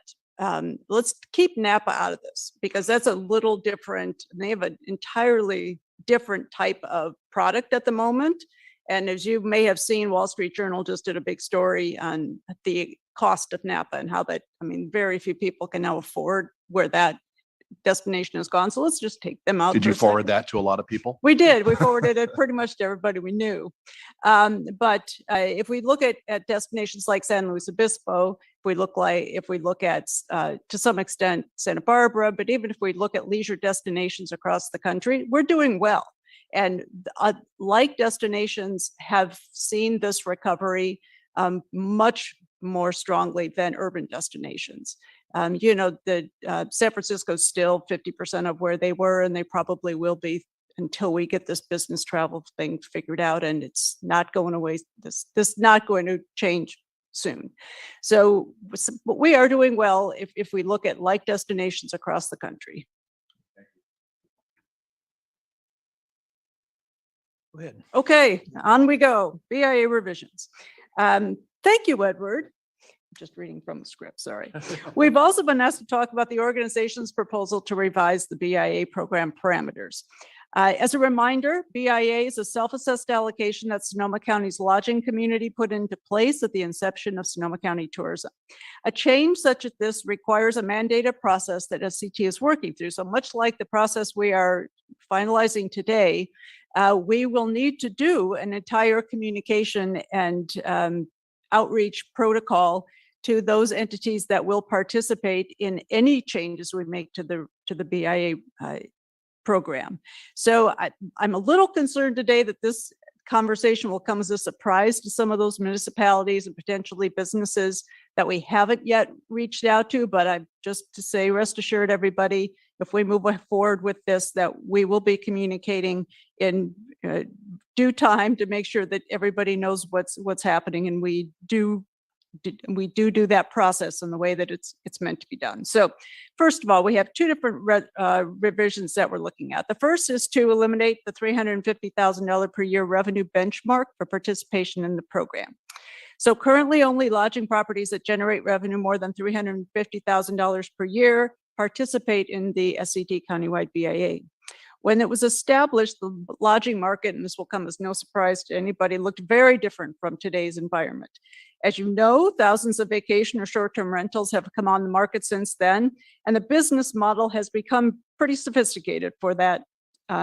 let's keep Napa out of this because that's a little different. They have an entirely different type of product at the moment. And as you may have seen, Wall Street Journal just did a big story on the cost of Napa and how that, I mean, very few people can now afford where that destination has gone. So let's just take them out. Did you forward that to a lot of people? We did. We forwarded it pretty much to everybody we knew. But if we look at destinations like San Luis Obispo, if we look at to some extent Santa Barbara, but even if we look at leisure destinations across the country, we're doing well. And like destinations have seen this recovery much more strongly than urban destinations. San Francisco's still 50% of where they were, and they probably will be until we get this business travel thing figured out. And it's not going away. This not going to change soon. So, but we are doing well if we look at like destinations across the country. Go ahead. Okay, on we go. BIA revisions. Thank you, Edward. I'm just reading from the script, sorry. We've also been asked to talk about the organization's proposal to revise the BIA program parameters. As a reminder, BIA is a self-assessed allocation that Sonoma County's lodging community put into place at the inception of Sonoma County tourism. A change such as this requires a mandated process that SCT is working through. So much like the process we are finalizing today, we will need to do an entire communication and outreach protocol to those entities that will participate in any changes we make to the BIA program. So I'm a little concerned today that this conversation will come as a surprise to some of those municipalities and potentially businesses that we haven't yet reached out to, but I'm just to say, rest assured, everybody, if we move forward with this, that we will be communicating in due time to make sure that everybody knows what's happening, and we do that process in the way that it's meant to be done. So first of all, we have two different revisions that we're looking at. The first is to eliminate the $350,000 per year revenue benchmark for participation in the program. So currently only lodging properties that generate revenue more than $350,000 per year participate in the SCT countywide BIA. When it was established, the lodging market, and this will come as no surprise to anybody, looked very different from today's environment. As you know, thousands of vacation or short-term rentals have come on the market since then, and the business model has become pretty sophisticated for that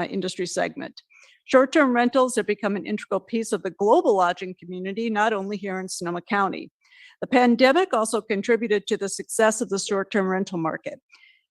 industry segment. Short-term rentals have become an integral piece of the global lodging community, not only here in Sonoma County. The pandemic also contributed to the success of the short-term rental market.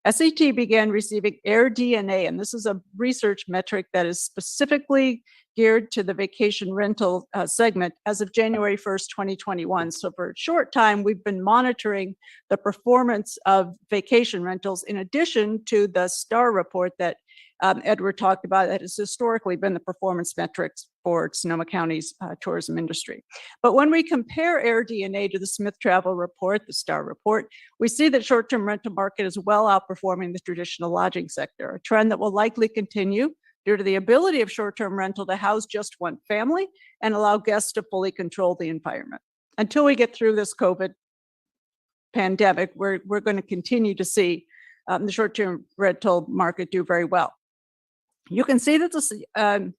SCT began receiving AirDNA, and this is a research metric that is specifically geared to the vacation rental segment as of January 1st, 2021. So for a short time, we've been monitoring the performance of vacation rentals in addition to the STAR report that Edward talked about that has historically been the performance metrics for Sonoma County's tourism industry. But when we compare Air DNA to the Smith Travel report, the STAR report, we see that short-term rental market is well outperforming the traditional lodging sector, a trend that will likely continue due to the ability of short-term rental to house just one family and allow guests to fully control the environment. Until we get through this COVID pandemic, we're going to continue to see the short-term rental market do very well. You can see that this, I'll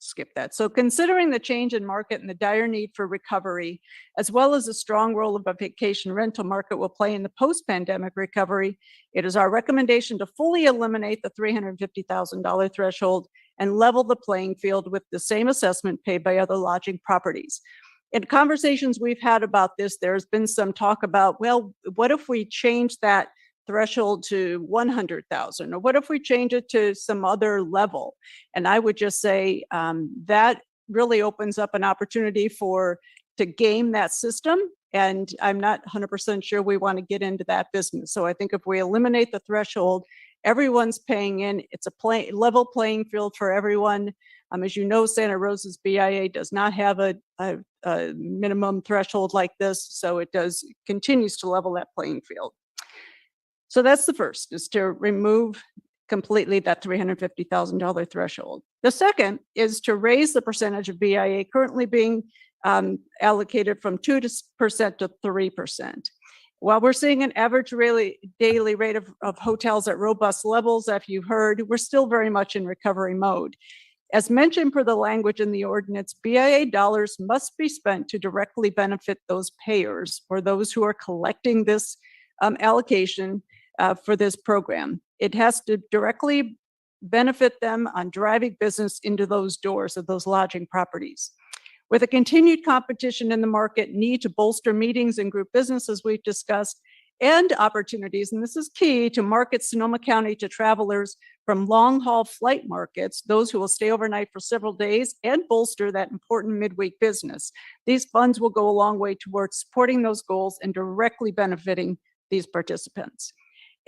skip that. So considering the change in market and the dire need for recovery, as well as the strong role of a vacation rental market will play in the post-pandemic recovery, it is our recommendation to fully eliminate the $350,000 threshold and level the playing field with the same assessment paid by other lodging properties. In conversations we've had about this, there's been some talk about, well, what if we change that threshold to 100,000, or what if we change it to some other level? And I would just say that really opens up an opportunity to game that system. And I'm not 100% sure we want to get into that business. So I think if we eliminate the threshold, everyone's paying in. It's a level playing field for everyone. As you know, Santa Rosa's BIA does not have a minimum threshold like this, so it continues to level that playing field. So that's the first, is to remove completely that $350,000 threshold. The second is to raise the percentage of BIA currently being allocated from 2% to 3%. While we're seeing an average daily rate of hotels at robust levels, as you've heard, we're still very much in recovery mode. As mentioned per the language in the ordinance, BIA dollars must be spent to directly benefit those payers or those who are collecting this allocation for this program. It has to directly benefit them on driving business into those doors of those lodging properties. With a continued competition in the market, need to bolster meetings and group business, as we've discussed, and opportunities, and this is key, to market Sonoma County to travelers from long-haul flight markets, those who will stay overnight for several days, and bolster that important midweek business. These funds will go a long way towards supporting those goals and directly benefiting these participants.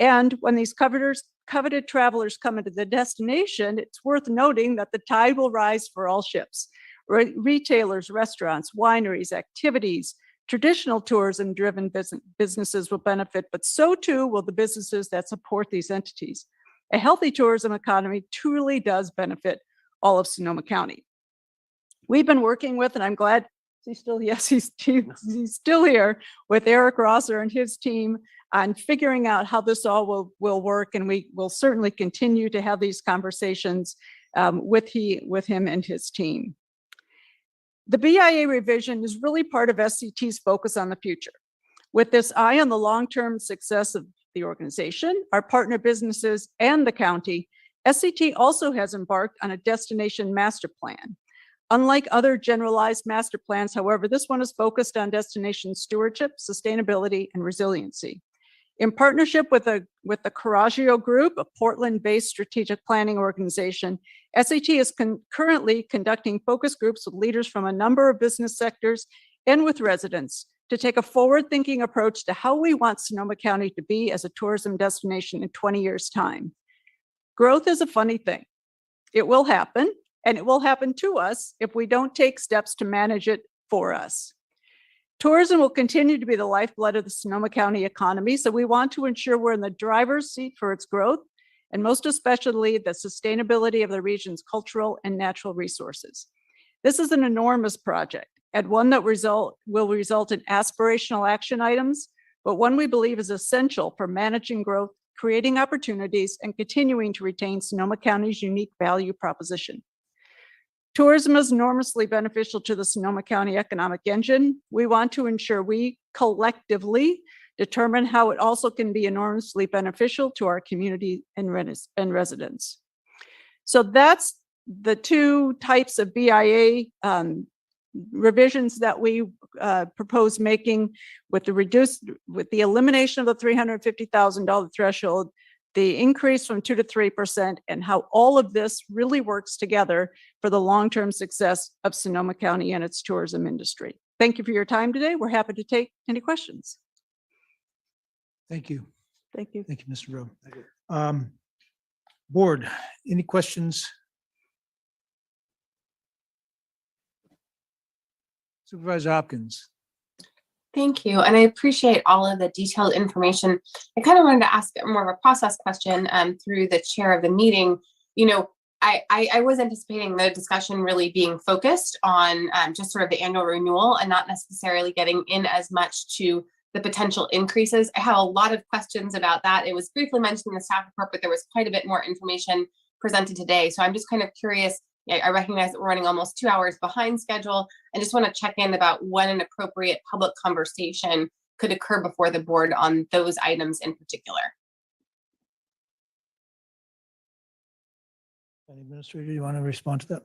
And when these coveted travelers come into the destination, it's worth noting that the tide will rise for all ships. Retailers, restaurants, wineries, activities, traditional tourism-driven businesses will benefit, but so too will the businesses that support these entities. A healthy tourism economy truly does benefit all of Sonoma County. We've been working with, and I'm glad he's still, yes, he's still here, with Eric Rosser and his team on figuring out how this all will work, and we will certainly continue to have these conversations with him and his team. The BIA revision is really part of SCT's focus on the future. With this eye on the long-term success of the organization, our partner businesses, and the county, SCT also has embarked on a destination master plan. Unlike other generalized master plans, however, this one is focused on destination stewardship, sustainability, and resiliency. In partnership with the Coraggio Group, a Portland-based strategic planning organization, SCT is currently conducting focus groups with leaders from a number of business sectors and with residents to take a forward-thinking approach to how we want Sonoma County to be as a tourism destination in 20 years' time. Growth is a funny thing. It will happen, and it will happen to us if we don't take steps to manage it for us. Tourism will continue to be the lifeblood of the Sonoma County economy, so we want to ensure we're in the driver's seat for its growth, and most especially the sustainability of the region's cultural and natural resources. This is an enormous project, and one that will result in aspirational action items, but one we believe is essential for managing growth, creating opportunities, and continuing to retain Sonoma County's unique value proposition. Tourism is enormously beneficial to the Sonoma County economic engine. We want to ensure we collectively determine how it also can be enormously beneficial to our community and residents. So that's the two types of BIA revisions that we propose making, with the elimination of the $350,000 threshold, the increase from 2 to 3% and how all of this really works together for the long-term success of Sonoma County and its tourism industry. Thank you for your time today. We're happy to take any questions. Thank you. Thank you. Thank you, Mr. Rowe. Board, any questions? Supervisor Hopkins. Thank you. And I appreciate all of the detailed information. I kind of wanted to ask more of a process question through the chair of the meeting. You know, I was anticipating the discussion really being focused on just sort of the annual renewal and not necessarily getting in as much to the potential increases. I have a lot of questions about that. It was briefly mentioned in the staff report, but there was quite a bit more information presented today. So I'm just kind of curious. I recognize that we're running almost 2 hours behind schedule. I just want to check in about when an appropriate public conversation could occur before the board on those items in particular. Administrator, you want to respond to that?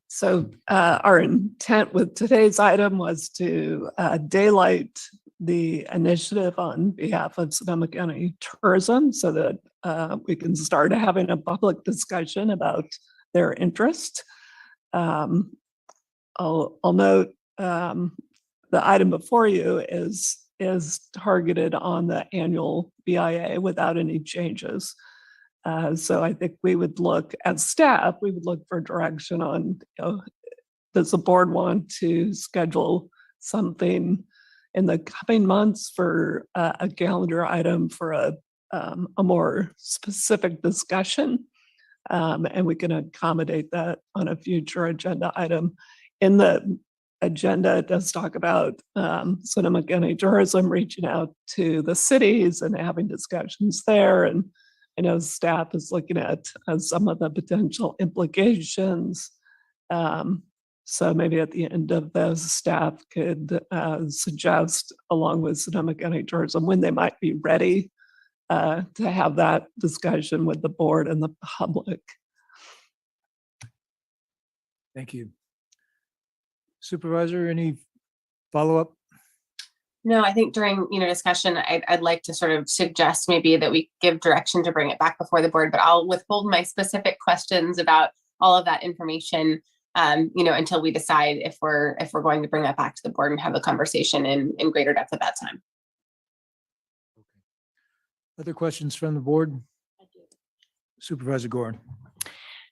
So our intent with today's item was to daylight the initiative on behalf of Sonoma County Tourism so that we can start having a public discussion about their interest. I'll note the item before you is targeted on the annual BIA without any changes. So I think we would look, as staff, we would look for direction on, does the board want to schedule something in the coming months for a calendar item for a more specific discussion? And we can accommodate that on a future agenda item. In the agenda, it does talk about Sonoma County Tourism reaching out to the cities and having discussions there. And I know staff is looking at some of the potential implications. So maybe at the end of this, staff could suggest, along with Sonoma County Tourism, when they might be ready to have that discussion with the board and the public. Thank you. Supervisor, any follow-up? No, I think during discussion, I'd like to sort of suggest maybe that we give direction to bring it back before the board, but I'll withhold my specific questions about all of that information, until we decide if we're going to bring that back to the board and have a conversation in greater depth at that time. Other questions from the board? Supervisor Gorin.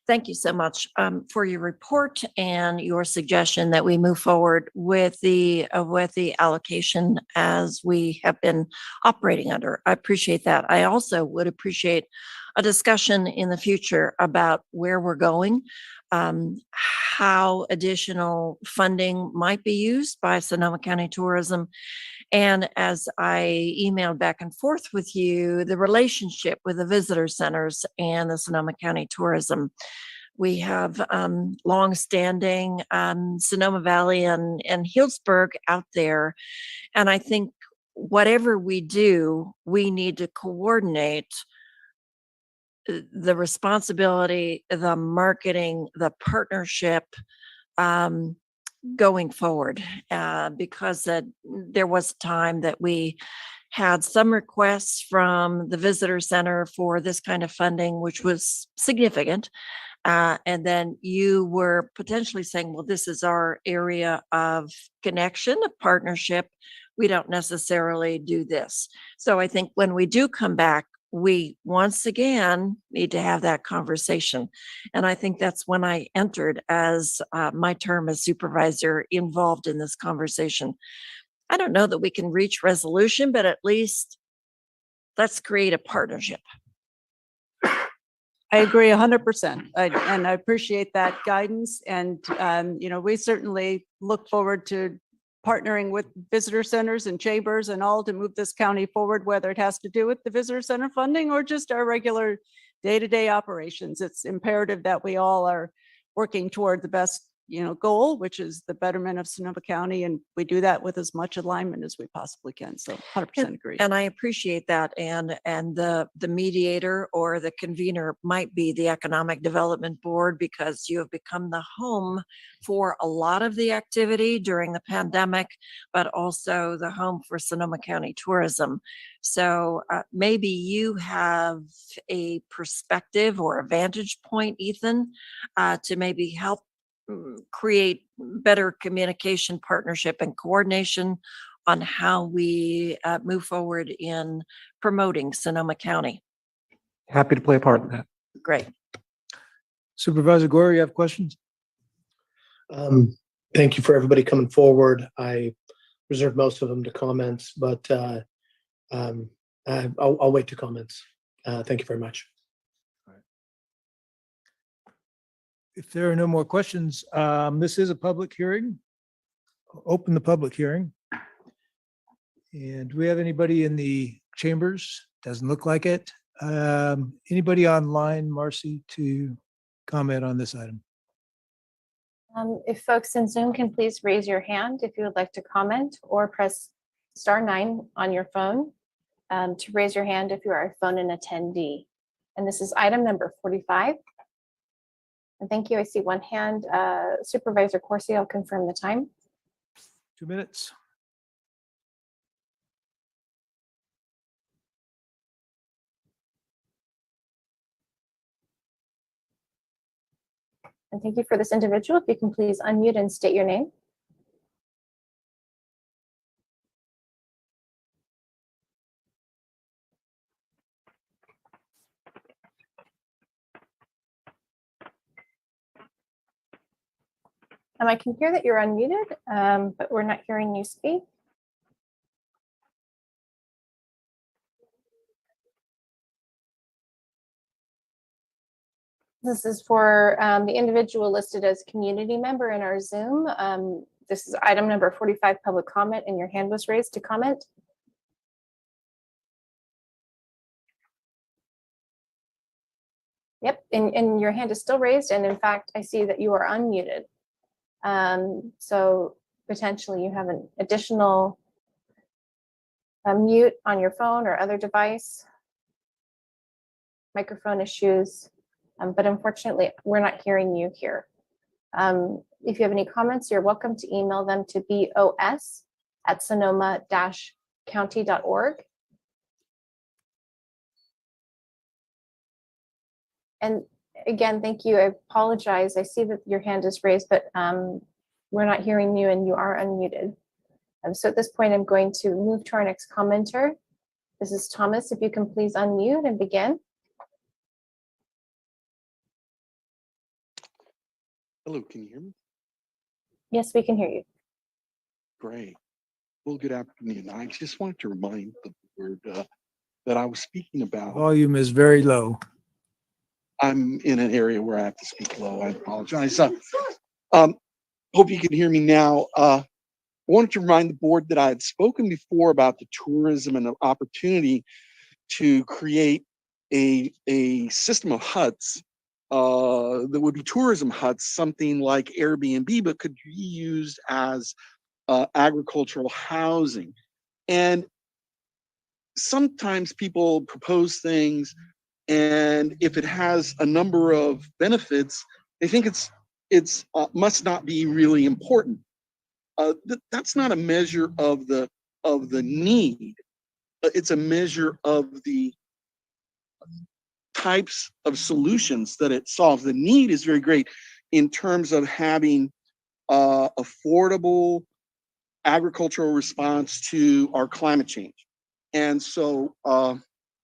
Thank you so much for your report and your suggestion that we move forward with the allocation as we have been operating under. I appreciate that. I also would appreciate a discussion in the future about where we're going, how additional funding might be used by Sonoma County Tourism. And as I emailed back and forth with you, the relationship with the visitor centers and the Sonoma County Tourism. We have longstanding Sonoma Valley and Healdsburg out there. And I think whatever we do, we need to coordinate the responsibility, the marketing, the partnership, going forward, because there was a time that we had some requests from the visitor center for this kind of funding, which was significant. And then you were potentially saying, well, this is our area of connection, of partnership. We don't necessarily do this. So I think when we do come back, we once again need to have that conversation. And I think that's when I entered as my term as supervisor involved in this conversation. I don't know that we can reach resolution, but at least let's create a partnership. I agree 100%. And I appreciate that guidance. And, we certainly look forward to partnering with visitor centers and chambers and all to move this county forward, whether it has to do with the visitor center funding or just our regular day-to-day operations. It's imperative that we all are working toward the best goal, which is the betterment of Sonoma County. And we do that with as much alignment as we possibly can. So 100% agree. And I appreciate that. And the mediator or the convener might be the Economic Development Board, because you have become the home for a lot of the activity during the pandemic, but also the home for Sonoma County tourism. So maybe you have a perspective or a vantage point, Ethan, to maybe help create better communication, partnership, and coordination on how we move forward in promoting Sonoma County. Happy to play a part in that. Great. Supervisor Gore, you have questions? Thank you for everybody coming forward. I reserved most of them to comments, but I'll wait to comments. Thank you very much. If there are no more questions, this is a public hearing. Open the public hearing. And do we have anybody in the chambers? Doesn't look like it. Anybody online, Marcy, to comment on this item? If folks in Zoom can please raise your hand if you would like to comment, or press *9 on your phone to raise your hand if you are a phone-in attendee. And this is item number 45. And thank you. I see one hand. Supervisor Corsi, I'll confirm the time. 2 minutes. And thank you for this individual. If you can please unmute and state your name. I can hear that you're unmuted, but we're not hearing you speak. This is for the individual listed as community member in our Zoom. This is item number 45, public comment, and your hand was raised to comment. Yep, and your hand is still raised, and in fact, I see that you are unmuted. So potentially you have an additional mute on your phone or other device, microphone issues, but unfortunately we're not hearing you here. If you have any comments, you're welcome to email them to bos@sonoma-county.org. And again, thank you. I apologize. I see that your hand is raised, but we're not hearing you and you are unmuted. So at this point, I'm going to move to our next commenter. This is Thomas. If you can please unmute and begin. Hello, can you hear me? Yes, we can hear you. Great. Well, good afternoon. I just wanted to remind the board that I was speaking about. Volume is very low. I'm in an area where I have to speak low. I apologize. Hope you can hear me now. I wanted to remind the board that I had spoken before about the tourism and the opportunity to create a system of huts that would be tourism huts, something like Airbnb, but could be used as agricultural housing. And sometimes people propose things, and if it has a number of benefits, they think it's must not be really important. That's not a measure of the need. It's a measure of the types of solutions that it solves. The need is very great in terms of having affordable agricultural response to our climate change. And so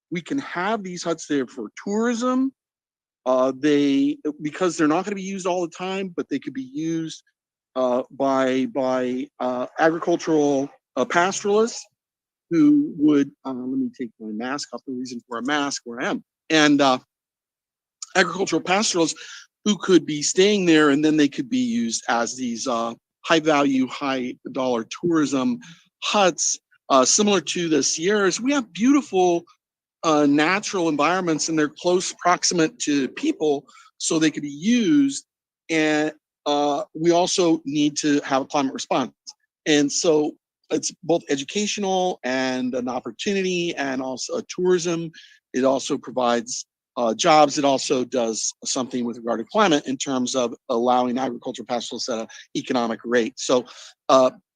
we can have these huts there for tourism. Because they're not going to be used all the time, but they could be used by agricultural pastoralists who would, let me take my mask off, the reason for a mask where I am, and agricultural pastoralists who could be staying there, and then they could be used as these high value, high dollar tourism huts, similar to the Sierras. We have beautiful natural environments, and they're close proximate to people, so they could be used and we also need to have a climate response. And so it's both educational and an opportunity, and also tourism. It also provides jobs. It also does something with regard to climate in terms of allowing agricultural pastoralists at an economic rate. So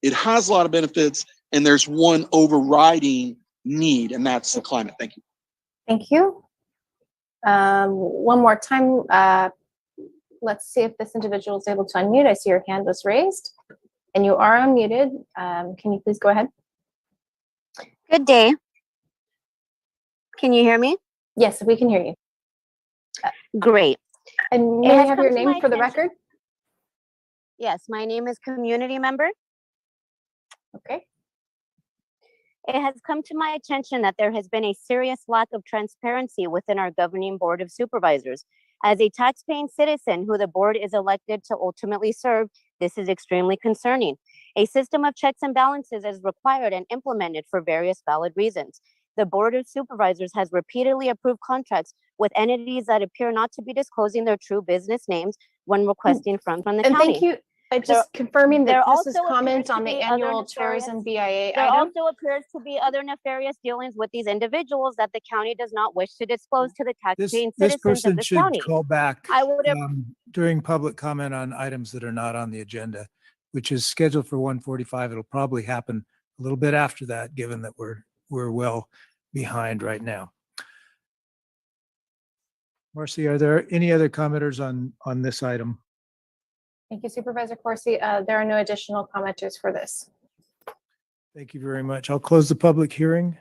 it has a lot of benefits, and there's one overriding need, and that's the climate. Thank you. Thank you. One more time, let's see if this individual is able to unmute. I see your hand was raised, and you are unmuted. Can you please go ahead? Good day. Can you hear me? Yes, we can hear you. Great. And may I have your name for the record? Yes, my name is Community Member. Okay. It has come to my attention that there has been a serious lack of transparency within our governing board of supervisors. As a taxpaying citizen who the board is elected to ultimately serve, this is extremely concerning. A system of checks and balances is required and implemented for various valid reasons. The board of supervisors has repeatedly approved contracts with entities that appear not to be disclosing their true business names when requesting funds from the And county. thank you. Just confirming that there this is also comment appears to on the be other annual nefarious- tourism BIA There item. also appears to be other nefarious dealings with these individuals that the county does not wish to disclose to the taxpaying This citizens of person this should county. call back I would have during public comment on items that are not on the agenda, which is scheduled for 1:45. It'll probably happen a little bit after that, given that we're well behind right now. Marcy, are there any other commenters on this item? Thank you, Supervisor Corsi. There are no additional commenters for this. Thank you very much. I'll close the public hearing.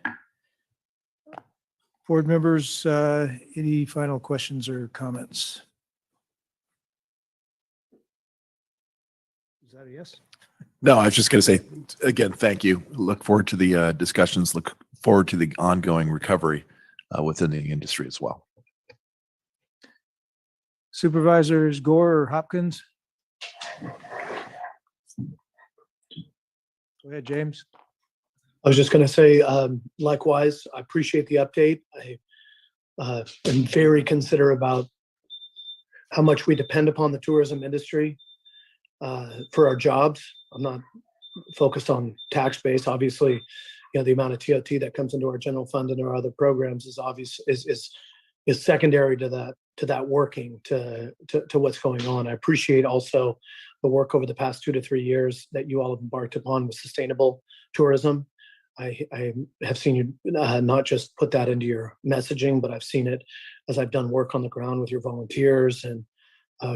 Board members, any final questions or comments? Is that a yes? No, I was just going to say, again, thank you. Look forward to the discussions. Look forward to the ongoing recovery within the industry as well. Supervisors Gore or Hopkins? Go ahead, James. I was just going to say, likewise, I appreciate the update. I am very considerate about how much we depend upon the tourism industry for our jobs. I'm not focused on tax base. Obviously, the amount of TOT that comes into our general fund and our other programs is obvious, is secondary to that working to what's going on. I appreciate also the work over the past 2 to 3 years that you all have embarked upon with sustainable tourism. I have seen you not just put that into your messaging, but I've seen it as I've done work on the ground with your volunteers and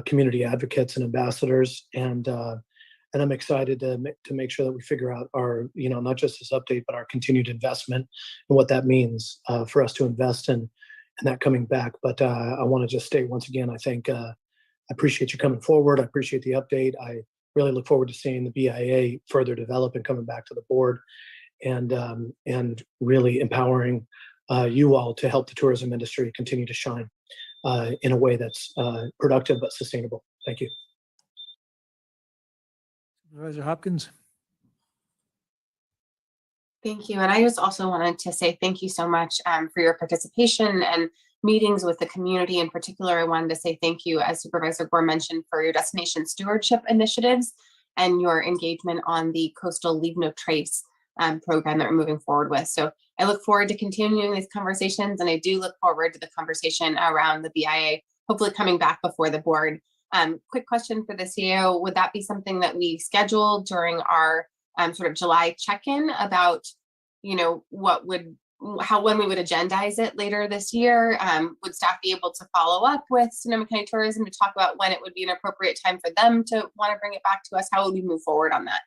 community advocates and ambassadors. And I'm excited to make sure that we figure out our, not just this update, but our continued investment and what that means for us to invest in that coming back. But I want to just state once again, I appreciate you coming forward. I appreciate the update. I really look forward to seeing the BIA further develop and coming back to the board and really empowering you all to help the tourism industry continue to shine in a way that's productive but sustainable. Thank you. Supervisor Hopkins. Thank you. And I just also wanted to say thank you so much for your participation and meetings with the community. In particular, I wanted to say thank you, as Supervisor Gore mentioned, for your destination stewardship initiatives and your engagement on the Coastal Leave No Trace program that we're moving forward with. So I look forward to continuing these conversations, and I do look forward to the conversation around the BIA, hopefully coming back before the board. Quick question for the CEO, would that be something that we schedule during our sort of July check-in about, when we would agendize it later this year? Would staff be able to follow up with Sonoma County Tourism to talk about when it would be an appropriate time for them to want to bring it back to us? How would we move forward on that?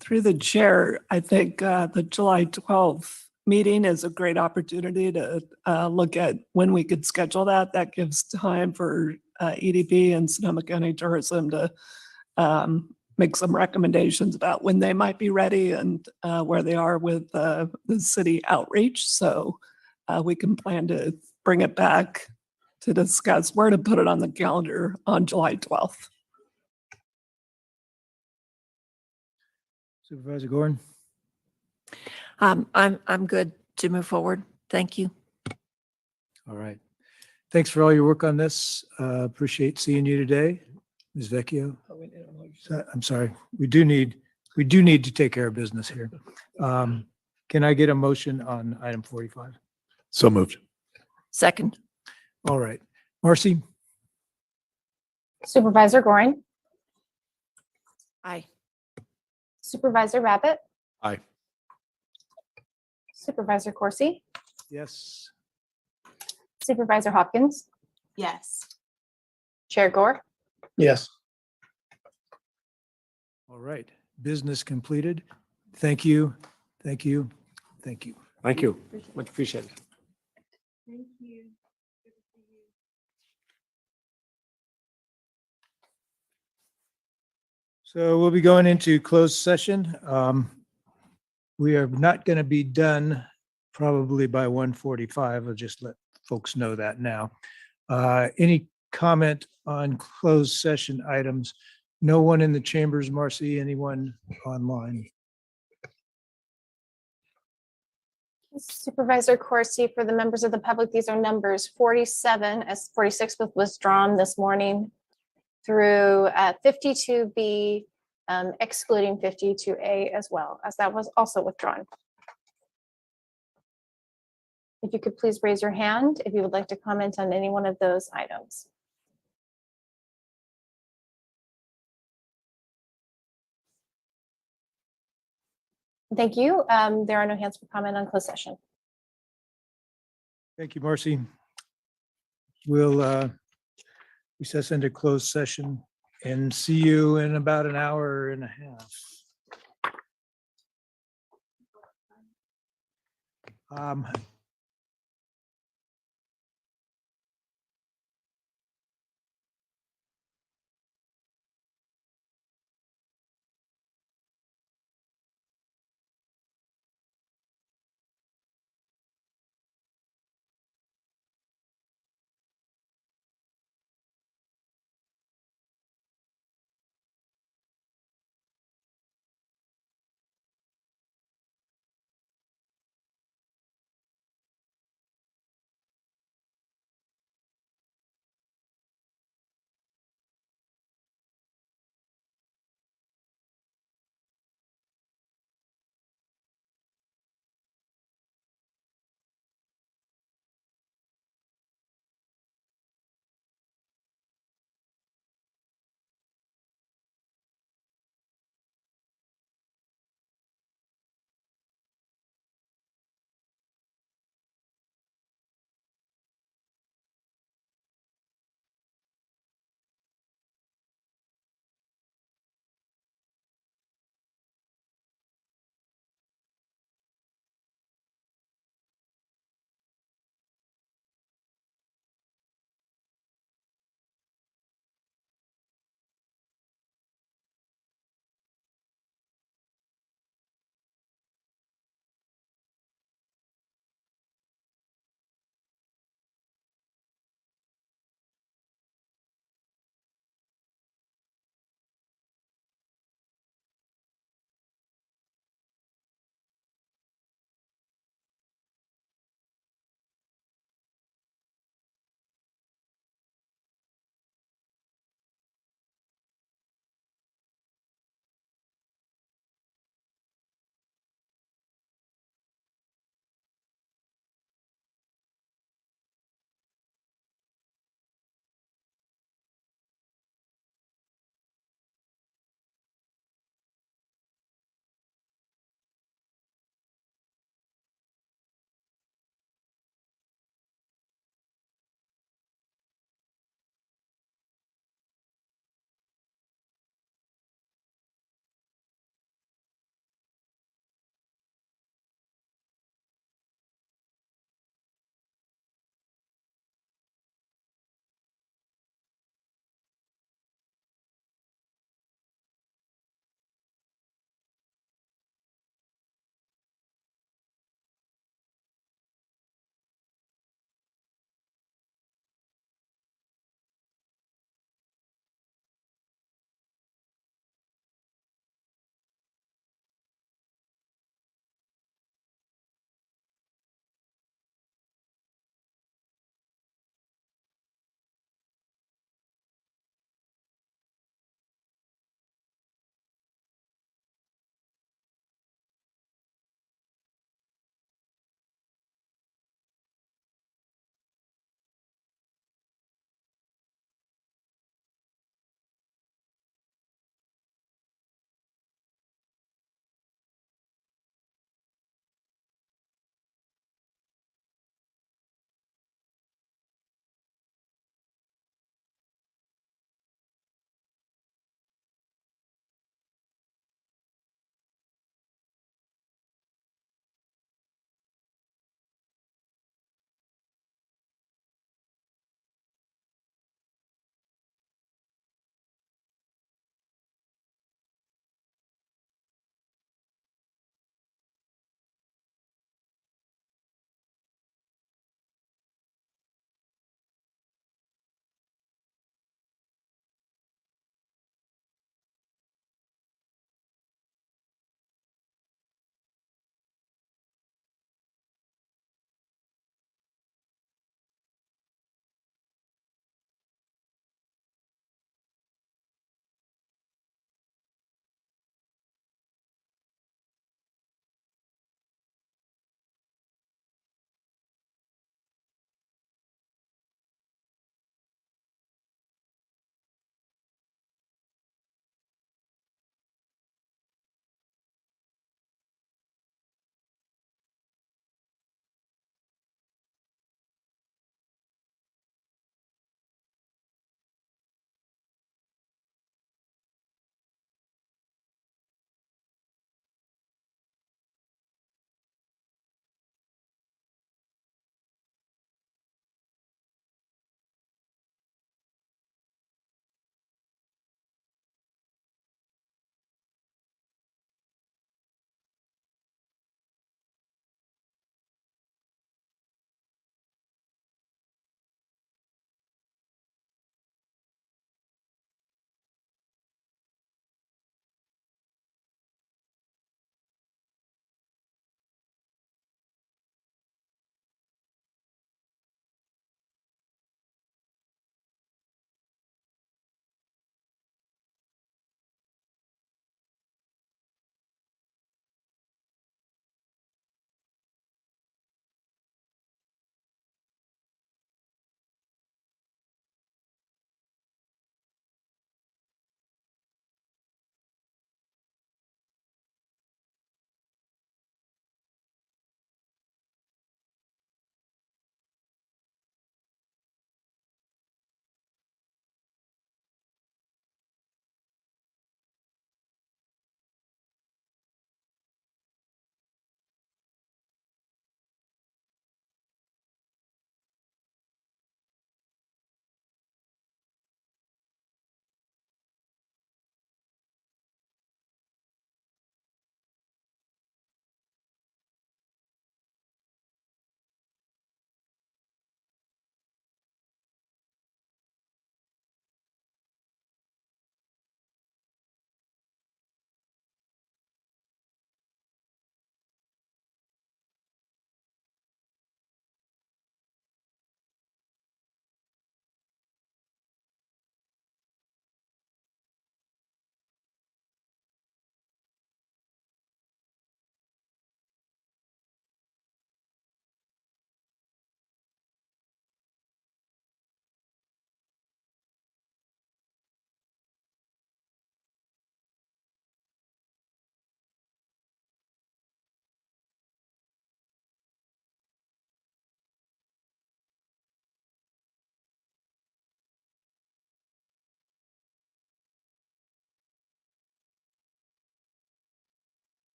Through the chair, I think the July 12th meeting is a great opportunity to look at when we could schedule that. That gives time for EDB and Sonoma County Tourism to make some recommendations about when they might be ready and where they are with the city outreach. So we can plan to bring it back to discuss where to put it on the calendar on July 12th. Supervisor Gordon. I'm good to move forward. Thank you. All right. Thanks for all your work on this. Appreciate seeing you today. Ms. Vecchio? I'm sorry, we do need to take care of business here. Can I get a motion on item 45? So moved. Second. All right, Marcy? Supervisor Goring, Aye. Supervisor Rabbit, Aye. Supervisor Corsi, Yes. Supervisor Hopkins, Yes. Chair Gore. Yes. All right, business completed. Thank you, thank you, thank you. Thank you. Much appreciated. Thank you. So we'll be going into closed session. We are not going to be done probably by 1:45. I'll just let folks know that now. Any comment on closed session items? No one in the chambers, Marcy, anyone online? Supervisor Corsi, for the members of the public, these are numbers 47 as 46 was withdrawn this morning through 52B, excluding 52A as well, as that was also withdrawn. If you could please raise your hand if you would like to comment on any one of those items. Thank you. There are no hands for comment on closed session. Thank you, Marcy. We'll recess into closed session and see you in about an hour and a half.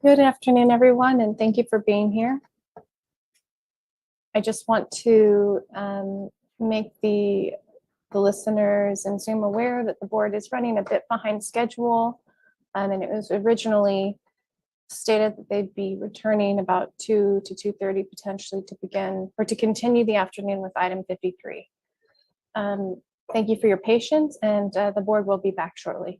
Good afternoon, everyone, and thank you for being here. I just want to make the listeners in Zoom aware that the board is running a bit behind schedule. And it was originally stated that they'd be returning about 2 to 2:30 potentially to begin or to continue the afternoon with item 53. Thank you for your patience, and the board will be back shortly.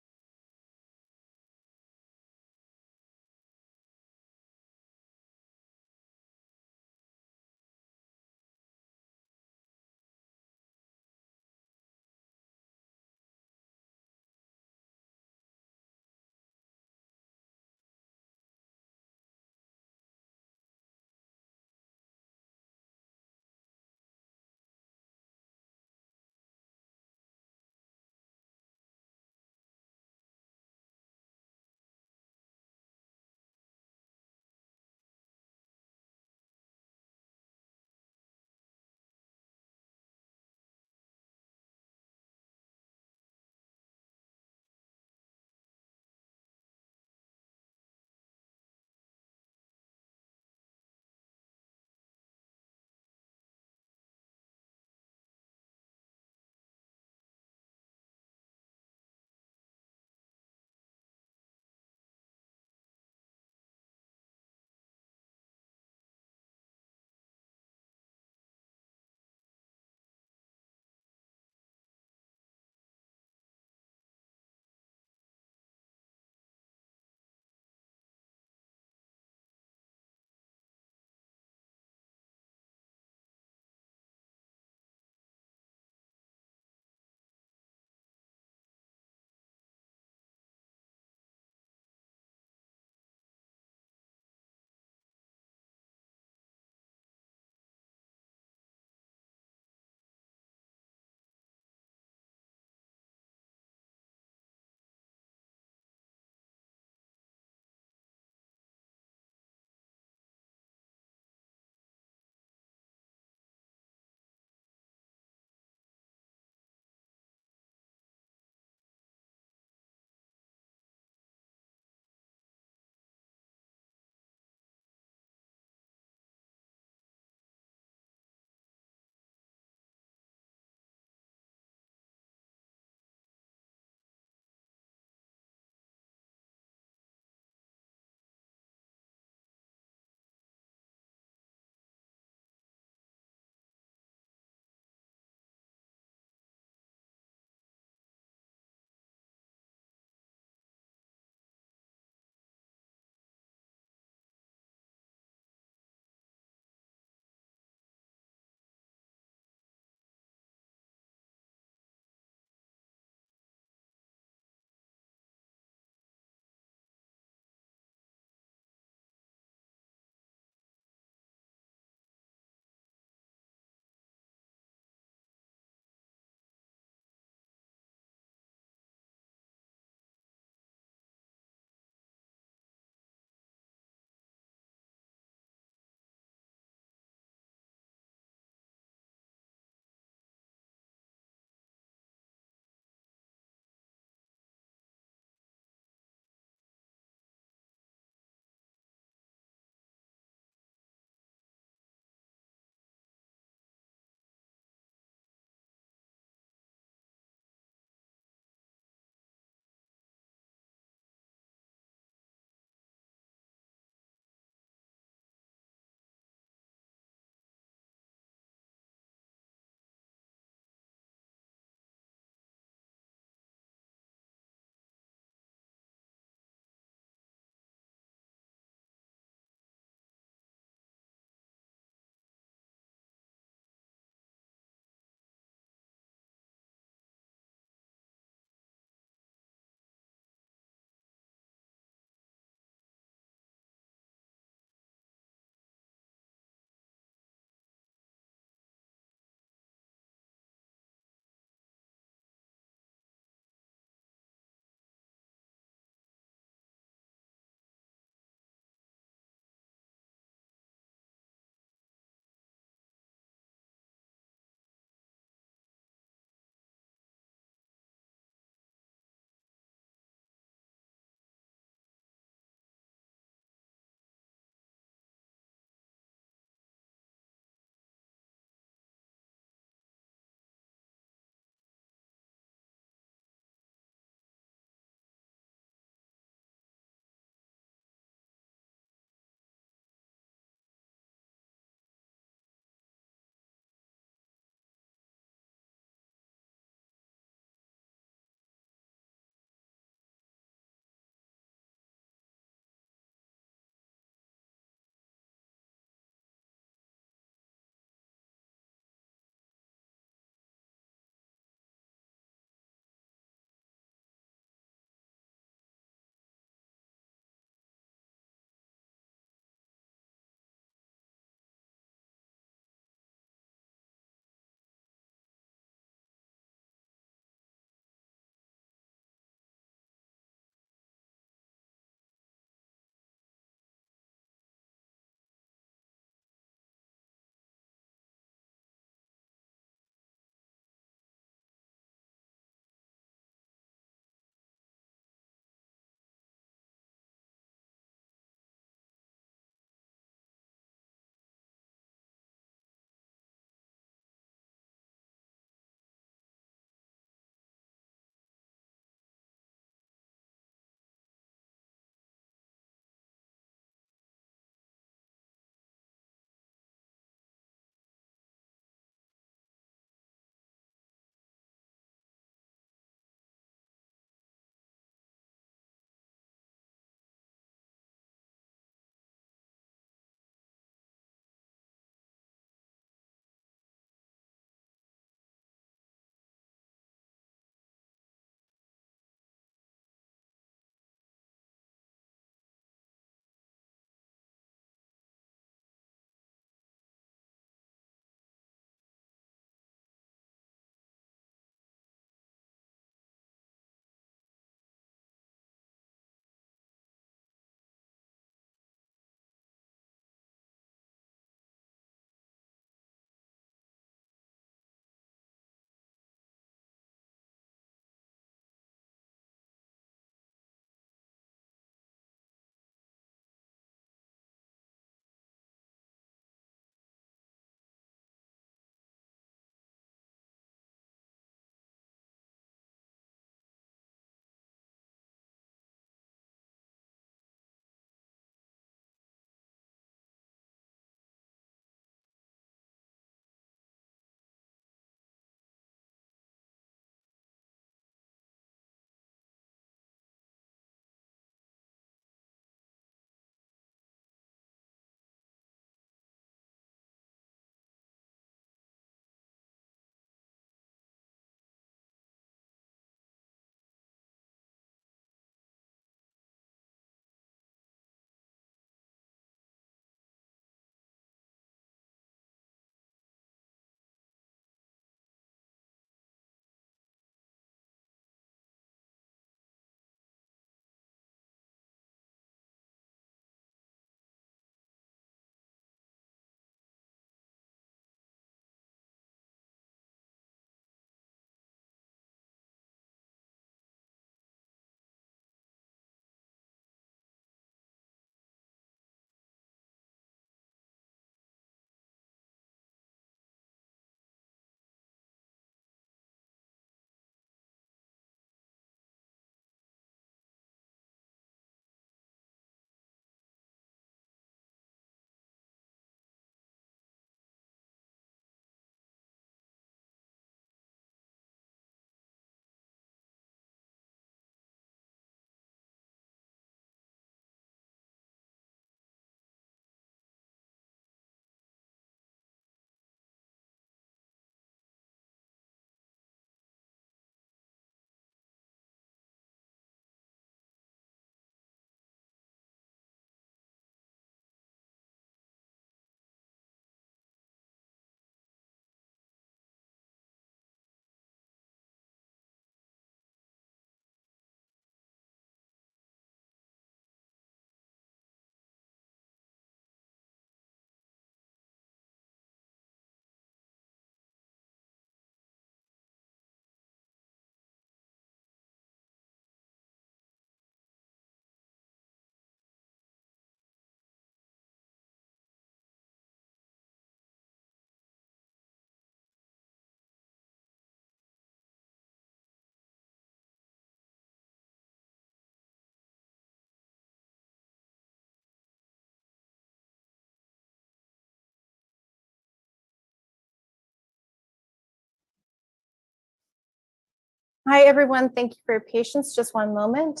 Hi, everyone. Thank you for your patience. Just one moment.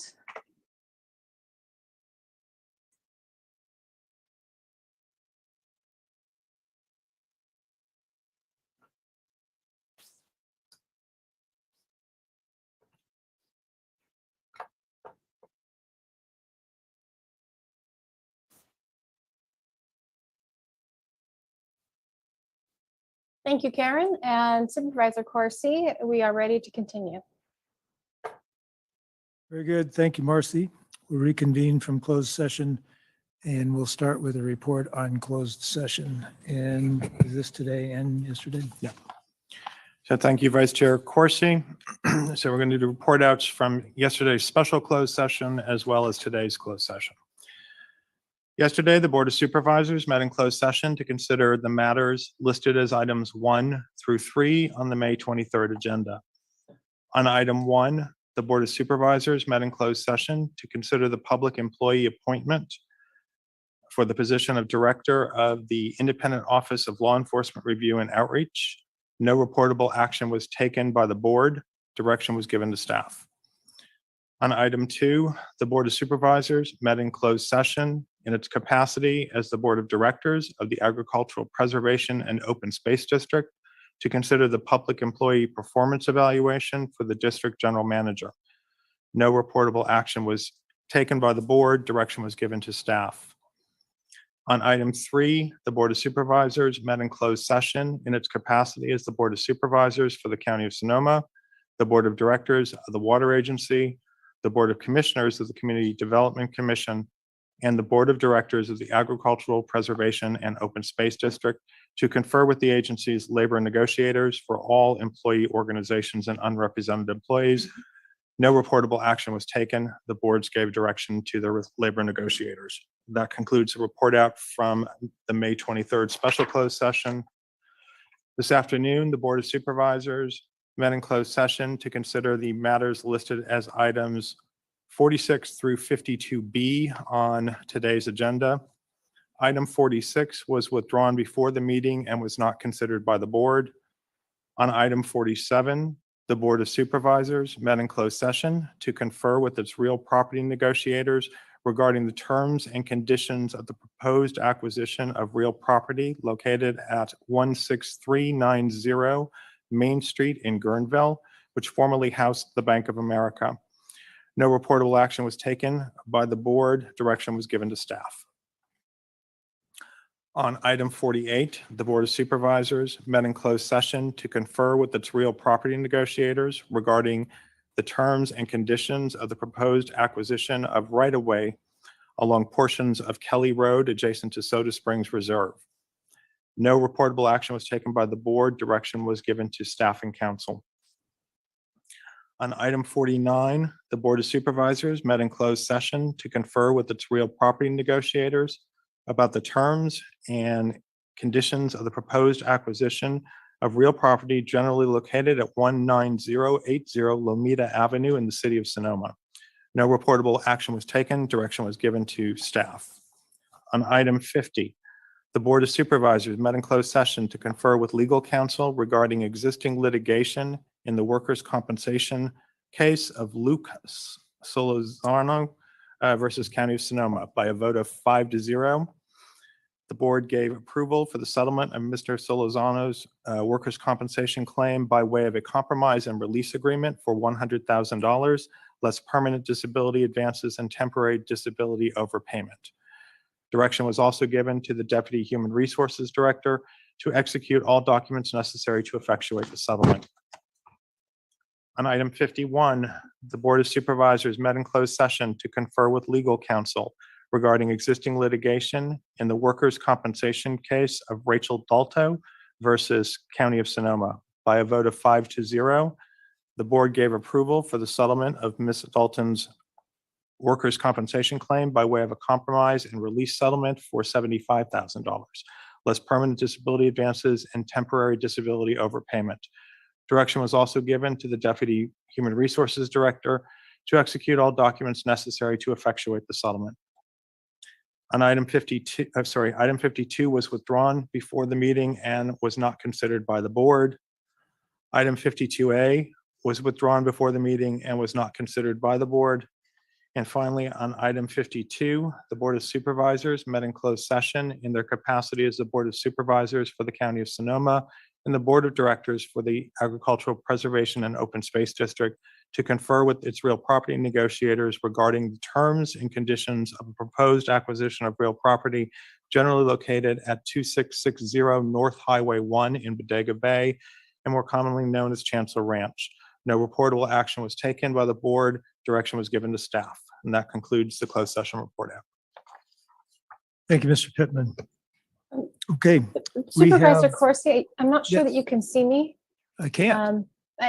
Thank you, Karen. And Supervisor Corsi, we are ready to continue. Very good. Thank you, Marcy. We'll reconvene from closed session and we'll start with a report on closed session. And is this today and yesterday? Yeah. So thank you, Vice Chair Corsi. So we're going to do report outs from yesterday's special closed session as well as today's closed session. Yesterday, the Board of Supervisors met in closed session to consider the matters listed as items 1 through 3 on the May 23rd agenda. On item 1, the Board of Supervisors met in closed session to consider the public employee appointment for the position of Director of the Independent Office of Law Enforcement Review and Outreach. No reportable action was taken by the board. Direction was given to staff. On item 2, the Board of Supervisors met in closed session in its capacity as the Board of Directors of the Agricultural Preservation and Open Space District to consider the public employee performance evaluation for the district general manager. No reportable action was taken by the board. Direction was given to staff. On item 3, the Board of Supervisors met in closed session in its capacity as the Board of Supervisors for the County of Sonoma, the Board of Directors of the Water Agency, the Board of Commissioners of the Community Development Commission, and the Board of Directors of the Agricultural Preservation and Open Space District to confer with the agency's labor negotiators for all employee organizations and unrepresented employees. No reportable action was taken. The boards gave direction to their labor negotiators. That concludes the report out from the May 23rd special closed session. This afternoon, the Board of Supervisors met in closed session to consider the matters listed as items 46 through 52B on today's agenda. Item 46 was withdrawn before the meeting and was not considered by the board. On item 47, the Board of Supervisors met in closed session to confer with its real property negotiators regarding the terms and conditions of the proposed acquisition of real property located at 16390 Main Street in Guerneville, which formerly housed the Bank of America. No reportable action was taken by the board. Direction was given to staff. On item 48, the Board of Supervisors met in closed session to confer with its real property negotiators regarding the terms and conditions of the proposed acquisition of right-of-way along portions of Kelly Road adjacent to Soda Springs Reserve. No reportable action was taken by the board. Direction was given to staff and council. On item 49, the Board of Supervisors met in closed session to confer with its real property negotiators about the terms and conditions of the proposed acquisition of real property generally located at 19080 Lomita Avenue in the city of Sonoma. No reportable action was taken. Direction was given to staff. On item 50, the Board of Supervisors met in closed session to confer with legal counsel regarding existing litigation in the workers' compensation case of Luke Solozano versus County of Sonoma. By a vote of 5-0, the board gave approval for the settlement of Mr. Solozano's workers' compensation claim by way of a compromise and release agreement for $100,000, less permanent disability advances and temporary disability overpayment. Direction was also given to the Deputy Human Resources Director to execute all documents necessary to effectuate the settlement. On item 51, the Board of Supervisors met in closed session to confer with legal counsel regarding existing litigation in the workers' compensation case of Rachel Dalto versus County of Sonoma. By a vote of 5-0, the board gave approval for the settlement of Ms. Dalton's workers' compensation claim by way of a compromise and release settlement for $75,000, less permanent disability advances and temporary disability overpayment. Direction was also given to the Deputy Human Resources Director to execute all documents necessary to effectuate the settlement. On item 52, item 52 was withdrawn before the meeting and was not considered by the board. Item 52A was withdrawn before the meeting and was not considered by the board. And finally, on item 52, the Board of Supervisors met in closed session in their capacity as the Board of Supervisors for the County of Sonoma and the Board of Directors for the Agricultural Preservation and Open Space District to confer with its real property negotiators regarding the terms and conditions of a proposed acquisition of real property generally located at 2660 North Highway 1 in Bodega Bay, and more commonly known as Chancellor Ranch. No reportable action was taken by the board. Direction was given to staff. And that concludes the closed session report out. Thank you, Mr. Pittman. Okay. Supervisor have- Corsi, I'm not sure Yeah. that you can see me. I can't.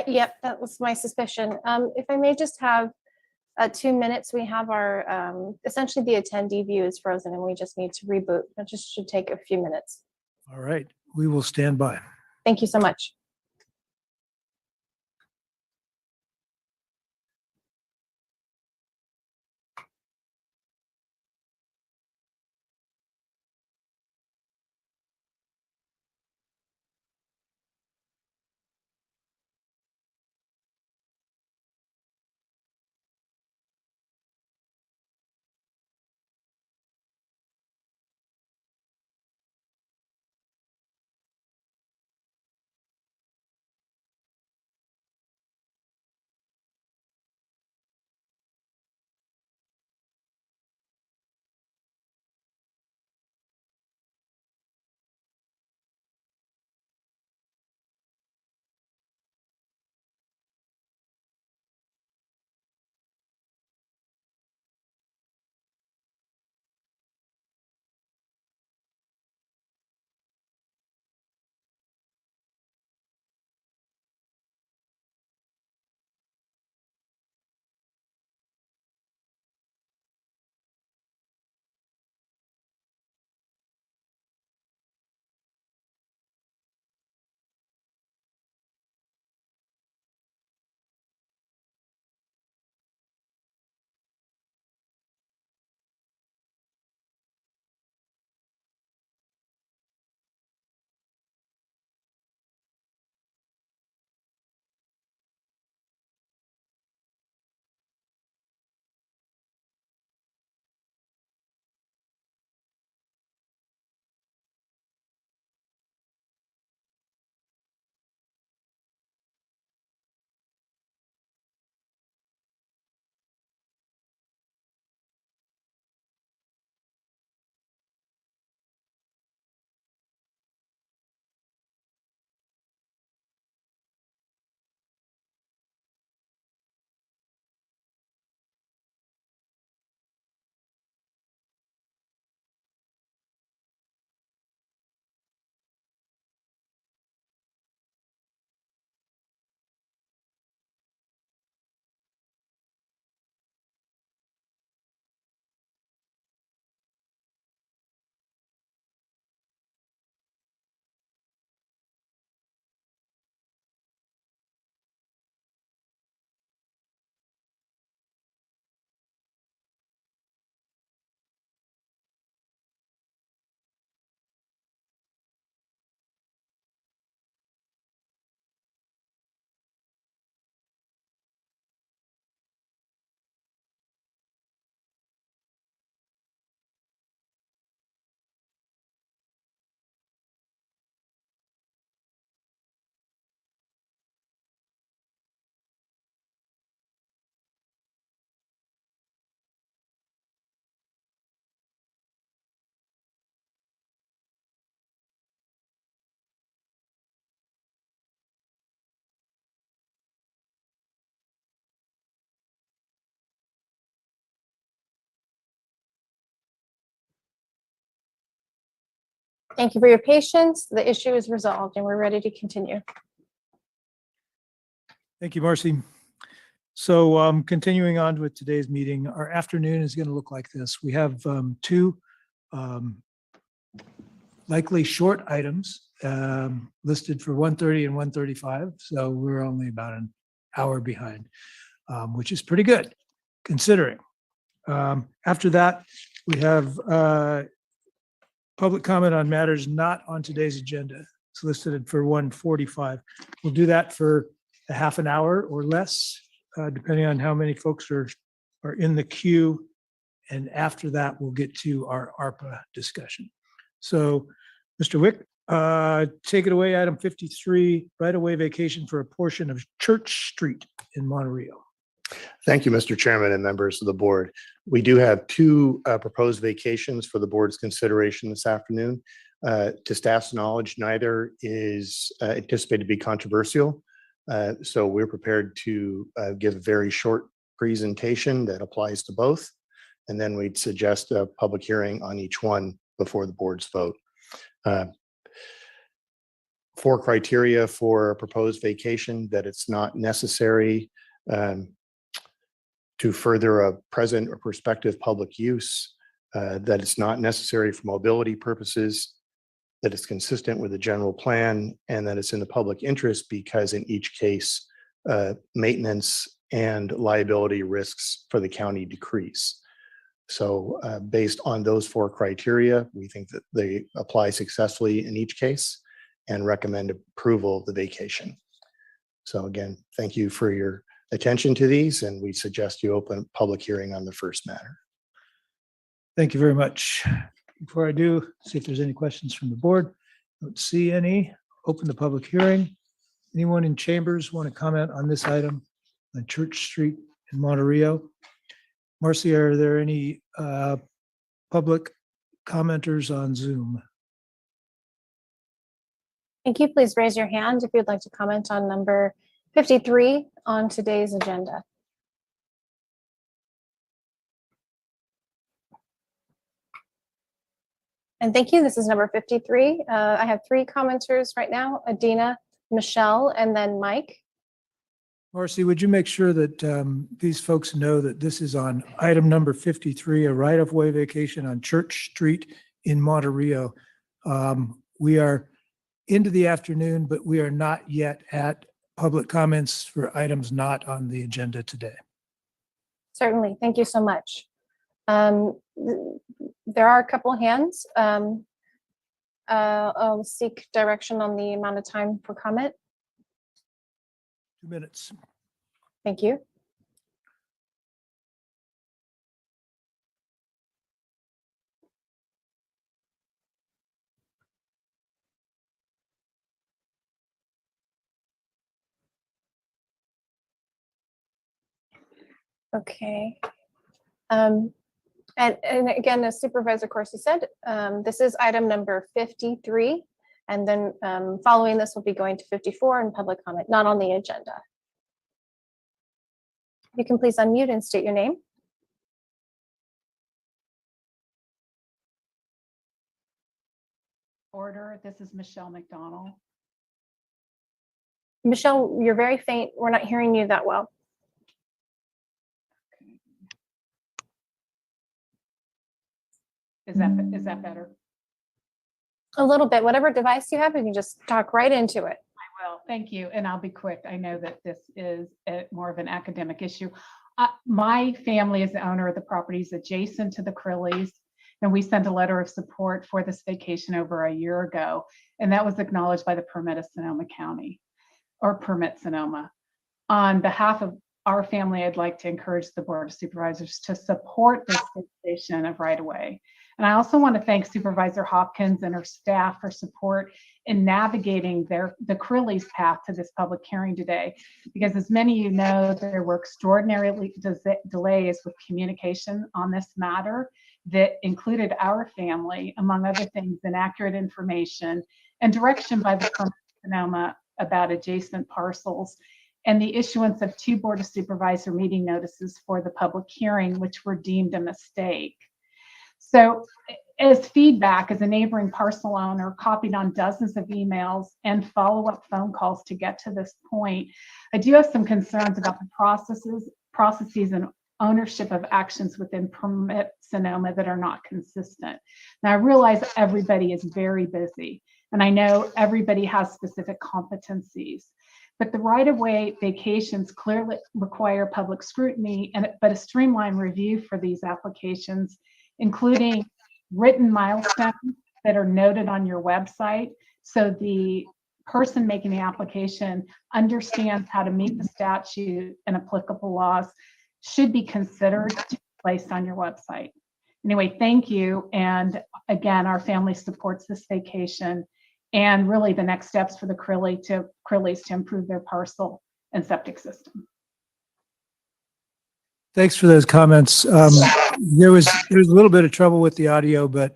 Yep, that was my suspicion. If I may just have 2 minutes, we have our, essentially the attendee view is frozen and we just need to reboot. That just should take a few minutes. All right, we will stand by. Thank you so much. Thank you for your patience. The issue is resolved and we're ready to continue. Thank you, Marcy. So continuing on with today's meeting, our afternoon is going to look like this. We have two likely short items listed for 1:30 and 1:35. So we're only about an hour behind, which is pretty good considering. After that, we have public comment on matters not on today's agenda. It's listed for 1:45. We'll do that for a half an hour or less, depending on how many folks are in the queue. And after that, we'll get to our ARPA discussion. So, Mr. Wick, take it away. Item 53, right-of-way vacation for a portion of Church Street in Monterey. Thank you, Mr. Chairman and members of the board. We do have two proposed vacations for the board's consideration this afternoon. To staff's knowledge, neither is anticipated to be controversial. So we're prepared to give a very short presentation that applies to both. And then we'd suggest a public hearing on each one before the board's vote. 4 criteria for a proposed vacation: that it's not necessary to further a present or prospective public use, that it's not necessary for mobility purposes, that it's consistent with the general plan, and that it's in the public interest because in each case, maintenance and liability risks for the county decrease. So based on those 4 criteria, we think that they apply successfully in each case and recommend approval of the vacation. So again, thank you for your attention to these, and we suggest you open a public hearing on the first matter. Thank you very much. Before I do, see if there's any questions from the board. Don't see any. Open the public hearing. Anyone in chambers want to comment on this item on Church Street in Monterey? Marcy, are there any public commenters on Zoom? Thank you. Please raise your hand if you'd like to comment on number 53 on today's agenda. And thank you. This is number 53. I have 3 commenters right now: Adina, Michelle, and then Mike. Marcy, would you make sure that these folks know that this is on item number 53, a right-of-way vacation on Church Street in Monterey. We are into the afternoon, but we are not yet at public comments for items not on the agenda today. Certainly. Thank you so much. There are a couple hands. I'll seek direction on the amount of time for comment. 2 minutes. Thank you. Okay. And again, as Supervisor Corsi said, this is item number 53. And then following this, we'll be going to 54 and public comment, not on the agenda. You can please unmute and state your name. Order. This is Michelle McDonald. Michelle, you're very faint. We're not hearing you that well. Is that better? A little bit. Whatever device you have, you can just talk right into it. I will. Thank you. And I'll be quick. I know that this is more of an academic issue. My family is the owner of the properties adjacent to the Crillies, and we sent a letter of support for this vacation over a year ago, and that was acknowledged by the Permit of Sonoma County, or Permit Sonoma. On behalf of our family, I'd like to encourage the Board of Supervisors to support this vacation of right-of-way. And I also want to thank Supervisor Hopkins and her staff for support in navigating the Crillies path to this public hearing today, because as many of you know, there were extraordinary delays with communication on this matter that included our family, among other things, inaccurate information and direction by the Permit of Sonoma about adjacent parcels, and the issuance of 2 Board of Supervisor meeting notices for the public hearing, which were deemed a mistake. So as feedback, as a neighboring parcel owner, copied on dozens of emails and follow-up phone calls to get to this point, I do have some concerns about the processes and ownership of actions within Permit Sonoma that are not consistent. Now, I realize everybody is very busy, and I know everybody has specific competencies, but the right-of-way vacations clearly require public scrutiny, but a streamlined review for these applications, including written milestones that are noted on your website, so the person making the application understands how to meet the statute and applicable laws should be considered to be placed on your website. Anyway, thank you. And again, our family supports this vacation and really the next steps for the Crillies to improve their parcel and septic system. Thanks for those comments. There was a little bit of trouble with the audio, but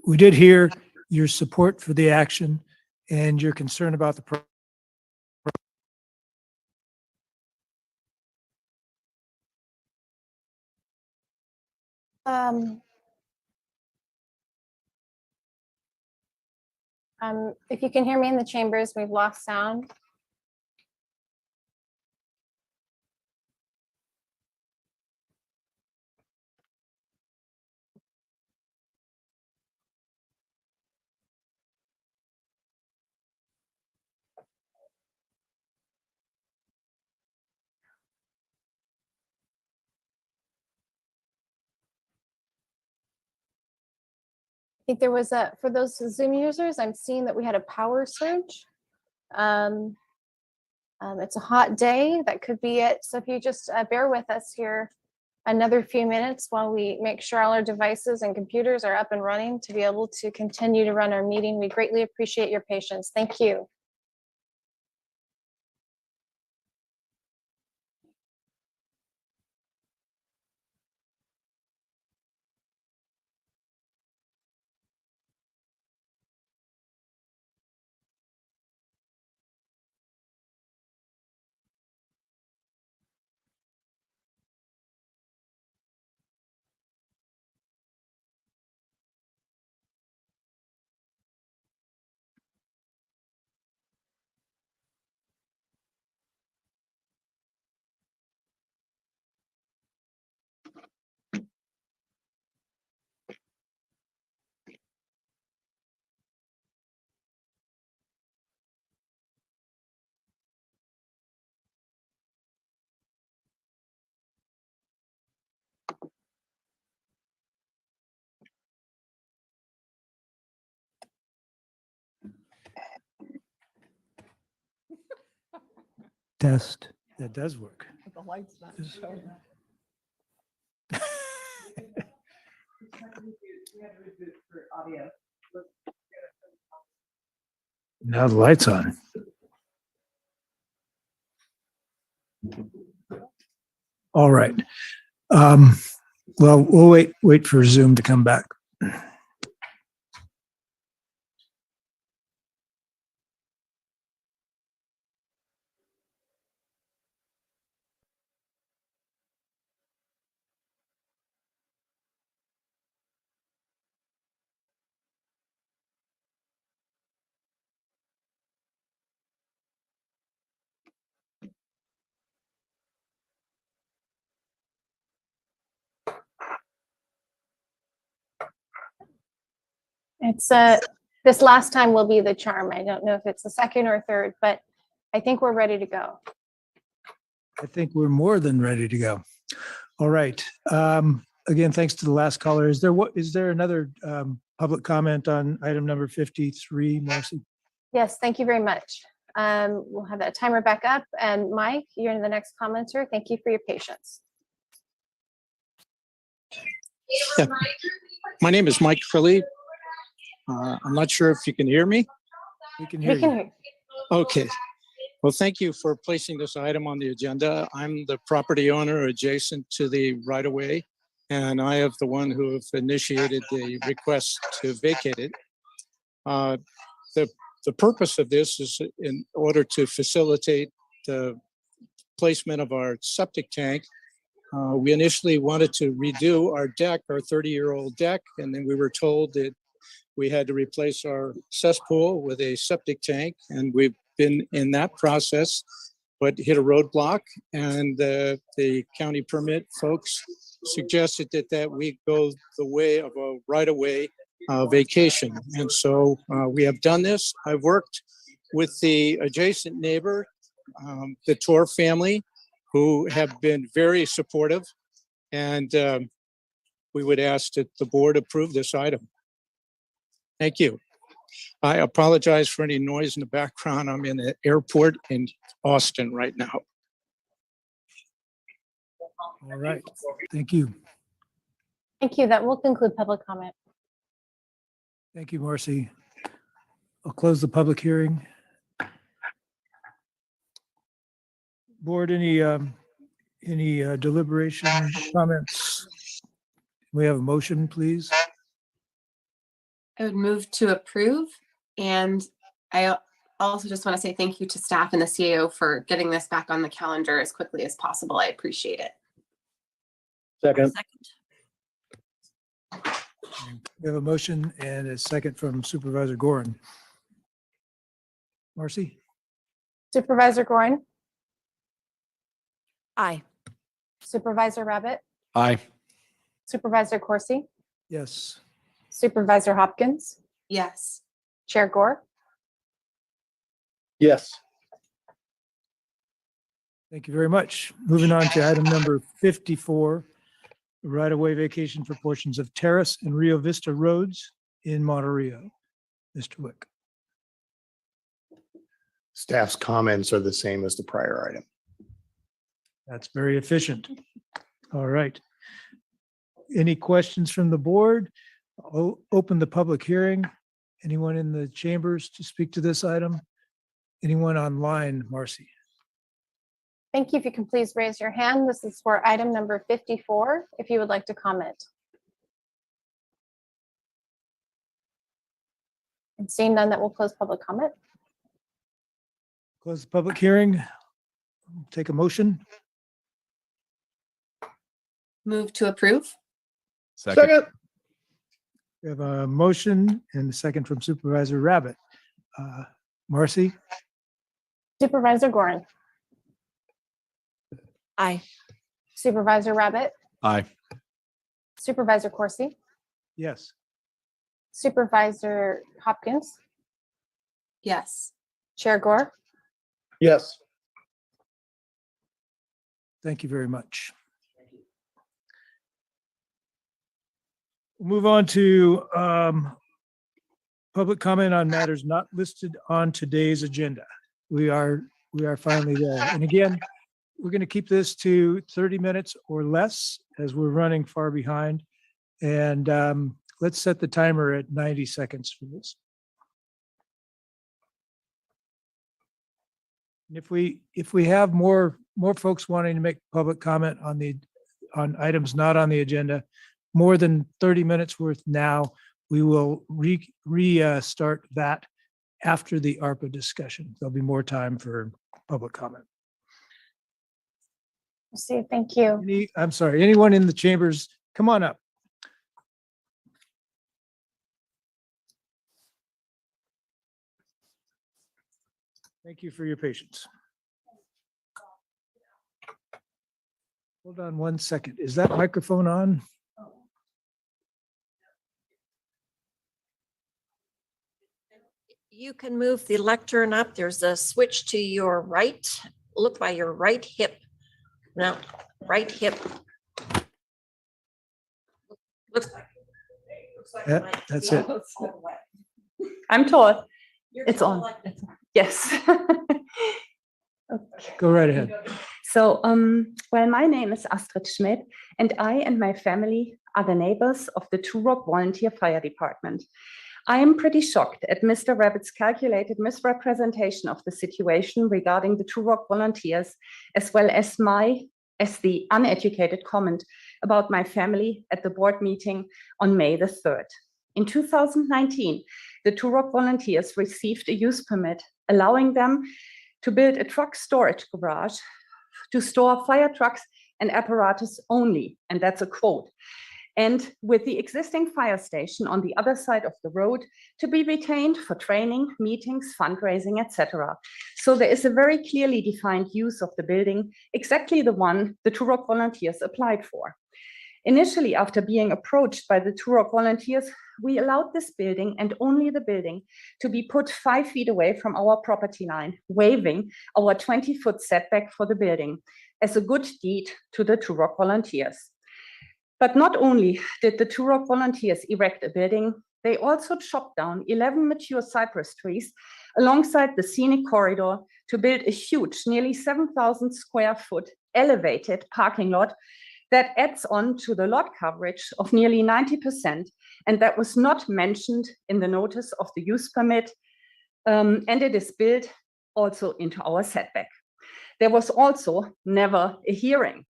we did hear your support for the action and your concern about the If you can hear me in the chambers, we've lost sound. I think there was for those Zoom users, I'm seeing that we had a power surge. It's a hot day, that could be it. So if you just bear with us here another few minutes while we make sure all our devices and computers are up and running to be able to continue to run our meeting. We greatly appreciate your patience. Thank you. test. That does work. The light's not showing. Now the light's on. All right. Well, we'll wait for Zoom to come back. It's this last time will be the charm. I don't know if it's the second or third, but I think we're ready to go. I think we're more than ready to go. All right. Again, thanks to the last caller. Is there another public comment on item number 53, Marcy? Yes, thank you very much. We'll have that timer back up. And Mike, you're the next commenter. Thank you for your patience. Yeah. My name is Mike Crilly. I'm not sure if you can hear me. We can hear you. Okay. Well, thank you for placing this item on the agenda. I'm the property owner adjacent to the right-of-way, and I am the one who have initiated the request to vacate it. The purpose of this is in order to facilitate the placement of our septic tank. We initially wanted to redo our deck, our 30-year-old deck, and then we were told that we had to replace our cesspool with a septic tank, and we've been in that process, but hit a roadblock, and the county permit folks suggested that we go the way of a right-of-way vacation. And so we have done this. I've worked with the adjacent neighbor, the Tor family, who have been very supportive, and we would ask that the board approve this item. Thank you. I apologize for any noise in the background. I'm in the airport in Austin right now. All right, thank you. Thank you. That will conclude public comment. Thank you, Marcy. I'll close the public hearing. Board, any deliberation comments? We have a motion, please. I would move to approve. And I also just want to say thank you to staff and the CAO for getting this back on the calendar as quickly as possible. I appreciate it. Second. We have a motion and a second from Supervisor Gorin. Marcy? Supervisor Gorin, Aye. Supervisor Rabbit, Aye. Supervisor Corsi, Yes. Supervisor Hopkins, Yes. Chair Gore. Yes. Thank you very much. Moving on to item number 54, right-of-way vacation for portions of Terrace and Rio Vista roads in Monterey. Mr. Wick. Staff's comments are the same as the prior item. That's very efficient. All right. Any questions from the board? I'll open the public hearing. Anyone in the chambers to speak to this item? Anyone online, Marcy? Thank you. If you can please raise your hand. This is for item number 54, if you would like to comment. And seeing none, that will close public comment. Close the public hearing. Take a motion. Move to approve. Second. We have a motion and a second from Supervisor Rabbit. Marcy? Supervisor Gorin, Aye. Supervisor Rabbit, Aye. Supervisor Corsi, Yes. Supervisor Hopkins, Yes. Chair Gore. Yes. Thank you very much. We'll move on to public comment on matters not listed on today's agenda. We are finally there. And again, we're going to keep this to 30 minutes or less as we're running far behind. And let's set the timer at 90 seconds for this. And if we have more folks wanting to make public comment on items not on the agenda, more than 30 minutes worth now, we will restart that after the ARPA discussion. There'll be more time for public comment. See, thank you. I'm sorry, anyone in the chambers, come on up. Thank you for your patience. Hold on one second. Is that microphone on? You can move the lectern up. There's a switch to your right. Look by your right hip. No, right hip. Looks like Yeah, it might that's be it. all the way. I'm tall. You're It's tall on. like that. Yes. Go right ahead. So, well, my name is Astrid Schmidt, and I and my family are the neighbors of the Two Rock Volunteer Fire Department. I am pretty shocked at Mr. Rabbit's calculated misrepresentation of the situation regarding the Two Rock volunteers, as well as the uneducated comment about my family at the board meeting on May the 3rd. In 2019, the Two Rock volunteers received a use permit, allowing them to build a truck storage garage to store fire trucks and apparatus only, and that's a quote. And with the existing fire station on the other side of the road to be retained for training, meetings, fundraising, etc. So there is a very clearly defined use of the building, exactly the one the Two Rock volunteers applied for. Initially, after being approached by the Two Rock volunteers, we allowed this building and only the building to be put 5 feet away from our property line, waiving our 20-foot setback for the building as a good deed to the Two Rock volunteers. But not only did the Two Rock volunteers erect a building They also chopped down 11 mature cypress trees alongside the scenic corridor to build a huge, nearly 7,000 square foot elevated parking lot that adds on to the lot coverage of nearly 90%. And that was not mentioned in the notice of the use permit. And it is built also into our setback. There was also never a hearing.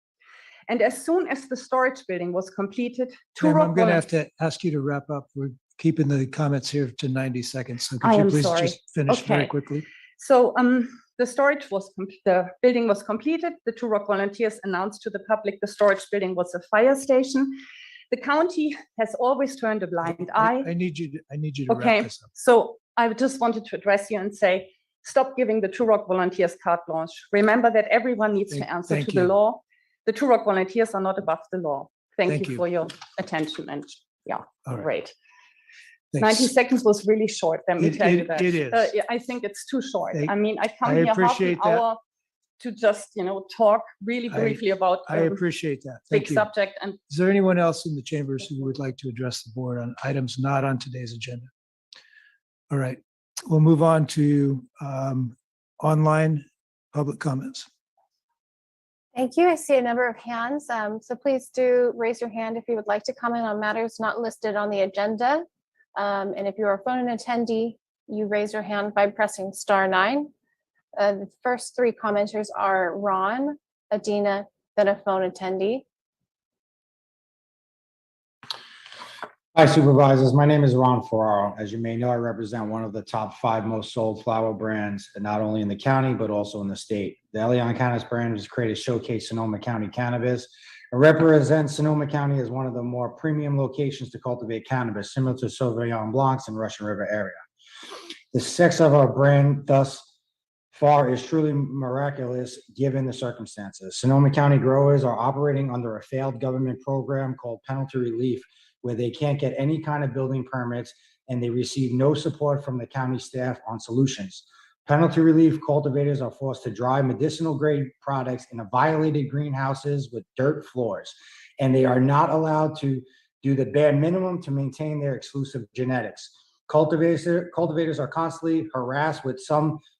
And as soon as the storage building was completed, Ma'am, I'm going to have to ask you to wrap up. We're keeping the comments here to 90 seconds. So could I you am please sorry. just finish very Okay. quickly? So the building was completed. The Two Rock volunteers announced to the public the storage building was a fire station. The county has always turned a blind eye. I need you to wrap Okay, this up. so I just wanted to address you and say, stop giving the Two Rock volunteers carte blanche. Remember that everyone needs to answer thank to the you. law. The Two Rock volunteers are not above the law. Thank Thank you you. for your attention and yeah, All right. great. Thanks. 90 seconds was really short, let me tell you that. It is. Yeah, I think it's too short. Thank- I mean, I come I here half an appreciate that. hour to just, talk really I- briefly about I a appreciate that. big Thank you. subject. And Is there anyone else in the chambers who would like to address the board on items not on today's agenda? All right, we'll move on to online public comments. Thank you. I see a number of hands. So please do raise your hand if you would like to comment on matters not listed on the agenda. And if you're a phone attendee, you raise your hand by pressing *9. The first three commenters are Ron, Adina, then a phone attendee. Hi Supervisors, my name is Ron Ferraro. As you may know, I represent one of the top 5 most sold flower brands, and not only in the county, but also in the state. The Elion Cannabis brand was created to showcase Sonoma County cannabis and represents Sonoma County as one of the more premium locations to cultivate cannabis, similar to Sauvignon Blancs in Russian River area. The success of our brand thus far is truly miraculous given the circumstances. Sonoma County growers are operating under a failed government program called penalty relief, where they can't get any kind of building permits and they receive no support from the county staff on solutions. Penalty relief cultivators are forced to dry medicinal grade products in violated greenhouses with dirt floors, and they are not allowed to do the bare minimum to maintain their exclusive genetics. Cultivators are constantly harassed with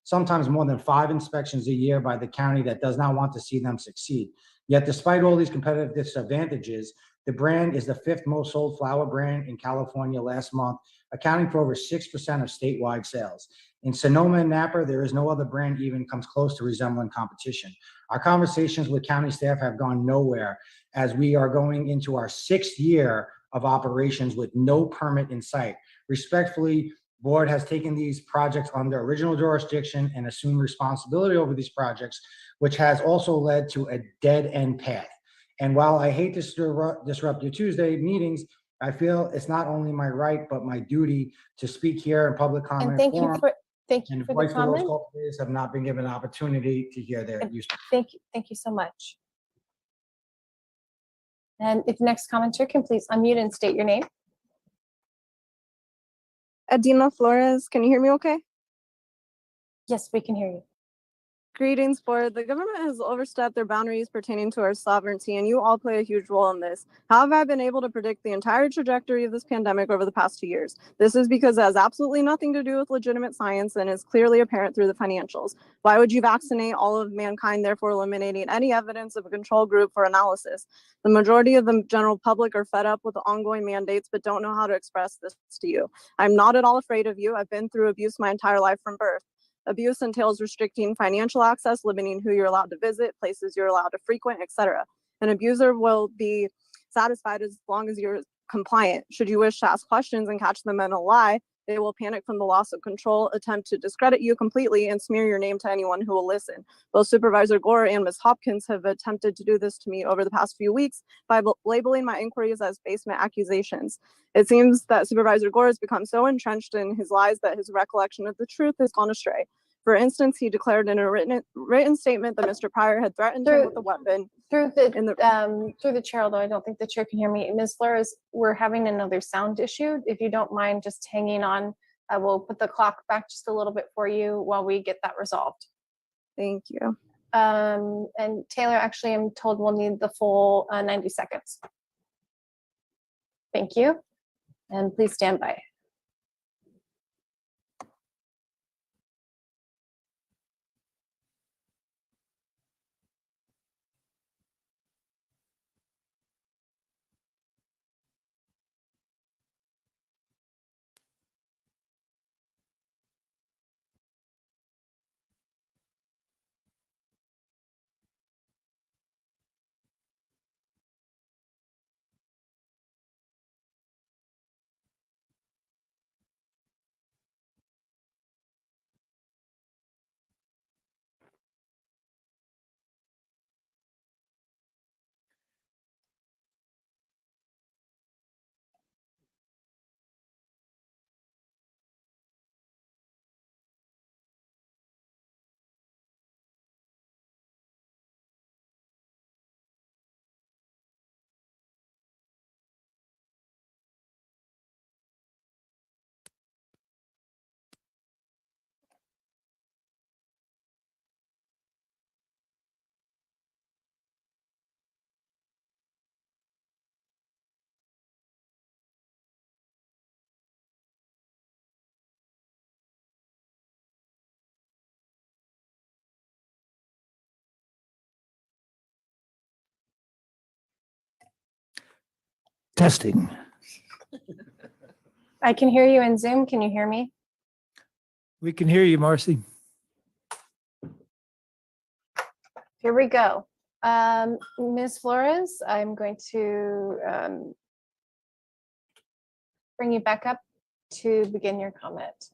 sometimes more than 5 inspections a year by the county that does not want to see them succeed. Yet despite all these competitive disadvantages, the brand is the 5th most sold flower brand in California last month, accounting for over 6% of statewide sales. In Sonoma and Napa, there is no other brand even comes close to resembling competition. Our conversations with county staff have gone nowhere, as we are going into our 6th year of operations with no permit in sight. Respectfully, board has taken these projects under original jurisdiction and assumed responsibility over these projects, which has also led to a dead-end path. And while I hate to disrupt your Tuesday meetings, I feel it's not only my right, but my duty to speak here in public comment. And thank you forum. for the And voice for those comment. cultivators have not been given an opportunity to hear their use. Thank you so much. And if the next commenter can please unmute and state your name. Adina Flores, can you hear me okay? Yes, we can hear you. Greetings, board. The government has overstepped their boundaries pertaining to our sovereignty, and you all play a huge role in this. How have I been able to predict the entire trajectory of this pandemic over the past 2 years? This is because it has absolutely nothing to do with legitimate science and is clearly apparent through the financials. Why would you vaccinate all of mankind, therefore eliminating any evidence of a control group for analysis? The majority of the general public are fed up with the ongoing mandates, but don't know how to express this to you. I'm not at all afraid of you. I've been through abuse my entire life from birth. Abuse entails restricting financial access, limiting who you're allowed to visit, places you're allowed to frequent, etc. An abuser will be satisfied as long as you're compliant. Should you wish to ask questions and catch them in a lie, they will panic from the loss of control, attempt to discredit you completely, and smear your name to anyone who will listen. Both Supervisor Gore and Ms. Hopkins have attempted to do this to me over the past few weeks by labeling my inquiries as basement accusations. It seems that Supervisor Gore has become so entrenched in his lies that his recollection of the truth has gone astray. For instance, he declared in a written statement that Mr. Pryor had threatened him with a weapon. Through the chair, although I don't think the chair can hear me. Ms. Flores, we're having another sound issue. If you don't mind just hanging on, I will put the clock back just a little bit for you while we get that resolved. Thank you. And Taylor, actually, I'm told we'll need the full 90 seconds. Thank you. And please stand by. Testing. I can hear you in Zoom. Can you hear me? We can hear you, Marcy. Here we go. Ms. Flores, I'm going to bring you back up to begin your comment.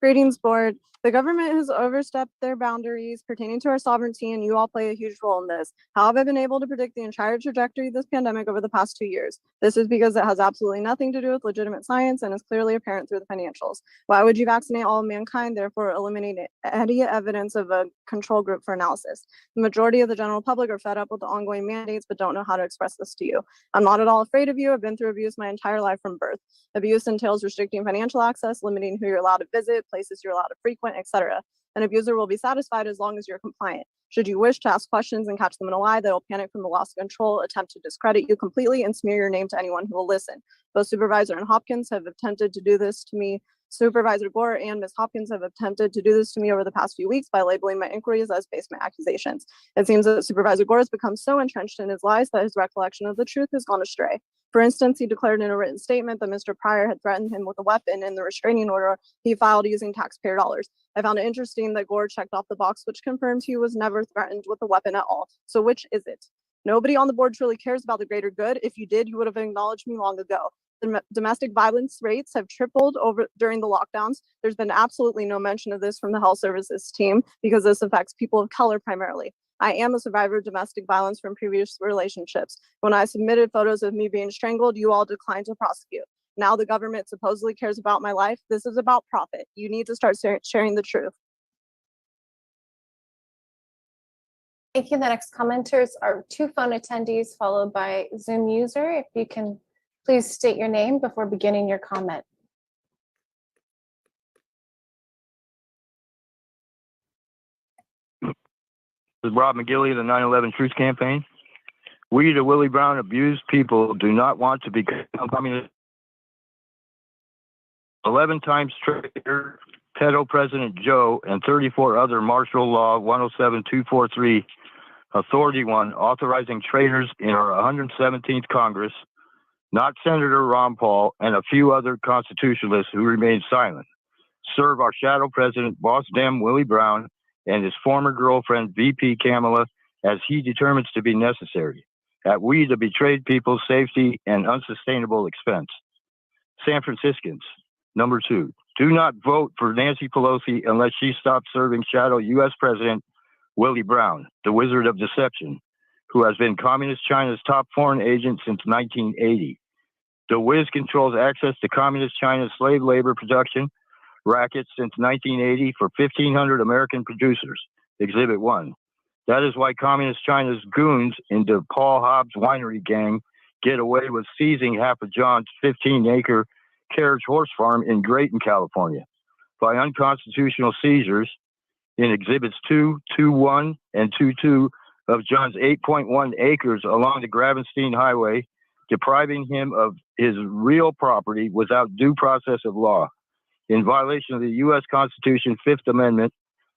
Greetings, board. The government has overstepped their boundaries pertaining to our sovereignty, and you all play a huge role in this. How have I been able to predict the entire trajectory of this pandemic over the past 2 years? This is because it has absolutely nothing to do with legitimate science and is clearly apparent through the financials. Why would you vaccinate all of mankind, therefore eliminate any evidence of a control group for analysis? The majority of the general public are fed up with the ongoing mandates, but don't know how to express this to you. I'm not at all afraid of you. I've been through abuse my entire life from birth. Abuse entails restricting financial access, limiting who you're allowed to visit, places you're allowed to frequent, etc. An abuser will be satisfied as long as you're compliant. Should you wish to ask questions and catch them in a lie, they'll panic from the loss of control, attempt to discredit you completely, and smear your name to anyone who will listen. Both Supervisor and Hopkins have attempted to do this to me. Supervisor Gore and Ms. Hopkins have attempted to do this to me over the past few weeks by labeling my inquiries as basement accusations. It seems that Supervisor Gore has become so entrenched in his lies that his recollection of the truth has gone astray. For instance, he declared in a written statement that Mr. Pryor had threatened him with a weapon in the restraining order he filed using taxpayer dollars. I found it interesting that Gore checked off the box, which confirms he was never threatened with a weapon at all. So which is it? Nobody on the board truly cares about the greater good. If you did, you would have acknowledged me long ago. Domestic violence rates have tripled over during the lockdowns. There's been absolutely no mention of this from the health services team because this affects people of color primarily. I am a survivor of domestic violence from previous relationships. When I submitted photos of me being strangled, you all declined to prosecute. Now the government supposedly cares about my life. This is about profit. You need to start sharing the truth. Thank you. The next commenters are 2 phone attendees followed by Zoom user. If you can please state your name before beginning your comment. This is Rob McGilly of the 9/11 Truth Campaign. We, the Willie Brown abused people, do not want to become communist. 11 times traitor, pedo President Joe, and 34 other martial law 107243 authority 1 authorizing traitors in our 117th Congress, not Senator Ron Paul, and a few other constitutionalists who remain silent, serve our shadow president, Boss Dem Willie Brown, and his former girlfriend, VP Kamala, as he determines to be necessary, at we the betrayed people's safety and unsustainable expense. San Franciscans, number 2, do not vote for Nancy Pelosi unless she stops serving shadow U.S. President Willie Brown, the Wizard of Deception, who has been Communist China's top foreign agent since 1980. The Wiz controls access to Communist China's slave labor production racket since 1980 for 1,500 American producers, Exhibit 1. That is why Communist China's goons in the Paul Hobbs winery gang get away with seizing half of John's 15-acre carriage horse farm in Grayton, California, by unconstitutional seizures in Exhibits 2, 2.1, and 2.2 of John's 8.1 acres along the Gravenstein Highway, depriving him of his real property without due process of law, in violation of the U.S. Constitution, 5th Amendment,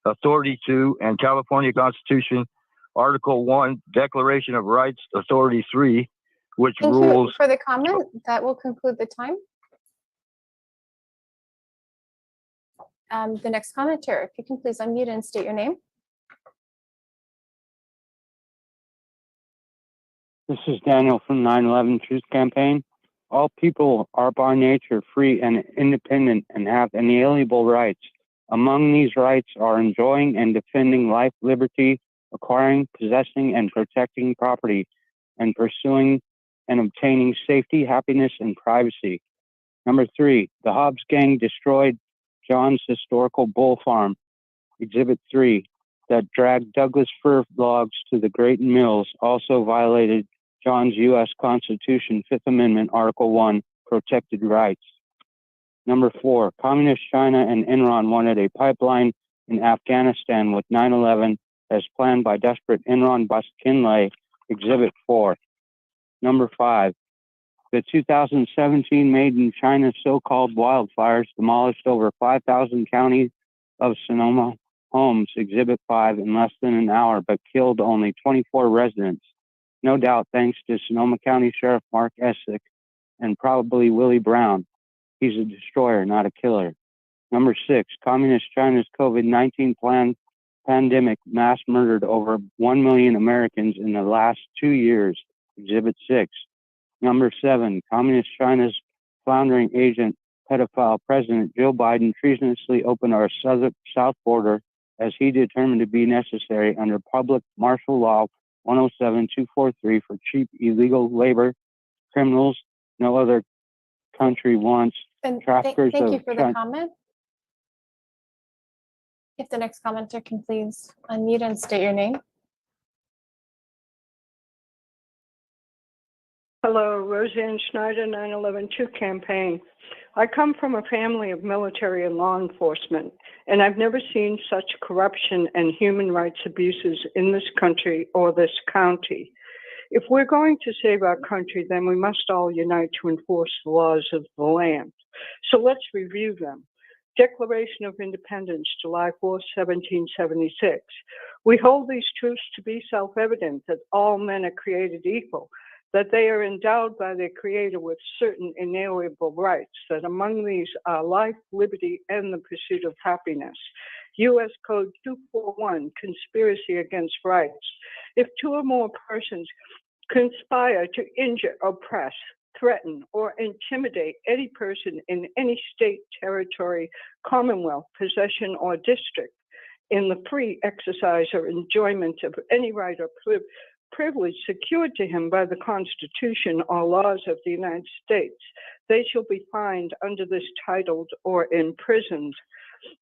Authority 2, and California Constitution, Article 1, Declaration of Rights, Authority 3, which Thank rules. you for the comment. That will conclude the time. The next commenter, if you can please unmute and state your name. This is Daniel from 9/11 Truth Campaign. All people are by nature free and independent and have inalienable rights. Among these rights are enjoying and defending life, liberty, acquiring, possessing, and protecting property, and pursuing and obtaining safety, happiness, and privacy. Number 3, the Hobbs gang destroyed John's historical bull farm, Exhibit 3, that dragged Douglas fir logs to the Grayton Mills, also violated John's U.S. Constitution, 5th Amendment, Article 1, protected rights. Number 4, Communist China and Enron wanted a pipeline in Afghanistan with 9/11 as planned by desperate Enron bust Kinlay, Exhibit 4. Number 5, the 2017 Made in China so-called wildfires demolished over 5,000 counties of Sonoma, homes, Exhibit 5, in less than an hour, but killed only 24 residents. No doubt thanks to Sonoma County Sheriff Mark Essick and probably Willie Brown. He's a destroyer, not a killer. Number 6, Communist China's COVID-19 pandemic mass murdered over 1 million Americans in the last 2 years, Exhibit 6. Number 7, Communist China's floundering agent, pedophile President Joe Biden treasonously opened our south border as he determined to be necessary under public martial law 107-243 for cheap illegal labor criminals no other country wants. And Traffickers thank you of for the China. comment. If the next commenter can please unmute and state your name. Hello, Roseanne Schneider, 9/11/2 campaign. I come from a family of military and law enforcement, and I've never seen such corruption and human rights abuses in this country or this county. If we're going to save our country, then we must all unite to enforce the laws of the land. So let's review them. Declaration of Independence, July 4, 1776. We hold these truths to be self-evident that all men are created equal, that they are endowed by their Creator with certain inalienable rights, that among these are life, liberty, and the pursuit of happiness. U.S. Code 241, conspiracy against rights. If 2 or more persons conspire to injure, oppress, threaten, or intimidate any person in any state, territory, commonwealth, possession, or district in the free exercise or enjoyment of any right or privilege secured to him by the Constitution or laws of the United States, they shall be fined under this title or imprisoned.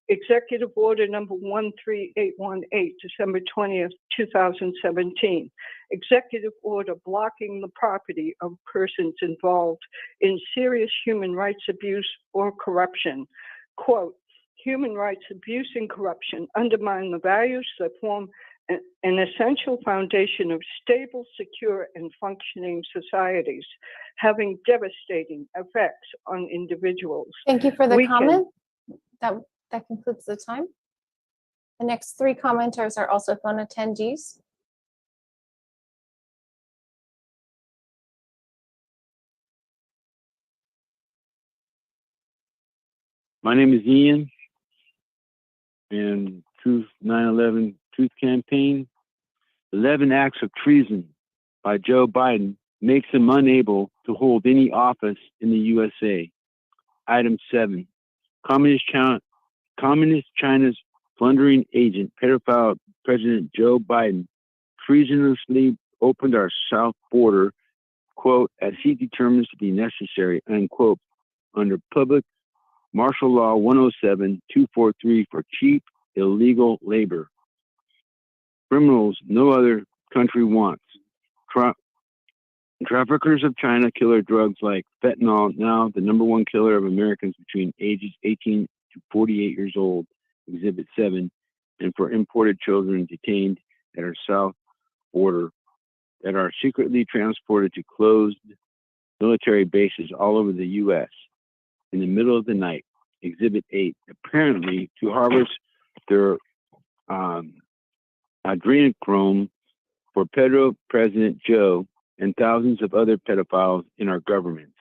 Executive Order number 13818, December 20th, 2017. Executive Order blocking the property of persons involved in serious human rights abuse or corruption. Quote, human rights abuse and corruption undermine the values that form an essential foundation of stable, secure, and functioning societies, having devastating effects on individuals. Thank you for the comment. That concludes the time. The next 3 commenters are also phone attendees. My name is Ian, and Truth 9/11 Truth Campaign. 11 acts of treason by Joe Biden makes him unable to hold any office in the USA. Item 7, Communist China's plundering agent, pedophile President Joe Biden, treasonously opened our south border, quote, as he determines to be necessary, unquote, under public martial law 107-243 for cheap illegal labor. Criminals no other country wants. Traffickers of China killer drugs like fentanyl, now the #1 killer of Americans between ages 18 to 48 years old, Exhibit 7, and for imported children detained at our south border that are secretly transported to closed military bases all over the U.S. in the middle of the night, Exhibit 8, apparently to harvest their adrenochrome for pedo President Joe and thousands of other pedophiles in our government.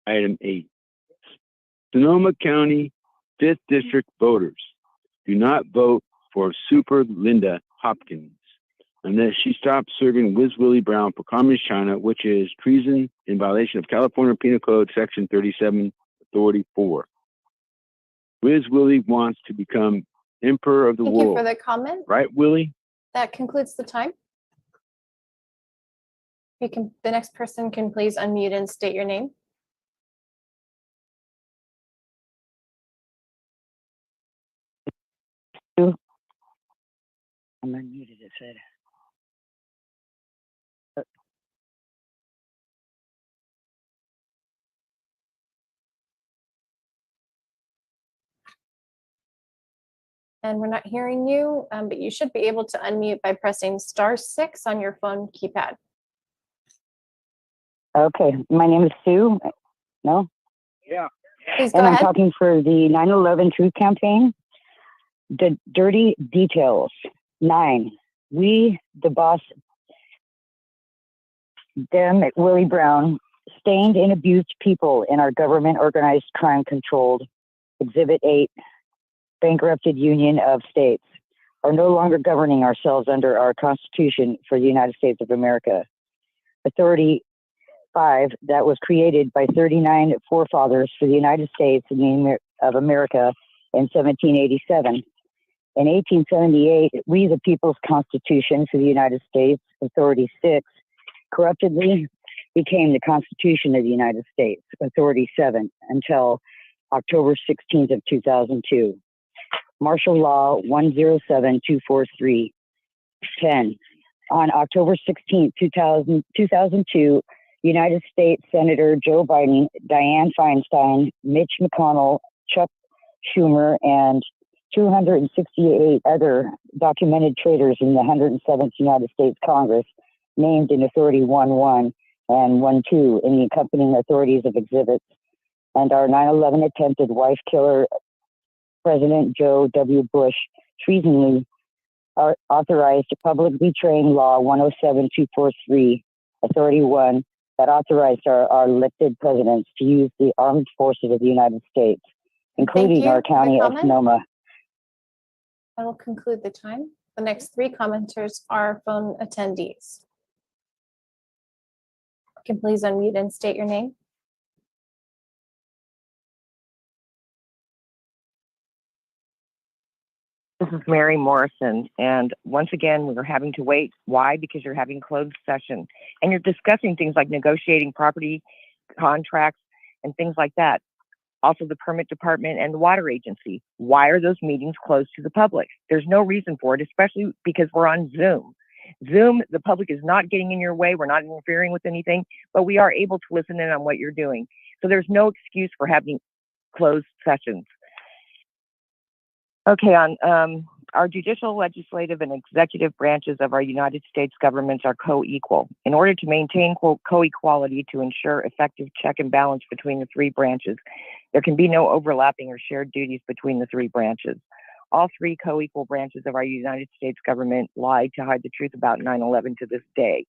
Item 8. Sonoma County 5th District voters do not vote for Super Linda Hopkins unless she stops serving Wiz Willie Brown for Communist China, which is treason in violation of California Penal Code Section 3744. Wiz Willie wants to become emperor of the Thank world. you for the comment. Right, Willie? That concludes the time. The next person can please unmute and state your name. I'm unmuted, it said. And we're not hearing you, but you should be able to unmute by pressing *6 on your phone keypad. Okay, my name is Sue. No? Yeah. Please go And I'm ahead. talking for the 9/11 Truth Campaign. The dirty details. 9, we, the boss, them, Willie Brown, stained and abused people in our government organized crime controlled Exhibit 8, bankrupted Union of States, are no longer governing ourselves under our Constitution for the United States of America. Authority 5, that was created by 39 forefathers for the United States of America in 1787. In 1878, we, the People's Constitution for the United States, Authority 6, corruptedly became the Constitution of the United States, Authority 7, until October 16th of 2002. Martial Law 107243. 10. On October 16th, 2002, United States Senator Joe Biden, Dianne Feinstein, Mitch McConnell, Chuck Schumer, and 268 other documented traitors in the 107th United States Congress, named in Authority 1-1 and 1-2 in the accompanying authorities of exhibits, and our 9/11 attempted wife killer, President Joe W. Bush, treasonably authorized public betraying law 107243, Authority 1, that authorized our elected presidents to use the armed forces of the United States, including our county of Sonoma. I will conclude the time. The next 3 commenters are phone attendees. You can please unmute and state your name. This is Mary Morrison, and once again, we're having to wait. Why? Because you're having closed session, and you're discussing things like negotiating property contracts and things like that. Also, the permit department and the water agency. Why are those meetings closed to the public? There's no reason for it, especially because we're on Zoom. Zoom, the public is not getting in your way. We're not interfering with anything, but we are able to listen in on what you're doing. So there's no excuse for having closed sessions. Okay, on our judicial, legislative, and executive branches of our United States governments are co-equal. In order to maintain co-equality to ensure effective check and balance between the 3 branches, there can be no overlapping or shared duties between the 3 branches. All 3 co-equal branches of our United States government lie to hide the truth about 9/11 to this day.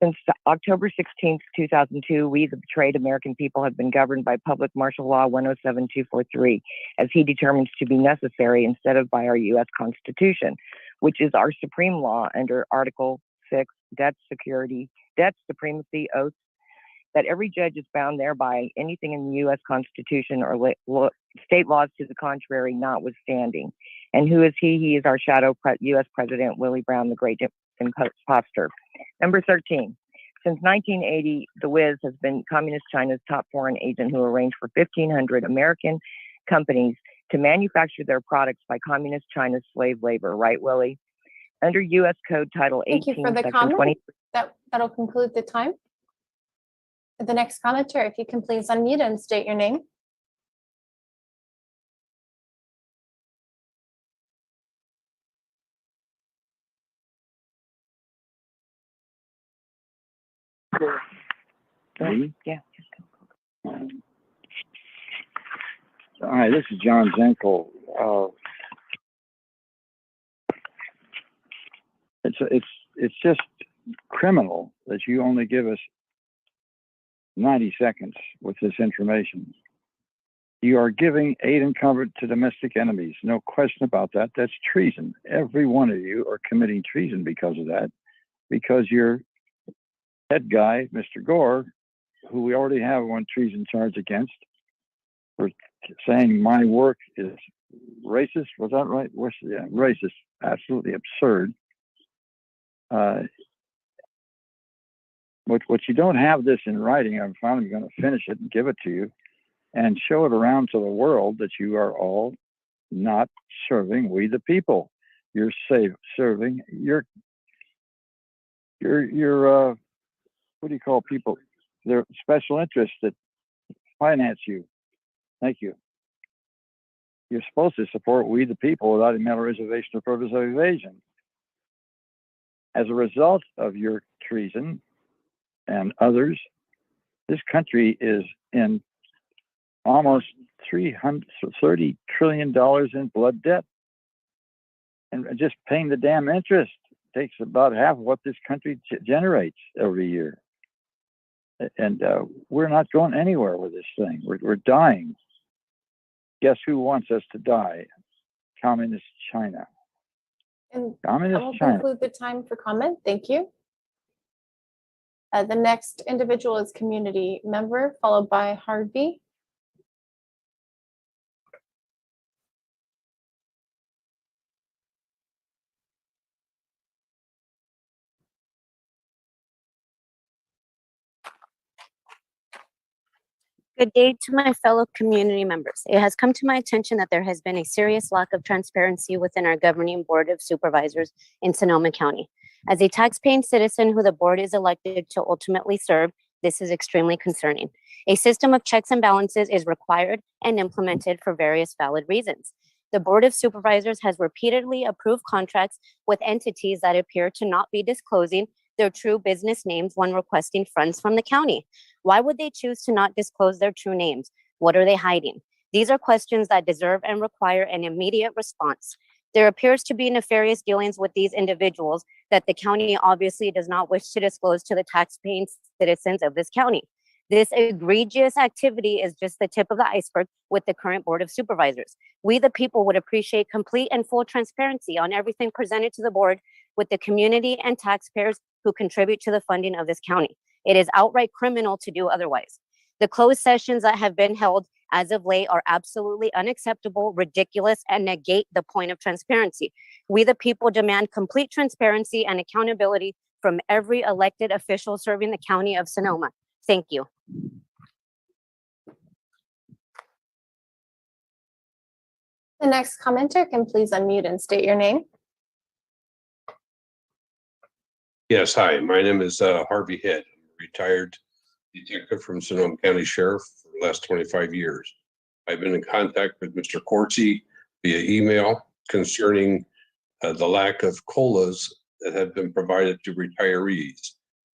Since October 16th, 2002, we, the betrayed American people, have been governed by Public Martial Law 107243, as he determines to be necessary instead of by our U.S. Constitution, which is our supreme law under Article 6, debt supremacy, oaths, that every judge is bound thereby, anything in the U.S. Constitution or state laws to the contrary notwithstanding. And who is he? He is our shadow U.S. President, Willie Brown, the great imposter. Number 13, since 1980, the Wiz has been Communist China's top foreign agent who arranged for 1,500 American companies to manufacture their products by Communist China's slave labor. Right, Willie? Under U.S. Code Title 18, Thank you for the Section comment. 20. That'll conclude the time. The next commenter, if you can please unmute and state your name. Yeah. Hi, this is John Zenkel. It's just criminal that you only give us 90 seconds with this information. You are giving aid and comfort to domestic enemies. No question about that. That's treason. Every one of you are committing treason because of that, because your head guy, Mr. Gore, who we already have one treason charge against, for saying my work is racist. Was that right? Yeah, racist. Absolutely absurd. What you don't have this in writing, I'm finally going to finish it and give it to you and show it around to the world that you are all not serving we the people. You're serving your what do you call people? They're special interests that finance you. Thank you. You're supposed to support we the people without a mental reservation or purpose of evasion. As a result of your treason and others, this country is in almost $330 trillion in blood debt. And just paying the damn interest takes about half of what this country generates every year. And we're not going anywhere with this thing. We're dying. Guess who wants us to die? Communist China. And Communist that will China. conclude the time for comment. Thank you. The next individual is community member, followed by Harvey. Good day to my fellow community members. It has come to my attention that there has been a serious lack of transparency within our governing board of supervisors in Sonoma County. As a taxpaying citizen who the board is elected to ultimately serve, this is extremely concerning. A system of checks and balances is required and implemented for various valid reasons. The Board of Supervisors has repeatedly approved contracts with entities that appear to not be disclosing their true business names when requesting funds from the county. Why would they choose to not disclose their true names? What are they hiding? These are questions that deserve and require an immediate response. There appears to be nefarious dealings with these individuals that the county obviously does not wish to disclose to the taxpaying citizens of this county. This egregious activity is just the tip of the iceberg with the current Board of Supervisors. We, the people, would appreciate complete and full transparency on everything presented to the board with the community and taxpayers who contribute to the funding of this county. It is outright criminal to do otherwise. The closed sessions that have been held as of late are absolutely unacceptable, ridiculous, and negate the point of transparency. We, the people, demand complete transparency and accountability from every elected official serving the county of Sonoma. Thank you. The next commenter can please unmute and state your name. Yes, hi, my name is Harvey Head. I'm a retired detective from Sonoma County Sheriff for the last 25 years. I've been in contact with Mr. Corsi via email concerning the lack of COLAs that have been provided to retirees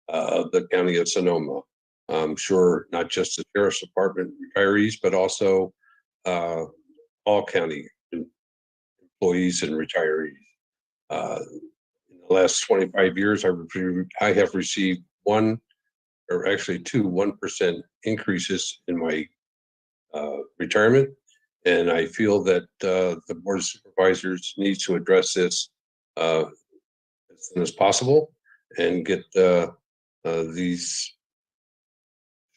of the County of Sonoma. I'm sure not just the Sheriff's Department retirees, but also all county employees and retirees. In the last 25 years, I have received two 1% increases in my retirement. And I feel that the Board of Supervisors needs to address this as soon as possible and get these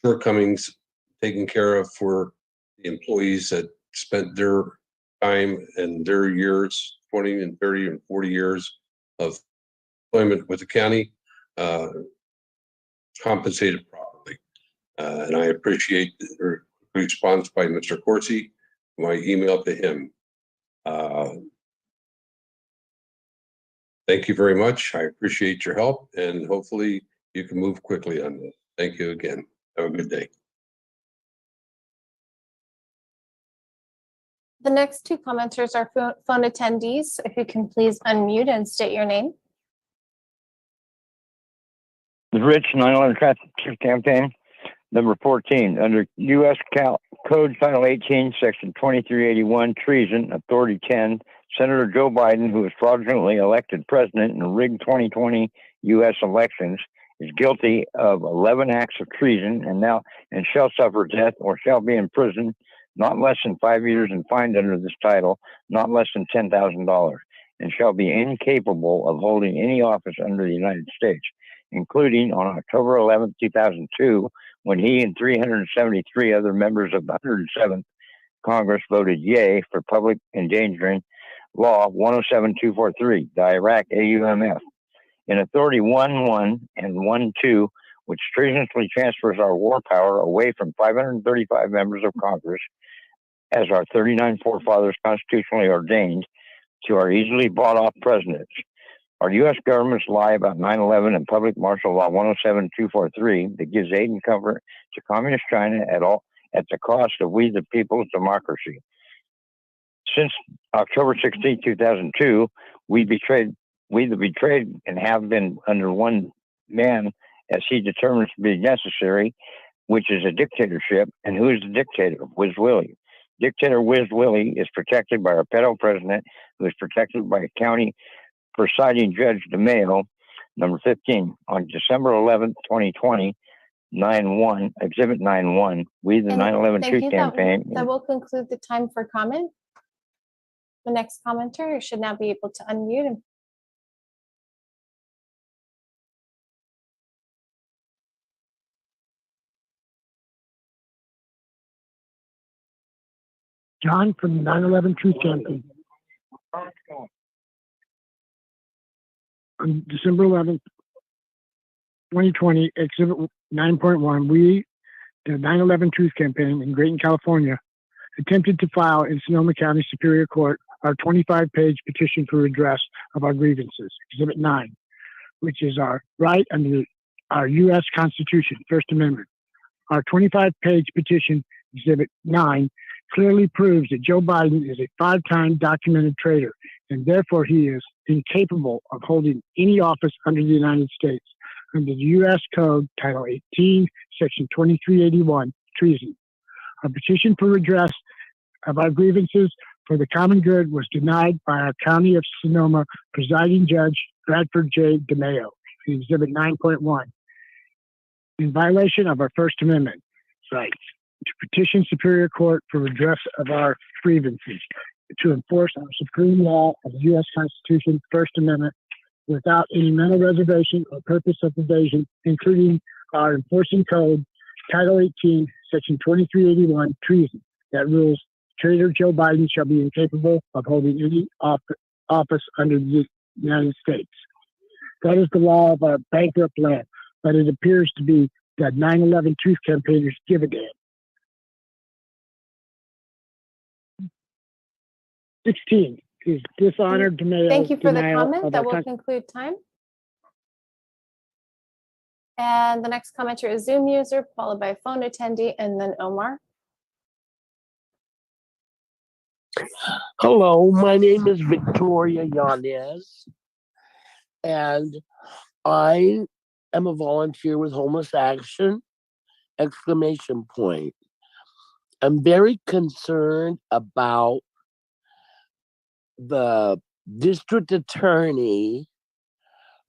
shortcomings taken care of for the employees that spent their time and their years, 20 and 30 and 40 years of employment with the county, compensated properly. And I appreciate the response by Mr. Corsi, my email to him. Thank you very much. I appreciate your help, and hopefully you can move quickly on this. Thank you again. Have a good day. The next two commenters are phone attendees. If you can please unmute and state your name. Rich, 9/11 Traffic Campaign, number 14, under U.S. Code Title 18, Section 2381, Treason, Authority 10, Senator Joe Biden, who was fraudulently elected president in the rigged 2020 U.S. elections, is guilty of 11 acts of treason and shall suffer death or shall be imprisoned not less than 5 years and fined under this title not less than $10,000, and shall be incapable of holding any office under the United States, including on October 11, 2002, when he and 373 other members of the 107th Congress voted yay for public endangering law 107243, the Iraq AUMF. In Authority 1.1 and 1.2, which treasonously transfers our war power away from 535 members of Congress, as our 39 forefathers constitutionally ordained, to our easily bought off presidents. Our U.S. government's lie about 9/11 and public martial law 107243 that gives aid and comfort to communist China at the cost of we the people's democracy. Since October 16, 2002, we the betrayed and have been under one man as he determines to be necessary, which is a dictatorship. And who is the dictator? Wiz Willie. Dictator Wiz Willie is protected by our pedo president, who is protected by a county presiding judge DeMayo. Number 15, on December 11th, 2020, 9/1, Exhibit 9/1, we the And 9/11 thank Truth you. Campaign. That will conclude the time for comment. The next commenter should now be able to unmute and John from the 9/11 Truth Campaign. On December 11th, 2020, Exhibit 9.1, we, the 9/11 Truth Campaign in Grayton, California, attempted to file in Sonoma County Superior Court our 25-page petition for redress of our grievances, Exhibit 9, which is our right under our U.S. Constitution, First Amendment. Our 25-page petition, Exhibit 9, clearly proves that Joe Biden is a 5-time documented traitor, and therefore he is incapable of holding any office under the United States under the U.S. Code, Title 18, Section 2381, treason. Our petition for redress of our grievances for the common good was denied by our County of Sonoma presiding judge, Bradford J. DeMayo, in Exhibit 9.1, in violation of our First Amendment rights to petition Superior Court for redress of our grievances, to enforce our supreme law of the U.S. Constitution, First Amendment, without any mental reservation or purpose of evasion, including our enforcing code, Title 18, Section 2381, treason, that rules traitor Joe Biden shall be incapable of holding any office under the United States. That is the law of our bankrupt land, but it appears to be that 9/11 Truth Campaigners give a damn. 16 is dishonored DeMayo. thank you for the denial comment. of That our will conclude time. And the next commenter is Zoom user, followed by phone attendee, and then Omar. Hello, my name is Victoria Yanez, and I am a volunteer with Homeless Action, ! I'm very concerned about the district attorney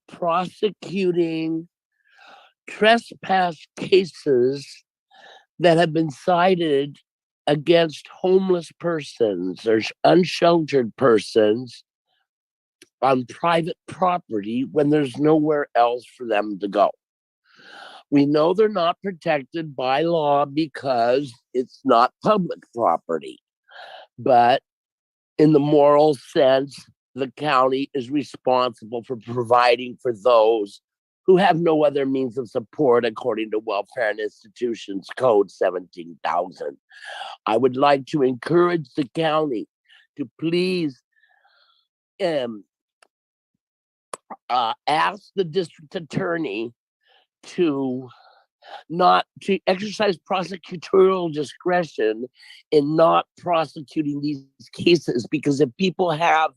prosecuting trespass cases that have been cited against homeless persons or unsheltered persons on private property when there's nowhere else for them to go. We know they're not protected by law because it's not public property. But in the moral sense, the county is responsible for providing for those who have no other means of support according to Welfare and Institutions Code 17,000. I would like to encourage the county to please ask the district attorney to exercise prosecutorial discretion in not prosecuting these cases, because if people have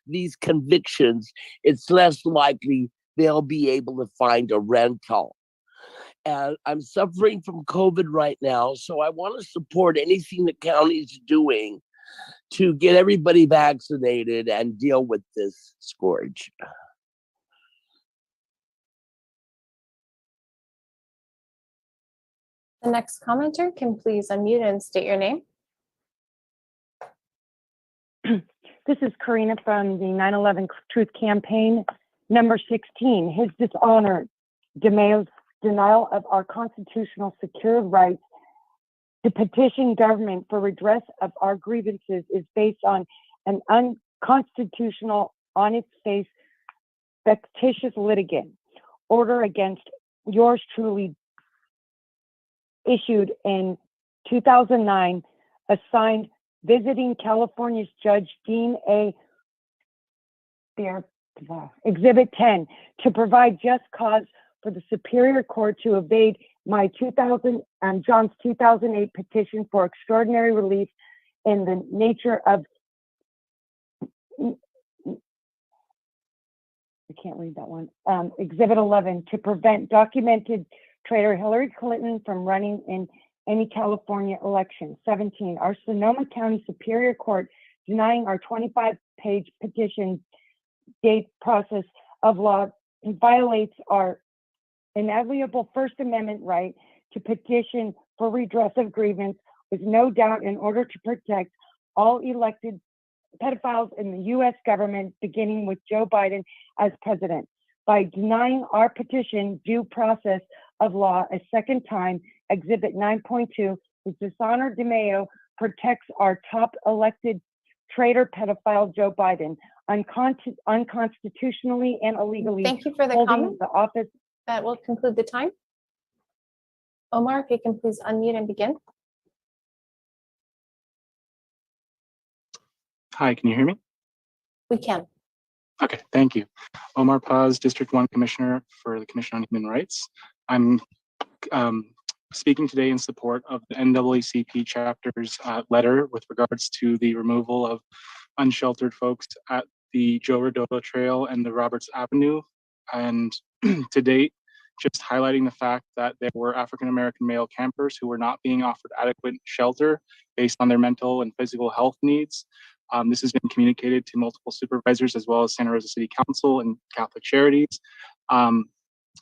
these convictions, it's less likely they'll be able to find a rental. And I'm suffering from COVID right now, so I want to support anything the county's doing to get everybody vaccinated and deal with this scourge. The next commenter can please unmute and state your name. This is Karina from the 9/11 Truth Campaign, number 16. His dishonor, DeMayo's denial of our constitutional secured rights to petition government for redress of our grievances is based on an unconstitutional, on its face, fictitious litigant order against yours truly, issued in 2009, assigned visiting California's Judge Dean A. Exhibit 10, to provide just cause for the Superior Court to evade my John's 2008 petition for extraordinary relief in the nature of, I can't read that one, Exhibit 11, to prevent documented traitor Hillary Clinton from running in any California election. 17, our Sonoma County Superior Court denying our 25-page petition date process of law violates our inalienable First Amendment right to petition for redress of grievance with no doubt in order to protect all elected pedophiles in the U.S. government, beginning with Joe Biden as president. By denying our petition due process of law a second time, Exhibit 9.2, the dishonor DeMaio protects our top elected traitor pedophile Joe Biden unconstitutionally and illegally. Thank you for the holding comment. the office. That will conclude the time. Omar, if you can please unmute and begin. Hi, can you hear me? We can. Okay, thank you. Omar Paz, District 1 Commissioner for the Commission on Human Rights. I'm speaking today in support of the NAACP chapter's letter with regards to the removal of unsheltered folks at the Joe Rodolfo Trail and the Roberts Avenue. And to date, just highlighting the fact that there were African-American male campers who were not being offered adequate shelter based on their mental and physical health needs. This has been communicated to multiple supervisors as well as Santa Rosa City Council and Catholic Charities.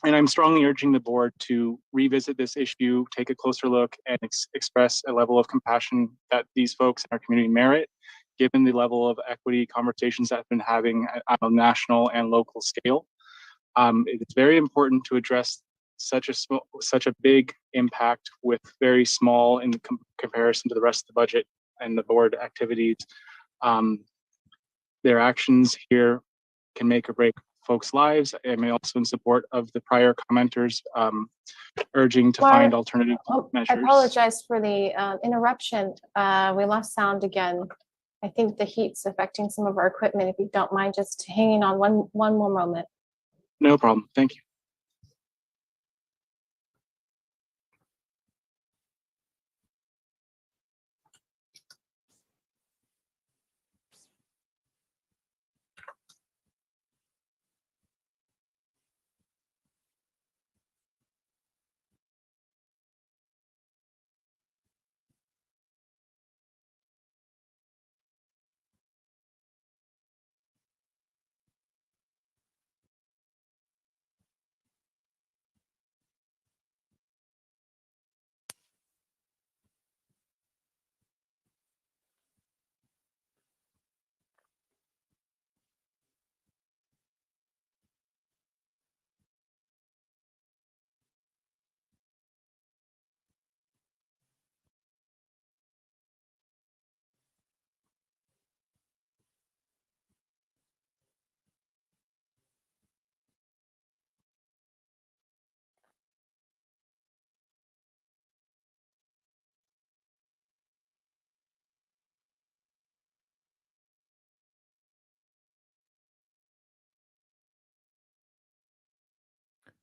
And I'm strongly urging the board to revisit this issue, take a closer look, and express a level of compassion that these folks in our community merit, given the level of equity conversations that have been having on a national and local scale. It's very important to address such a big impact with very small in comparison to the rest of the budget and the board activities. Their actions here can make or break folks' lives. I'm also in support of the prior commenters urging to find alternative measures. I apologize for the interruption. We lost sound again. I think the heat's affecting some of our equipment. If you don't mind just hanging on one more moment. No problem. Thank you.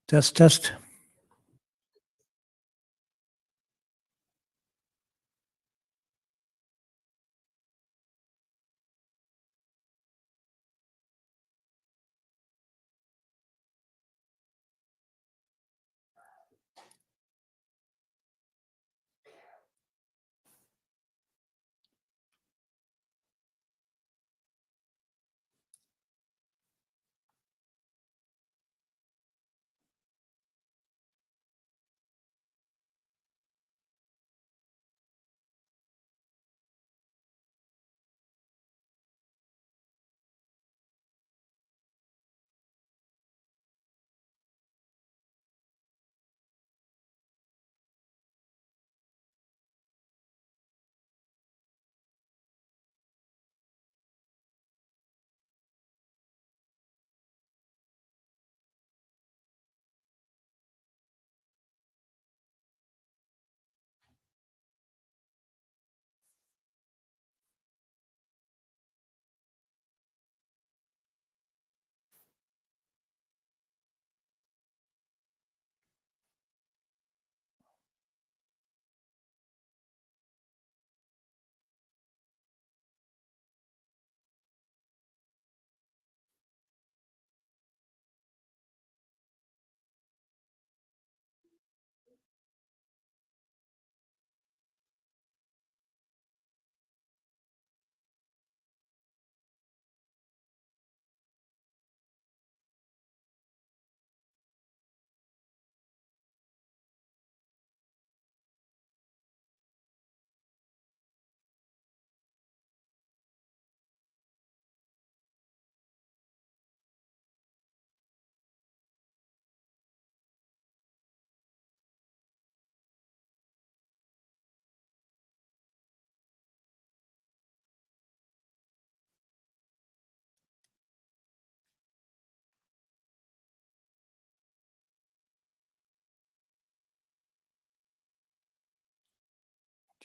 Test, test.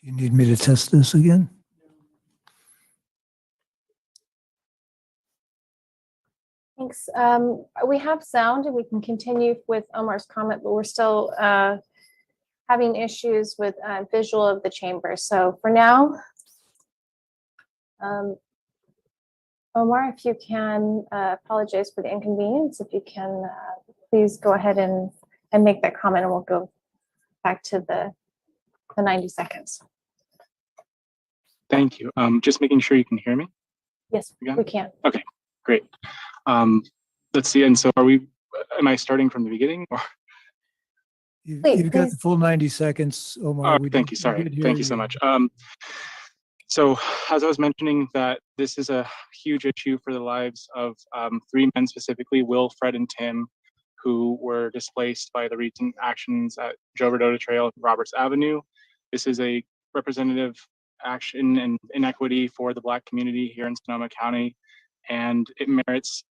Do you need me to test this again? Thanks. We have sound and we can continue with Omar's comment, but we're still having issues with visual of the chamber. So for now, Omar, if you can apologize for the inconvenience, if you can please go ahead and make that comment, and we'll go back to the 90 seconds. Thank you. Just making sure you can hear me. Yes, Again? we can. Okay, great. Let's see. And so am I starting from the beginning? Or? You've got the full 90 seconds, Omar. Oh, thank you. Sorry. Thank you so much. So as I was mentioning, that this is a huge issue for the lives of 3 men specifically, Will, Fred, and Tim, who were displaced by the recent actions at Joe Rodota Trail and Roberts Avenue. This is a representative action and inequity for the Black community here in Sonoma County, and it merits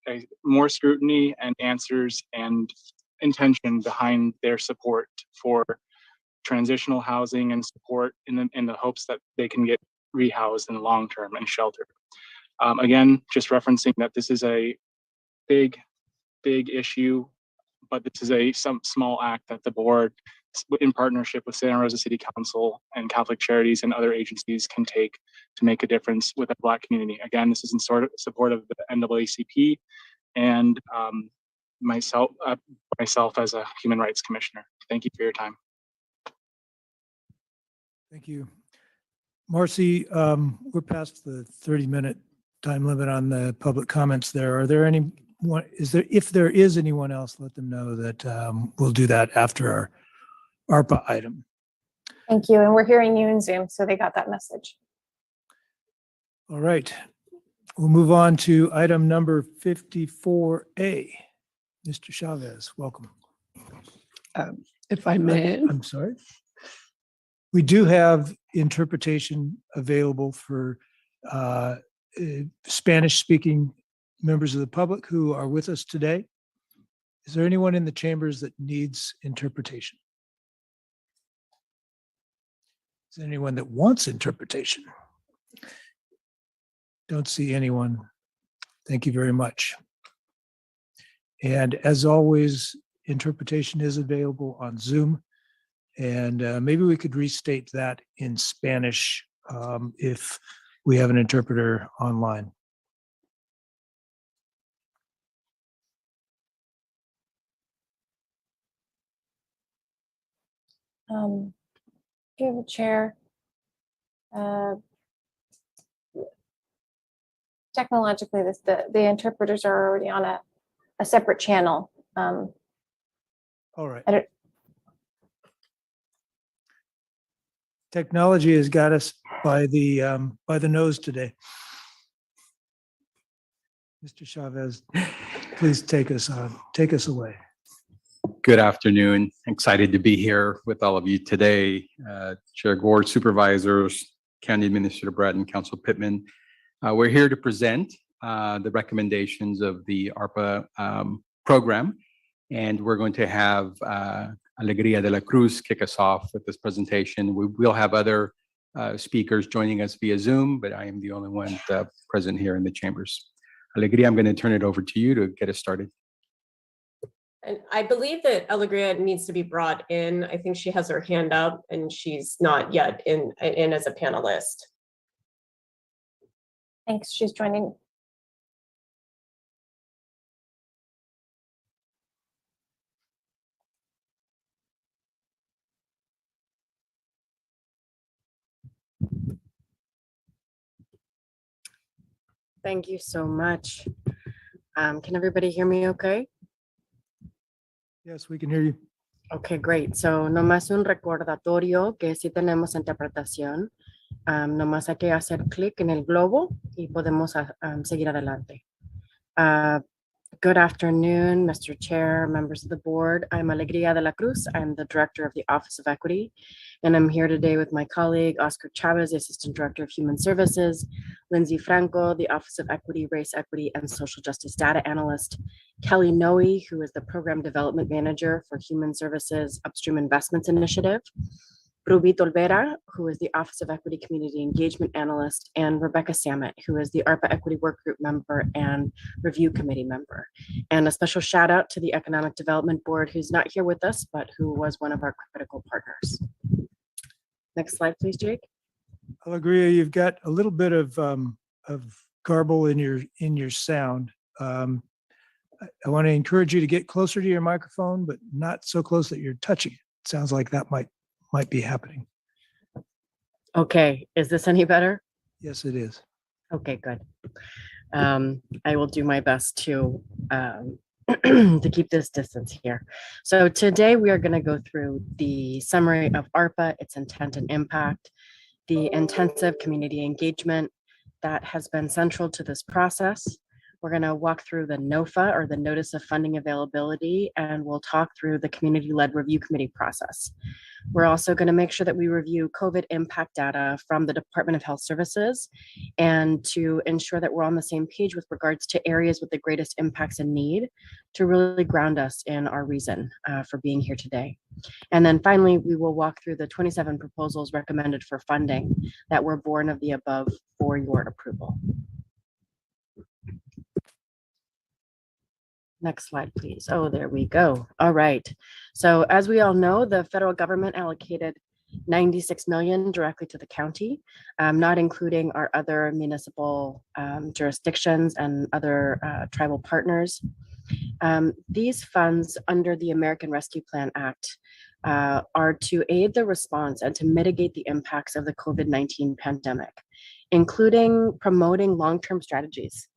more scrutiny and answers and intention behind their support for transitional housing and support in the hopes that they can get rehoused in the long term and shelter. Again, just referencing that this is a big issue, but this is some small act that the board, in partnership with Santa Rosa City Council and Catholic Charities and other agencies, can take to make a difference with the Black community. Again, this is in support of the NAACP and myself as a human rights commissioner. Thank you for your time. Thank you. Marcy, we're past the 30-minute time limit on the public comments there. Are there if there is anyone else, let them know that we'll do that after our ARPA item. Thank you. And we're hearing you in Zoom, so they got that message. All right. We'll move on to item number 54A. Mr. Chavez, welcome. If I may. I'm sorry. We do have interpretation available for Spanish-speaking members of the public who are with us today. Is there anyone in the chambers that needs interpretation? Is there anyone that wants interpretation? Don't see anyone. Thank you very much. And as always, interpretation is available on Zoom. And maybe we could restate that in Spanish if we have an interpreter online. Through the chair. Technologically, the interpreters are already on a separate channel. All right. Technology has got us by the nose today. Mr. Chavez, please take us away. Good afternoon. Excited to be here with all of you today. Chair Gord, Supervisors, County Administrator Bratton, Council Pittman. We're here to present the recommendations of the ARPA program, and we're going to have Alegria de la Cruz kick us off with this presentation. We will have other speakers joining us via Zoom, but I am the only one present here in the chambers. Alegria, I'm going to turn it over to you to get us started. And I believe that Alegria needs to be brought in. I think she has her hand up and she's not yet in as a panelist. Thanks, she's joining. Thank you so much. Can everybody hear me okay? Yes, we can hear you. Okay, great. So nomás un recordatorio que sí tenemos interpretación. Nomás hay que hacer clic en el globo y podemos seguir adelante. Good afternoon, Mr. Chair, members of the board. I'm Alegria de la Cruz. I'm the Director of the Office of Equity, and I'm here today with my colleague, Oscar Chavez, the Assistant Director of Human Services, Lindsay Franco, the Office of Equity, Race Equity, and Social Justice Data Analyst, Kelly Noe, who is the Program Development Manager for Human Services Upstream Investments Initiative, Ruby Tolvera, who is the Office of Equity Community Engagement Analyst, and Rebecca Samet, who is the ARPA Equity Work Group member and Review Committee member. And a special shout out to the Economic Development Board, who's not here with us, but who was one of our critical partners. Next slide, please, Jake. Alegria, you've got a little bit of garble in your sound. I want to encourage you to get closer to your microphone, but not so close that you're touching it. Sounds like that might be happening. Okay, is this any better? Yes, it is. Okay, good. I will do my best to to keep this distance here. So today we are going to go through the summary of ARPA, its intent and impact, the intensive community engagement that has been central to this process. We're going to walk through the NOFA, or the Notice of Funding Availability, and we'll talk through the community-led review committee process. We're also going to make sure that we review COVID impact data from the Department of Health Services, and to ensure that we're on the same page with regards to areas with the greatest impacts and need, to really ground us in our reason for being here today. And then finally, we will walk through the 27 proposals recommended for funding that were born of the above for your approval. Next slide, please. Oh, there we go. All right. So as we all know, the federal government allocated $96 million directly to the county, not including our other municipal jurisdictions and other tribal partners. These funds under the American Rescue Plan Act are to aid the response and to mitigate the impacts of the COVID-19 pandemic, including promoting long-term strategies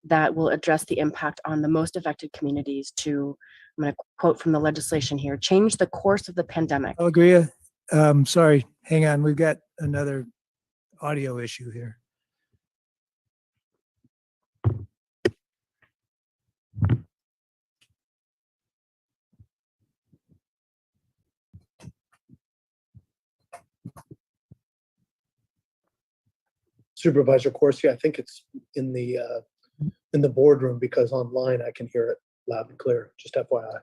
that will address the impact on the most affected communities to, I'm going to quote from the legislation here, change the course of the pandemic. Alegria, sorry, hang on. We've got another audio issue here. Supervisor Corsi, I think it's in the boardroom, because online I can hear it loud and clear, just FYI.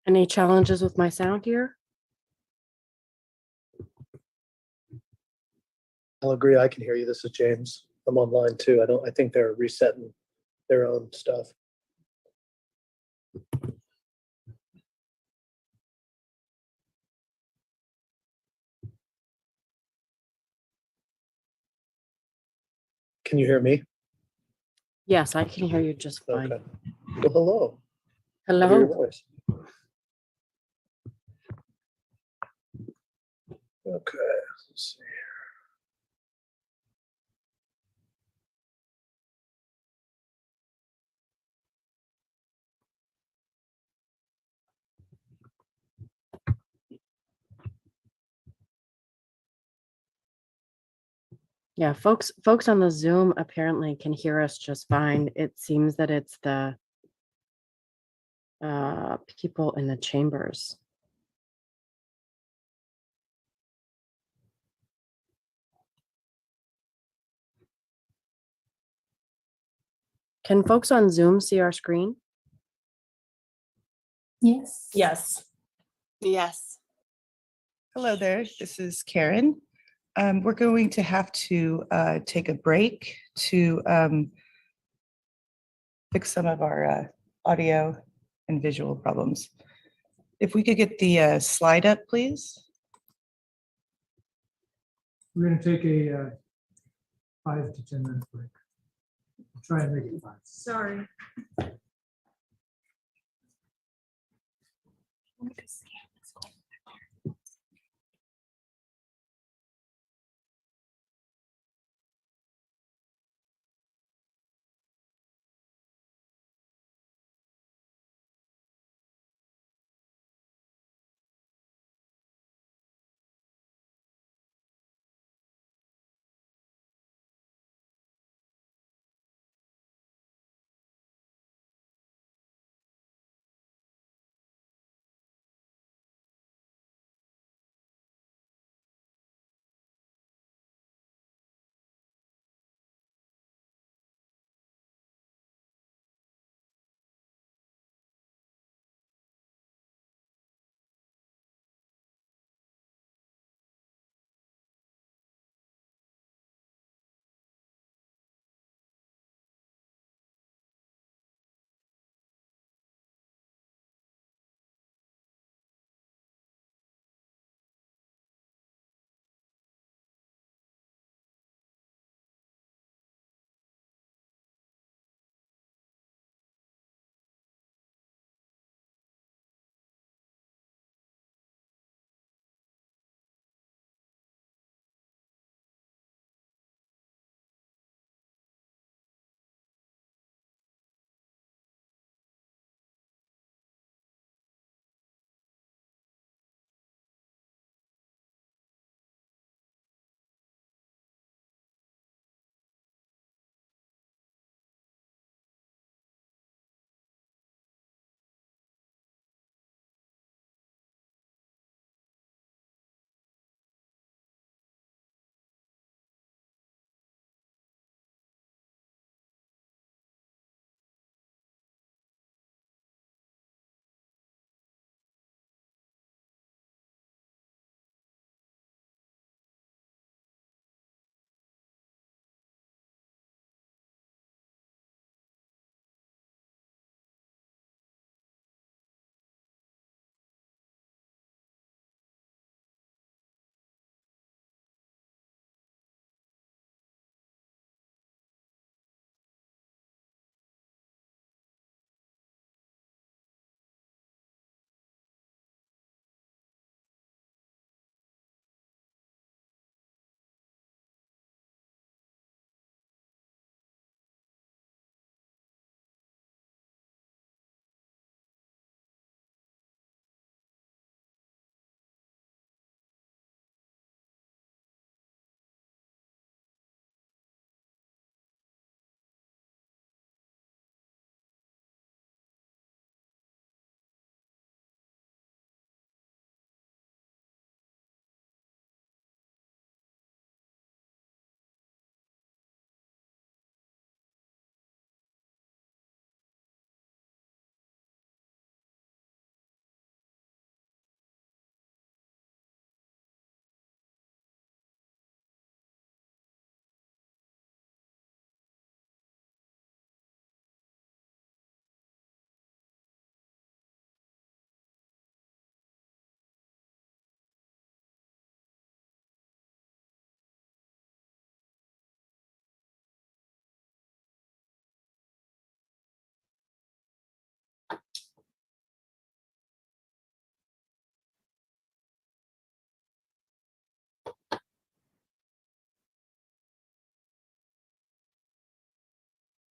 Any challenges with my sound here? I'll agree, I can hear you. This is James. I'm online too. I think they're resetting their own stuff. Can you hear me? Yes, I can hear you just fine. Okay. Well, hello. Hello. I hear your voice. Okay, let's see. Yeah, folks on the Zoom apparently can hear us just fine. It seems that it's the people in the chambers. Can folks on Zoom see our screen? Yes. Yes. Yes. Hello there, this is Karen. We're going to have to take a break to fix some of our audio and visual problems. If we could get the slide up, please. We're going to take a 5 to 10 minute break. We'll try and make it 5. Sorry.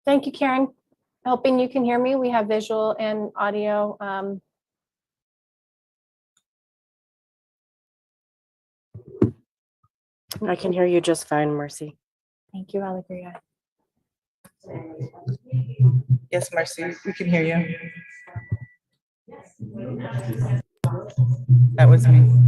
Thank you, Karen. Hoping you can hear me. We have visual and audio. I can hear you just fine, Marcy. Thank you, Alegria. Yes, Marcy, we can hear you. That was me.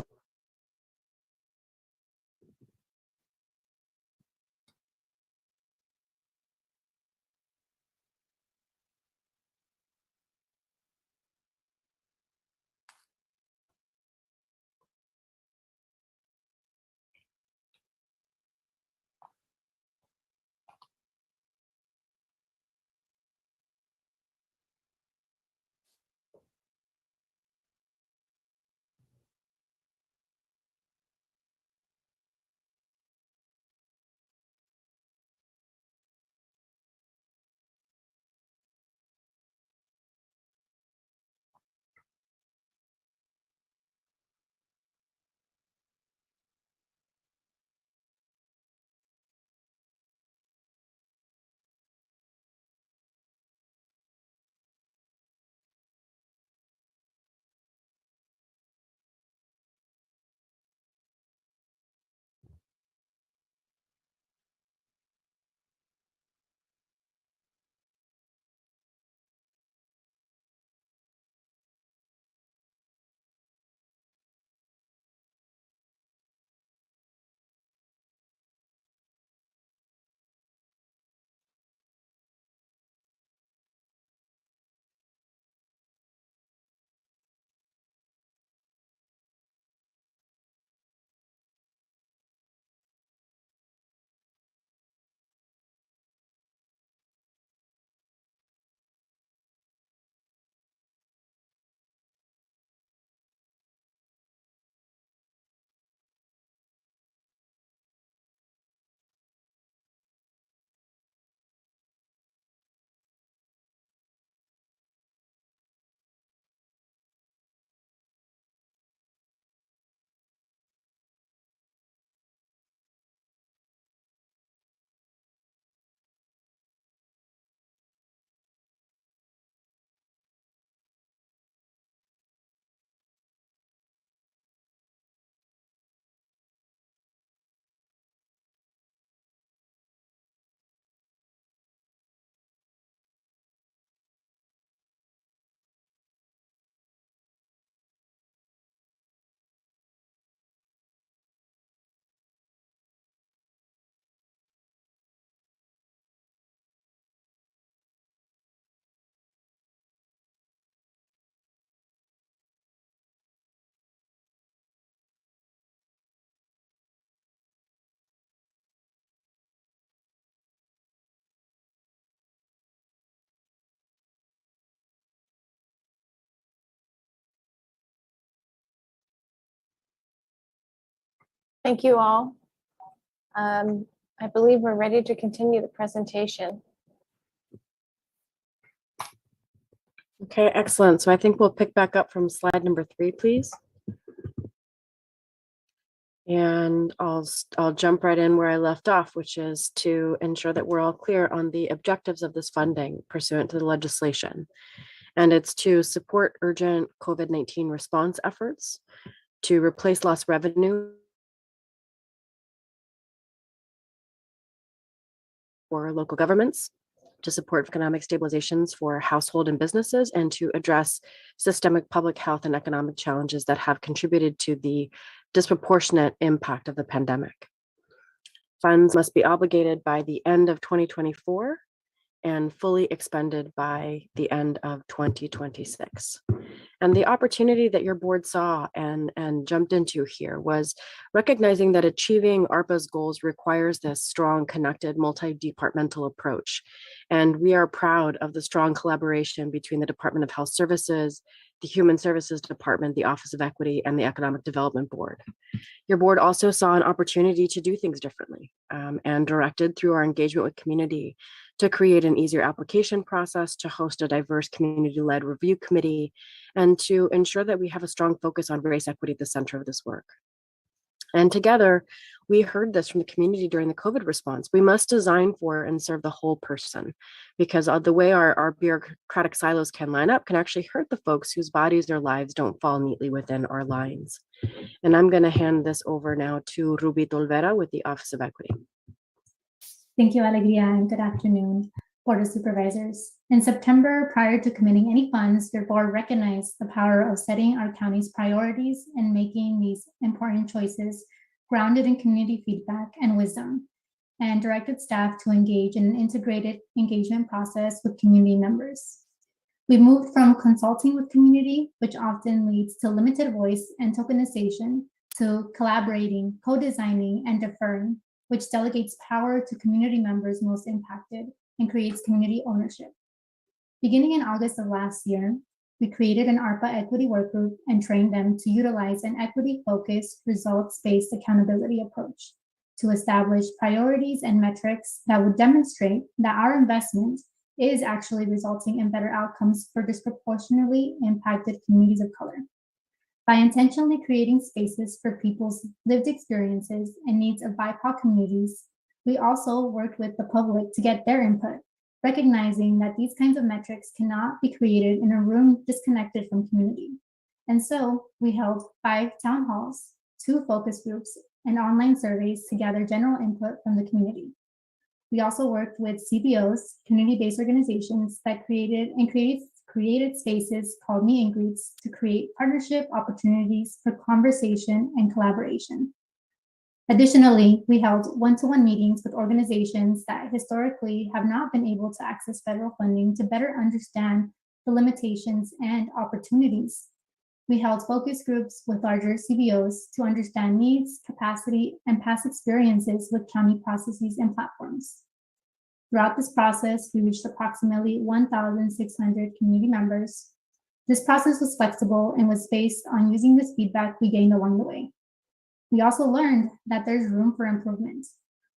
Thank you all. I believe we're ready to continue the presentation. Okay, excellent. So I think we'll pick back up from slide number 3, please. And I'll jump right in where I left off, which is to ensure that we're all clear on the objectives of this funding pursuant to the legislation. And it's to support urgent COVID-19 response efforts, to replace lost revenue for local governments, to support economic stabilizations for household and businesses, and to address systemic public health and economic challenges that have contributed to the disproportionate impact of the pandemic. Funds must be obligated by the end of 2024 and fully expended by the end of 2026. And the opportunity that your board saw and jumped into here was recognizing that achieving ARPA's goals requires this strong, connected, multi-departmental approach. And we are proud of the strong collaboration between the Department of Health Services, the Human Services Department, the Office of Equity, and the Economic Development Board. Your board also saw an opportunity to do things differently and directed through our engagement with community to create an easier application process, to host a diverse community-led review committee, and to ensure that we have a strong focus on race equity at the center of this work. And together, we heard this from the community during the COVID response. We must design for and serve the whole person, because the way our bureaucratic silos can line up can actually hurt the folks whose bodies or lives don't fall neatly within our lines. And I'm going to hand this over now to Ruby Tolvera with the Office of Equity. Thank you, Alegria, and good afternoon, Board of Supervisors. In September, prior to committing any funds, your board recognized the power of setting our county's priorities and making these important choices grounded in community feedback and wisdom, and directed staff to engage in an integrated engagement process with community members. We moved from consulting with community, which often leads to limited voice and tokenization, to collaborating, co-designing, and deferring, which delegates power to community members most impacted and creates community ownership. Beginning in August of last year, we created an ARPA equity work group and trained them to utilize an equity-focused, results-based accountability approach to establish priorities and metrics that would demonstrate that our investment is actually resulting in better outcomes for disproportionately impacted communities of color. By intentionally creating spaces for people's lived experiences and needs of BIPOC communities, we also worked with the public to get their input, recognizing that these kinds of metrics cannot be created in a room disconnected from community. And so we held 5 town halls, 2 focus groups, and online surveys to gather general input from the community. We also worked with CBOs, community-based organizations that created spaces called meet and greets to create partnership opportunities for conversation and collaboration. Additionally, we held one-to-one meetings with organizations that historically have not been able to access federal funding to better understand the limitations and opportunities. We held focus groups with larger CBOs to understand needs, capacity, and past experiences with county processes and platforms. Throughout this process, we reached approximately 1,600 community members. This process was flexible and was based on using this feedback we gained along the way. We also learned that there's room for improvement.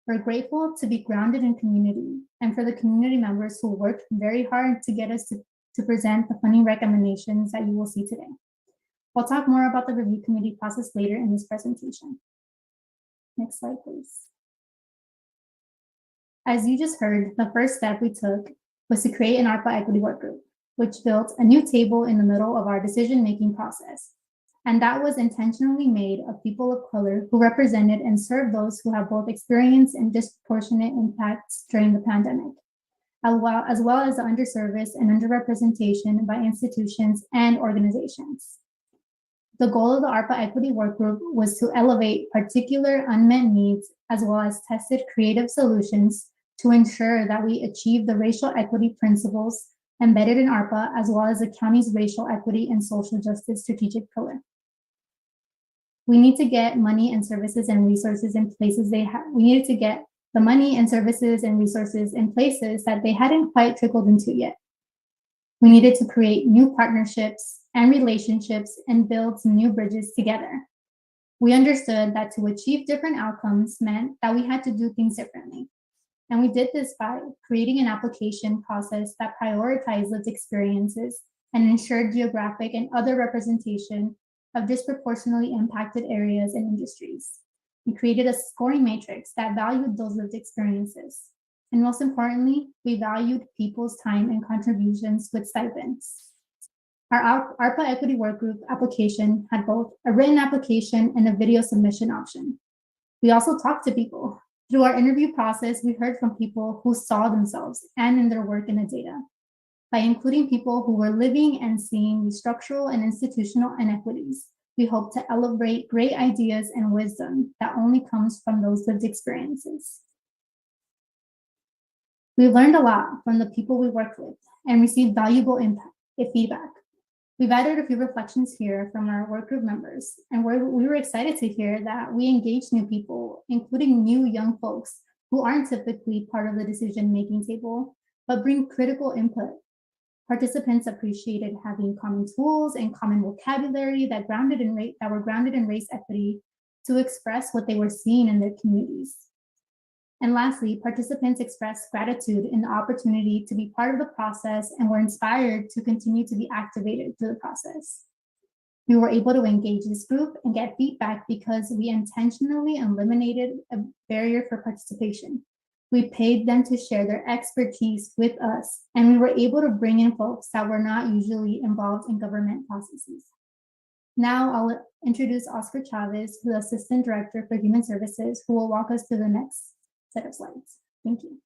We're grateful to be grounded in community and for the community members who worked very hard to get us to present the funding recommendations that you will see today. We'll talk more about the review committee process later in this presentation. Next slide, please. As you just heard, the first step we took was to create an ARPA equity work group, which built a new table in the middle of our decision-making process. And that was intentionally made of people of color who represented and served those who have both experience and disproportionate impacts during the pandemic, as well as the underserviced and underrepresentation by institutions and organizations. The goal of the ARPA equity work group was to elevate particular unmet needs as well as tested creative solutions to ensure that we achieve the racial equity principles embedded in ARPA, as well as the county's racial equity and social justice strategic pillar. We need to get money and services and resources in places we needed to get the money and services and resources in places that they hadn't quite trickled into yet. We needed to create new partnerships and relationships and build some new bridges together. We understood that to achieve different outcomes meant that we had to do things differently. And we did this by creating an application process that prioritized lived experiences and ensured geographic and other representation of disproportionately impacted areas and industries. We created a scoring matrix that valued those lived experiences. And most importantly, we valued people's time and contributions with stipends. Our ARPA Equity Work Group application had both a written application and a video submission option. We also talked to people. Through our interview process, we heard from people who saw themselves and in their work in the data. By including people who were living and seeing the structural and institutional inequities, we hope to elevate great ideas and wisdom that only comes from those lived experiences. We learned a lot from the people we worked with and received valuable feedback. We've added a few reflections here from our work group members, and we were excited to hear that we engaged new people, including new young folks who aren't typically part of the decision-making table, but bring critical input. Participants appreciated having common tools and common vocabulary that were grounded in race equity to express what they were seeing in their communities. And lastly, participants expressed gratitude in the opportunity to be part of the process and were inspired to continue to be activated through the process. We were able to engage this group and get feedback because we intentionally eliminated a barrier for participation. We paid them to share their expertise with us, and we were able to bring in folks that were not usually involved in government processes. Now I'll introduce Oscar Chavez, who is Assistant Director for Human Services, who will walk us through the next set of slides. Thank you.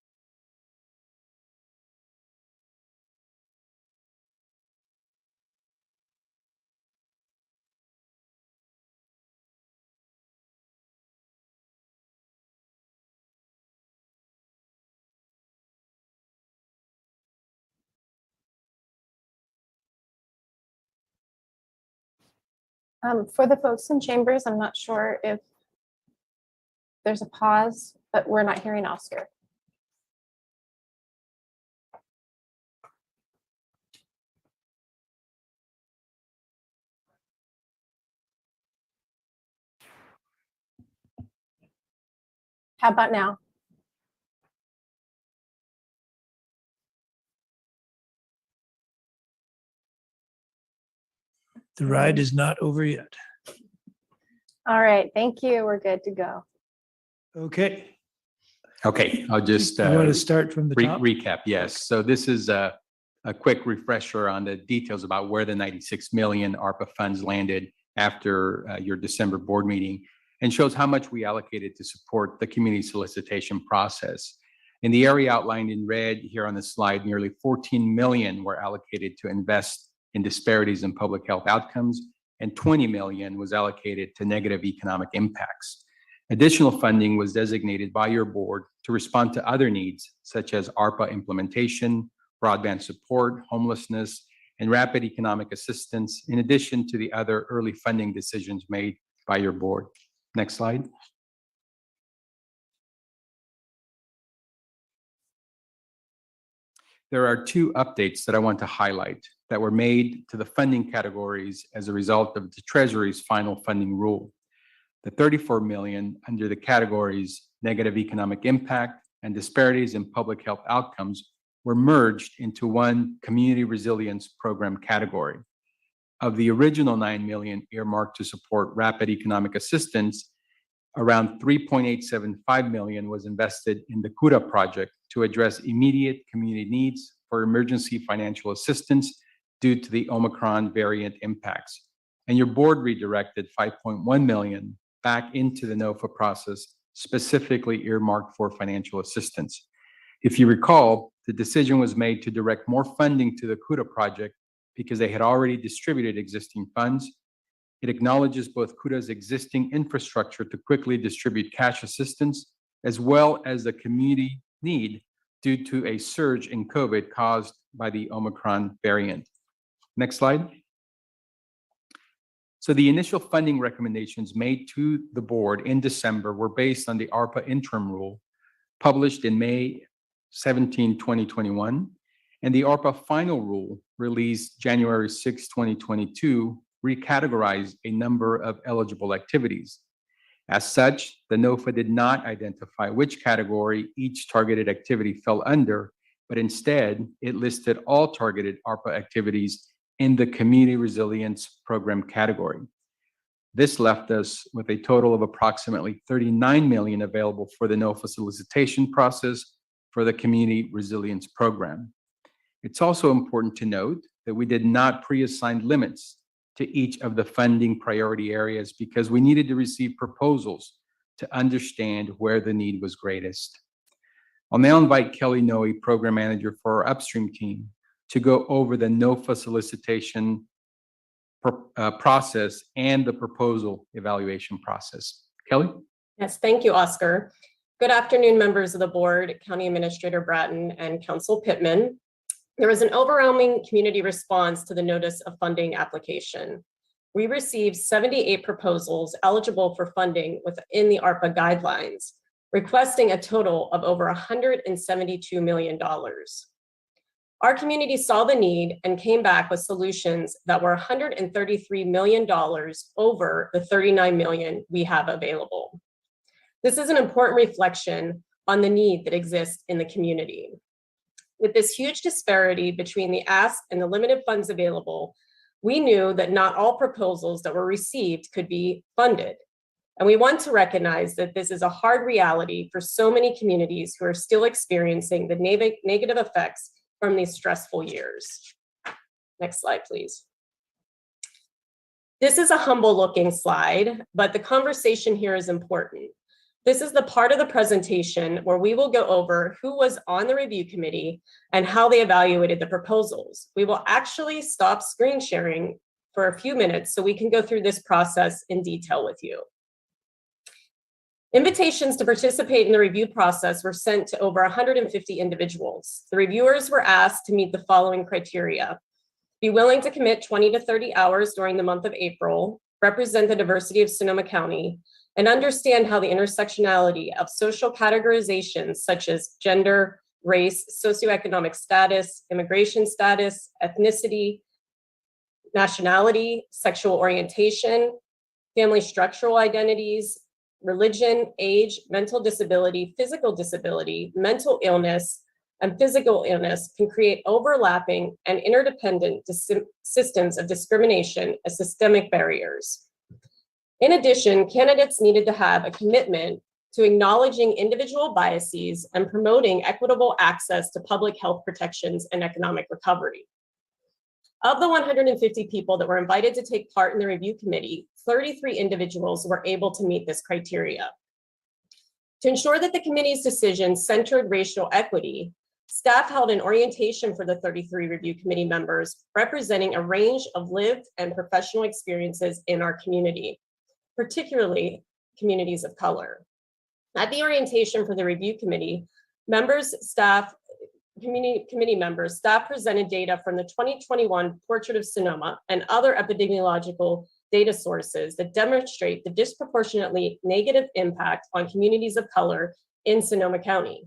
For the folks in chambers, I'm not sure if there's a pause, but we're not hearing Oscar. How about now? The ride is not over yet. All right, thank you. We're good to go. Okay. Okay, I'll just You want to start from the top? recap. Yes. So this is a quick refresher on the details about where the 96 million ARPA funds landed after your December board meeting, and shows how much we allocated to support the community solicitation process. In the area outlined in red here on the slide, nearly 14 million were allocated to invest in disparities in public health outcomes, and 20 million was allocated to negative economic impacts. Additional funding was designated by your board to respond to other needs, such as ARPA implementation, broadband support, homelessness, and rapid economic assistance, in addition to the other early funding decisions made by your board. Next slide. There are two updates that I want to highlight that were made to the funding categories as a result of the Treasury's final funding rule. The 34 million under the categories negative economic impact and disparities in public health outcomes were merged into one community resilience program category. Of the original 9 million earmarked to support rapid economic assistance, around 3.875 million was invested in the CURA project to address immediate community needs for emergency financial assistance due to the Omicron variant impacts. And your board redirected 5.1 million back into the NOFA process, specifically earmarked for financial assistance. If you recall, the decision was made to direct more funding to the CURA project because they had already distributed existing funds. It acknowledges both CURA's existing infrastructure to quickly distribute cash assistance, as well as the community need due to a surge in COVID caused by the Omicron variant. Next slide. So the initial funding recommendations made to the board in December were based on the ARPA interim rule published in May 17, 2021, and the ARPA final rule released January 6, 2022, recategorized a number of eligible activities. As such, the NOFA did not identify which category each targeted activity fell under, but instead it listed all targeted ARPA activities in the Community Resilience Program category. This left us with a total of approximately 39 million available for the NOFA solicitation process for the Community Resilience Program. It's also important to note that we did not pre-assign limits to each of the funding priority areas because we needed to receive proposals to understand where the need was greatest. I'll now invite Kelly Noe, Program Manager for our upstream team, to go over the NOFA solicitation process and the proposal evaluation process. Kelly? Yes, thank you, Oscar. Good afternoon, members of the board, County Administrator Bratton, and Council Pittman. There was an overwhelming community response to the notice of funding application. We received 78 proposals eligible for funding within the ARPA guidelines, requesting a total of over $172 million. Our community saw the need and came back with solutions that were $133 million over the 39 million we have available. This is an important reflection on the need that exists in the community. With this huge disparity between the ask and the limited funds available, We knew that not all proposals that were received could be funded. And we want to recognize that this is a hard reality for so many communities who are still experiencing the negative effects from these stressful years. Next slide, please. This is a humble looking slide, but the conversation here is important. This is the part of the presentation where we will go over who was on the review committee and how they evaluated the proposals. We will actually stop screen sharing for a few minutes so we can go through this process in detail with you. Invitations to participate in the review process were sent to over 150 individuals. The reviewers were asked to meet the following criteria: be willing to commit 20 to 30 hours during the month of April, represent the diversity of Sonoma County, and understand how the intersectionality of social categorizations such as gender, race, socioeconomic status, immigration status, ethnicity, nationality, sexual orientation, family structural identities, religion, age, mental disability, physical disability, mental illness, and physical illness can create overlapping and interdependent systems of discrimination as systemic barriers. In addition, candidates needed to have a commitment to acknowledging individual biases and promoting equitable access to public health protections and economic recovery. Of the 150 people that were invited to take part in the review committee, 33 individuals were able to meet this criteria. To ensure that the committee's decision centered racial equity, staff held an orientation for the 33 review committee members representing a range of lived and professional experiences in our community, particularly communities of color. At the orientation for the review committee, committee members, staff presented data from the 2021 Portrait of Sonoma and other epidemiological data sources that demonstrate the disproportionately negative impact on communities of color in Sonoma County,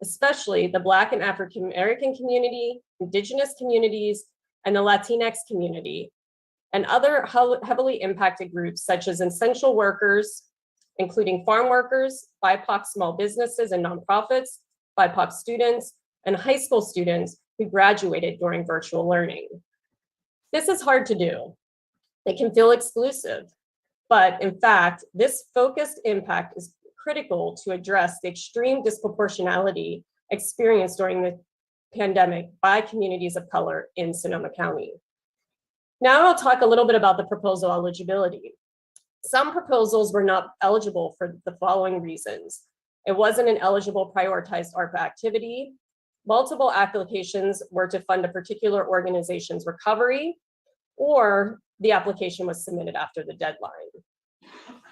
especially the Black and African American community, Indigenous communities, and the Latinx community, and other heavily impacted groups such as essential workers, including farm workers, BIPOC small businesses and nonprofits, BIPOC students, and high school students who graduated during virtual learning. This is hard to do. It can feel exclusive, but in fact, this focused impact is critical to address the extreme disproportionality experienced during the pandemic by communities of color in Sonoma County. Now I'll talk a little bit about the proposal eligibility. Some proposals were not eligible for the following reasons. It wasn't an eligible prioritized ARPA activity. Multiple applications were to fund a particular organization's recovery, or the application was submitted after the deadline.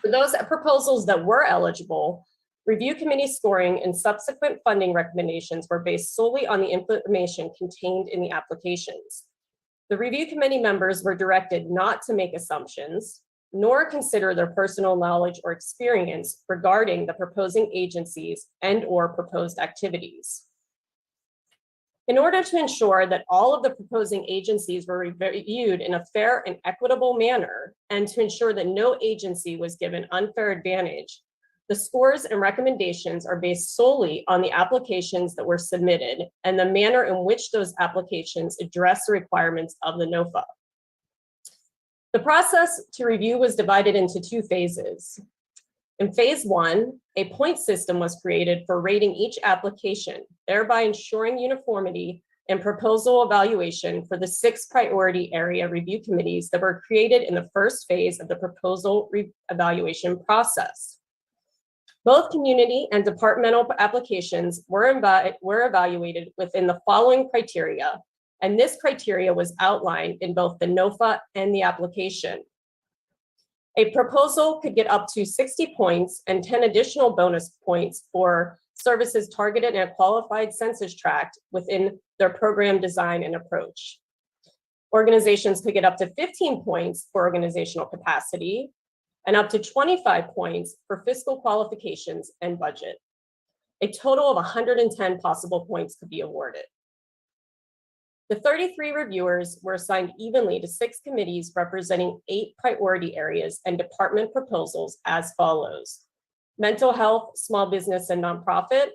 For those proposals that were eligible, review committee scoring and subsequent funding recommendations were based solely on the information contained in the applications. The review committee members were directed not to make assumptions, nor consider their personal knowledge or experience regarding the proposing agencies and/or proposed activities. In order to ensure that all of the proposing agencies were reviewed in a fair and equitable manner, and to ensure that no agency was given unfair advantage, the scores and recommendations are based solely on the applications that were submitted and the manner in which those applications address the requirements of the NOFA. The process to review was divided into two phases. In phase one, a point system was created for rating each application, thereby ensuring uniformity in proposal evaluation for the 6 priority area review committees that were created in the first phase of the proposal evaluation process. Both community and departmental applications were evaluated within the following criteria, and this criteria was outlined in both the NOFA and the application. A proposal could get up to 60 points and 10 additional bonus points for services targeted in a qualified census tract within their program design and approach. Organizations could get up to 15 points for organizational capacity and up to 25 points for fiscal qualifications and budget. A total of 110 possible points could be awarded. The 33 reviewers were assigned evenly to 6 committees representing 8 priority areas and department proposals as follows: mental health, small business and nonprofit,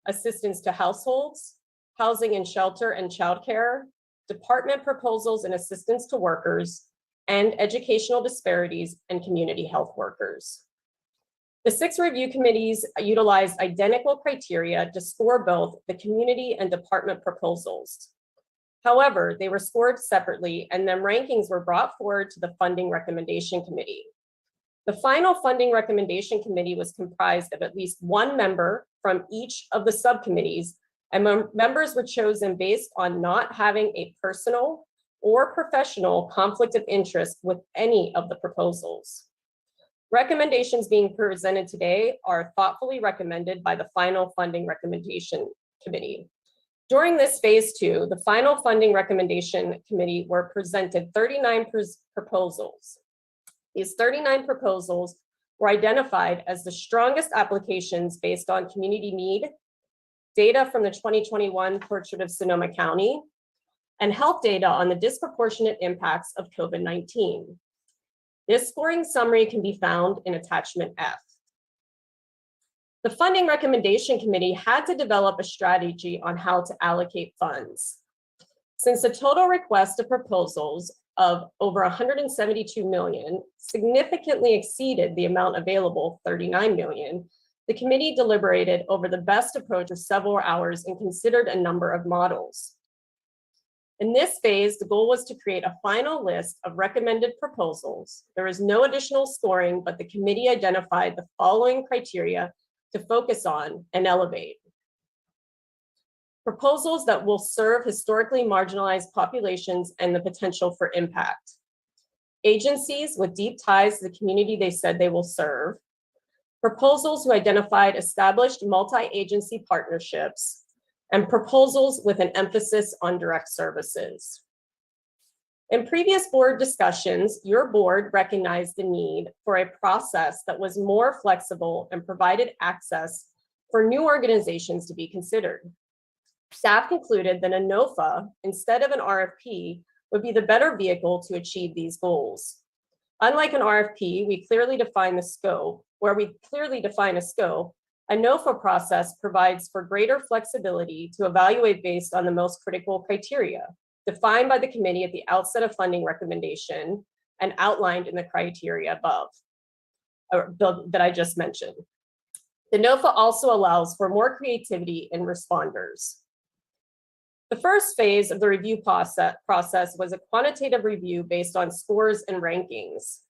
assistance to households, housing and shelter and childcare, department proposals and assistance to workers, and educational disparities and community health workers. The 6 review committees utilized identical criteria to score both the community and department proposals. However, they were scored separately, and then rankings were brought forward to the funding recommendation committee. The final funding recommendation committee was comprised of at least 1 member from each of the subcommittees, and members were chosen based on not having a personal or professional conflict of interest with any of the proposals. Recommendations being presented today are thoughtfully recommended by the final funding recommendation committee. During this phase 2, the final funding recommendation committee were presented 39 proposals. These 39 proposals were identified as the strongest applications based on community need, data from the 2021 Portrait of Sonoma County, and health data on the disproportionate impacts of COVID-19. This scoring summary can be found in attachment F. The funding recommendation committee had to develop a strategy on how to allocate funds. Since the total request of proposals of over 172 million significantly exceeded the amount available, 39 million, the committee deliberated over the best approach for several hours and considered a number of models. In this phase, the goal was to create a final list of recommended proposals. There was no additional scoring, but the committee identified the following criteria to focus on and elevate. Proposals that will serve historically marginalized populations and the potential for impact. Agencies with deep ties to the community they said they will serve. Proposals who identified established multi-agency partnerships, and proposals with an emphasis on direct services. In previous board discussions, your board recognized the need for a process that was more flexible and provided access for new organizations to be considered. Staff concluded that a NOFA, instead of an RFP, would be the better vehicle to achieve these goals. Unlike an RFP, we clearly define the scope, a NOFA process provides for greater flexibility to evaluate based on the most critical criteria, defined by the committee at the outset of funding recommendation and outlined in the criteria above, that I just mentioned. The NOFA also allows for more creativity in responders. The first phase of the review process was a quantitative review based on scores and rankings.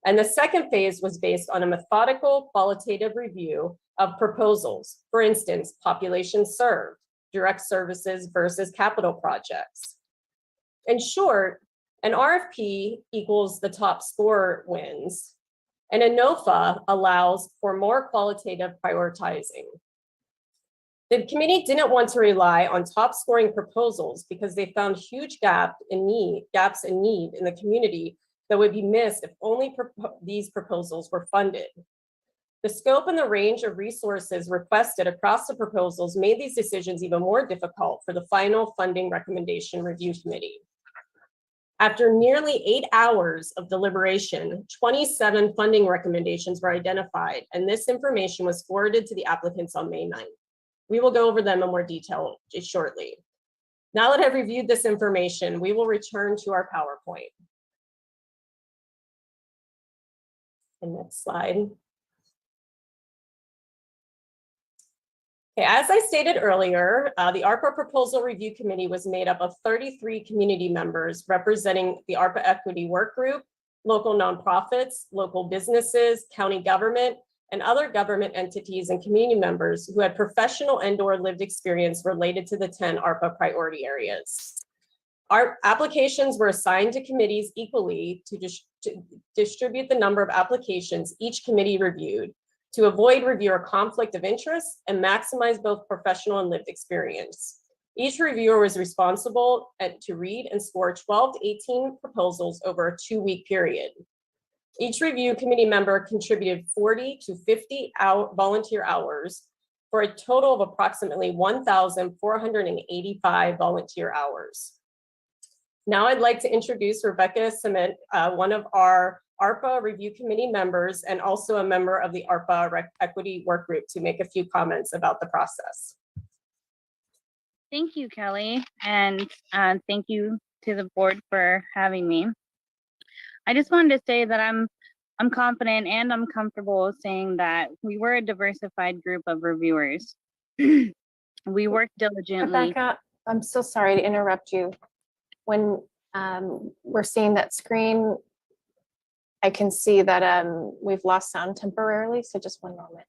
And the second phase was based on a methodical qualitative review of proposals. For instance, population served, direct services versus capital projects. In short, an RFP equals the top score wins, and a NOFA allows for more qualitative prioritizing. The committee didn't want to rely on top scoring proposals because they found huge gaps in need in the community that would be missed if only these proposals were funded. The scope and the range of resources requested across the proposals made these decisions even more difficult for the final funding recommendation review committee. After nearly 8 hours of deliberation, 27 funding recommendations were identified, and this information was forwarded to the applicants on May 9th. We will go over them in more detail shortly. Now that I've reviewed this information, we will return to our PowerPoint. And next slide. Okay, as I stated earlier, the ARPA Proposal Review Committee was made up of 33 community members representing the ARPA Equity Work Group, local nonprofits, local businesses, county government, and other government entities and community members who had professional and/or lived experience related to the 10 ARPA priority areas. Our applications were assigned to committees equally to distribute the number of applications each committee reviewed to avoid reviewer conflict of interest and maximize both professional and lived experience. Each reviewer was responsible to read and score 12 to 18 proposals over a 2-week period. Each review committee member contributed 40 to 50 volunteer hours for a total of approximately 1,485 volunteer hours. Now I'd like to introduce Rebecca Sement, one of our ARPA Review Committee members and also a member of the ARPA Equity Work Group, to make a few comments about the process. Thank you, Kelly, and thank you to the board for having me. I just wanted to say that I'm confident and I'm comfortable saying that we were a diversified group of reviewers. We worked diligently. Rebecca, I'm so sorry to interrupt you. When we're seeing that screen, I can see that we've lost sound temporarily, so just one moment.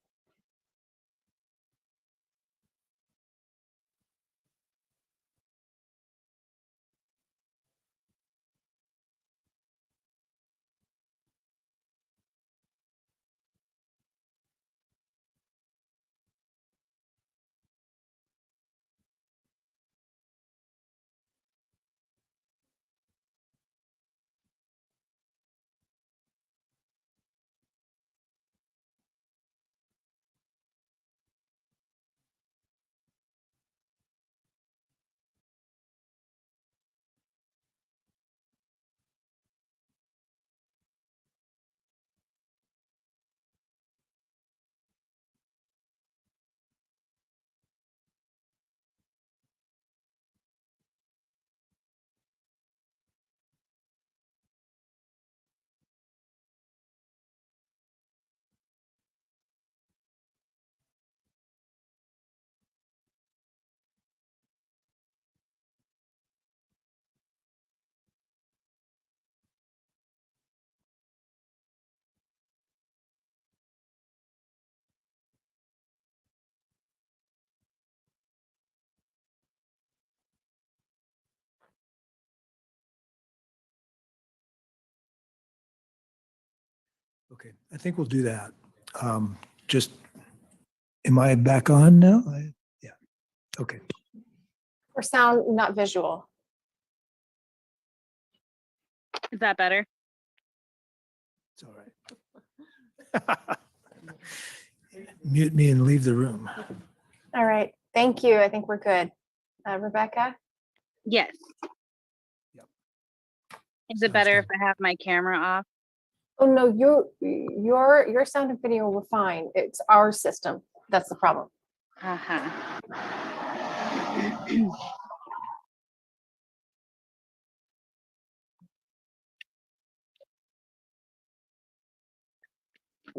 Okay, I think we'll do that. Just, am I back on now? Yeah, okay. For sound, not visual. Is that better? It's all right. Mute me and leave the room. All right, thank you. I think we're good. Rebecca? Yes. Yep. Is it better if I have my camera off? Oh, no, your sound and video were fine. It's our system. That's the problem. Uh-huh.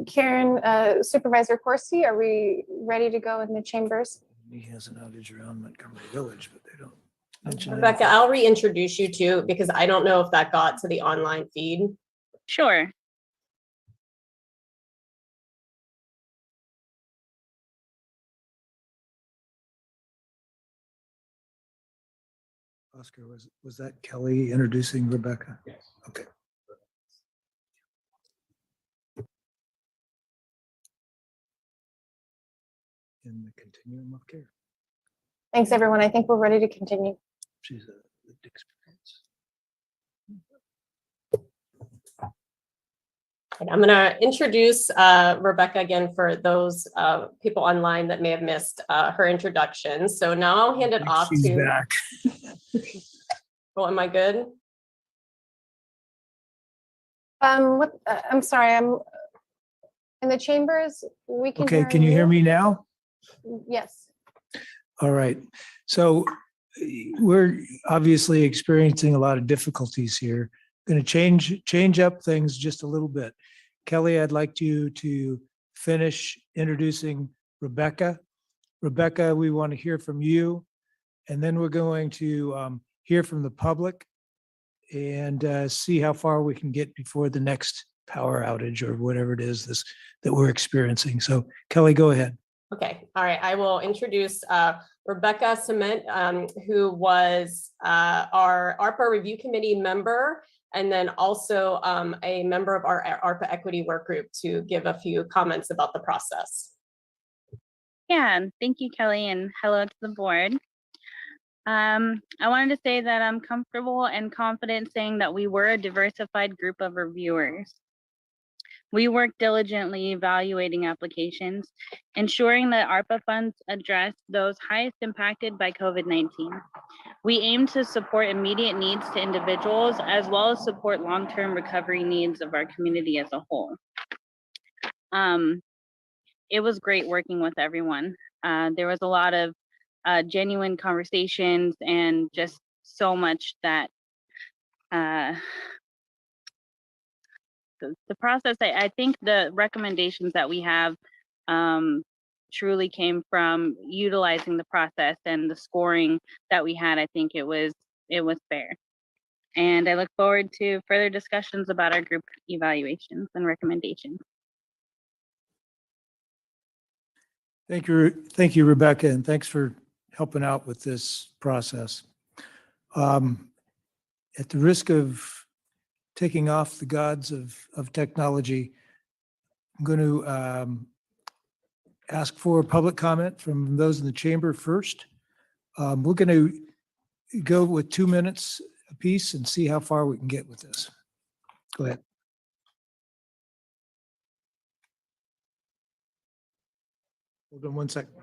Karen, Supervisor Corsi, are we ready to go in the chambers? He has an outage around Montgomery Village, but they don't mention Rebecca, anything. I'll reintroduce you too, because I don't know if that got to the online feed. Sure. Oscar, was that Kelly introducing Rebecca? Yes. Okay. In the continuum of care. Thanks, everyone. I think we're ready to continue. She's a lived experience. And I'm going to introduce Rebecca again for those people online that may have missed her introduction. So now I'll hand it off She's to. back. Well, am I good? What? I'm sorry. I'm in the chambers. We can. Okay, can you hear me now? Yes. All right. So we're obviously experiencing a lot of difficulties here. Going to change up things just a little bit. Kelly, I'd like you to finish introducing Rebecca. Rebecca, we want to hear from you, and then we're going to hear from the public and see how far we can get before the next power outage or whatever it is that we're experiencing. So Kelly, go ahead. Okay, all right. I will introduce Rebecca Cement, who was our ARPA Review Committee member, and then also a member of our ARPA Equity Work Group to give a few comments about the process. Yeah, thank you, Kelly, and hello to the board. I wanted to say that I'm comfortable and confident saying that we were a diversified group of reviewers. We worked diligently evaluating applications, ensuring that ARPA funds address those highest impacted by COVID-19. We aim to support immediate needs to individuals as well as support long-term recovery needs of our community as a whole. It was great working with everyone. There was a lot of genuine conversations and just so much that the process, I think the recommendations that we have truly came from utilizing the process, and the scoring that we had, I think it was fair. And I look forward to further discussions about our group evaluations and recommendations. Thank you, Rebecca, and thanks for helping out with this process. At the risk of taking off the gods of technology, I'm going to ask for public comment from those in the chamber first. We're going to go with 2 minutes apiece and see how far we can get with this. Go ahead. Hold on 1 second.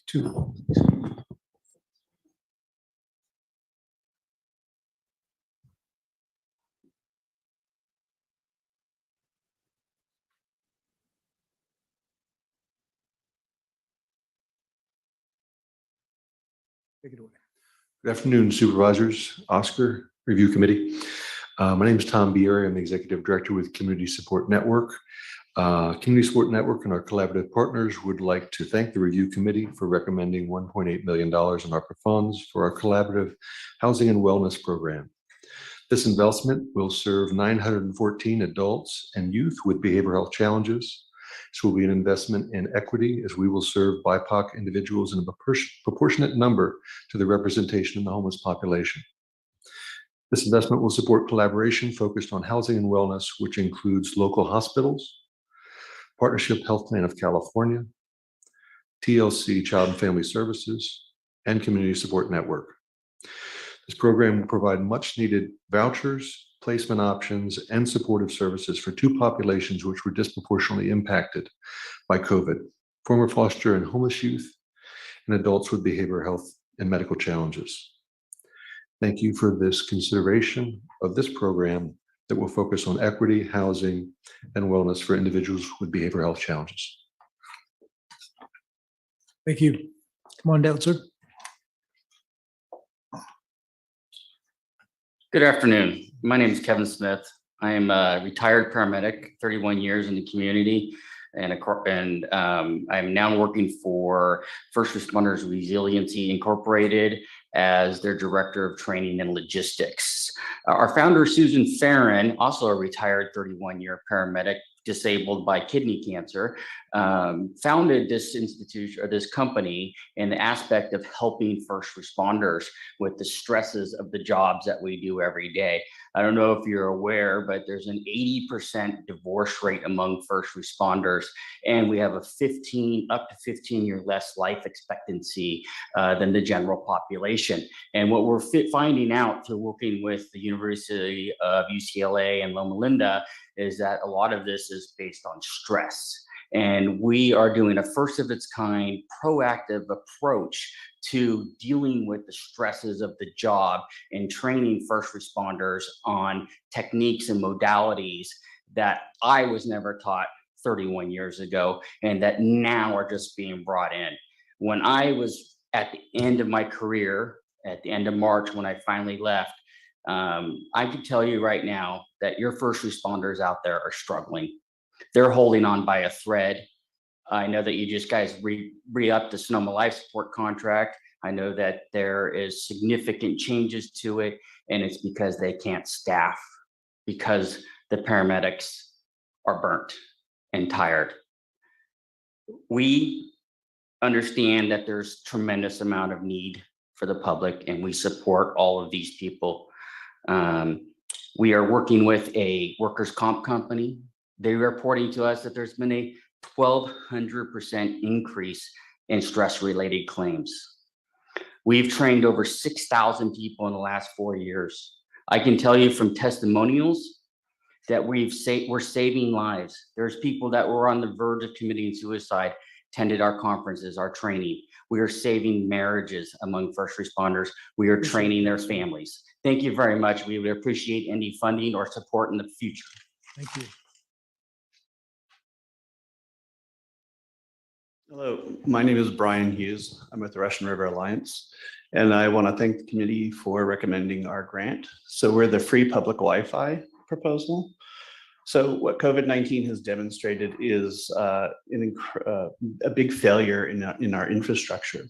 Two. Take it away. Good afternoon, Supervisors, Oscar, Review Committee. My name is Tom Bieri. I'm the Executive Director with Community Support Network. Community Support Network and our collaborative partners would like to thank the Review Committee for recommending $1.8 million in ARPA funds for our collaborative housing and wellness program. This investment will serve 914 adults and youth with behavioral health challenges. This will be an investment in equity, as we will serve BIPOC individuals in a proportionate number to the representation in the homeless population. This investment will support collaboration focused on housing and wellness, which includes local hospitals, Partnership Health Plan of California, TLC Child and Family Services, and Community Support Network. This program will provide much needed vouchers, placement options, and supportive services for two populations which were disproportionately impacted by COVID: former foster and homeless youth, and adults with behavioral health and medical challenges. Thank you for this consideration of this program that will focus on equity, housing, and wellness for individuals with behavioral health challenges. Thank you. Come on down, sir. Good afternoon. My name is Kevin Smith. I am a retired paramedic, 31 years in the community, and I'm now working for First Responders Resiliency Incorporated as their Director of Training and Logistics. Our founder, Susan Farron, also a retired 31-year paramedic, disabled by kidney cancer, founded this institution or this company in the aspect of helping first responders with the stresses of the jobs that we do every day. I don't know if you're aware, but there's an 80% divorce rate among first responders, and we have a up to 15-year less life expectancy than the general population. And what we're finding out through working with the University of UCLA and Loma Linda is that a lot of this is based on stress. And we are doing a first of its kind proactive approach to dealing with the stresses of the job and training first responders on techniques and modalities that I was never taught 31 years ago and that now are just being brought in. When I was at the end of my career, at the end of March, when I finally left, I can tell you right now that your first responders out there are struggling. They're holding on by a thread. I know that you just guys re-upped the Sonoma Life Support contract. I know that there is significant changes to it, and it's because they can't staff, because the paramedics are burnt and tired. We understand that there's tremendous amount of need for the public, and we support all of these people. We are working with a workers' comp company. They're reporting to us that there's been a 1,200% increase in stress-related claims. We've trained over 6,000 people in the last 4 years. I can tell you from testimonials that we're saving lives. There's people that were on the verge of committing suicide, attended our conferences, our training. We are saving marriages among first responders. We are training their families. Thank you very much. We would appreciate any funding or support in the future. Thank you. Hello, my name is Brian Hughes. I'm with the Russian River Alliance, and I want to thank the committee for recommending our grant. So we're the free public Wi-Fi proposal. So what COVID-19 has demonstrated is a big failure in our infrastructure,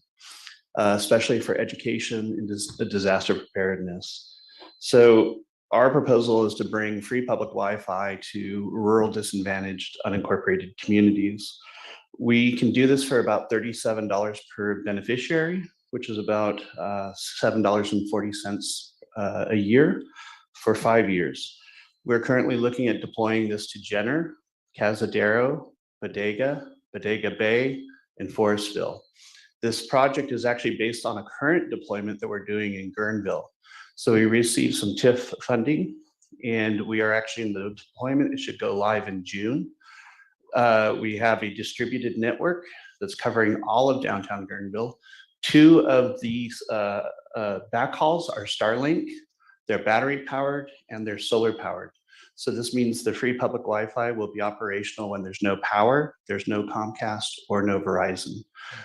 especially for education and disaster preparedness. So our proposal is to bring free public Wi-Fi to rural, disadvantaged, unincorporated communities. We can do this for about $37 per beneficiary, which is about $7.40 a year for 5 years. We're currently looking at deploying this to Jenner, Cazadero, Bodega Bay, and Forestville. This project is actually based on a current deployment that we're doing in Guerneville. So we received some TIF funding, and we are actually in the deployment. It should go live in June. We have a distributed network that's covering all of downtown Guerneville. 2 of these backhauls are Starlink. They're battery powered and they're solar powered. So this means the free public Wi-Fi will be operational when there's no power, there's no Comcast or no Verizon.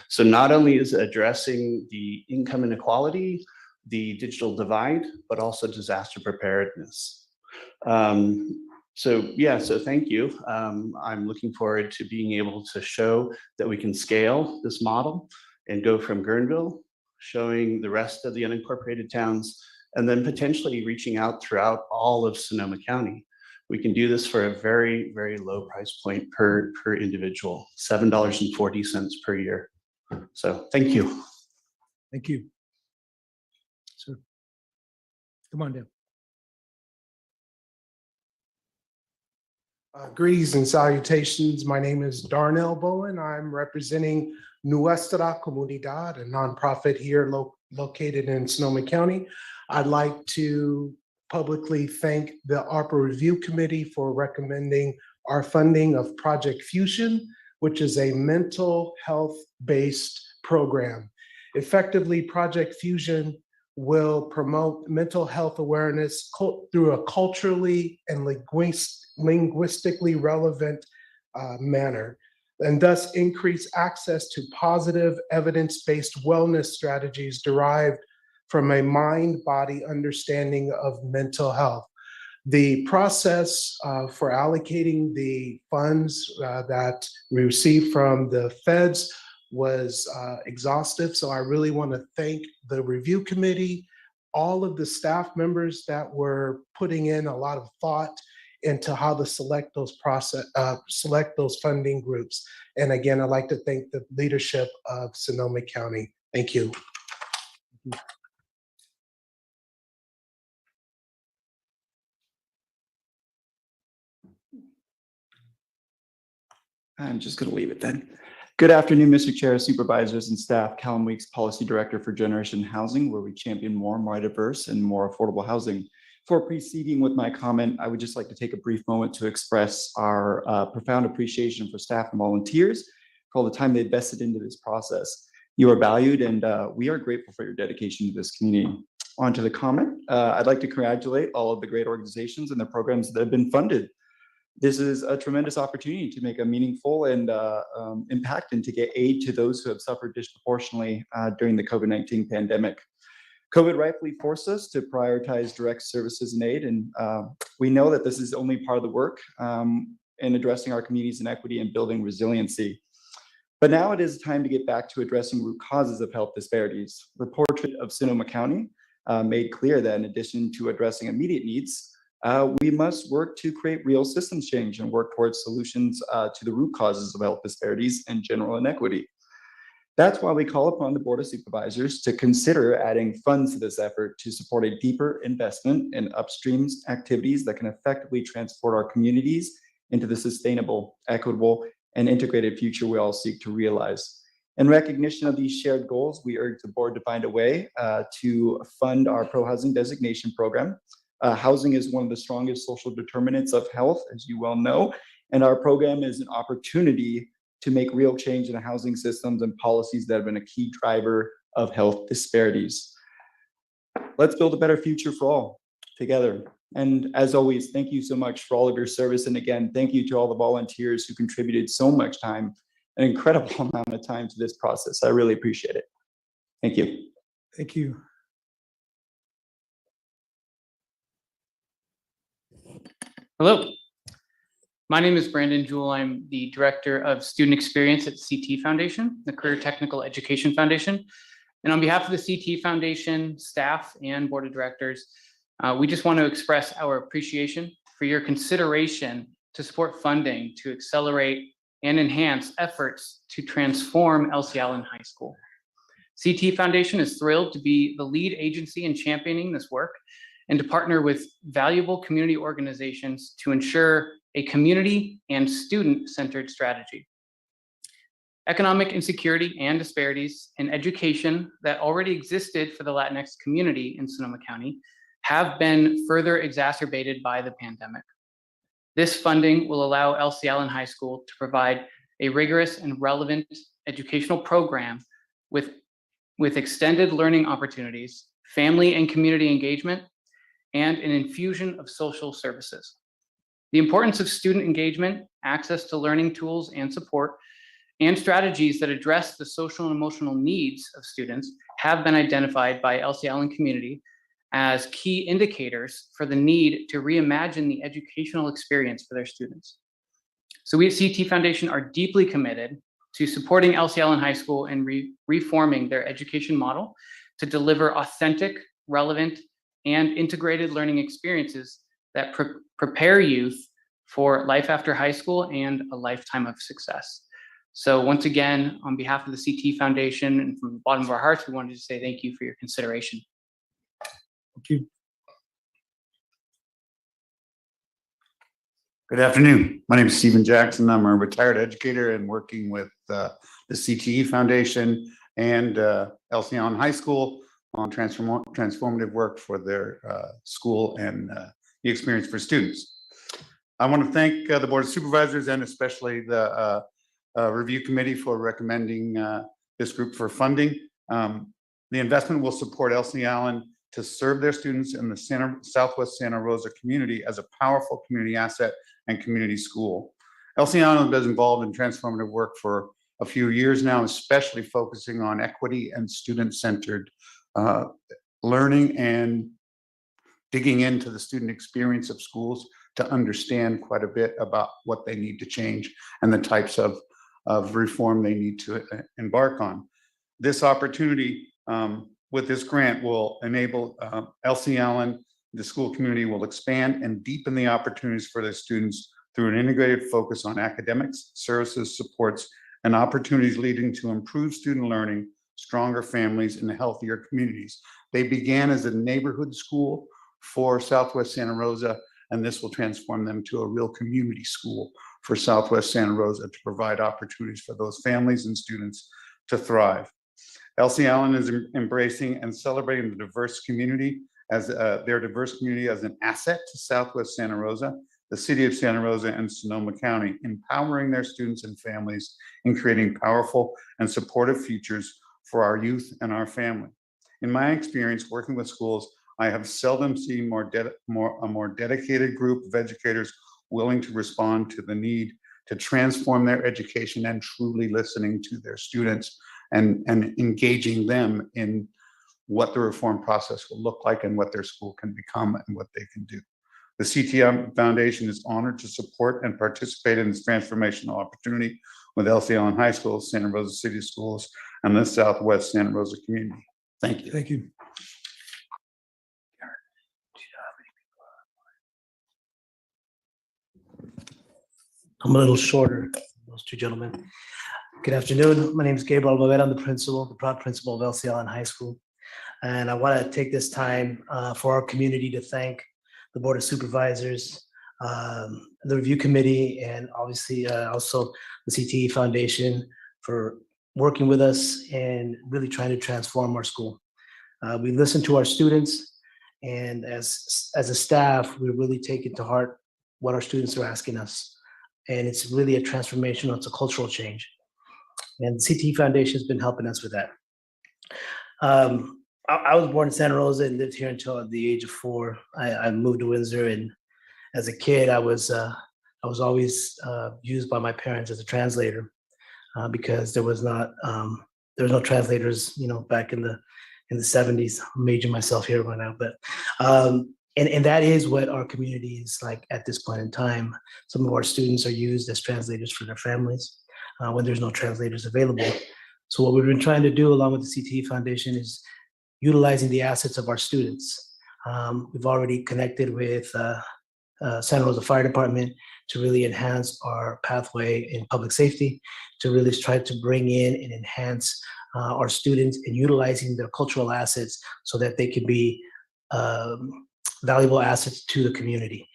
So not only is it addressing the income inequality, the digital divide, but also disaster preparedness. So thank you. I'm looking forward to being able to show that we can scale this model and go from Guerneville, showing the rest of the unincorporated towns, and then potentially reaching out throughout all of Sonoma County. We can do this for a very, very low price point per individual, $7.40 per year. So thank you. Thank you. So come on down. Greetings and salutations. My name is Darnell Bowen. I'm representing Nuestra Comunidad, a nonprofit here located in Sonoma County. I'd like to publicly thank the ARPA Review Committee for recommending our funding of Project Fusion, which is a mental health-based program. Effectively, Project Fusion will promote mental health awareness through a culturally and linguistically relevant manner, and thus increase access to positive evidence-based wellness strategies derived from a mind-body understanding of mental health. The process for allocating the funds that we received from the feds was exhaustive. So I really want to thank the review committee, all of the staff members that were putting in a lot of thought into how to select those funding groups. And again, I'd like to thank the leadership of Sonoma County. Thank you. I'm just going to leave it then. Good afternoon, Mr. Chair, supervisors, and staff. Callum Weeks, Policy Director for Generation Housing, where we champion more diverse and more affordable housing. Before proceeding with my comment, I would just like to take a brief moment to express our profound appreciation for staff and volunteers for all the time they invested into this process. You are valued, and we are grateful for your dedication to this community. On to the comment. I'd like to congratulate all of the great organizations and their programs that have been funded. This is a tremendous opportunity to make a meaningful and impact and to get aid to those who have suffered disproportionately during the COVID-19 pandemic. COVID rightfully forced us to prioritize direct services and aid, and we know that this is only part of the work in addressing our communities in equity and building resiliency. But now it is time to get back to addressing root causes of health disparities. The portrait of Sonoma County made clear that in addition to addressing immediate needs, we must work to create real systems change and work towards solutions to the root causes of health disparities and general inequity. That's why we call upon the Board of Supervisors to consider adding funds to this effort to support a deeper investment in upstream activities that can effectively transport our communities into the sustainable, equitable, and integrated future we all seek to realize. In recognition of these shared goals, we urge the board to find a way to fund our pro-housing designation program. Housing is one of the strongest social determinants of health, as you well know, and our program is an opportunity to make real change in the housing systems and policies that have been a key driver of health disparities. Let's build a better future for all together. And as always, thank you so much for all of your service. And again, thank you to all the volunteers who contributed so much time an incredible amount of time to this process. I really appreciate it. Thank you. Thank you. Hello, my name is Brandon Jewell. I'm the Director of Student Experience at CT Foundation, the Career Technical Education Foundation. And on behalf of the CT Foundation staff and Board of Directors, we just want to express our appreciation for your consideration to support funding to accelerate and enhance efforts to transform LC Allen High School. CT Foundation is thrilled to be the lead agency in championing this work and to partner with valuable community organizations to ensure a community and student-centered strategy. Economic insecurity and disparities in education that already existed for the Latinx community in Sonoma County have been further exacerbated by the pandemic. This funding will allow LC Allen High School to provide a rigorous and relevant educational program with extended learning opportunities, family and community engagement, and an infusion of social services. The importance of student engagement, access to learning tools and support, and strategies that address the social and emotional needs of students have been identified by LC Allen community as key indicators for the need to reimagine the educational experience for their students. So we at CT Foundation are deeply committed to supporting LC Allen High School and reforming their education model to deliver authentic, relevant, and integrated learning experiences that prepare youth for life after high school and a lifetime of success. So once again, on behalf of the CT Foundation and from the bottom of our hearts, we wanted to say thank you for your consideration. Thank you. Good afternoon. My name is Stephen Jackson. I'm a retired educator and working with the CTE Foundation and LC Allen High School on transformative work for their school and the experience for students. I want to thank the Board of Supervisors and especially the Review Committee for recommending this group for funding. The investment will support LC Allen to serve their students in the Southwest Santa Rosa community as a powerful community asset and community school. LC Allen has been involved in transformative work for a few years now, especially focusing on equity and student-centered learning and digging into the student experience of schools to understand quite a bit about what they need to change and the types of reform they need to embark on. This opportunity with this grant will enable LC Allen, the school community will expand and deepen the opportunities for their students through an integrated focus on academics, services, supports, and opportunities leading to improved student learning, stronger families, and healthier communities. They began as a neighborhood school for Southwest Santa Rosa, and this will transform them to a real community school for Southwest Santa Rosa to provide opportunities for those families and students to thrive. LC Allen is embracing and celebrating the diverse community as their diverse community as an asset to Southwest Santa Rosa, the city of Santa Rosa, and Sonoma County, empowering their students and families in creating powerful and supportive futures for our youth and our family. In my experience working with schools, I have seldom seen a more dedicated group of educators willing to respond to the need to transform their education and truly listening to their students and engaging them in what the reform process will look like and what their school can become and what they can do. The CTM Foundation is honored to support and participate in this transformational opportunity with LC Allen High School, Santa Rosa City Schools, and the Southwest Santa Rosa community. Thank you. Thank you. I'm a little shorter than those two gentlemen. Good afternoon. My name is Gabriel Alvarez. I'm the proud principal of LC Allen High School. And I want to take this time for our community to thank the Board of Supervisors, the Review Committee, and obviously also the CTE Foundation for working with us and really trying to transform our school. We listen to our students, and as a staff, we really take it to heart what our students are asking us. And it's really a transformational, it's a cultural change. And the CTE Foundation has been helping us with that. I was born in Santa Rosa and lived here until the age of 4. I moved to Windsor, and as a kid, I was always used by my parents as a translator. because there was no translators, back in the 70s. I'm aging myself here right now, but and that is what our community is like at this point in time. Some of our students are used as translators for their families when there's no translators available. So what we've been trying to do along with the CTE Foundation is utilizing the assets of our students. We've already connected with Santa Rosa Fire Department to really enhance our pathway in public safety, to really try to bring in and enhance our students in utilizing their cultural assets so that they can be valuable assets to the community.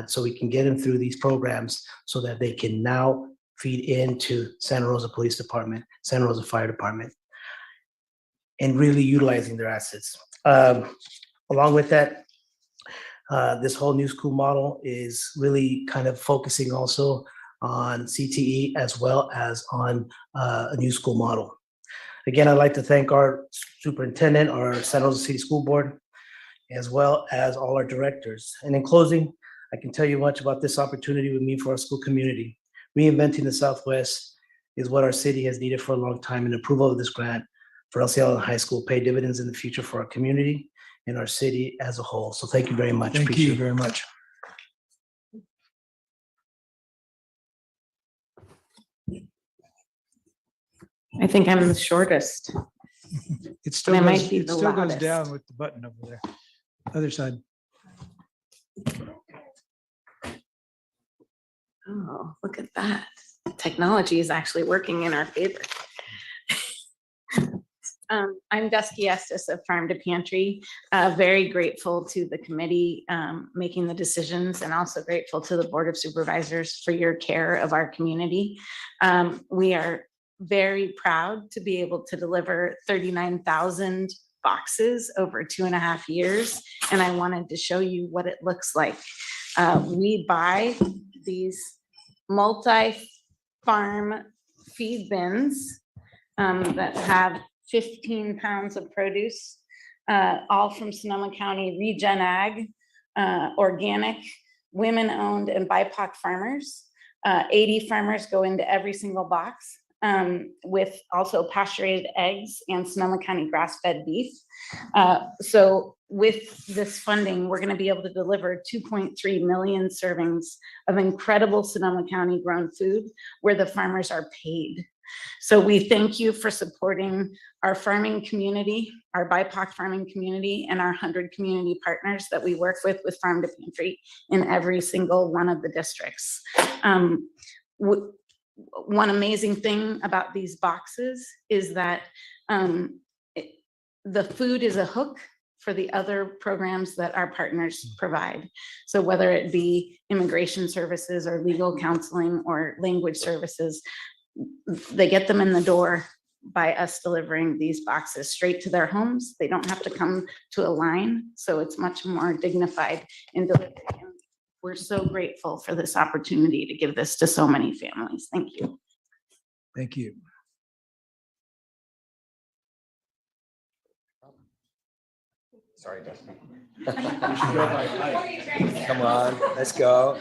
So we can get them through these programs so that they can now feed into Santa Rosa Police Department, Santa Rosa Fire Department, and really utilizing their assets. Along with that, this whole new school model is really kind of focusing also on CTE as well as on a new school model. Again, I'd like to thank our superintendent, our Santa Rosa City School Board, as well as all our directors. And in closing, I can tell you much about this opportunity would mean for our school community. Reinventing the Southwest is what our city has needed for a long time, and approval of this grant for LC Allen High School pay dividends in the future for our community and our city as a whole. So thank you very much. Thank Appreciate you it. very much. I think I'm the shortest. It still And I goes, might be it the still goes loudest. down with the button over there. Other side. Oh, look at that. Technology is actually working in our favor. I'm Dusky Estes of Farm to Pantry. Very grateful to the committee making the decisions, and also grateful to the Board of Supervisors for your care of our community. We are very proud to be able to deliver 39,000 boxes over 2.5 years. And I wanted to show you what it looks like. We buy these multi-farm feed bins that have 15 pounds of produce, all from Sonoma County Regen Ag, organic, women-owned and BIPOC farmers. 80 farmers go into every single box, with also pasture-raised eggs and Sonoma County grass-fed beef. So with this funding, we're gonna be able to deliver 2.3 million servings of incredible Sonoma County grown food where the farmers are paid. So we thank you for supporting our farming community, our BIPOC farming community, and our 100 community partners that we work with Farm to Pantry in every single one of the districts. One amazing thing about these boxes is that the food is a hook for the other programs that our partners provide. So whether it be immigration services or legal counseling or language services, they get them in the door by us delivering these boxes straight to their homes. They don't have to come to a line, so it's much more dignified in delivery. And we're so grateful for this opportunity to give this to so many families. Thank you. Thank you. Sorry, Dustin. Come on, let's go.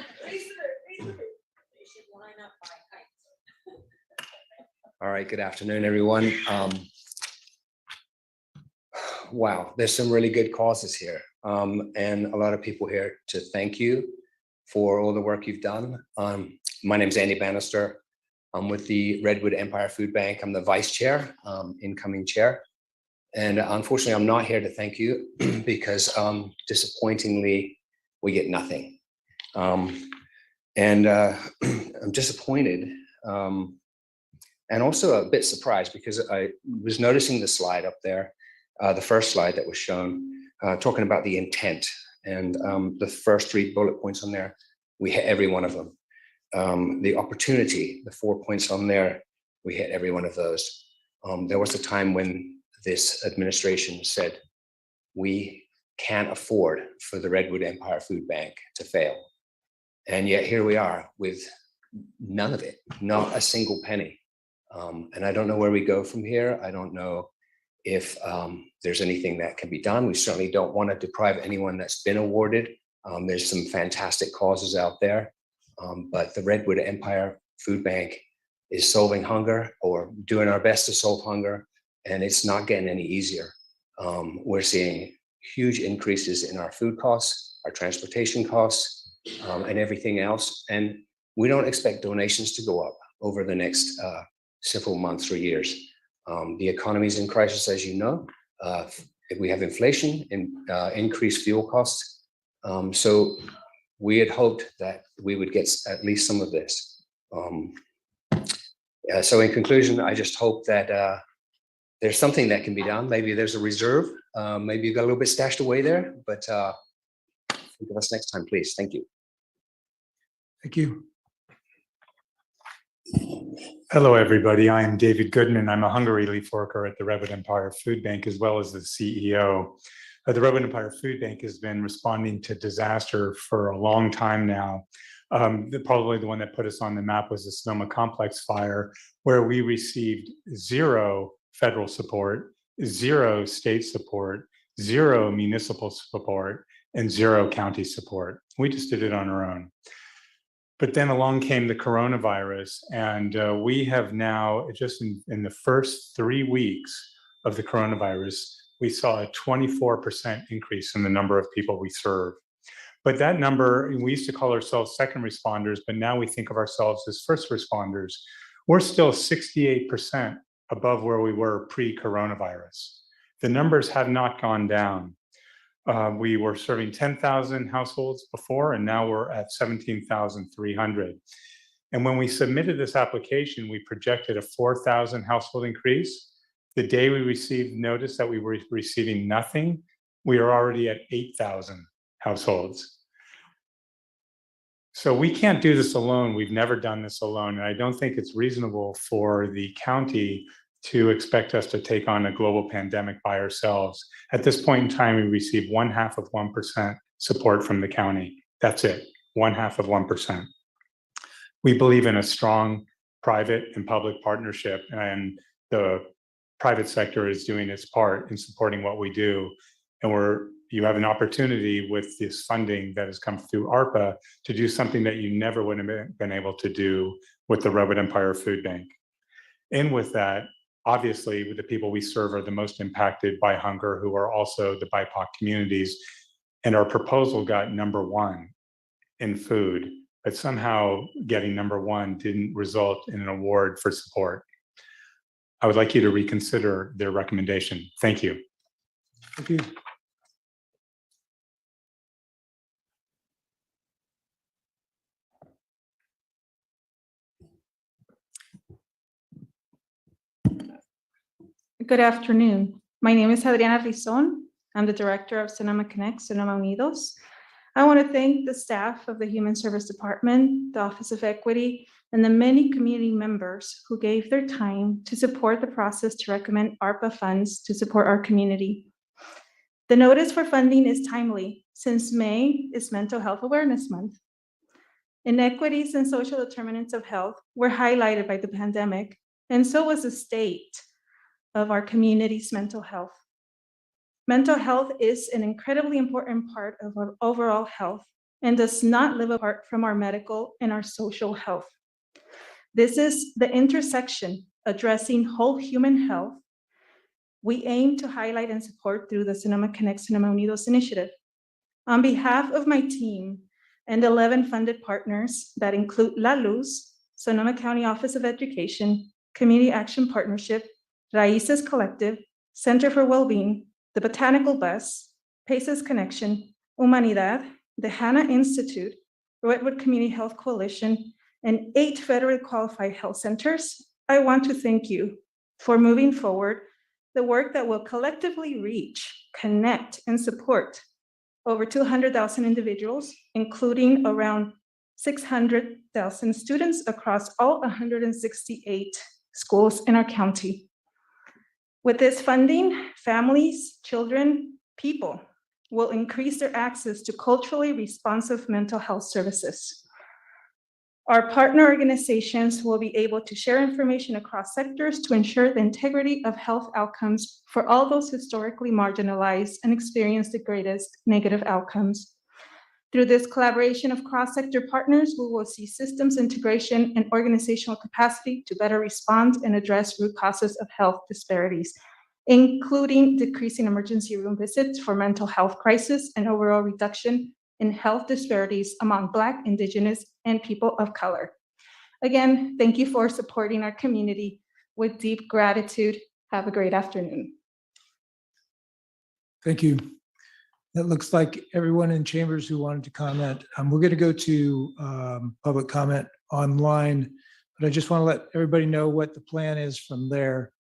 All right, good afternoon, everyone. Wow, there's some really good causes here, and a lot of people here to thank you for all the work you've done. My name is Andy Bannister. I'm with the Redwood Empire Food Bank. I'm the vice chair, incoming chair. And unfortunately, I'm not here to thank you because disappointingly, we get nothing. And I'm disappointed and also a bit surprised because I was noticing the slide up there, the first slide that was shown, talking about the intent. And the first 3 bullet points on there, we hit every one of them. The opportunity, the 4 points on there, we hit every one of those. There was a time when this administration said, we can't afford for the Redwood Empire Food Bank to fail. And yet here we are with none of it, not a single penny. And I don't know where we go from here. I don't know if there's anything that can be done. We certainly don't want to deprive anyone that's been awarded. There's some fantastic causes out there. But the Redwood Empire Food Bank is solving hunger or doing our best to solve hunger, and it's not getting any easier. We're seeing huge increases in our food costs, our transportation costs, and everything else. And we don't expect donations to go up over the next several months or years. The economy is in crisis, as you know. We have inflation and increased fuel costs. So we had hoped that we would get at least some of this. So in conclusion, I just hope that there's something that can be done. Maybe there's a reserve. Maybe you've got a little bit stashed away there, but think of us next time, please. Thank you. Thank you. Hello, everybody. I am David Goodman. I'm a hunger relief worker at the Redwood Empire Food Bank, as well as the CEO. The Redwood Empire Food Bank has been responding to disaster for a long time now. Probably the one that put us on the map was the Sonoma Complex fire, where we received 0 federal support, 0 state support, 0 municipal support, and 0 county support. We just did it on our own. But then along came the coronavirus, and we have now, just in the first 3 weeks of the coronavirus, we saw a 24% increase in the number of people we serve. But that number, we used to call ourselves second responders, but now we think of ourselves as first responders. We're still 68% above where we were pre-coronavirus. The numbers have not gone down. We were serving 10,000 households before, and now we're at 17,300. And when we submitted this application, we projected a 4,000 household increase. The day we received notice that we were receiving nothing, we are already at 8,000 households. So we can't do this alone. We've never done this alone. And I don't think it's reasonable for the county to expect us to take on a global pandemic by ourselves. At this point in time, we receive 0.5% support from the county. That's it, 0.5%. We believe in a strong private and public partnership, and the private sector is doing its part in supporting what we do. And you have an opportunity with this funding that has come through ARPA to do something that you never would have been able to do with the Redwood Empire Food Bank. And with that, obviously, the people we serve are the most impacted by hunger, who are also the BIPOC communities. And our proposal got #1 in food, but somehow getting #1 didn't result in an award for support. I would like you to reconsider their recommendation. Thank you. Thank you. Good afternoon. My name is Adriana Rizon. I'm the director of Sonoma Connect, Sonoma Unidos. I want to thank the staff of the Human Service Department, the Office of Equity, and the many community members who gave their time to support the process to recommend ARPA funds to support our community. The notice for funding is timely since May is Mental Health Awareness Month. Inequities and social determinants of health were highlighted by the pandemic, and so was the state of our community's mental health. Mental health is an incredibly important part of our overall health and does not live apart from our medical and our social health. This is the intersection addressing whole human health we aim to highlight and support through the Sonoma Connect, Sonoma Unidos initiative. On behalf of my team and 11 funded partners that include La Luz, Sonoma County Office of Education, Community Action Partnership, Raíces Collective, Center for Wellbeing, the Botanical Bus, Paces Connection, Humanidad, the Hannah Institute, Redwood Community Health Coalition, and 8 federally qualified health centers, I want to thank you for moving forward the work that will collectively reach, connect, and support over 200,000 individuals, including around 600,000 students across all 168 schools in our county. With this funding, families, children, people will increase their access to culturally responsive mental health services. Our partner organizations will be able to share information across sectors to ensure the integrity of health outcomes for all those historically marginalized and experience the greatest negative outcomes. Through this collaboration of cross-sector partners, we will see systems integration and organizational capacity to better respond and address root causes of health disparities, including decreasing emergency room visits for mental health crisis and overall reduction in health disparities among Black, Indigenous, and people of color. Again, thank you for supporting our community. With deep gratitude, have a great afternoon. Thank you. It looks like everyone in chambers who wanted to comment. We're going to go to public comment online, but I just want to let everybody know what the plan is from there.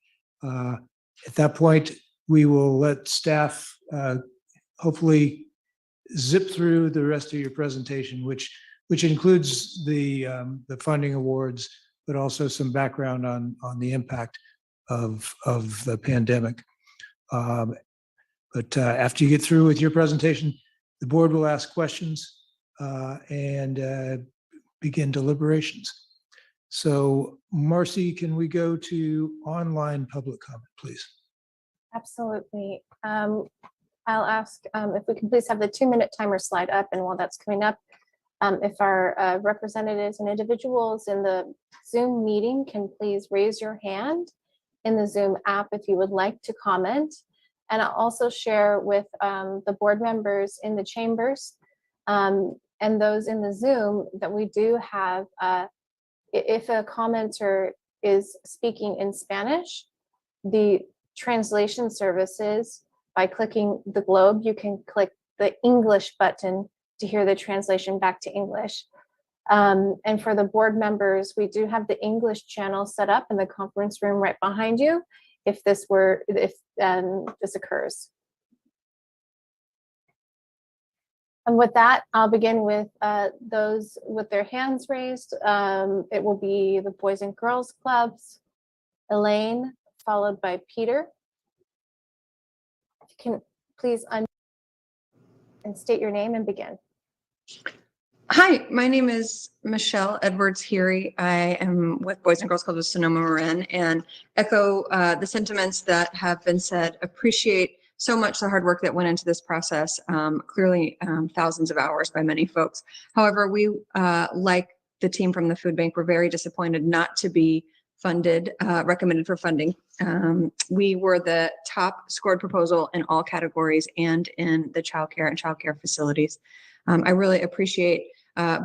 At that point, we will let staff hopefully zip through the rest of your presentation, which includes the funding awards, but also some background on the impact of the pandemic. But after you get through with your presentation, the board will ask questions and begin deliberations. So Marcy, can we go to online public comment, please? Absolutely. I'll ask if we can please have the 2-minute timer slide up, and while that's coming up, if our representatives and individuals in the Zoom meeting can please raise your hand in the Zoom app if you would like to comment. And I'll also share with the board members in the chambers and those in the Zoom that we do have, if a commenter is speaking in Spanish, the translation services, by clicking the globe, you can click the English button to hear the translation back to English. And for the board members, we do have the English channel set up in the conference room right behind you if this occurs. And with that, I'll begin with those with their hands raised. It will be the Boys and Girls Clubs, Elaine, followed by Peter. If you can please unmute and state your name and begin. Hi, my name is Michelle Edwards-Heary. I am with Boys and Girls Clubs of Sonoma Marin, and echo the sentiments that have been said. Appreciate so much the hard work that went into this process. Clearly, thousands of hours by many folks. However, we, like the team from the food bank, were very disappointed not to be funded, recommended for funding. We were the top scored proposal in all categories and in the childcare and childcare facilities. I really appreciate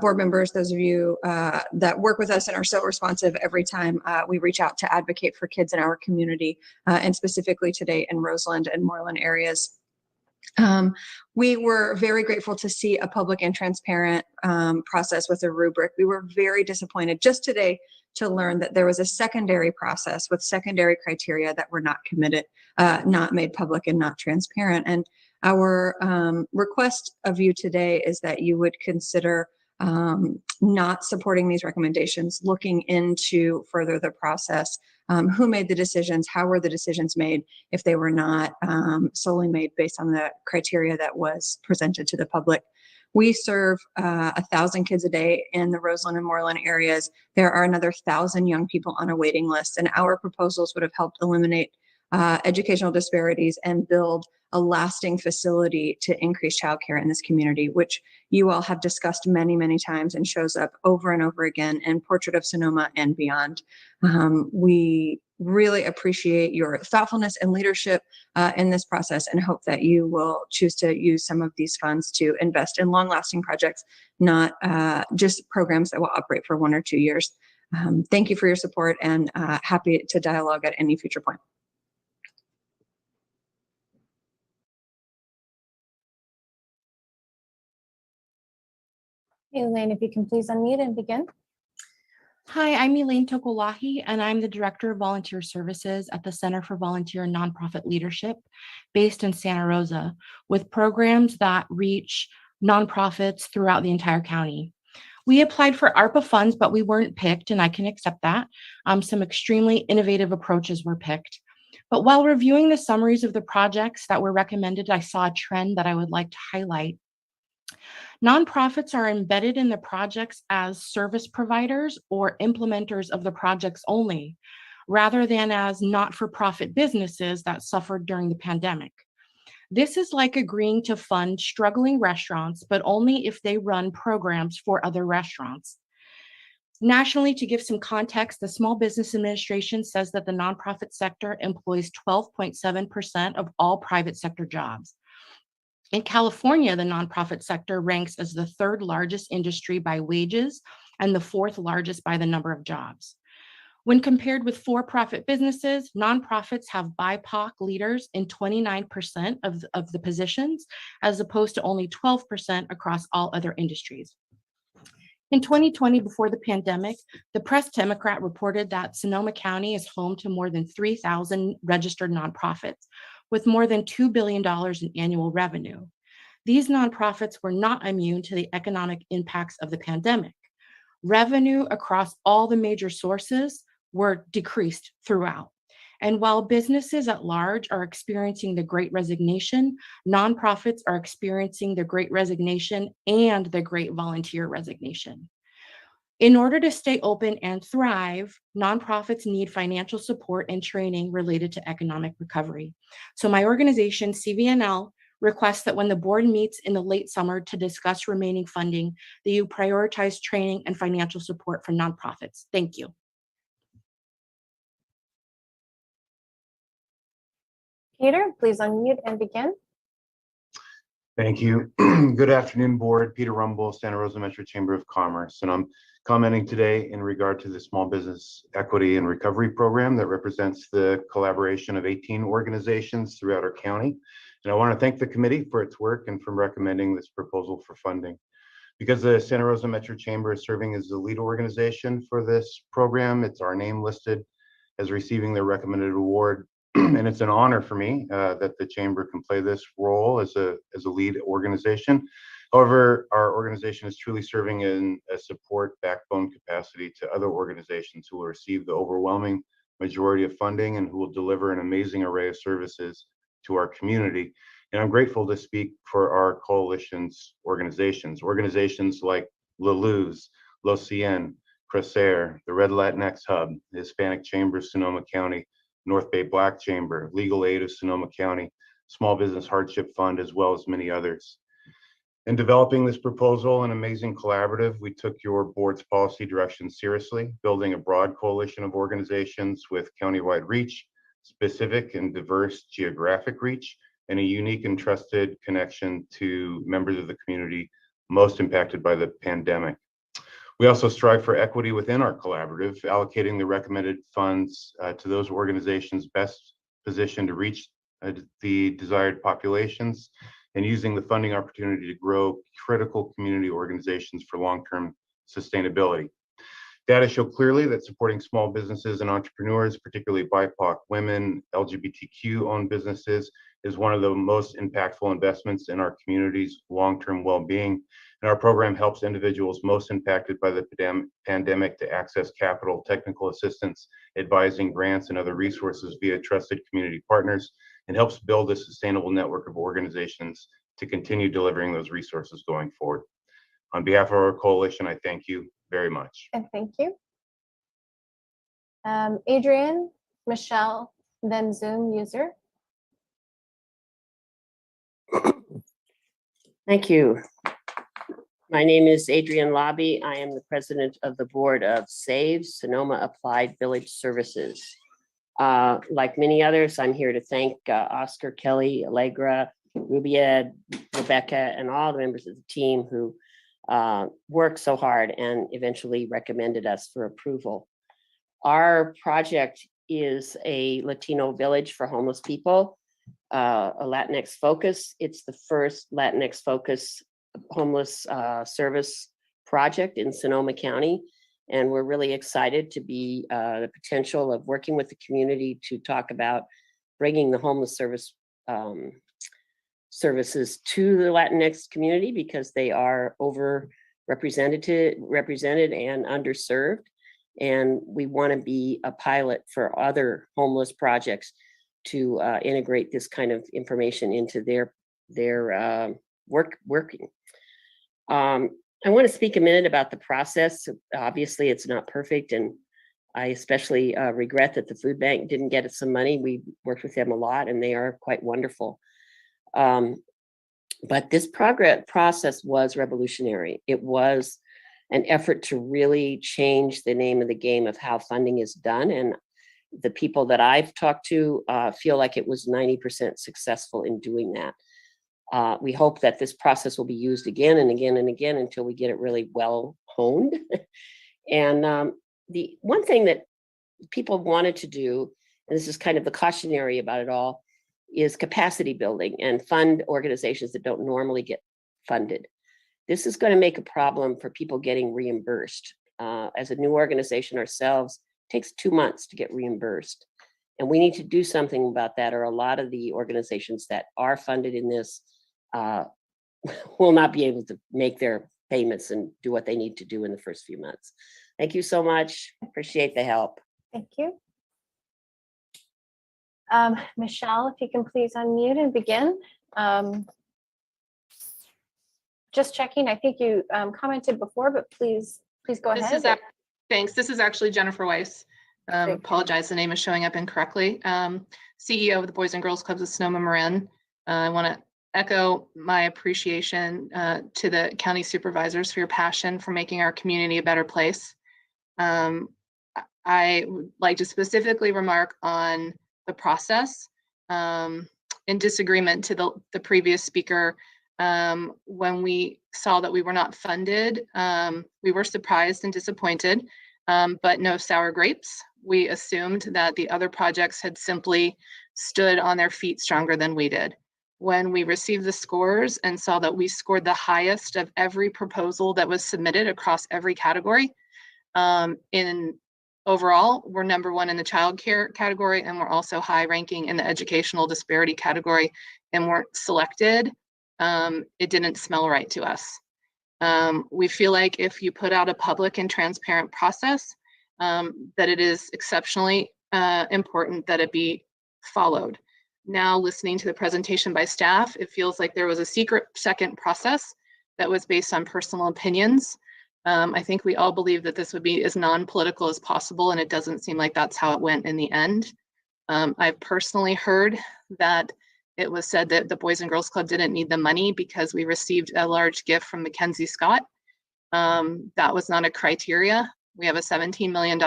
board members, those of you that work with us and are so responsive every time we reach out to advocate for kids in our community, and specifically today in Roseland and Moreland areas. We were very grateful to see a public and transparent process with a rubric. We were very disappointed just today to learn that there was a secondary process with secondary criteria that were not committed, not made public and not transparent. And our request of you today is that you would consider not supporting these recommendations, looking into further the process. Who made the decisions? How were the decisions made if they were not solely made based on the criteria that was presented to the public? We serve 1,000 kids a day in the Roseland and Moreland areas. There are another 1,000 young people on a waiting list, and our proposals would have helped eliminate educational disparities and build a lasting facility to increase childcare in this community, which you all have discussed many, many times and shows up over and over again in Portrait of Sonoma and beyond. We really appreciate your thoughtfulness and leadership in this process, and hope that you will choose to use some of these funds to invest in long-lasting projects, not just programs that will operate for 1 or 2 years. Thank you for your support, and happy to dialogue at any future point. Elaine, if you can please unmute and begin. Hi, I'm Elaine Tokolahi, and I'm the Director of Volunteer Services at the Center for Volunteer and Nonprofit Leadership based in Santa Rosa, with programs that reach nonprofits throughout the entire county. We applied for ARPA funds, but we weren't picked, and I can accept that. Some extremely innovative approaches were picked. But while reviewing the summaries of the projects that were recommended, I saw a trend that I would like to highlight. Nonprofits are embedded in the projects as service providers or implementers of the projects only, rather than as not-for-profit businesses that suffered during the pandemic. This is like agreeing to fund struggling restaurants, but only if they run programs for other restaurants. Nationally, to give some context, the Small Business Administration says that the nonprofit sector employs 12.7% of all private sector jobs. In California, the nonprofit sector ranks as the third largest industry by wages and the fourth largest by the number of jobs. When compared with for-profit businesses, nonprofits have BIPOC leaders in 29% of the positions, as opposed to only 12% across all other industries. In 2020, before the pandemic, the Press Democrat reported that Sonoma County is home to more than 3,000 registered nonprofits with more than $2 billion in annual revenue. These nonprofits were not immune to the economic impacts of the pandemic. Revenue across all the major sources were decreased throughout. And while businesses at large are experiencing the Great Resignation, nonprofits are experiencing the Great Resignation and the Great Volunteer Resignation. In order to stay open and thrive, nonprofits need financial support and training related to economic recovery. So my organization, CVNL, requests that when the board meets in the late summer to discuss remaining funding, that you prioritize training and financial support for nonprofits. Thank you. Peter, please unmute and begin. Thank you. Good afternoon, board. Peter Rumble, Santa Rosa Metro Chamber of Commerce. And I'm commenting today in regard to the Small Business Equity and Recovery Program that represents the collaboration of 18 organizations throughout our county. And I want to thank the committee for its work and for recommending this proposal for funding. Because the Santa Rosa Metro Chamber is serving as the lead organization for this program, it's our name listed as receiving the recommended award. And it's an honor for me that the chamber can play this role as a lead organization. However, our organization is truly serving in a support backbone capacity to other organizations who will receive the overwhelming majority of funding and who will deliver an amazing array of services to our community. And I'm grateful to speak for our coalition's organizations like La Luz, Los Cien, Crecer, the Red Latinx Hub, the Hispanic Chamber of Sonoma County, North Bay Black Chamber, Legal Aid of Sonoma County, Small Business Hardship Fund, as well as many others. In developing this proposal, an amazing collaborative, we took your board's policy direction seriously, building a broad coalition of organizations with countywide reach, specific and diverse geographic reach, and a unique and trusted connection to members of the community most impacted by the pandemic. We also strive for equity within our collaborative, allocating the recommended funds to those organizations best positioned to reach the desired populations and using the funding opportunity to grow critical community organizations for long-term sustainability. Data show clearly that supporting small businesses and entrepreneurs, particularly BIPOC women, LGBTQ-owned businesses, is one of the most impactful investments in our community's long-term well-being. And our program helps individuals most impacted by the pandemic to access capital, technical assistance, advising, grants, and other resources via trusted community partners, and helps build a sustainable network of organizations to continue delivering those resources going forward. On behalf of our coalition, I thank you very much. And thank you. Adrian, Michelle, then Zoom user. Thank you. My name is Adrienne Lobby. I am the president of the board of SAVE, Sonoma Applied Village Services. Like many others, I'm here to thank Oscar, Kelly, Allegra, Rubia, Rebecca, and all the members of the team who worked so hard and eventually recommended us for approval. Our project is a Latino village for homeless people, a Latinx focus. It's the first Latinx focus homeless service project in Sonoma County. And we're really excited to be the potential of working with the community to talk about bringing the homeless service services to the Latinx community because they are represented and underserved. And we want to be a pilot for other homeless projects to integrate this kind of information into their working. I want to speak a minute about the process. Obviously, it's not perfect, and I especially regret that the food bank didn't get us some money. We worked with them a lot, and they are quite wonderful. But this process was revolutionary. It was an effort to really change the name of the game of how funding is done. And the people that I've talked to feel like it was 90% successful in doing that. We hope that this process will be used again and again and again until we get it really well honed. And the one thing that people wanted to do, and this is kind of the cautionary about it all, is capacity building and fund organizations that don't normally get funded. This is going to make a problem for people getting reimbursed. As a new organization ourselves, it takes 2 months to get reimbursed. And we need to do something about that, or a lot of the organizations that are funded in this will not be able to make their payments and do what they need to do in the first few months. Thank you so much. Appreciate the help. Thank you. Michelle, if you can please unmute and begin. Just checking, I think you commented before, but please go ahead. Thanks. This is actually Jennifer Weiss. Apologize, the name is showing up incorrectly. CEO of the Boys and Girls Clubs of Sonoma Marin. I want to echo my appreciation to the county supervisors for your passion for making our community a better place. I would like to specifically remark on the process. In disagreement to the previous speaker, when we saw that we were not funded, we were surprised and disappointed, but no sour grapes. We assumed that the other projects had simply stood on their feet stronger than we did. When we received the scores and saw that we scored the highest of every proposal that was submitted across every category, in overall, we're #1 in the child care category, and we're also high ranking in the educational disparity category, and weren't selected. It didn't smell right to us. We feel like if you put out a public and transparent process, that it is exceptionally important that it be followed. Now, listening to the presentation by staff, it feels like there was a secret second process that was based on personal opinions. I think we all believe that this would be as non-political as possible, and it doesn't seem like that's how it went in the end. I've personally heard that it was said that the Boys and Girls Club didn't need the money because we received a large gift from Mackenzie Scott. That was not a criteria. We have a $17 million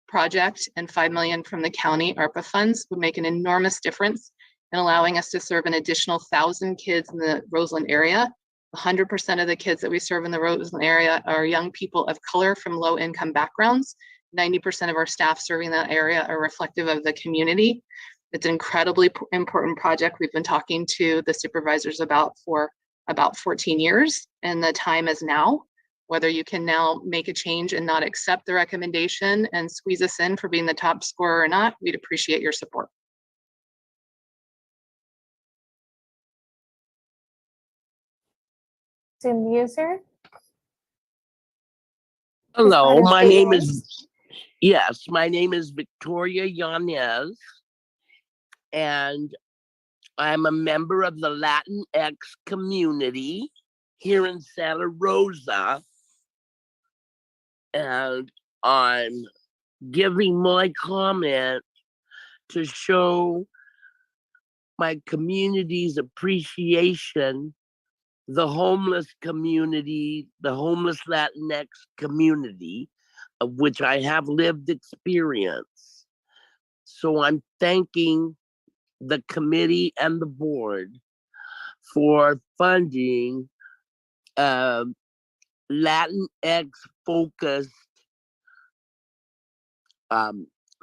project, and $5 million from the county ARPA funds would make an enormous difference in allowing us to serve an additional 1,000 kids in the Roseland area. 100% of the kids that we serve in the Roseland area are young people of color from low income backgrounds. 90% of our staff serving that area are reflective of the community. It's an incredibly important project we've been talking to the supervisors about for about 14 years, and the time is now. Whether you can now make a change and not accept the recommendation and squeeze us in for being the top scorer or not, we'd appreciate your support. Zoom user. Hello, my name is Victoria Yanez, and I'm a member of the Latinx community here in Santa Rosa, and I'm giving my comment to show my community's appreciation, the homeless community, the homeless Latinx community, of which I have lived experience. So I'm thanking the committee and the board for funding Latinx focused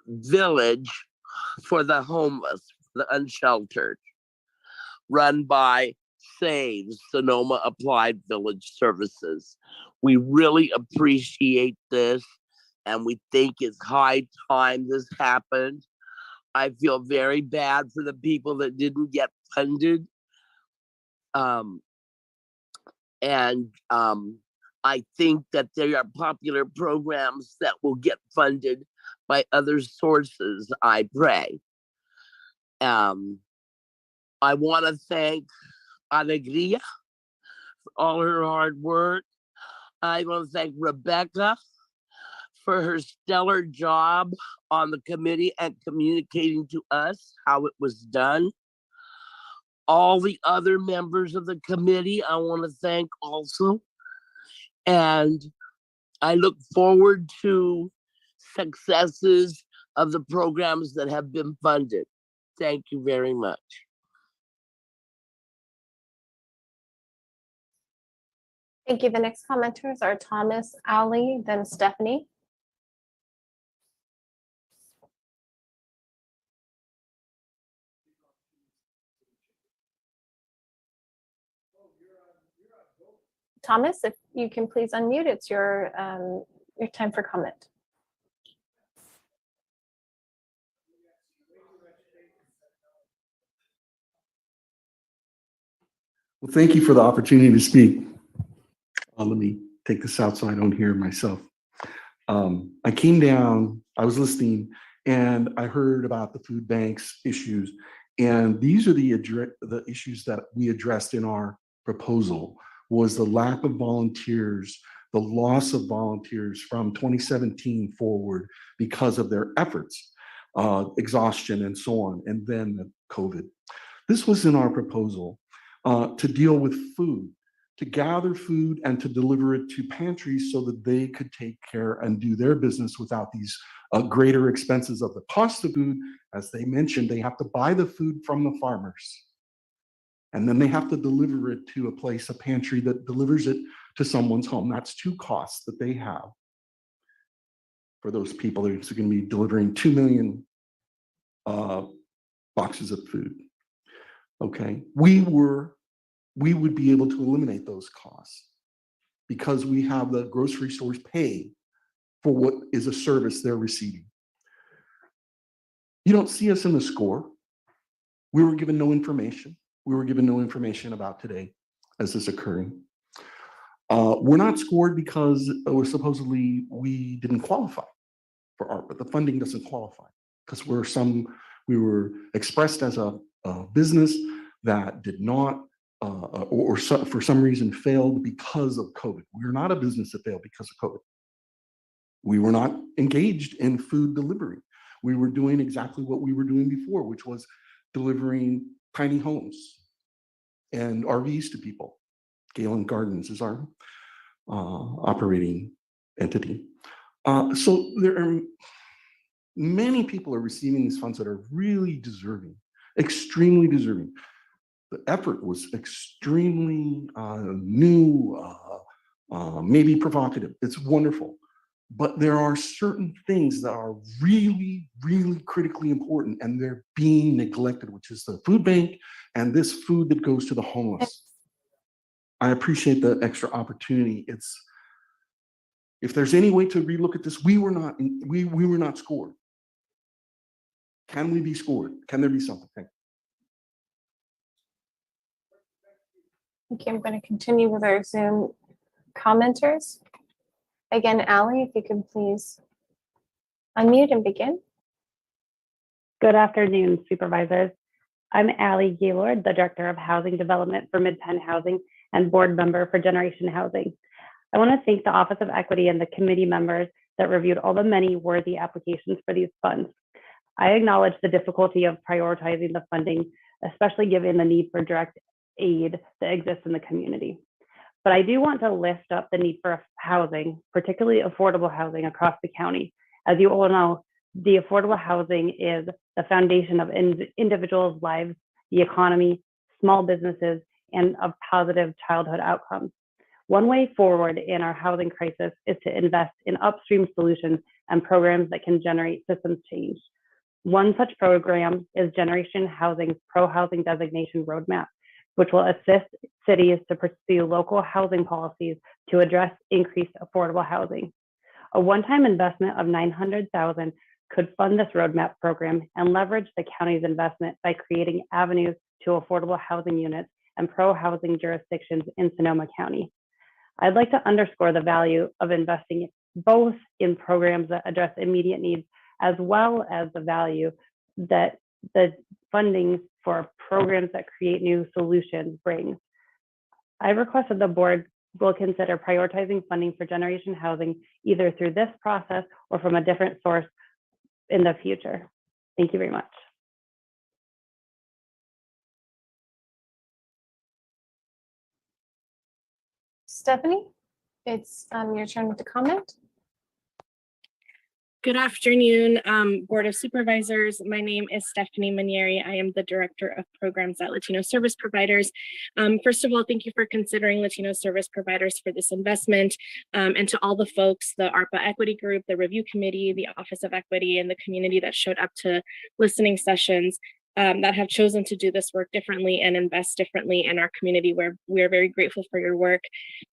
village for the homeless, the unsheltered, run by SAVES, Sonoma Applied Village Services. We really appreciate this, and we think it's high time this happened. I feel very bad for the people that didn't get funded. I think that there are popular programs that will get funded by other sources, I pray. I want to thank Alegria for all her hard work. I want to thank Rebecca for her stellar job on the committee and communicating to us how it was done. all the other members of the committee, I want to thank also. And I look forward to successes of the programs that have been funded. Thank you very much. Thank you. The next commenters are Thomas, Ali, then Stephanie. Thomas, if you can please unmute, it's your time for comment. Well, thank you for the opportunity to speak. Let me take this out so I don't hear myself. I came down, I was listening, and I heard about the food banks issues. And these are the issues that we addressed in our proposal, was the lack of volunteers, the loss of volunteers from 2017 forward because of their efforts, exhaustion and so on, and then the COVID. This was in our proposal to deal with food, to gather food and to deliver it to pantries so that they could take care and do their business without these greater expenses of the cost of food. As they mentioned, they have to buy the food from the farmers. And then they have to deliver it to a place, a pantry that delivers it to someone's home. That's two costs that they have. For those people, they're going to be delivering 2 million boxes of food. Okay, we would be able to eliminate those costs because we have the grocery stores pay for what is a service they're receiving. You don't see us in the score. We were given no information. We were given no information about today as this occurring. We're not scored because supposedly we didn't qualify for art, but the funding doesn't qualify because we were expressed as a business that did not for some reason failed because of COVID. We're not a business that failed because of COVID. We were not engaged in food delivery. We were doing exactly what we were doing before, which was delivering tiny homes and RVs to people. Galen Gardens is our operating entity. So there are many people are receiving these funds that are really deserving, extremely deserving. The effort was extremely new, maybe provocative. It's wonderful. But there are certain things that are really, really critically important, and they're being neglected, which is the food bank and this food that goes to the homeless. I appreciate the extra opportunity. If there's any way to relook at this, we were not scored. Can we be scored? Can there be something? Thank you. Okay, I'm going to continue with our Zoom commenters. Again, Ali, if you can please unmute and begin. Good afternoon, supervisors. I'm Ali Gaylord, the Director of Housing Development for Mid-Penn Housing and board member for Generation Housing. I want to thank the Office of Equity and the committee members that reviewed all the many worthy applications for these funds. I acknowledge the difficulty of prioritizing the funding, especially given the need for direct aid that exists in the community. But I do want to lift up the need for housing, particularly affordable housing across the county. As you all know, the affordable housing is the foundation of individuals' lives, the economy, small businesses, and of positive childhood outcomes. One way forward in our housing crisis is to invest in upstream solutions and programs that can generate systems change. One such program is Generation Housing's Pro-Housing Designation Roadmap, which will assist cities to pursue local housing policies to address increased affordable housing. A one-time investment of $900,000 could fund this roadmap program and leverage the county's investment by creating avenues to affordable housing units and pro-housing jurisdictions in Sonoma County. I'd like to underscore the value of investing both in programs that address immediate needs, as well as the value that the funding for programs that create new solutions brings. I request that the board will consider prioritizing funding for Generation Housing either through this process or from a different source in the future. Thank you very much. Stephanie, it's your turn to comment. Good afternoon, Board of Supervisors. My name is Stephanie Manieri. I am the Director of Programs at Latino Service Providers. First of all, thank you for considering Latino Service Providers for this investment. And to all the folks, the ARPA Equity Group, the Review Committee, the Office of Equity, and the community that showed up to listening sessions that have chosen to do this work differently and invest differently in our community, where we are very grateful for your work.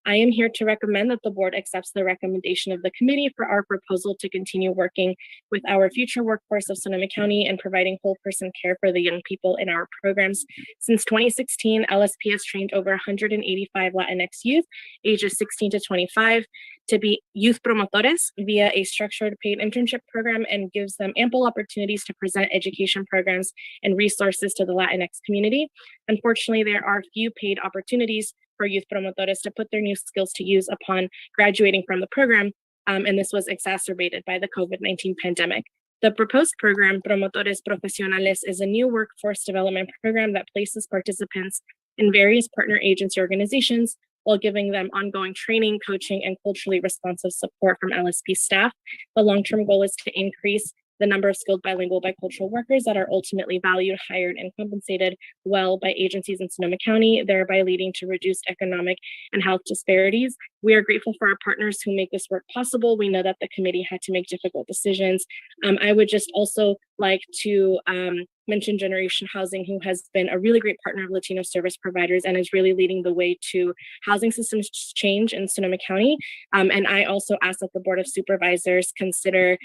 I am here to recommend that the board accepts the recommendation of the committee for our proposal to continue working with our future workforce of Sonoma County and providing whole person care for the young people in our programs. Since 2016, LSP has trained over 185 Latinx youth ages 16 to 25 to be youth promotores via a structured paid internship program, and gives them ample opportunities to present education programs and resources to the Latinx community. Unfortunately, there are few paid opportunities for youth promotores to put their new skills to use upon graduating from the program, and this was exacerbated by the COVID-19 pandemic. The proposed program, Promotores Profesionales, is a new workforce development program that places participants in various partner agency organizations while giving them ongoing training, coaching, and culturally responsive support from LSP staff. The long-term goal is to increase the number of skilled bilingual bicultural workers that are ultimately valued, hired, and compensated well by agencies in Sonoma County, thereby leading to reduced economic and health disparities. We are grateful for our partners who make this work possible. We know that the committee had to make difficult decisions. I would just also like to mention Generation Housing, who has been a really great partner of Latino Service Providers and is really leading the way to housing systems change in Sonoma County. And I also ask that the Board of Supervisors consider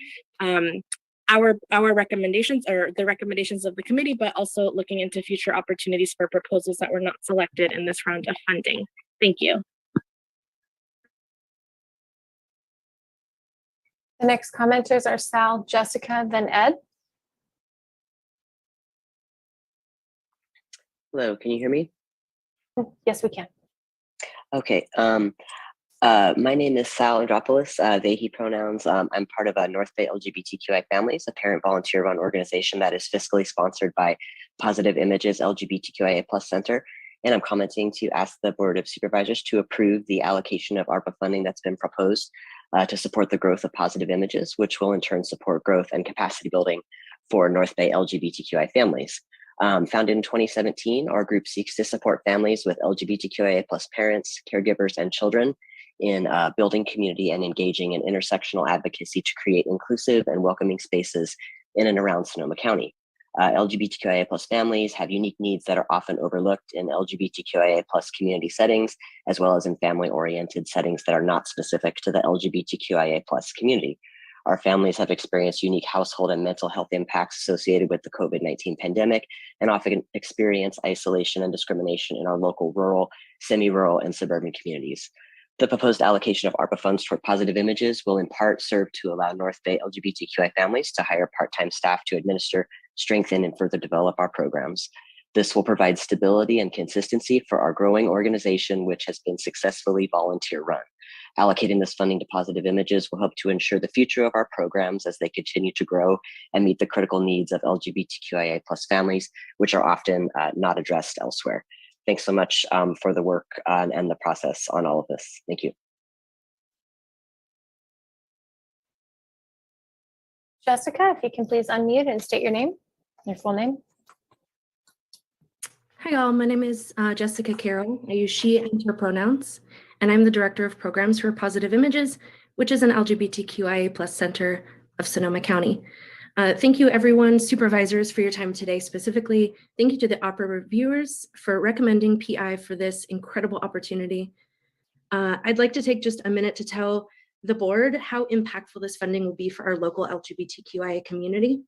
our recommendations, or the recommendations of the committee, but also looking into future opportunities for proposals that were not selected in this round of funding. Thank you. The next commenters are Sal, Jessica, then Ed. Hello, can you hear me? Yes, we can. Okay. My name is Sal Andropoulos, they, he pronouns. I'm part of North Bay LGBTQI Families, a parent volunteer-run organization that is fiscally sponsored by Positive Images LGBTQIA+ Center. And I'm commenting to ask the Board of Supervisors to approve the allocation of ARPA funding that's been proposed to support the growth of Positive Images, which will in turn support growth and capacity building for North Bay LGBTQI families. Founded in 2017, our group seeks to support families with LGBTQIA+ parents, caregivers, and children in building community and engaging in intersectional advocacy to create inclusive and welcoming spaces in and around Sonoma County. LGBTQIA+ families have unique needs that are often overlooked in LGBTQIA+ community settings, as well as in family-oriented settings that are not specific to the LGBTQIA+ community. Our families have experienced unique household and mental health impacts associated with the COVID-19 pandemic, and often experience isolation and discrimination in our local rural, semi-rural, and suburban communities. The proposed allocation of ARPA funds toward Positive Images will in part serve to allow North Bay LGBTQI families to hire part-time staff to administer, strengthen, and further develop our programs. This will provide stability and consistency for our growing organization, which has been successfully volunteer-run. Allocating this funding to Positive Images will help to ensure the future of our programs as they continue to grow and meet the critical needs of LGBTQIA+ families, which are often not addressed elsewhere. Thanks so much for the work and the process on all of this. Thank you. Jessica, if you can please unmute and state your name, your full name. Hi all, my name is Jessica Carroll. I use she and her pronouns, and I'm the Director of Programs for Positive Images, which is an LGBTQIA+ center of Sonoma County. Thank you everyone, supervisors, for your time today. Specifically, thank you to the ARPA reviewers for recommending PI for this incredible opportunity. I'd like to take just a minute to tell the board how impactful this funding will be for our local LGBTQIA community.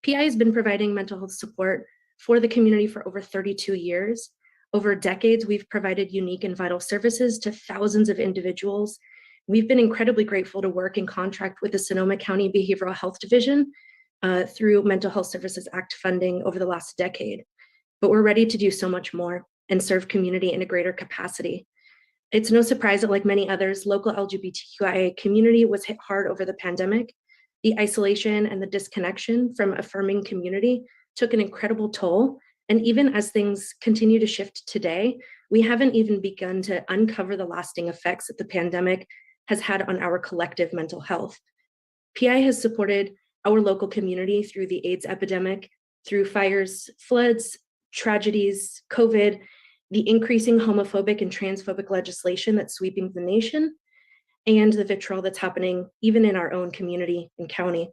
PI has been providing mental health support for the community for over 32 years. Over decades, we've provided unique and vital services to thousands of individuals. We've been incredibly grateful to work in contract with the Sonoma County Behavioral Health Division through Mental Health Services Act funding over the last decade. But we're ready to do so much more and serve community in a greater capacity. It's no surprise that, like many others, local LGBTQIA community was hit hard over the pandemic. The isolation and the disconnection from affirming community took an incredible toll. And even as things continue to shift today, we haven't even begun to uncover the lasting effects that the pandemic has had on our collective mental health. PI has supported our local community through the AIDS epidemic, through fires, floods, tragedies, COVID, the increasing homophobic and transphobic legislation that's sweeping the nation, and the vitriol that's happening even in our own community and county.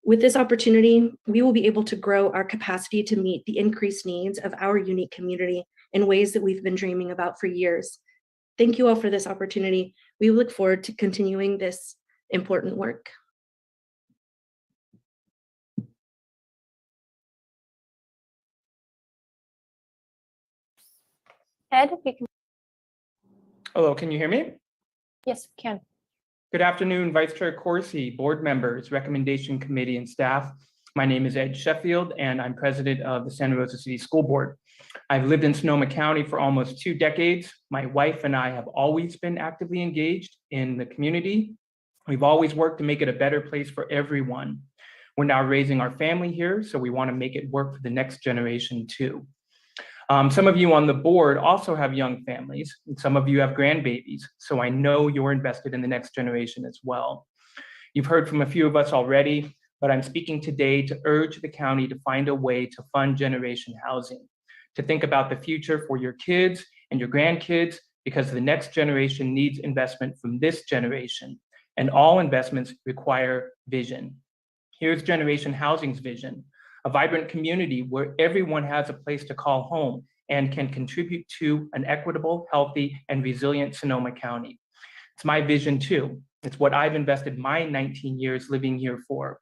With this opportunity, we will be able to grow our capacity to meet the increased needs of our unique community in ways that we've been dreaming about for years. Thank you all for this opportunity. We look forward to continuing this important work. Ed, if you can. Hello, can you hear me? Yes, we can. Good afternoon, Vice Chair Corsi, board members, recommendation committee, and staff. My name is Ed Sheffield, and I'm president of the Santa Rosa City School Board. I've lived in Sonoma County for almost 2 decades. My wife and I have always been actively engaged in the community. We've always worked to make it a better place for everyone. We're now raising our family here, so we want to make it work for the next generation too. Some of you on the board also have young families, and some of you have grandbabies, so I know you're invested in the next generation as well. You've heard from a few of us already, but I'm speaking today to urge the county to find a way to fund generation housing, to think about the future for your kids and your grandkids, because the next generation needs investment from this generation, and all investments require vision. Here's Generation Housing's vision: a vibrant community where everyone has a place to call home and can contribute to an equitable, healthy, and resilient Sonoma County. It's my vision too. It's what I've invested my 19 years living here for.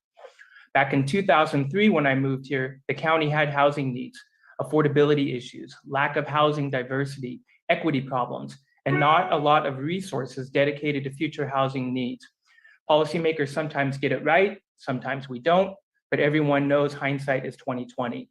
Back in 2003, when I moved here, the county had housing needs, affordability issues, lack of housing diversity, equity problems, and not a lot of resources dedicated to future housing needs. Policymakers sometimes get it right, sometimes we don't, but everyone knows hindsight is 2020.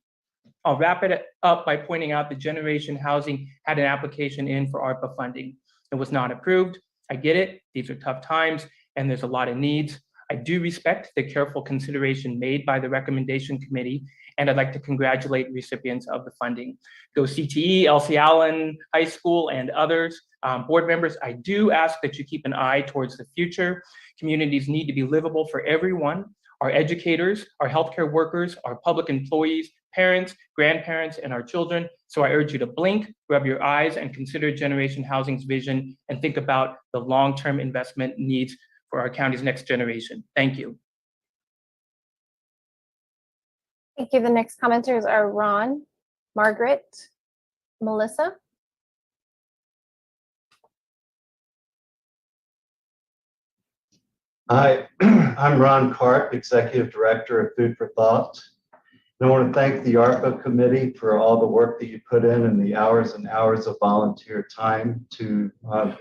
I'll wrap it up by pointing out that Generation Housing had an application in for ARPA funding. It was not approved. I get it, these are tough times, and there's a lot of needs. I do respect the careful consideration made by the recommendation committee, and I'd like to congratulate recipients of the funding. Go CTE, Elsie Allen High School, and others. Board members, I do ask that you keep an eye towards the future. Communities need to be livable for everyone. Our educators, our healthcare workers, our public employees, parents, grandparents, and our children. So I urge you to blink, rub your eyes, and consider Generation Housing's vision and think about the long-term investment needs for our county's next generation. Thank you. Thank you. The next commenters are Ron, Margaret, Melissa. Hi, I'm Ron Cart, Executive Director of Food for Thought. And I want to thank the ARPA committee for all the work that you put in and the hours and hours of volunteer time to go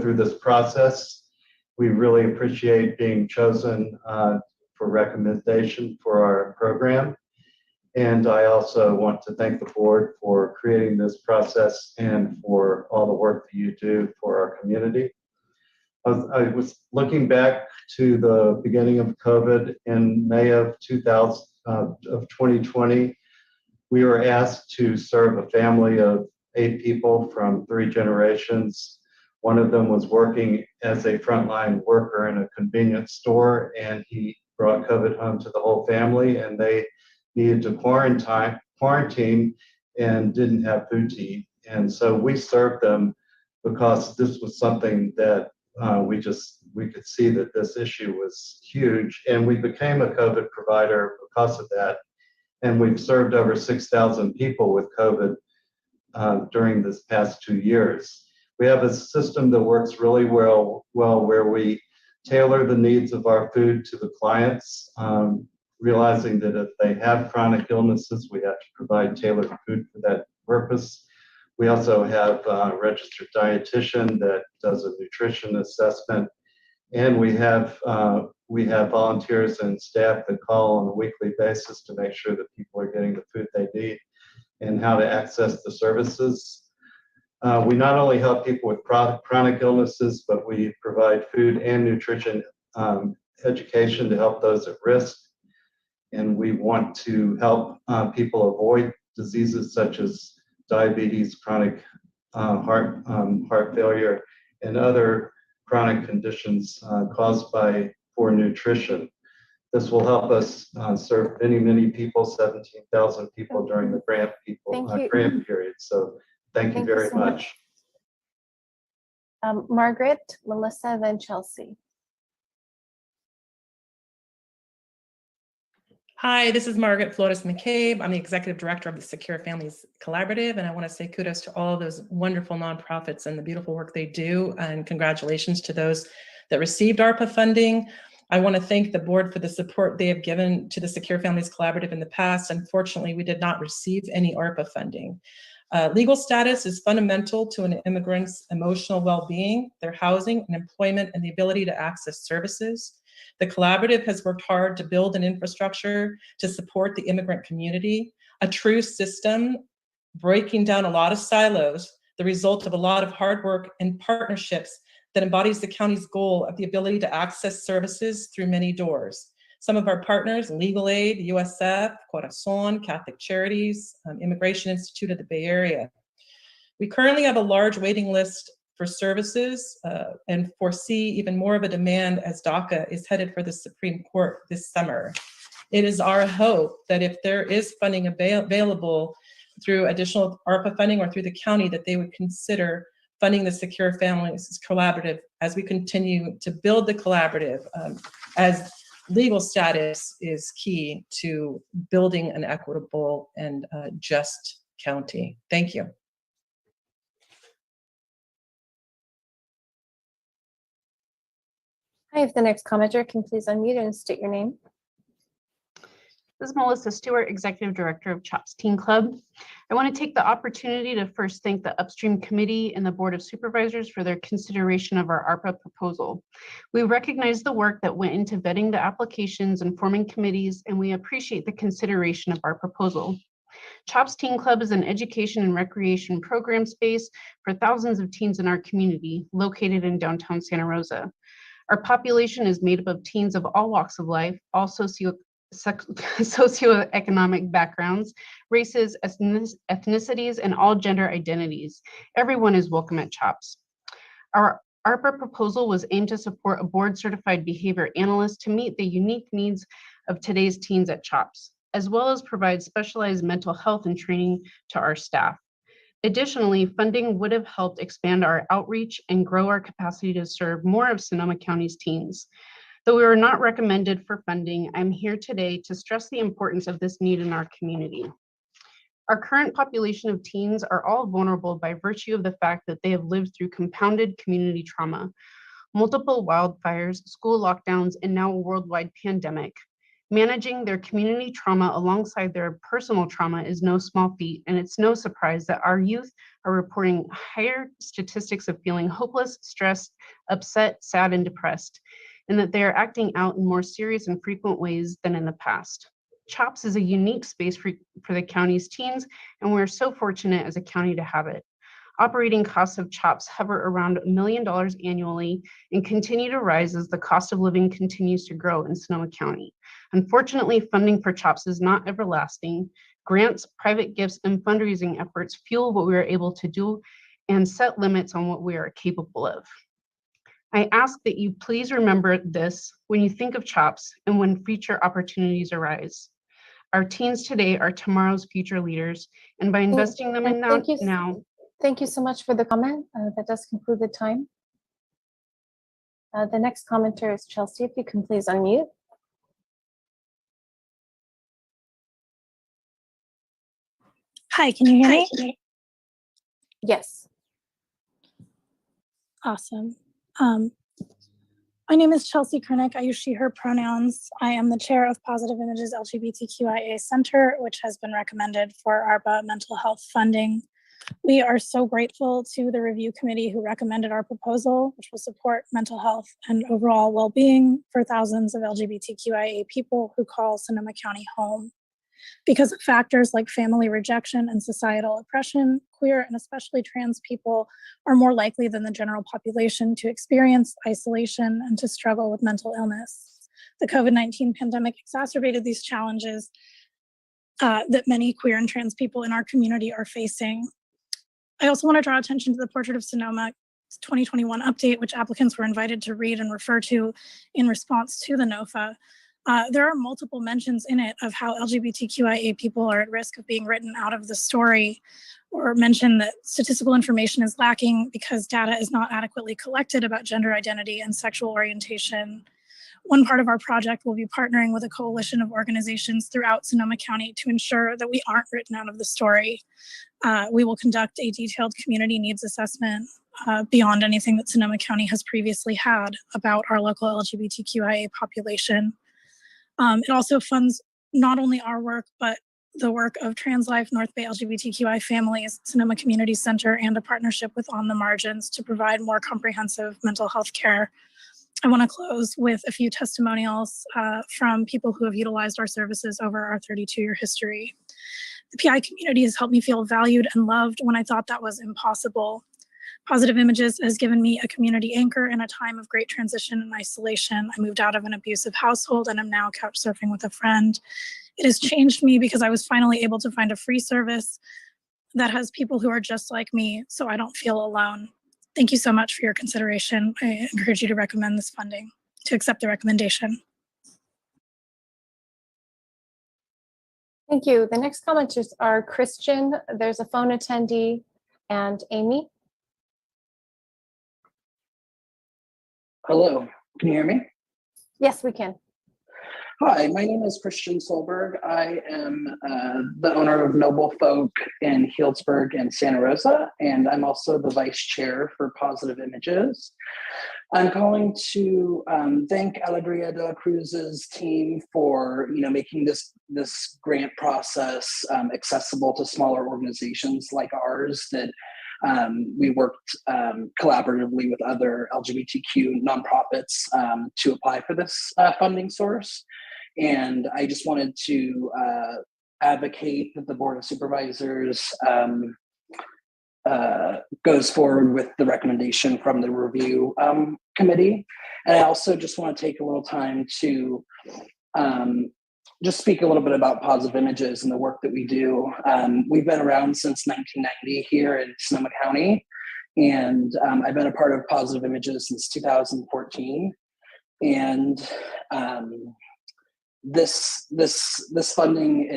through this process. We really appreciate being chosen for recommendation for our program. And I also want to thank the board for creating this process and for all the work that you do for our community. I was looking back to the beginning of COVID in May of 2020. We were asked to serve a family of 8 people from 3 generations. One of them was working as a frontline worker in a convenience store, and he brought COVID home to the whole family, and they needed to quarantine and didn't have food to eat. And so we served them because this was something that we could see that this issue was huge, and we became a COVID provider because of that. And we've served over 6,000 people with COVID during this past 2 years. We have a system that works really well where we tailor the needs of our food to the clients, realizing that if they have chronic illnesses, we have to provide tailored food for that purpose. We also have a registered dietitian that does a nutrition assessment, and we have volunteers and staff that call on a weekly basis to make sure that people are getting the food they need and how to access the services. We not only help people with chronic illnesses, but we provide food and nutrition education to help those at risk. And we want to help people avoid diseases such as diabetes, chronic heart failure, and other chronic conditions caused by poor nutrition. This will help us serve many, many people, 17,000 people during the grant period. So thank you very so much. Margaret, Melissa, then Chelsea. Hi, this is Margaret Flores McCabe. I'm the Executive Director of the Secure Families Collaborative, and I want to say kudos to all of those wonderful nonprofits and the beautiful work they do, and congratulations to those that received ARPA funding. I want to thank the board for the support they have given to the Secure Families Collaborative in the past. Unfortunately, we did not receive any ARPA funding. Legal status is fundamental to an immigrant's emotional well-being, their housing and employment, and the ability to access services. The collaborative has worked hard to build an infrastructure to support the immigrant community, a true system breaking down a lot of silos, the result of a lot of hard work and partnerships that embodies the county's goal of the ability to access services through many doors. Some of our partners, Legal Aid, USF, Corazon, Catholic Charities, Immigration Institute of the Bay Area. We currently have a large waiting list for services and foresee even more of a demand as DACA is headed for the Supreme Court this summer. It is our hope that if there is funding available through additional ARPA funding or through the county, that they would consider funding the Secure Families Collaborative as we continue to build the collaborative, as legal status is key to building an equitable and just county. Thank you. Hi, if the next commenter can please unmute and state your name. This is Melissa Stewart, Executive Director of CHOPS Teen Club. I want to take the opportunity to first thank the Upstream Committee and the Board of Supervisors for their consideration of our ARPA proposal. We recognize the work that went into vetting the applications and forming committees, and we appreciate the consideration of our proposal. CHOPS Teen Club is an education and recreation program space for thousands of teens in our community, located in downtown Santa Rosa. Our population is made up of teens of all walks of life, all socioeconomic backgrounds, races, ethnicities, and all gender identities. Everyone is welcome at CHOPS. Our ARPA proposal was aimed to support a board-certified behavior analyst to meet the unique needs of today's teens at CHOPS, as well as provide specialized mental health and training to our staff. Additionally, funding would have helped expand our outreach and grow our capacity to serve more of Sonoma County's teens. Though we were not recommended for funding, I'm here today to stress the importance of this need in our community. Our current population of teens are all vulnerable by virtue of the fact that they have lived through compounded community trauma, multiple wildfires, school lockdowns, and now a worldwide pandemic. Managing their community trauma alongside their personal trauma is no small feat, and it's no surprise that our youth are reporting higher statistics of feeling hopeless, stressed, upset, sad, and depressed, and that they are acting out in more serious and frequent ways than in the past. CHOPS is a unique space for the county's teens, and we're so fortunate as a county to have it. Operating costs of CHOPS hover around $1 million annually and continue to rise as the cost of living continues to grow in Sonoma County. Unfortunately, funding for CHOPS is not everlasting. Grants, private gifts, and fundraising efforts fuel what we are able to do and set limits on what we are capable of. I ask that you please remember this when you think of CHOPS and when future opportunities arise. Our teens today are tomorrow's future leaders, and by investing them in now. Thank you so much for the comment. That does conclude the time. The next commenter is Chelsea. If you can please unmute. Hi, can you hear me? Yes. Awesome. My name is Chelsea Kernick. I use she, her pronouns. I am the chair of Positive Images LGBTQIA Center, which has been recommended for ARPA mental health funding. We are so grateful to the review committee who recommended our proposal, which will support mental health and overall well-being for thousands of LGBTQIA people who call Sonoma County home. Because of factors like family rejection and societal oppression, queer and especially trans people are more likely than the general population to experience isolation and to struggle with mental illness. The COVID-19 pandemic exacerbated these challenges that many queer and trans people in our community are facing. I also want to draw attention to the Portrait of Sonoma 2021 update, which applicants were invited to read and refer to in response to the NOFA. There are multiple mentions in it of how LGBTQIA people are at risk of being written out of the story, or mention that statistical information is lacking because data is not adequately collected about gender identity and sexual orientation. One part of our project will be partnering with a coalition of organizations throughout Sonoma County to ensure that we aren't written out of the story. We will conduct a detailed community needs assessment beyond anything that Sonoma County has previously had about our local LGBTQIA population. It also funds not only our work, but the work of Trans Life, North Bay LGBTQI Families, Sonoma Community Center, and a partnership with On the Margins to provide more comprehensive mental health care. I want to close with a few testimonials from people who have utilized our services over our 32-year history. The PI community has helped me feel valued and loved when I thought that was impossible. Positive Images has given me a community anchor in a time of great transition and isolation. I moved out of an abusive household and am now couch surfing with a friend. It has changed me because I was finally able to find a free service that has people who are just like me, so I don't feel alone. Thank you so much for your consideration. I encourage you to recommend this funding, to accept the recommendation. Thank you. The next commenters are Christian, there's a phone attendee, and Amy. Hello, can you hear me? Yes, we can. Hi, my name is Christian Solberg. I am the owner of Noble Folk in Healdsburg and Santa Rosa, and I'm also the vice chair for Positive Images. I'm calling to thank Alegria de la Cruz's team for making this grant process accessible to smaller organizations like ours that we worked collaboratively with other LGBTQ nonprofits to apply for this funding source. And I just wanted to advocate that the Board of Supervisors goes forward with the recommendation from the review committee. And I also just want to take a little time to just speak a little bit about Positive Images and the work that we do. We've been around since 1990 here in Sonoma County, and I've been a part of Positive Images since 2014. And this funding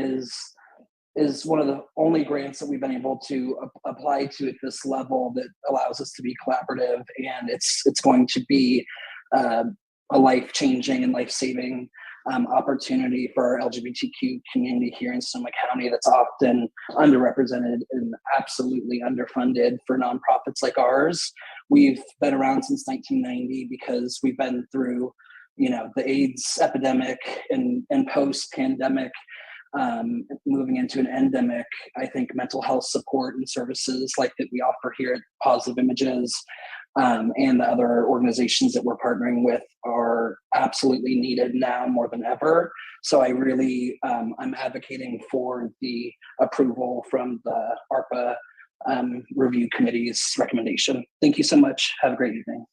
is one of the only grants that we've been able to apply to at this level that allows us to be collaborative, and it's going to be a life-changing and life-saving opportunity for our LGBTQ community here in Sonoma County that's often underrepresented and absolutely underfunded for nonprofits like ours. We've been around since 1990 because we've been through, the AIDS epidemic and post-pandemic, moving into an endemic. I think mental health support and services like that we offer here at Positive Images and the other organizations that we're partnering with are absolutely needed now more than ever. So I really, I'm advocating for the approval from the ARPA review committee's recommendation. Thank you so much. Have a great evening.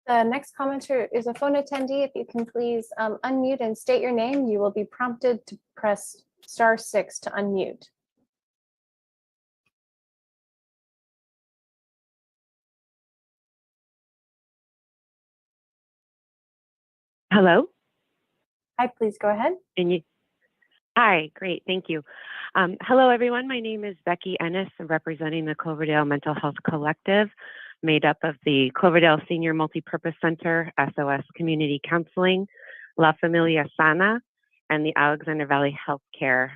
The next commenter is a phone attendee. If you can please unmute and state your name, you will be prompted to press *6 to unmute. Hello. Hi, please go ahead. Hi, great, thank you. Hello, everyone. My name is Becky Ennis. I'm representing the Cloverdale Mental Health Collective, made up of the Cloverdale Senior Multipurpose Center, SOS Community Counseling, La Familia Sana, and the Alexander Valley Healthcare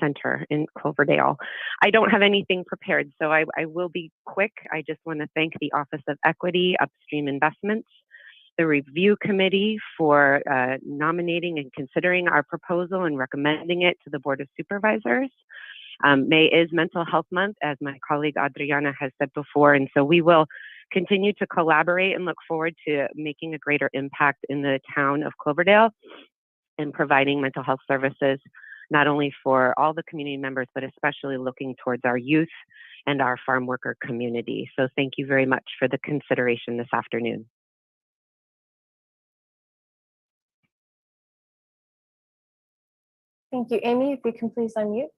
Center in Cloverdale. I don't have anything prepared, so I will be quick. I just want to thank the Office of Equity, Upstream Investments, the review committee for nominating and considering our proposal and recommending it to the Board of Supervisors. May is Mental Health Month, as my colleague Adriana has said before, and so we will continue to collaborate and look forward to making a greater impact in the town of Cloverdale and providing mental health services, not only for all the community members, but especially looking towards our youth and our farm worker community. So thank you very much for the consideration this afternoon. Thank you. Amy, if you can please unmute.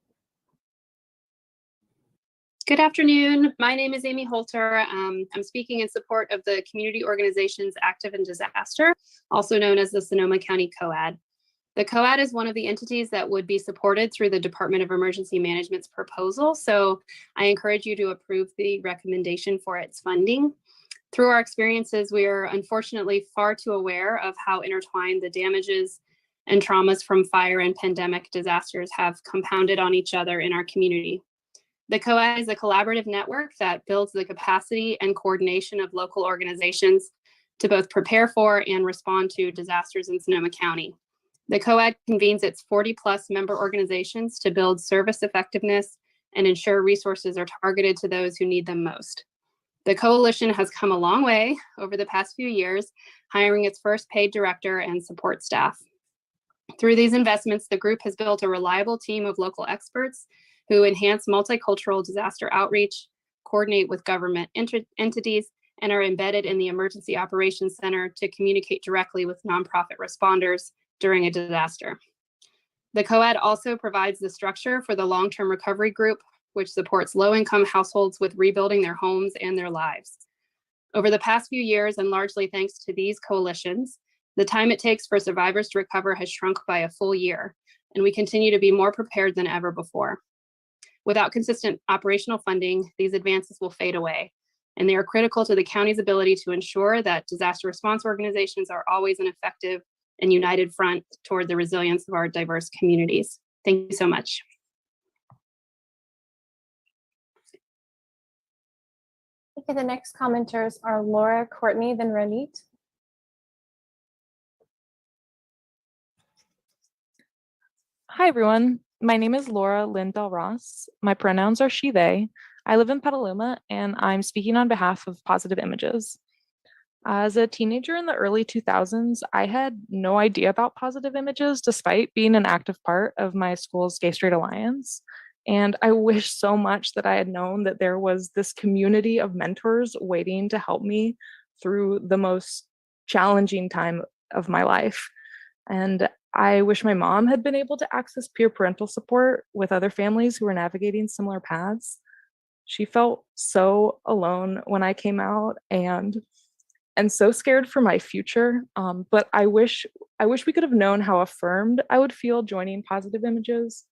Good afternoon. My name is Amy Holter. I'm speaking in support of the Community Organizations Active in Disaster, also known as the Sonoma County COAD. The COAD is one of the entities that would be supported through the Department of Emergency Management's proposal, so I encourage you to approve the recommendation for its funding. Through our experiences, we are unfortunately far too aware of how intertwined the damages and traumas from fire and pandemic disasters have compounded on each other in our community. The COAD is a collaborative network that builds the capacity and coordination of local organizations to both prepare for and respond to disasters in Sonoma County. The COAD convenes its 40+ member organizations to build service effectiveness and ensure resources are targeted to those who need them most. The coalition has come a long way over the past few years, hiring its first paid director and support staff. Through these investments, the group has built a reliable team of local experts who enhance multicultural disaster outreach, coordinate with government entities, and are embedded in the Emergency Operations Center to communicate directly with nonprofit responders during a disaster. The COAD also provides the structure for the long-term recovery group, which supports low-income households with rebuilding their homes and their lives. Over the past few years, and largely thanks to these coalitions, the time it takes for survivors to recover has shrunk by a full year, and we continue to be more prepared than ever before. Without consistent operational funding, these advances will fade away, and they are critical to the county's ability to ensure that disaster response organizations are always an effective and united front toward the resilience of our diverse communities. Thank you so much. Okay, the next commenters are Laura, Courtney, then Ronit. Hi, everyone. My name is Laura Lynn Del Ross. My pronouns are she, they. I live in Petaluma, and I'm speaking on behalf of Positive Images. As a teenager in the early 2000s, I had no idea about Positive Images, despite being an active part of my school's Gay Straight Alliance. And I wish so much that I had known that there was this community of mentors waiting to help me through the most challenging time of my life. And I wish my mom had been able to access peer parental support with other families who were navigating similar paths. She felt so alone when I came out and so scared for my future. But I wish we could have known how affirmed I would feel joining Positive Images,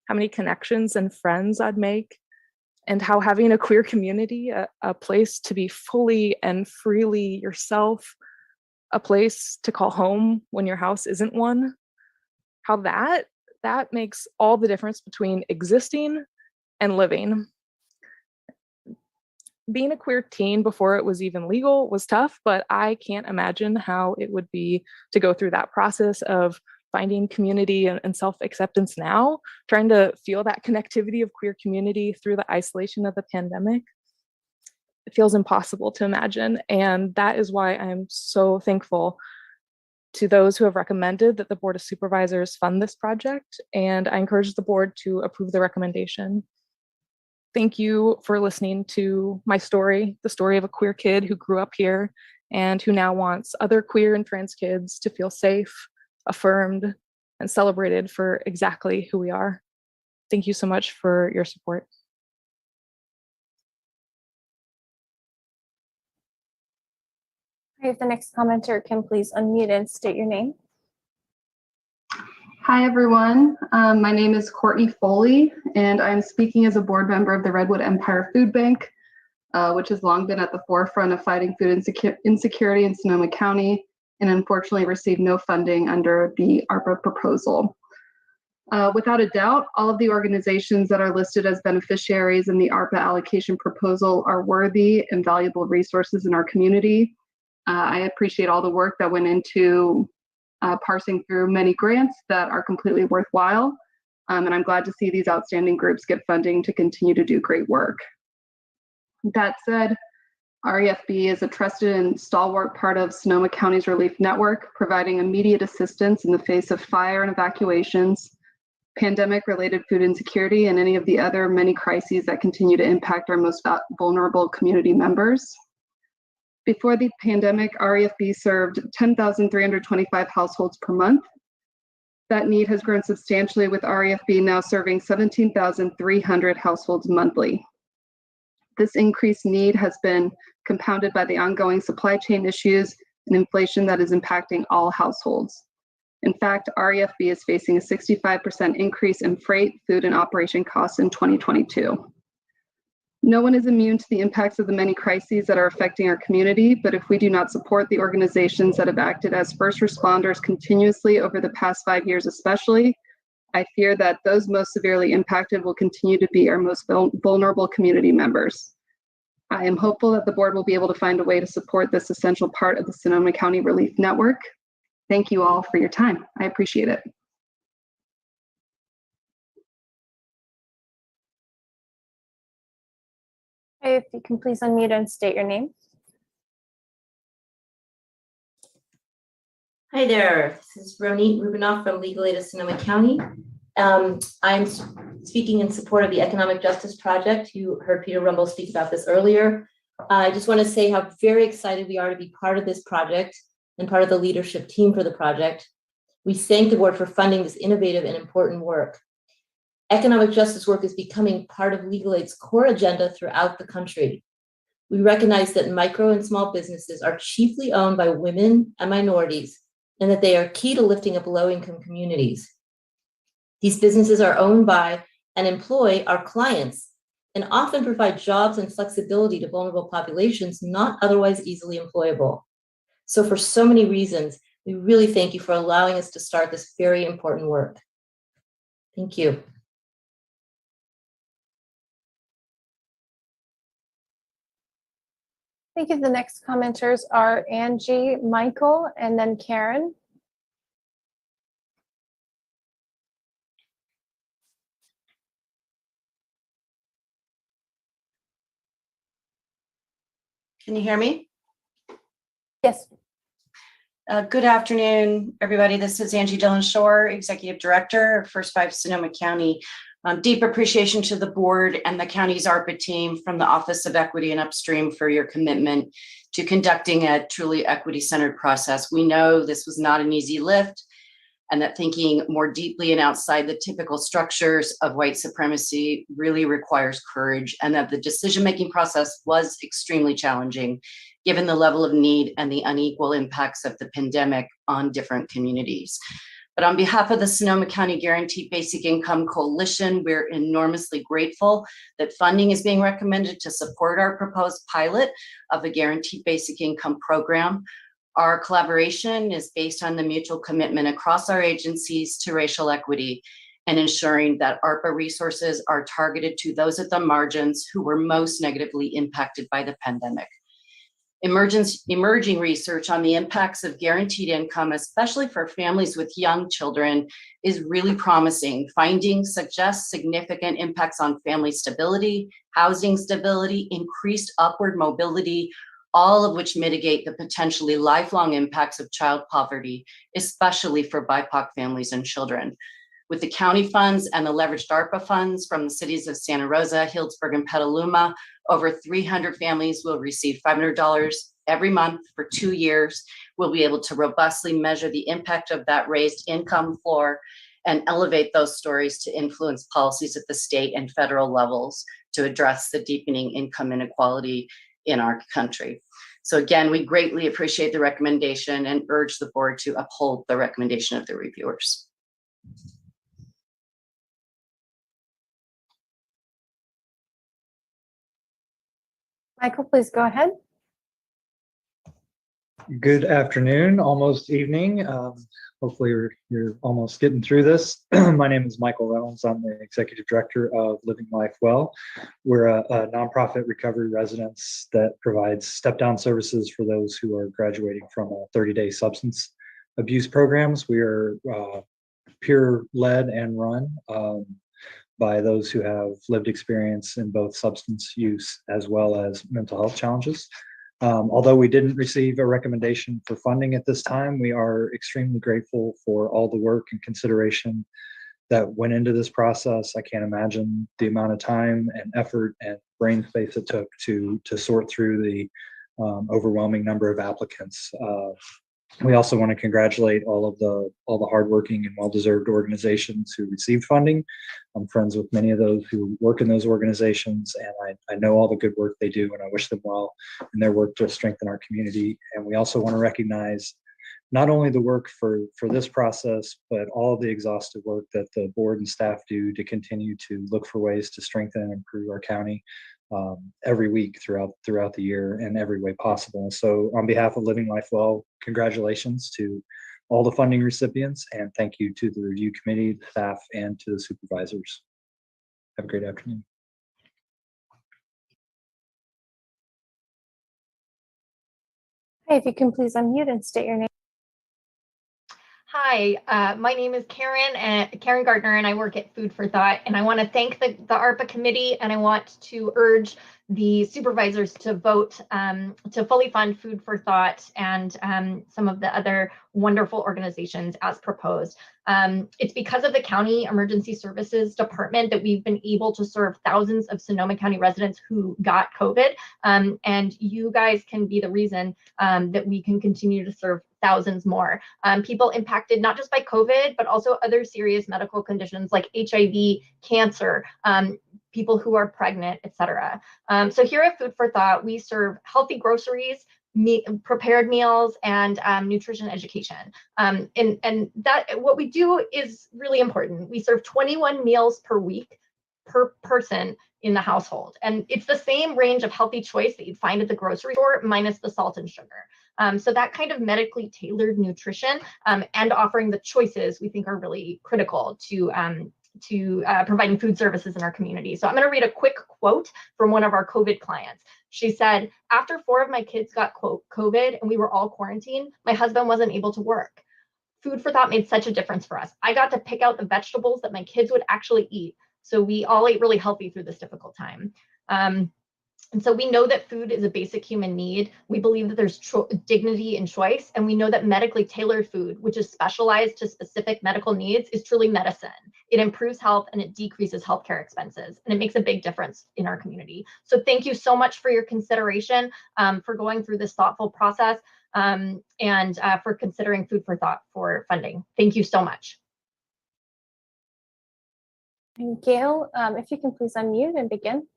how many connections and friends I'd make, and how having a queer community, a place to be fully and freely yourself, a place to call home when your house isn't one, how that makes all the difference between existing and living. Being a queer teen before it was even legal was tough, but I can't imagine how it would be to go through that process of finding community and self-acceptance now, trying to feel that connectivity of queer community through the isolation of the pandemic. It feels impossible to imagine, and that is why I'm so thankful to those who have recommended that the Board of Supervisors fund this project, and I encourage the board to approve the recommendation. Thank you for listening to my story, the story of a queer kid who grew up here and who now wants other queer and trans kids to feel safe, affirmed, and celebrated for exactly who we are. Thank you so much for your support. If the next commenter can please unmute and state your name. Hi, everyone. My name is Courtney Foley, and I'm speaking as a board member of the Redwood Empire Food Bank, which has long been at the forefront of fighting food insecurity in Sonoma County, and unfortunately received no funding under the ARPA proposal. Without a doubt, all of the organizations that are listed as beneficiaries in the ARPA allocation proposal are worthy and valuable resources in our community. I appreciate all the work that went into parsing through many grants that are completely worthwhile. And I'm glad to see these outstanding groups get funding to continue to do great work. That said, REFB is a trusted and stalwart part of Sonoma County's relief network, providing immediate assistance in the face of fire and evacuations, pandemic-related food insecurity, and any of the other many crises that continue to impact our most vulnerable community members. Before the pandemic, REFB served 10,325 households per month. That need has grown substantially, with REFB now serving 17,300 households monthly. This increased need has been compounded by the ongoing supply chain issues and inflation that is impacting all households. In fact, REFB is facing a 65% increase in freight, food, and operation costs in 2022. No one is immune to the impacts of the many crises that are affecting our community, but if we do not support the organizations that have acted as first responders continuously over the past 5 years especially, I fear that those most severely impacted will continue to be our most vulnerable community members. I am hopeful that the board will be able to find a way to support this essential part of the Sonoma County Relief Network. Thank you all for your time. I appreciate it. Okay, if you can please unmute and state your name. Hi there, this is Ronit Rubinoff from Legal Aid of Sonoma County. I'm speaking in support of the Economic Justice Project. You heard Peter Rumble speak about this earlier. I just want to say how very excited we are to be part of this project and part of the leadership team for the project. We thank the board for funding this innovative and important work. Economic justice work is becoming part of Legal Aid's core agenda throughout the country. We recognize that micro and small businesses are chiefly owned by women and minorities, and that they are key to lifting up low-income communities. These businesses are owned by and employ our clients and often provide jobs and flexibility to vulnerable populations not otherwise easily employable. So for so many reasons, we really thank you for allowing us to start this very important work. Thank you. Thank you. The next commenters are Angie, Michael, and then Karen. Can you hear me? Yes. Good afternoon, everybody. This is Angie Dillon Shore, Executive Director of First Five Sonoma County. Deep appreciation to the board and the county's ARPA team from the Office of Equity and Upstream for your commitment to conducting a truly equity-centered process. We know this was not an easy lift, and that thinking more deeply and outside the typical structures of white supremacy really requires courage, and that the decision-making process was extremely challenging given the level of need and the unequal impacts of the pandemic on different communities. But on behalf of the Sonoma County Guaranteed Basic Income Coalition, we're enormously grateful that funding is being recommended to support our proposed pilot of a Guaranteed Basic Income program. Our collaboration is based on the mutual commitment across our agencies to racial equity and ensuring that ARPA resources are targeted to those at the margins who were most negatively impacted by the pandemic. Emerging research on the impacts of guaranteed income, especially for families with young children, is really promising. Findings suggest significant impacts on family stability, housing stability, increased upward mobility, all of which mitigate the potentially lifelong impacts of child poverty, especially for BIPOC families and children. With the county funds and the leveraged ARPA funds from the cities of Santa Rosa, Healdsburg, and Petaluma, over 300 families will receive $500 every month for 2 years. We'll be able to robustly measure the impact of that raised income floor and elevate those stories to influence policies at the state and federal levels to address the deepening income inequality in our country. So again, we greatly appreciate the recommendation and urge the board to uphold the recommendation of the reviewers. Michael, please go ahead. Good afternoon, almost evening. Hopefully you're almost getting through this. My name is Michael Reynolds. I'm the Executive Director of Living Life Well. We're a nonprofit recovery residence that provides step-down services for those who are graduating from a 30-day substance abuse programs. We are peer-led and run by those who have lived experience in both substance use as well as mental health challenges. Although we didn't receive a recommendation for funding at this time, we are extremely grateful for all the work and consideration that went into this process. I can't imagine the amount of time and effort and brain space it took to sort through the overwhelming number of applicants We also want to congratulate all the hardworking and well-deserved organizations who received funding. I'm friends with many of those who work in those organizations, and I know all the good work they do, and I wish them well in their work to strengthen our community. And we also want to recognize not only the work for this process, but all of the exhaustive work that the board and staff do to continue to look for ways to strengthen and improve our county every week throughout the year in every way possible. So on behalf of Living Life Well, congratulations to all the funding recipients, and thank you to the review committee, the staff, and to the supervisors. Have a great afternoon. Hey, if you can please unmute and state your name. Hi, my name is Karen Gardner, and I work at Food for Thought. And I want to thank the ARPA committee, and I want to urge the supervisors to vote to fully fund Food for Thought and some of the other wonderful organizations as proposed. It's because of the County Emergency Services Department that we've been able to serve thousands of Sonoma County residents who got COVID. And you guys can be the reason that we can continue to serve thousands more. People impacted not just by COVID, but also other serious medical conditions like HIV, cancer, people who are pregnant, etc. So here at Food for Thought, we serve healthy groceries, prepared meals, and nutrition education. And that what we do is really important. We serve 21 meals per week per person in the household. And it's the same range of healthy choice that you'd find at the grocery store minus the salt and sugar. So that kind of medically tailored nutrition and offering the choices we think are really critical to providing food services in our community. So I'm going to read a quick quote from one of our COVID clients. She said, "After 4 of my kids got COVID and we were all quarantined, my husband wasn't able to work. Food for Thought made such a difference for us. I got to pick out the vegetables that my kids would actually eat. So we all ate really healthy through this difficult time." And so we know that food is a basic human need. We believe that there's dignity in choice, and we know that medically tailored food, which is specialized to specific medical needs, is truly medicine. It improves health and it decreases healthcare expenses, and it makes a big difference in our community. So thank you so much for your consideration, for going through this thoughtful process, and for considering Food for Thought for funding. Thank you so much. And Gail, if you can please unmute and begin.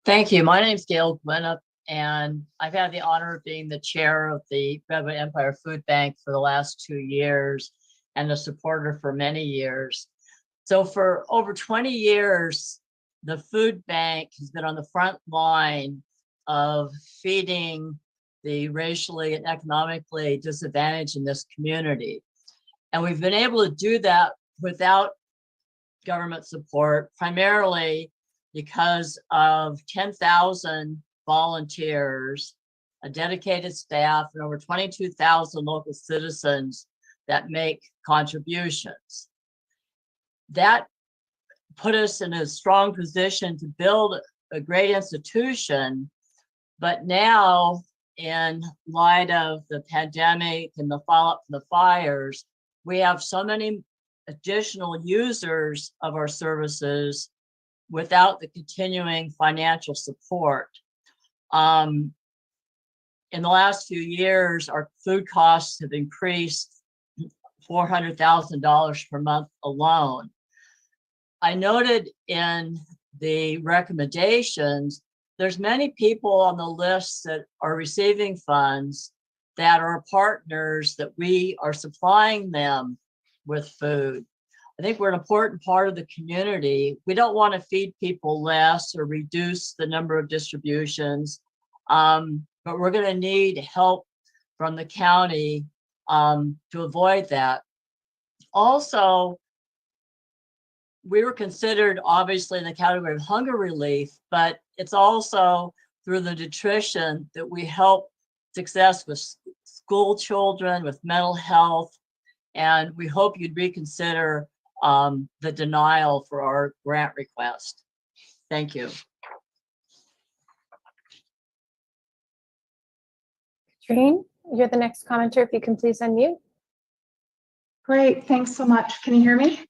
Thank you. My name is Gail Glennup, and I've had the honor of being the chair of the Redwood Empire Food Bank for the last 2 years and a supporter for many years. So for over 20 years, the food bank has been on the front line of feeding the racially and economically disadvantaged in this community. And we've been able to do that without government support, primarily because of 10,000 volunteers, a dedicated staff, and over 22,000 local citizens that make contributions. That put us in a strong position to build a great institution, but now, in light of the pandemic and the fallout from the fires, we have so many additional users of our services without the continuing financial support. In the last few years, our food costs have increased $400,000 per month alone. I noted in the recommendations, there's many people on the list that are receiving funds that are partners that we are supplying them with food. I think we're an important part of the community. We don't want to feed people less or reduce the number of distributions, but we're going to need help from the county to avoid that. Also, we were considered obviously in the category of hunger relief, but it's also through the nutrition that we help success with school children, with mental health, and we hope you'd reconsider the denial for our grant request. Thank you. Katrine, you're the next commenter. If you can please unmute. Great, thanks so much. Can you hear me?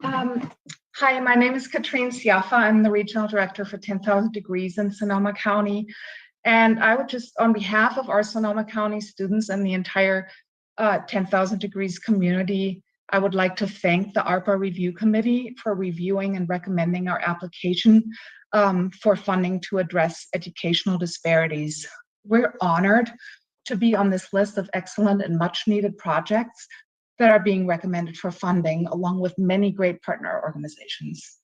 Hi, my name is Katrine Siafa. I'm the Regional Director for 10,000 Degrees in Sonoma County. And I would just, on behalf of our Sonoma County students and the entire 10,000 Degrees community, I would like to thank the ARPA Review Committee for reviewing and recommending our application for funding to address educational disparities. We're honored to be on this list of excellent and much needed projects that are being recommended for funding, along with many great partner organizations.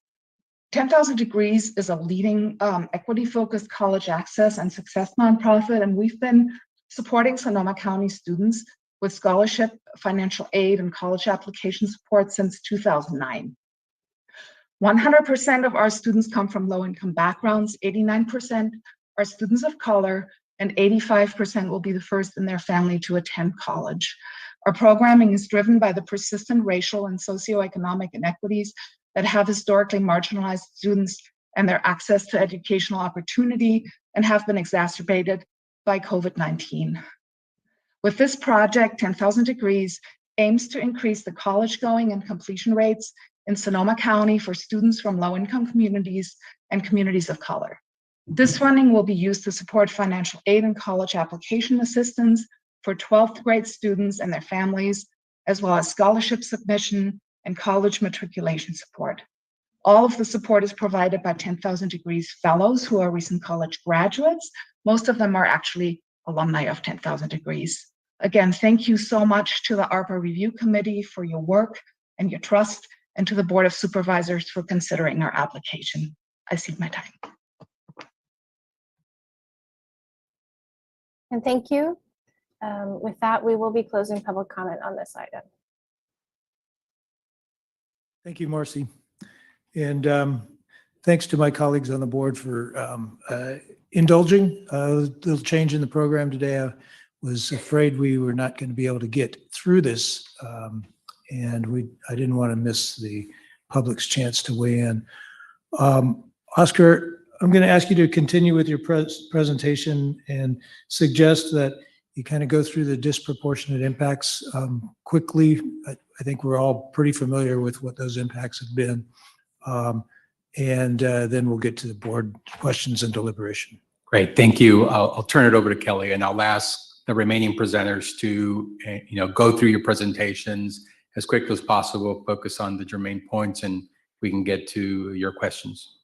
10,000 Degrees is a leading equity-focused college access and success nonprofit, and we've been supporting Sonoma County students with scholarship, financial aid, and college application support since 2009. 100% of our students come from low-income backgrounds, 89% are students of color, and 85% will be the first in their family to attend college. Our programming is driven by the persistent racial and socioeconomic inequities that have historically marginalized students and their access to educational opportunity and have been exacerbated by COVID-19. With this project, 10,000 Degrees aims to increase the college going and completion rates in Sonoma County for students from low-income communities and communities of color. This funding will be used to support financial aid and college application assistance for 12th grade students and their families, as well as scholarship submission and college matriculation support. All of the support is provided by 10,000 Degrees fellows who are recent college graduates. Most of them are actually alumni of 10,000 Degrees. Again, thank you so much to the ARPA Review Committee for your work and your trust, and to the Board of Supervisors for considering our application. I cede my time. And thank you. With that, we will be closing public comment on this item. Thank you, Marcy. And thanks to my colleagues on the board for indulging a little change in the program today. I was afraid we were not going to be able to get through this, and I didn't want to miss the public's chance to weigh in. Oscar, I'm going to ask you to continue with your presentation and suggest that you kind of go through the disproportionate impacts quickly. I think we're all pretty familiar with what those impacts have been. And then we'll get to the board questions and deliberation. Great, thank you. I'll turn it over to Kelly, and I'll ask the remaining presenters to go through your presentations as quickly as possible, focus on the germane points, and we can get to your questions.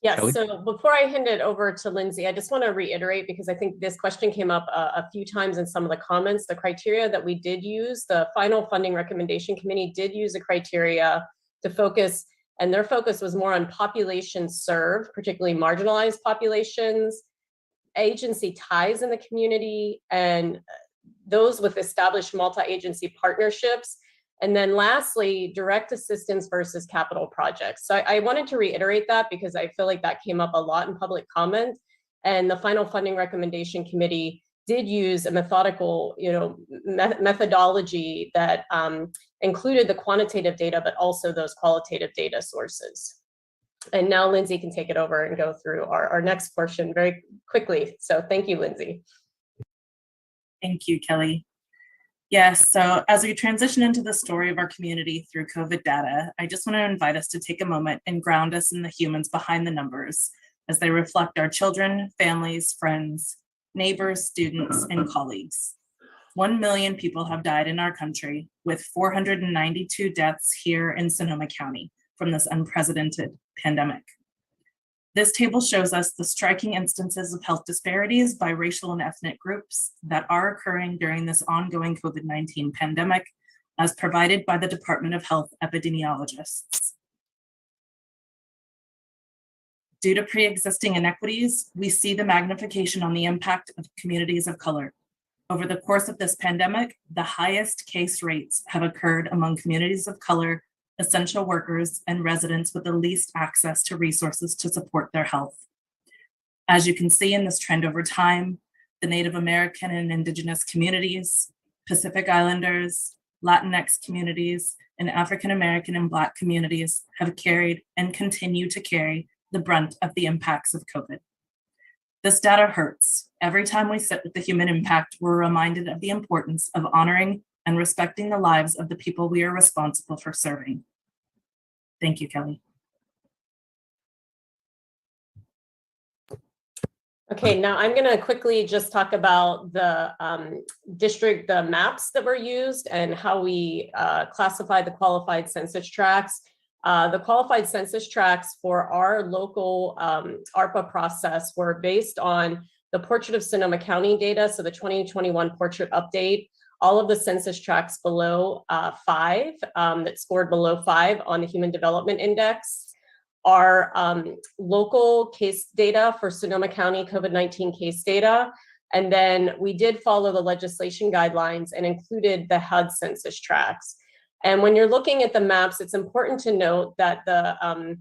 Yes, Kelly? so before I hand it over to Lindsay, I just want to reiterate, because I think this question came up a few times in some of the comments, the criteria that we did use, the final funding recommendation committee did use a criteria to focus, and their focus was more on populations served, particularly marginalized populations, agency ties in the community, and those with established multi-agency partnerships. And then lastly, direct assistance versus capital projects. So I wanted to reiterate that because I feel like that came up a lot in public comment. And the final funding recommendation committee did use a methodical, methodology that included the quantitative data, but also those qualitative data sources. And now Lindsay can take it over and go through our next portion very quickly. So thank you, Lindsay. Thank you, Kelly. Yes, so as we transition into the story of our community through COVID data, I just want to invite us to take a moment and ground us in the humans behind the numbers as they reflect our children, families, friends, neighbors, students, and colleagues. 1 million people have died in our country, with 492 deaths here in Sonoma County from this unprecedented pandemic. This table shows us the striking instances of health disparities by racial and ethnic groups that are occurring during this ongoing COVID-19 pandemic, as provided by the Department of Health epidemiologists. Due to pre-existing inequities, we see the magnification on the impact of communities of color. Over the course of this pandemic, the highest case rates have occurred among communities of color, essential workers, and residents with the least access to resources to support their health. As you can see in this trend over time, the Native American and Indigenous communities, Pacific Islanders, Latinx communities, and African American and Black communities have carried and continue to carry the brunt of the impacts of COVID. This data hurts. Every time we sit with the human impact, we're reminded of the importance of honoring and respecting the lives of the people we are responsible for serving. Thank you, Kelly. Okay, now I'm going to quickly just talk about the the maps that were used and how we classify the qualified census tracts. The qualified census tracts for our local ARPA process were based on the Portrait of Sonoma County data, so the 2021 portrait update. All of the census tracts below 5 that scored below 5 on the Human Development Index are local case data for Sonoma County COVID-19 case data. And then we did follow the legislation guidelines and included the HUD census tracts. And when you're looking at the maps, it's important to note that the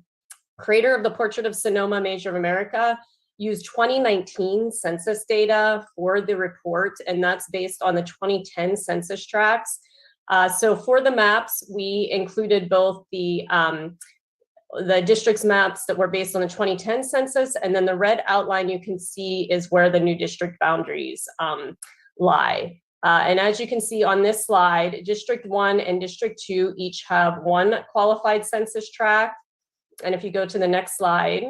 creator of the Portrait of Sonoma, Major of America, used 2019 census data for the report, and that's based on the 2010 census tracts. So for the maps, we included both the district's maps that were based on the 2010 census, and then the red outline you can see is where the new district boundaries lie. And as you can see on this slide, District 1 and District 2 each have 1 qualified census tract. And if you go to the next slide,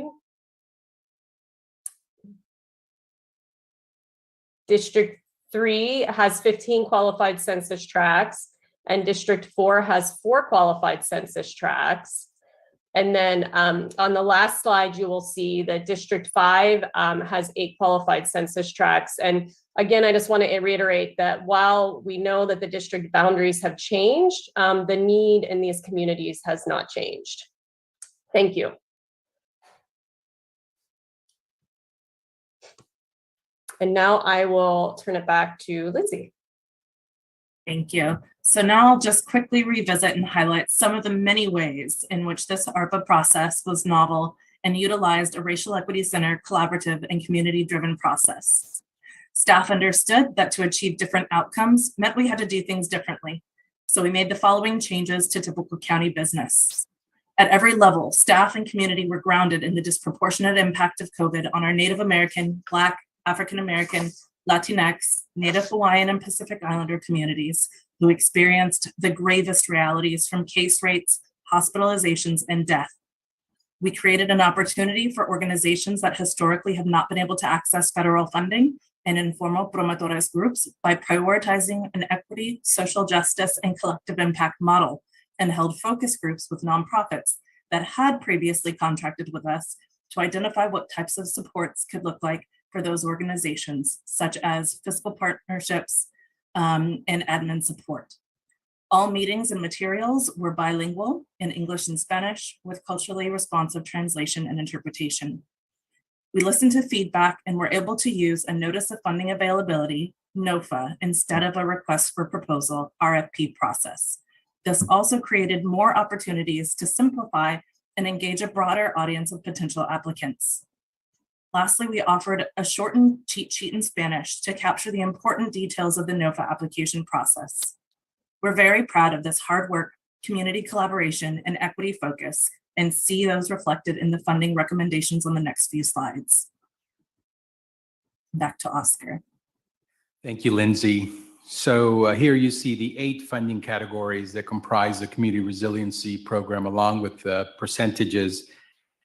District 3 has 15 qualified census tracts, and District 4 has 4 qualified census tracts. And then on the last slide, you will see that District 5 has 8 qualified census tracts. And again, I just want to reiterate that while we know that the district boundaries have changed, the need in these communities has not changed. Thank you. And now I will turn it back to Lindsay. Thank you. So now I'll just quickly revisit and highlight some of the many ways in which this ARPA process was novel and utilized a racial equity-centered, collaborative, and community-driven process. Staff understood that to achieve different outcomes meant we had to do things differently. So we made the following changes to typical county business. At every level, staff and community were grounded in the disproportionate impact of COVID on our Native American, Black, African American, Latinx, Native Hawaiian, and Pacific Islander communities who experienced the gravest realities from case rates, hospitalizations, and death. We created an opportunity for organizations that historically have not been able to access federal funding and informal promotores groups by prioritizing an equity, social justice, and collective impact model, and held focus groups with nonprofits that had previously contracted with us to identify what types of supports could look like for those organizations, such as fiscal partnerships and admin support. All meetings and materials were bilingual in English and Spanish with culturally responsive translation and interpretation. We listened to feedback and were able to use a Notice of Funding Availability, NOFA, instead of a Request for Proposal, RFP process. This also created more opportunities to simplify and engage a broader audience of potential applicants. Lastly, we offered a shortened cheat sheet in Spanish to capture the important details of the NOFA application process. We're very proud of this hard work, community collaboration, and equity focus, and see those reflected in the funding recommendations on the next few slides. Back to Oscar. Thank you, Lindsay. So here you see the 8 funding categories that comprise the Community Resiliency Program, along with the percentages.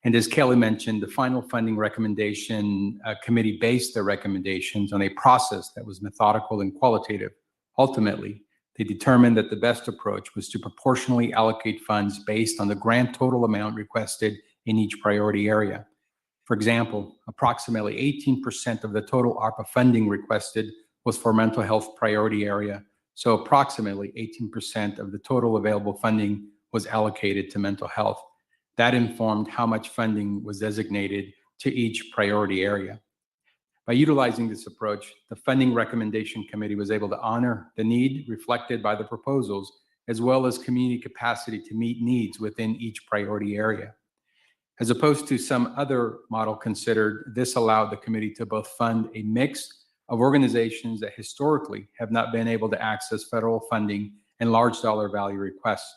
And as Kelly mentioned, the final funding recommendation committee based their recommendations on a process that was methodical and qualitative. Ultimately, they determined that the best approach was to proportionally allocate funds based on the grant total amount requested in each priority area. For example, approximately 18% of the total ARPA funding requested was for mental health priority area. So approximately 18% of the total available funding was allocated to mental health. That informed how much funding was designated to each priority area. By utilizing this approach, the Funding Recommendation Committee was able to honor the need reflected by the proposals, as well as community capacity to meet needs within each priority area. As opposed to some other model considered, this allowed the committee to both fund a mix of organizations that historically have not been able to access federal funding and large dollar value requests.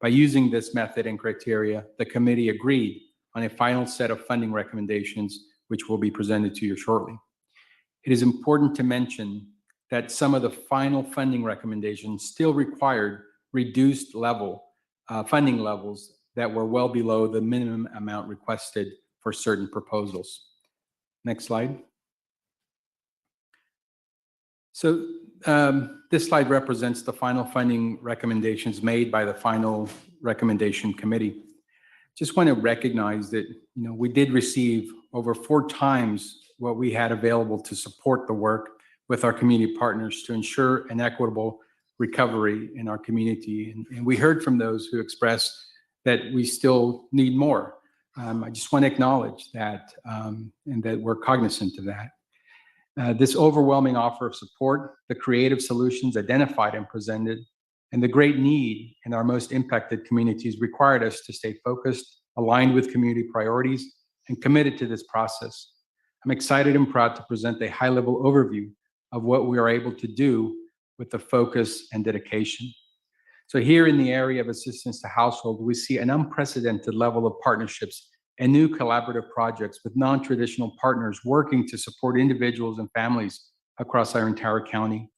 By using this method and criteria, the committee agreed on a final set of funding recommendations, which will be presented to you shortly. It is important to mention that some of the final funding recommendations still required reduced funding levels that were well below the minimum amount requested for certain proposals. Next slide. So this slide represents the final funding recommendations made by the final recommendation committee. Just want to recognize that we did receive over 4 times what we had available to support the work with our community partners to ensure an equitable recovery in our community. And we heard from those who expressed that we still need more. I just want to acknowledge that and that we're cognizant of that. This overwhelming offer of support, the creative solutions identified and presented, and the great need in our most impacted communities required us to stay focused, aligned with community priorities, and committed to this process. I'm excited and proud to present a high-level overview of what we are able to do with the focus and dedication. So here in the area of assistance to households, we see an unprecedented level of partnerships and new collaborative projects with non-traditional partners working to support individuals and families across our entire county.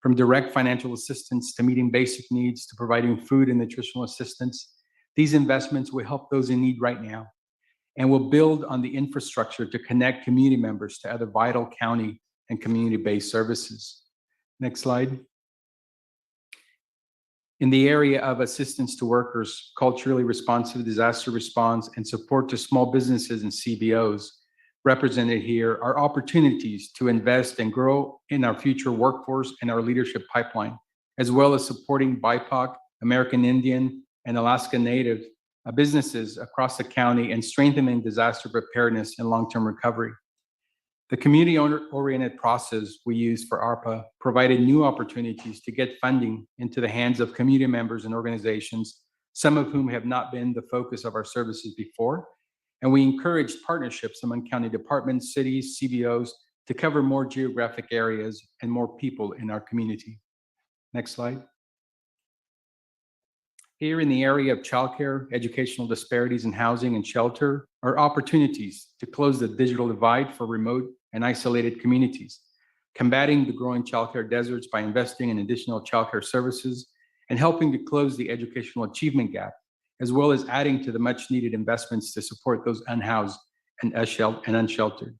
From direct financial assistance to meeting basic needs to providing food and nutritional assistance, these investments will help those in need right now and will build on the infrastructure to connect community members to other vital county and community-based services. Next slide. In the area of assistance to workers, culturally responsive disaster response, and support to small businesses and CBOs, represented here are opportunities to invest and grow in our future workforce and our leadership pipeline, as well as supporting BIPOC, American Indian, and Alaska Native businesses across the county and strengthening disaster preparedness and long-term recovery. The community-oriented process we use for ARPA provided new opportunities to get funding into the hands of community members and organizations, some of whom have not been the focus of our services before. And we encouraged partnerships among county departments, cities, CBOs to cover more geographic areas and more people in our community. Next slide. Here in the area of childcare, educational disparities in housing and shelter are opportunities to close the digital divide for remote and isolated communities, combating the growing childcare deserts by investing in additional childcare services and helping to close the educational achievement gap, as well as adding to the much needed investments to support those unhoused and unsheltered.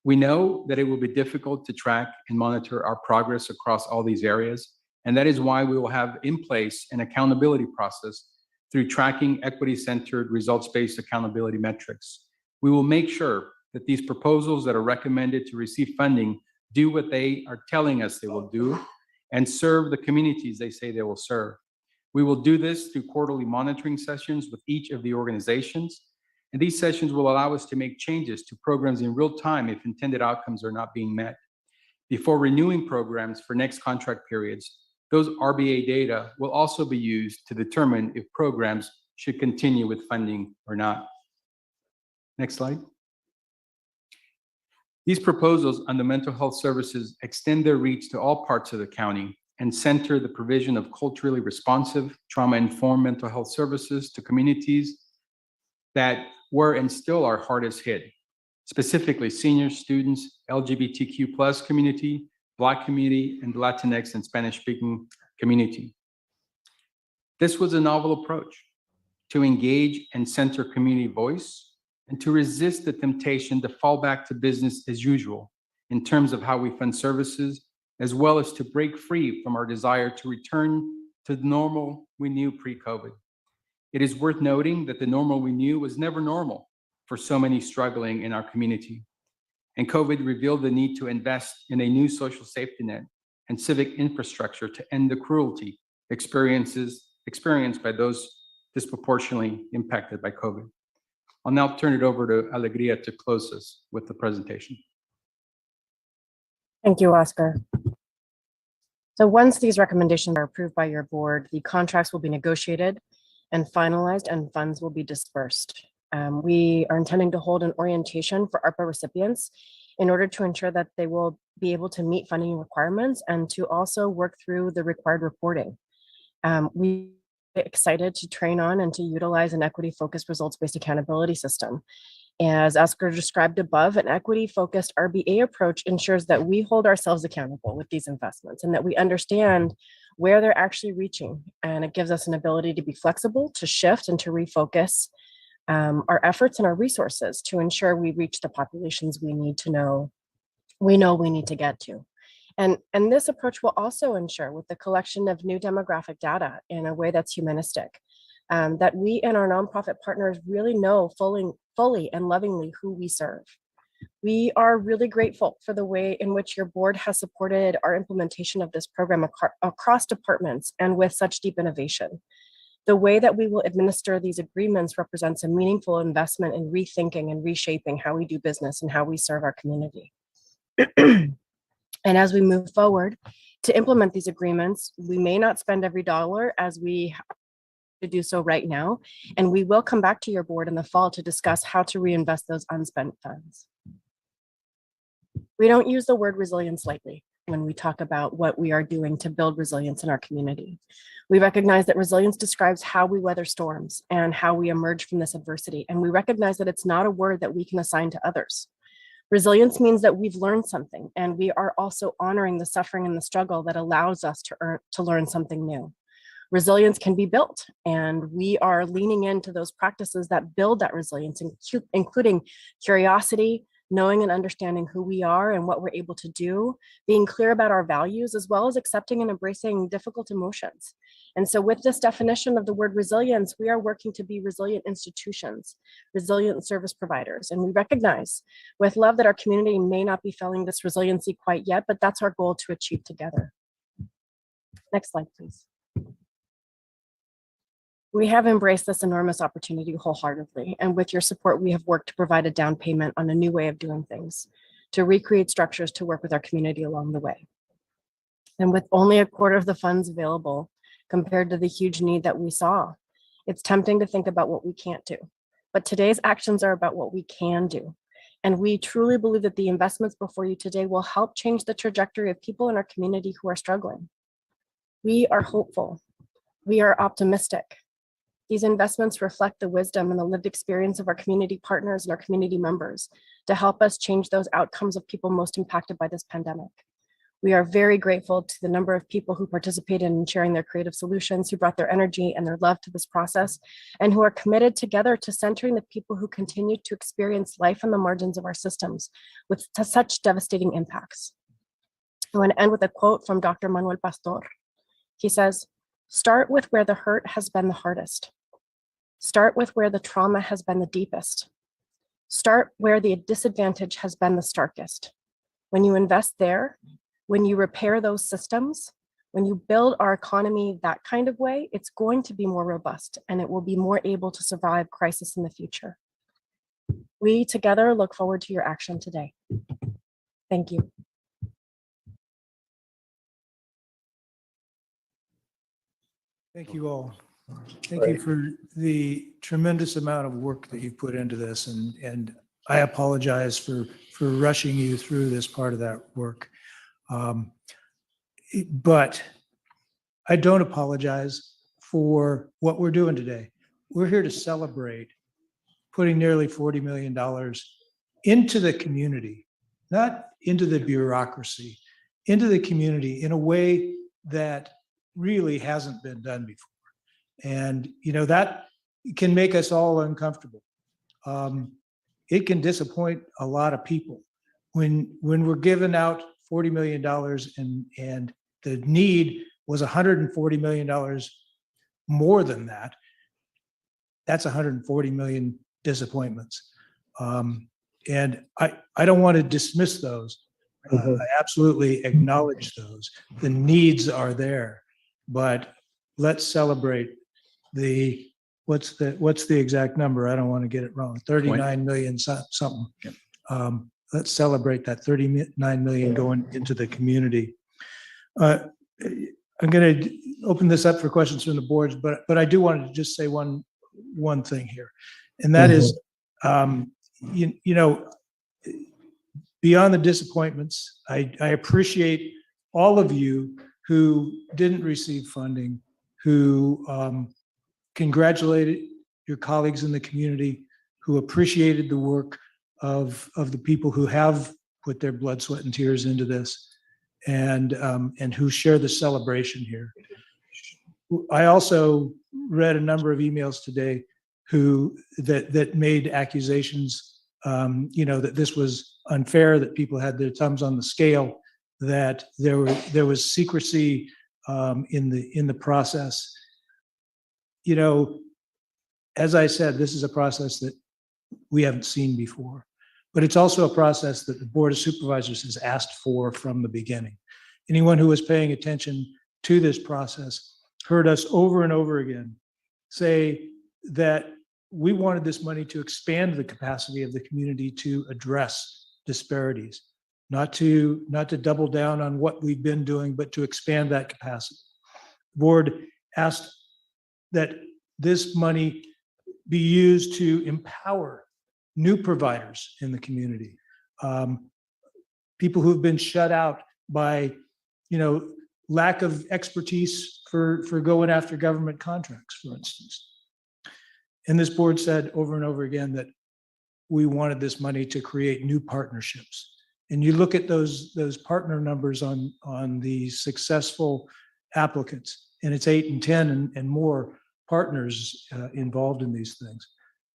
We know that it will be difficult to track and monitor our progress across all these areas, and that is why we will have in place an accountability process through tracking equity-centered, results-based accountability metrics. We will make sure that these proposals that are recommended to receive funding do what they are telling us they will do and serve the communities they say they will serve. We will do this through quarterly monitoring sessions with each of the organizations, and these sessions will allow us to make changes to programs in real time if intended outcomes are not being met. Before renewing programs for next contract periods, those RBA data will also be used to determine if programs should continue with funding or not. Next slide. These proposals on the mental health services extend their reach to all parts of the county and center the provision of culturally responsive, trauma-informed mental health services to communities that were and still are hardest hit, specifically seniors, students, LGBTQ+ community, Black community, and Latinx and Spanish-speaking community. This was a novel approach to engage and center community voice and to resist the temptation to fall back to business as usual in terms of how we fund services, as well as to break free from our desire to return to the normal we knew pre-COVID. It is worth noting that the normal we knew was never normal for so many struggling in our community. And COVID revealed the need to invest in a new social safety net and civic infrastructure to end the cruelty experienced by those disproportionately impacted by COVID. I'll now turn it over to Alegria to close us with the presentation. Thank you, Oscar. So once these recommendations are approved by your board, the contracts will be negotiated and finalized and funds will be dispersed. We are intending to hold an orientation for ARPA recipients in order to ensure that they will be able to meet funding requirements and to also work through the required reporting. We are excited to train on and to utilize an equity-focused results-based accountability system. As Oscar described above, an equity-focused RBA approach ensures that we hold ourselves accountable with these investments and that we understand where they're actually reaching. And it gives us an ability to be flexible, to shift, and to refocus our efforts and our resources to ensure we reach the populations we need to know, we need to get to. And this approach will also ensure, with the collection of new demographic data in a way that's humanistic, that we and our nonprofit partners really know fully and lovingly who we serve. We are really grateful for the way in which your board has supported our implementation of this program across departments and with such deep innovation. The way that we will administer these agreements represents a meaningful investment in rethinking and reshaping how we do business and how we serve our community. And as we move forward to implement these agreements, we may not spend every dollar as we have to do so right now, and we will come back to your board in the fall to discuss how to reinvest those unspent funds. We don't use the word resilience lightly when we talk about what we are doing to build resilience in our community. We recognize that resilience describes how we weather storms and how we emerge from this adversity, and we recognize that it's not a word that we can assign to others. Resilience means that we've learned something, and we are also honoring the suffering and the struggle that allows us to learn something new. Resilience can be built, and we are leaning into those practices that build that resilience, including curiosity, knowing and understanding who we are and what we're able to do, being clear about our values, as well as accepting and embracing difficult emotions. And so with this definition of the word resilience, we are working to be resilient institutions, resilient service providers. And we recognize with love that our community may not be feeling this resiliency quite yet, but that's our goal to achieve together. Next slide, please. We have embraced this enormous opportunity wholeheartedly, and with your support, we have worked to provide a down payment on a new way of doing things, to recreate structures to work with our community along the way. And with only a quarter of the funds available compared to the huge need that we saw, it's tempting to think about what we can't do. But today's actions are about what we can do. And we truly believe that the investments before you today will help change the trajectory of people in our community who are struggling. We are hopeful. We are optimistic. These investments reflect the wisdom and the lived experience of our community partners and our community members to help us change those outcomes of people most impacted by this pandemic. We are very grateful to the number of people who participated in sharing their creative solutions, who brought their energy and their love to this process, and who are committed together to centering the people who continue to experience life on the margins of our systems with such devastating impacts. I want to end with a quote from Dr. Manuel Pastor. He says, "Start with where the hurt has been the hardest. Start with where the trauma has been the deepest. Start where the disadvantage has been the starkest. When you invest there, when you repair those systems, when you build our economy that kind of way, it's going to be more robust and it will be more able to survive crisis in the future." We together look forward to your action today. Thank you. Thank you all. Thank you for the tremendous amount of work that you've put into this, and I apologize for rushing you through this part of that work. But I don't apologize for what we're doing today. We're here to celebrate putting nearly $40 million into the community, not into the bureaucracy, into the community in a way that really hasn't been done before. And, you know, that can make us all uncomfortable. It can disappoint a lot of people when we're giving out $40 million and the need was $140 million more than that. That's 140 million disappointments. And I don't want to dismiss those. I absolutely acknowledge those. The needs are there, but let's celebrate what's the exact number? I don't want to get it wrong. 39 million something. Let's celebrate that 39 million going into the community. I'm going to open this up for questions from the boards, but I do want to just say one thing here, and that is, you know, beyond the disappointments, I appreciate all of you who didn't receive funding, who congratulated your colleagues in the community, who appreciated the work of the people who have put their blood, sweat, and tears into this, and who share the celebration here. I also read a number of emails today that made accusations, you know, that this was unfair, that people had their thumbs on the scale. that there was secrecy in the process. You know, as I said, this is a process that we haven't seen before, but it's also a process that the Board of Supervisors has asked for from the beginning. Anyone who was paying attention to this process heard us over and over again say that we wanted this money to expand the capacity of the community to address disparities, not to double down on what we've been doing, but to expand that capacity. The board asked that this money be used to empower new providers in the community, people who've been shut out by, lack of expertise for going after government contracts, for instance. And this board said over and over again that we wanted this money to create new partnerships. And you look at those partner numbers on the successful applicants, and it's 8 and 10 and more partners involved in these things.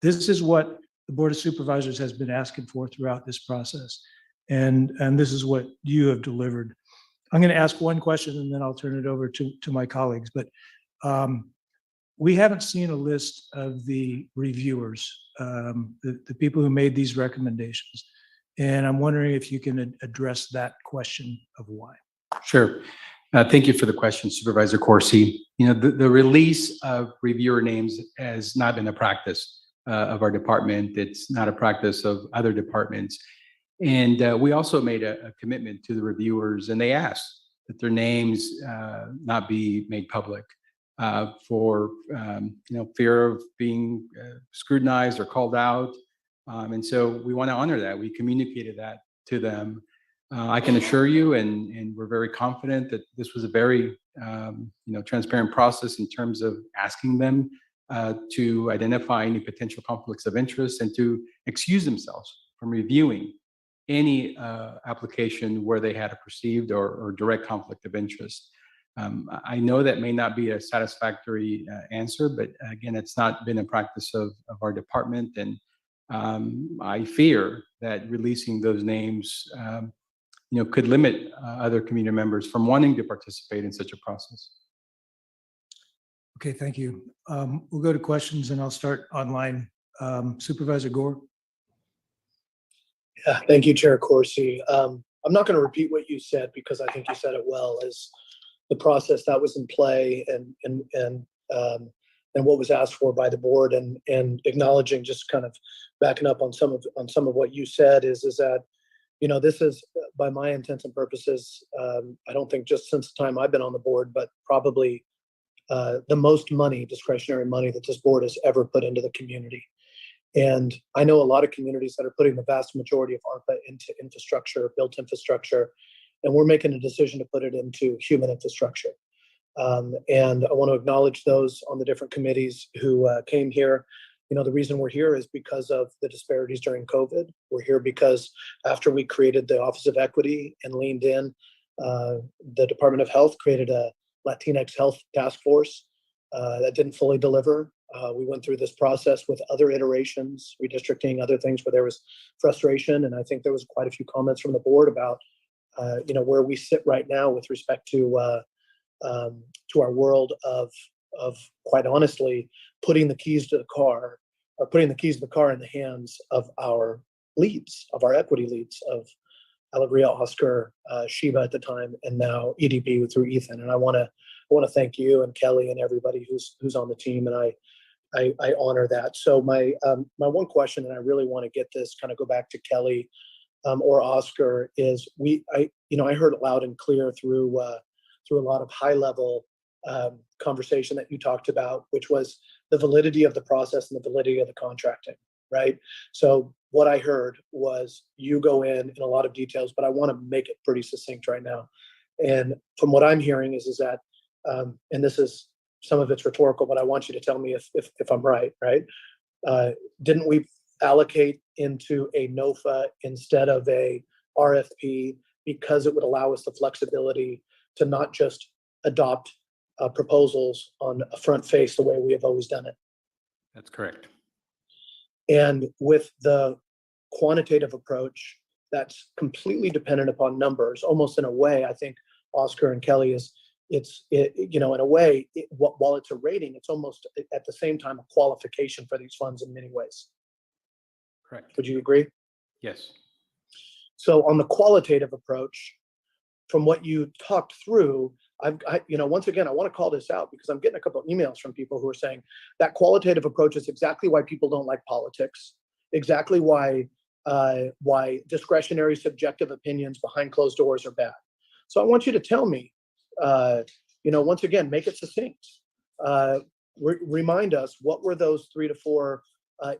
This is what the Board of Supervisors has been asking for throughout this process. And this is what you have delivered. I'm going to ask one question and then I'll turn it over to my colleagues. But we haven't seen a list of the reviewers, the people who made these recommendations. And I'm wondering if you can address that question of why. Sure. Thank you for the question, Supervisor Corsi. The release of reviewer names has not been a practice of our department. It's not a practice of other departments. And we also made a commitment to the reviewers, and they asked that their names not be made public for fear of being scrutinized or called out. And so we want to honor that. We communicated that to them. I can assure you, and we're very confident that this was a very transparent process in terms of asking them to identify any potential conflicts of interest and to excuse themselves from reviewing any application where they had a perceived or direct conflict of interest. I know that may not be a satisfactory answer, but again, it's not been a practice of our department. And I fear that releasing those names could limit other community members from wanting to participate in such a process. Okay, thank you. We'll go to questions and I'll start online. Supervisor Gore. Yeah, thank you, Chair Corsi. I'm not going to repeat what you said because I think you said it well, as the process that was in play and what was asked for by the board, and acknowledging, just kind of backing up on some of what you said is that this is, by my intents and purposes, I don't think just since the time I've been on the board, but probably the most money, discretionary money, that this board has ever put into the community. And I know a lot of communities that are putting the vast majority of ARPA into infrastructure, built infrastructure, and we're making a decision to put it into human infrastructure. And I want to acknowledge those on the different committees who came here. The reason we're here is because of the disparities during COVID. We're here because after we created the Office of Equity and leaned in, the Department of Health created a Latinx Health Task Force that didn't fully deliver. We went through this process with other iterations, redistricting, other things where there was frustration. And I think there was quite a few comments from the board about, where we sit right now with respect to our world of quite honestly, putting the keys to the car in the hands of our leads, of our equity leads, of Alegria, Oscar, Sheba at the time, and now EDP through Ethan. And I want to thank you and Kelly and everybody who's on the team, and I honor that. So my one question, and I really want to get this, kind of go back to Kelly or Oscar, is I heard it loud and clear through a lot of high level conversation that you talked about, which was the validity of the process and the validity of the contracting, right? So what I heard was you go in a lot of details, but I want to make it pretty succinct right now. And from what I'm hearing is that, and this is, some of it's rhetorical, but I want you to tell me if I'm right? Didn't we allocate into a NOFA instead of a RFP because it would allow us the flexibility to not just adopt proposals on a front face the way we have always done it? That's correct. And with the quantitative approach that's completely dependent upon numbers, almost in a way, I think Oscar and Kelly in a way, while it's a rating, it's almost at the same time a qualification for these funds in many ways. Correct. Would you agree? Yes. So on the qualitative approach, from what you talked through, once again, I want to call this out because I'm getting a couple of emails from people who are saying that qualitative approach is exactly why people don't like politics, exactly why discretionary subjective opinions behind closed doors are bad. So I want you to tell me, once again, make it succinct. Remind us, what were those 3 to 4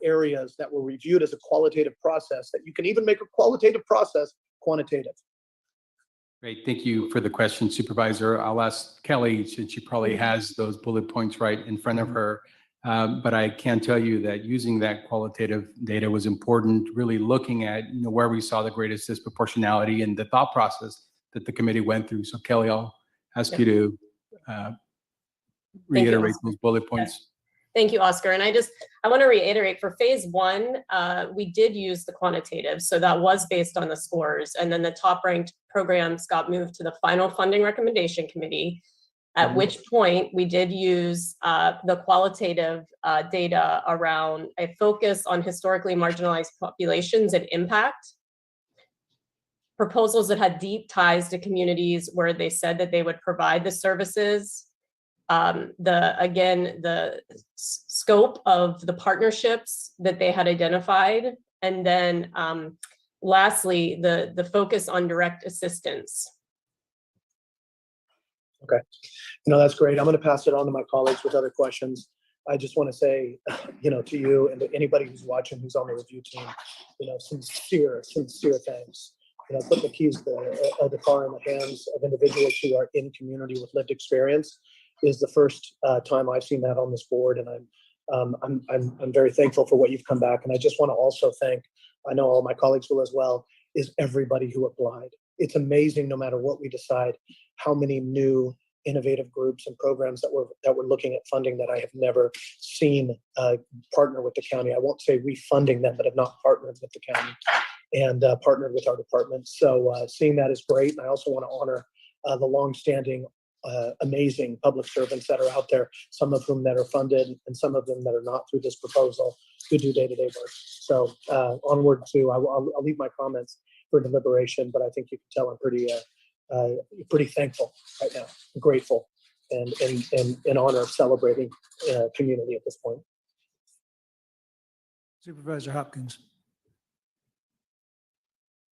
areas that were reviewed as a qualitative process that you can even make a qualitative process quantitative? Great. Thank you for the question, Supervisor. I'll ask Kelly, since she probably has those bullet points right in front of her. But I can tell you that using that qualitative data was important, really looking at where we saw the greatest disproportionality and the thought process that the committee went through. So Kelly, I'll ask you to reiterate those bullet points. Thank you, Oscar. And I want to reiterate for phase 1, we did use the quantitative. So that was based on the scores. And then the top ranked programs got moved to the final funding recommendation committee, at which point we did use the qualitative data around a focus on historically marginalized populations and impact. Proposals that had deep ties to communities where they said that they would provide the services. The scope of the partnerships that they had identified, and then lastly, the focus on direct assistance. Okay, that's great. I'm going to pass it on to my colleagues with other questions. I just want to say, to you and to anybody who's watching, who's on the review team, sincere thanks. Put the keys of the car in the hands of individuals who are in community with lived experience is the first time I've seen that on this board, and I'm very thankful for what you've come back. And I just want to also thank, I know all my colleagues will as well, is everybody who applied. It's amazing, no matter what we decide, how many new innovative groups and programs that we're looking at funding that I have never seen partner with the county. I won't say we funding them, but have not partnered with the county and partnered with our department. So seeing that is great. And I also want to honor the longstanding amazing public servants that are out there, some of whom that are funded and some of them that are not through this proposal, who do day-to-day work. So onward to, I'll leave my comments for deliberation, but I think you can tell I'm pretty thankful right now, grateful, and in honor of celebrating community at this point. Supervisor Hopkins.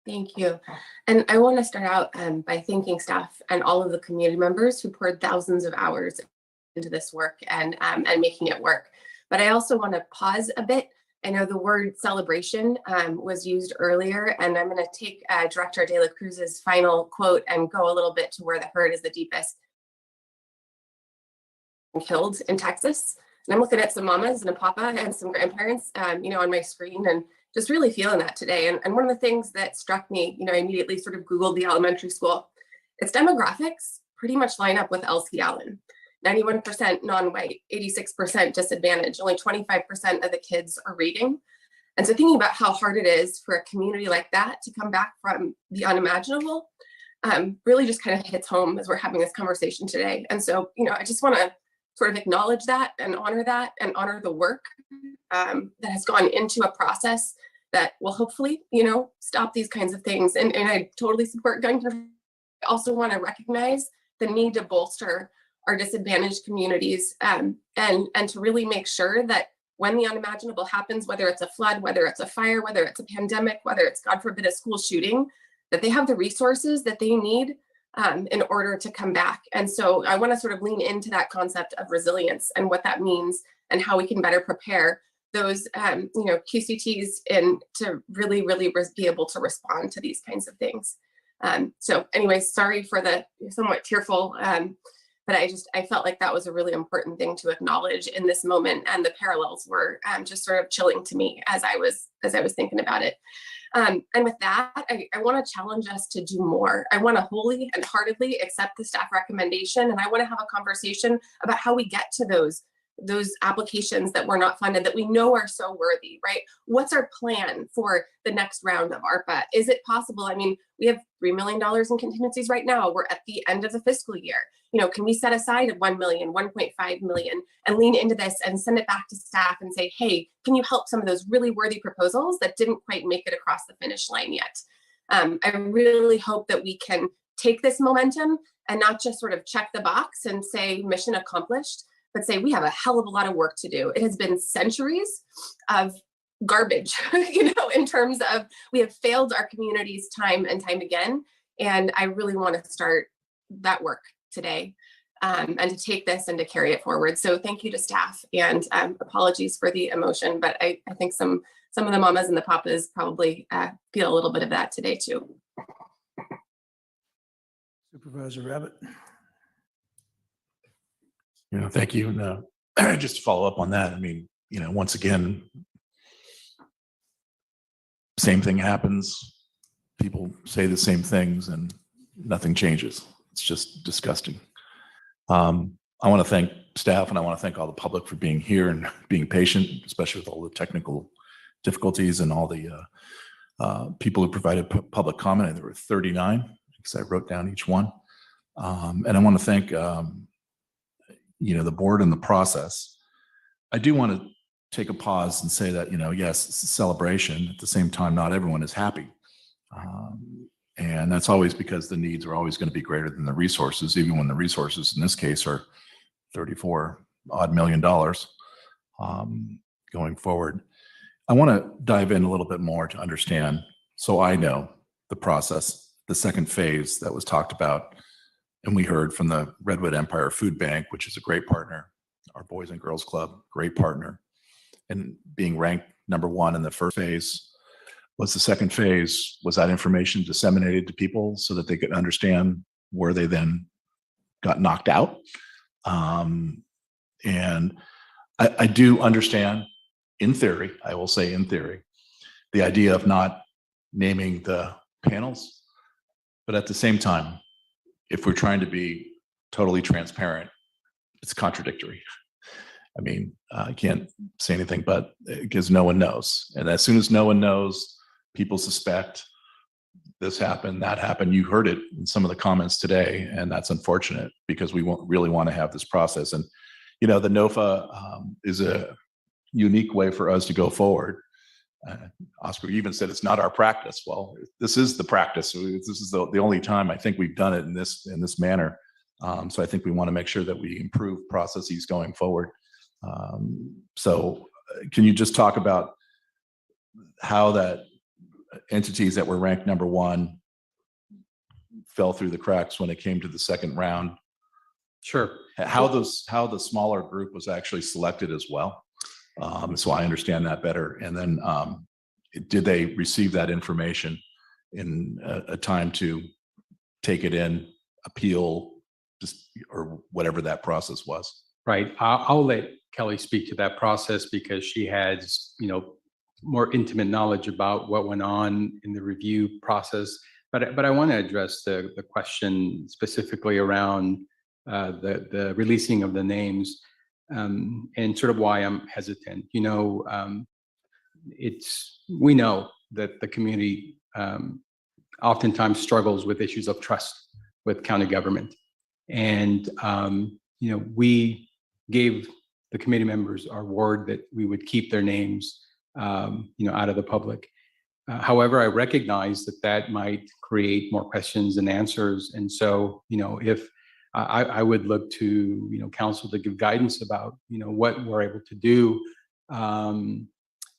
Thank you. And I want to start out by thanking staff and all of the community members who poured thousands of hours into this work and making it work. But I also want to pause a bit. I know the word celebration was used earlier, and I'm going to take Director De La Cruz's final quote and go a little bit to where the hurt is the deepest. Killed in Texas. And I'm looking at some mamas and a papa and some grandparents, on my screen, and just really feeling that today. And one of the things that struck me, I immediately sort of Googled the elementary school. Its demographics pretty much line up with Elsie Allen. 91% non-white, 86% disadvantaged, only 25% of the kids are reading. And so thinking about how hard it is for a community like that to come back from the unimaginable really just kind of hits home as we're having this conversation today. And so, I just want to sort of acknowledge that and honor the work that has gone into a process that will hopefully, stop these kinds of things. And I totally support gun control. I also want to recognize the need to bolster our disadvantaged communities and to really make sure that when the unimaginable happens, whether it's a flood, whether it's a fire, whether it's a pandemic, whether it's, God forbid, a school shooting, that they have the resources that they need in order to come back. And so I want to sort of lean into that concept of resilience and what that means and how we can better prepare those, QCTs and to really be able to respond to these kinds of things. So anyways, sorry for the somewhat tearful, but I felt like that was a really important thing to acknowledge in this moment, and the parallels were just sort of chilling to me as I was thinking about it. And with that, I want to challenge us to do more. I want to wholly and heartedly accept the staff recommendation, and I want to have a conversation about how we get to those those applications that were not funded that we know are so worthy, right? What's our plan for the next round of ARPA? Is it possible? I mean, we have $3 million in contingencies right now. We're at the end of the fiscal year. You know, can we set aside $1 million, 1.5 million and lean into this and send it back to staff and say, hey, can you help some of those really worthy proposals that didn't quite make it across the finish line yet? I really hope that we can take this momentum and not just sort of check the box and say mission accomplished, but say we have a hell of a lot of work to do. It has been centuries of garbage, you know, in terms of we have failed our communities time and time again. And I really want to start that work today and to take this and to carry it forward. So thank you to staff, and apologies for the emotion, but I think some of the mamas and the papas probably feel a little bit of that today too. Supervisor Rabbit. Thank you. And just to follow up on that, I mean, once again, same thing happens. People say the same things and nothing changes. It's just disgusting. I want to thank staff and I want to thank all the public for being here and being patient, especially with all the technical difficulties and all the people who provided public comment. And there were 39 because I wrote down each one. And I want to thank the board and the process. I do want to take a pause and say that, yes, it's a celebration. At the same time, not everyone is happy. And that's always because the needs are always going to be greater than the resources, even when the resources in this case are $34 odd million going forward. I want to dive in a little bit more to understand, so I know the process, the second phase that was talked about. And we heard from the Redwood Empire Food Bank, which is a great partner, our Boys and Girls Club, great partner, and being ranked #1 in the first phase. Was the second phase, was that information disseminated to people so that they could understand where they then got knocked out? And I do understand, in theory, I will say in theory, the idea of not naming the panels, but at the same time, if we're trying to be totally transparent, it's contradictory. I mean, I can't say anything, but because no one knows. And as soon as no one knows, people suspect this happened, that happened. You heard it in some of the comments today, and that's unfortunate because we really want to have this process. And, the NOFA is a unique way for us to go forward. Oscar even said it's not our practice. Well, this is the practice. This is the only time I think we've done it in this manner. So I think we want to make sure that we improve processes going forward. So can you just talk about how that entities that were ranked #1 fell through the cracks when it came to the second round? Sure. How the smaller group was actually selected as well. So I understand that better. And then did they receive that information in a time to take it in, appeal, just or whatever that process was? Right. I'll let Kelly speak to that process because she has, more intimate knowledge about what went on in the review process. But I want to address the question specifically around the releasing of the names and sort of why I'm hesitant. We know that the community oftentimes struggles with issues of trust with county government. And, we gave the committee members our word that we would keep their names, out of the public. However, I recognize that might create more questions than answers. And so, if I would look to, council to give guidance about, what we're able to do.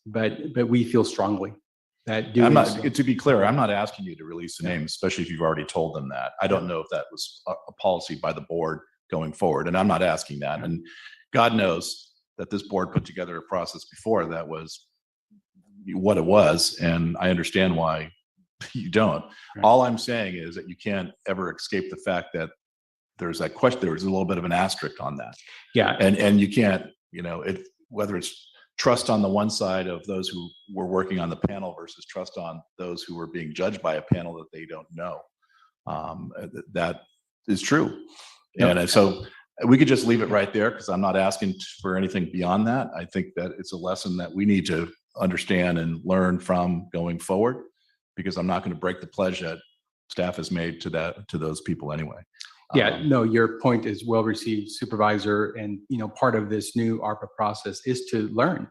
But we feel strongly that doing to be clear, I'm not asking you to release the names, especially if you've already told them that. I don't know if that was a policy by the board going forward, and I'm not asking that. And God knows that this board put together a process before that was what it was, and I understand why you don't. Right. All I'm saying is that you can't ever escape the fact that there's that question. There's a little bit of an asterisk on that. Yeah, and you can't, whether it's trust on the one side of those who were working on the panel versus trust on those who were being judged by a panel that they don't know. That is true. Yep. And so we could just leave it right there because I'm not asking for anything beyond that. I think that it's a lesson that we need to understand and learn from going forward, because I'm not going to break the pledge that staff has made to those people anyway. Yeah, no, your point is well received, Supervisor. And, part of this new ARPA process is to learn,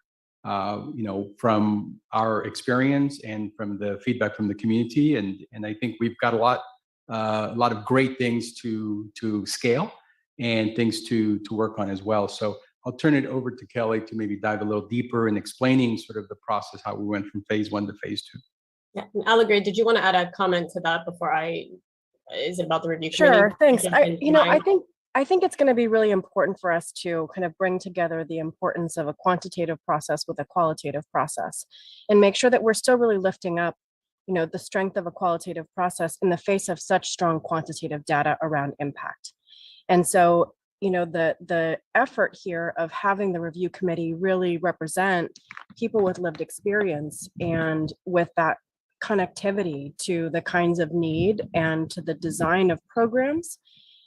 from our experience and from the feedback from the community. And I think we've got a lot of great things to scale and things to work on as well. So I'll turn it over to Kelly to maybe dive a little deeper in explaining sort of the process, how we went from phase 1 to phase 2. Yeah, Allegra, did you want to add a comment to that before is it about the review committee? Sure, thanks. Jump in I think it's going to be really important for us to kind of bring together the importance of a quantitative process with a qualitative process and make sure that we're still really lifting up, the strength of a qualitative process in the face of such strong quantitative data around impact. And so, the effort here of having the review committee really represent people with lived experience and with that connectivity to the kinds of need and to the design of programs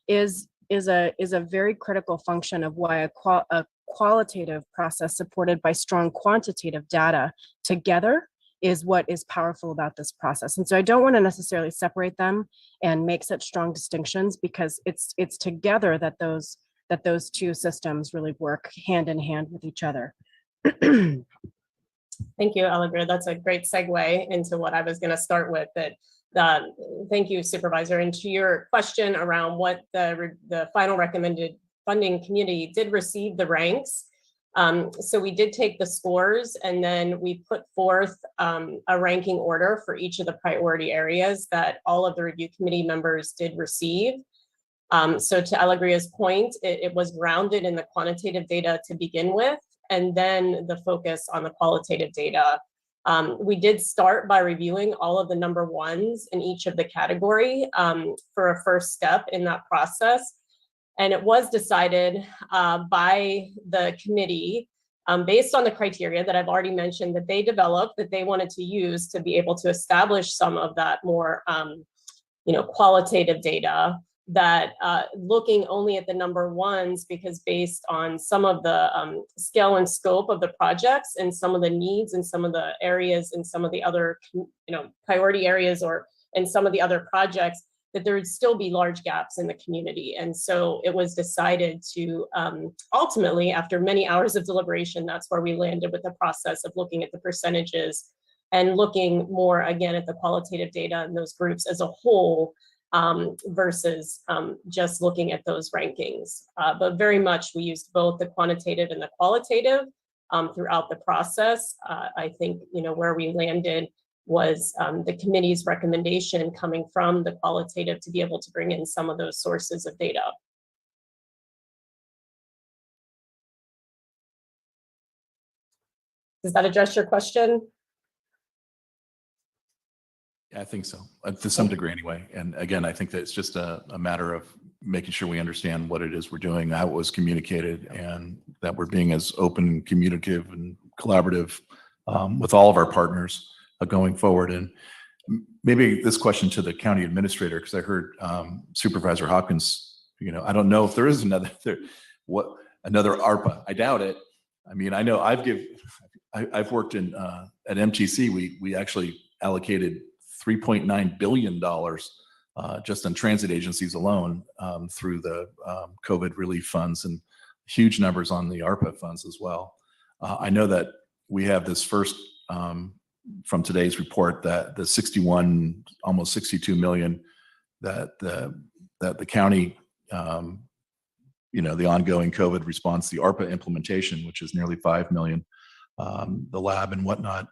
is a very critical function of why a qualitative process supported by strong quantitative data together is what is powerful about this process. And so I don't want to necessarily separate them and make such strong distinctions, because it's together that those two systems really work hand in hand with each other. Thank you, Allegra. That's a great segue into what I was going to start with. Thank you, Supervisor. And to your question around what the final recommended funding community did receive the ranks. So we did take the scores and then we put forth a ranking order for each of the priority areas that all of the review committee members did receive. So to Allegra's point, it was grounded in the quantitative data to begin with, and then the focus on the qualitative data. We did start by reviewing all of the number ones in each of the category for a first step in that process. And it was decided by the committee based on the criteria that I've already mentioned that they developed, that they wanted to use to be able to establish some of that more qualitative data, that looking only at the number ones, because based on some of the scale and scope of the projects and some of the needs and some of the areas and some of the other priority areas and some of the other projects, that there would still be large gaps in the community. And so it was decided to ultimately, after many hours of deliberation, that's where we landed with the process of looking at the percentages and looking more again at the qualitative data in those groups as a whole, versus just looking at those rankings. But very much we used both the quantitative and the qualitative throughout the process. I think, where we landed was the committee's recommendation coming from the qualitative to be able to bring in some of those sources of data. Does that address your question? I think so, to some degree anyway. And again, I think that it's just a matter of making sure we understand what it is we're doing, how it was communicated, and that we're being as open, communicative, and collaborative with all of our partners going forward. And maybe this question to the county administrator, because I heard Supervisor Hopkins, I don't know if there is another ARPA. I doubt it. I mean, I know I've worked in at MTC. We actually allocated $3.9 billion just on transit agencies alone through the COVID relief funds, and huge numbers on the ARPA funds as well. I know that we have this first from today's report that the 61, almost 62 million that the county, the ongoing COVID response, the ARPA implementation, which is nearly 5 million, the lab and whatnot.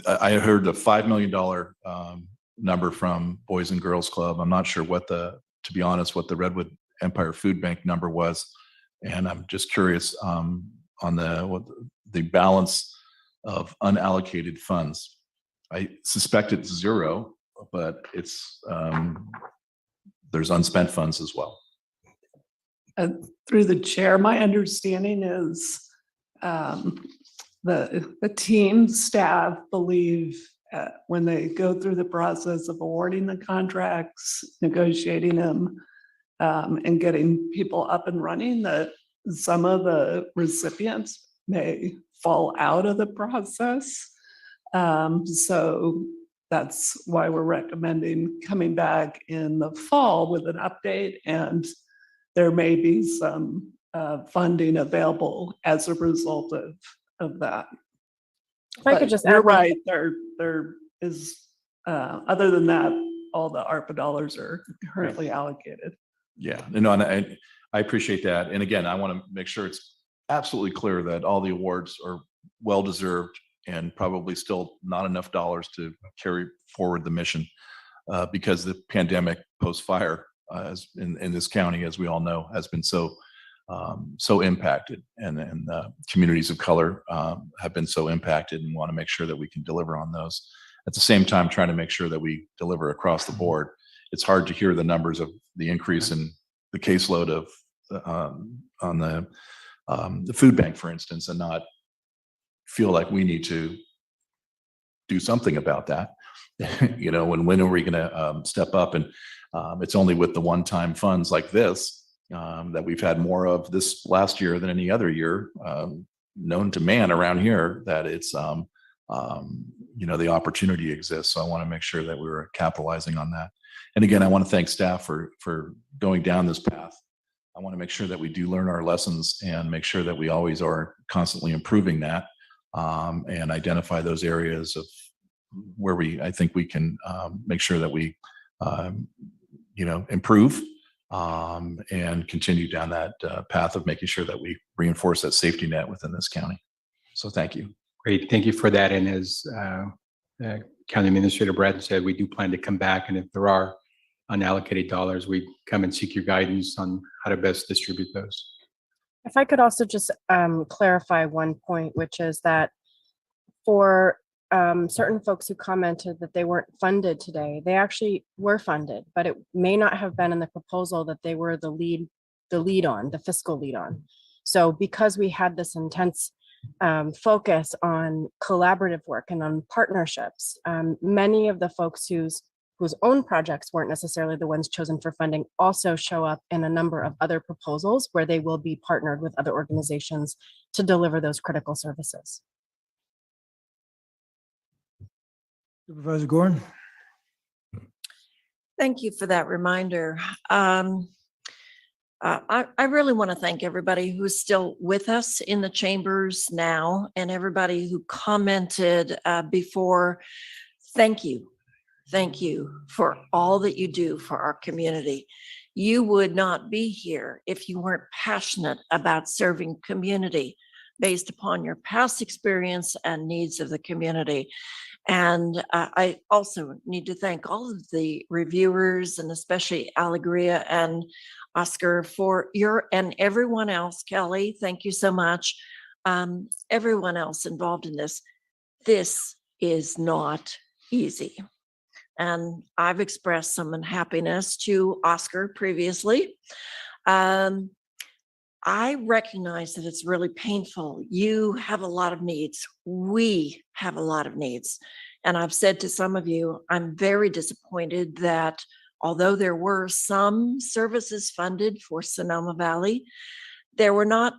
I heard a $5 million number from Boys and Girls Club. I'm not sure what to be honest, what the Redwood Empire Food Bank number was. And I'm just curious on the balance of unallocated funds. I suspect it's zero, but it's there's unspent funds as well. Through the chair, my understanding is the team staff believe when they go through the process of awarding the contracts, negotiating them, and getting people up and running, that some of the recipients may fall out of the process. So that's why we're recommending coming back in the fall with an update, and there may be some funding available as a result of that. If I could But just you're add right, there is, other than that, all the ARPA dollars are currently allocated. Yeah, no, and I appreciate that. And again, I want to make sure it's absolutely clear that all the awards are well-deserved and probably still not enough dollars to carry forward the mission because the pandemic post-fire in this county, as we all know, has been so impacted, and communities of color have been so impacted, and want to make sure that we can deliver on those. At the same time, trying to make sure that we deliver across the board. It's hard to hear the numbers of the increase in the caseload of on the food bank, for instance, and not feel like we need to do something about that. You know, when are we going to step up? And it's only with the one-time funds like this that we've had more of this last year than any other year known to man around here, that it's you know, the opportunity exists. So I want to make sure that we're capitalizing on that. And again, I want to thank staff for going down this path. I want to make sure that we do learn our lessons and make sure that we always are constantly improving that and identify those areas of where I think we can make sure that we, you know, improve and continue down that path of making sure that we reinforce that safety net within this county. So thank you. Great, thank you for that. And as County Administrator Bratton said, we do plan to come back, and if there are unallocated dollars, we come and seek your guidance on how to best distribute those. If I could also just clarify one point, which is that for certain folks who commented that they weren't funded today, they actually were funded, but it may not have been in the proposal that they were the fiscal lead on. So because we had this intense focus on collaborative work and on partnerships, many of the folks whose own projects weren't necessarily the ones chosen for funding also show up in a number of other proposals where they will be partnered with other organizations to deliver those critical services. Supervisor Gorin. Thank you for that reminder. I really want to thank everybody who's still with us in the chambers now, and everybody who commented before. Thank you. Thank you for all that you do for our community. You would not be here if you weren't passionate about serving community based upon your past experience and needs of the community. And I also need to thank all of the reviewers, and especially Alegria and Oscar, for and everyone else. Kelly, thank you so much. Everyone else involved in this. This is not easy. And I've expressed some unhappiness to Oscar previously. I recognize that it's really painful. You have a lot of needs. We have a lot of needs. And I've said to some of you, I'm very disappointed that although there were some services funded for Sonoma Valley, there were not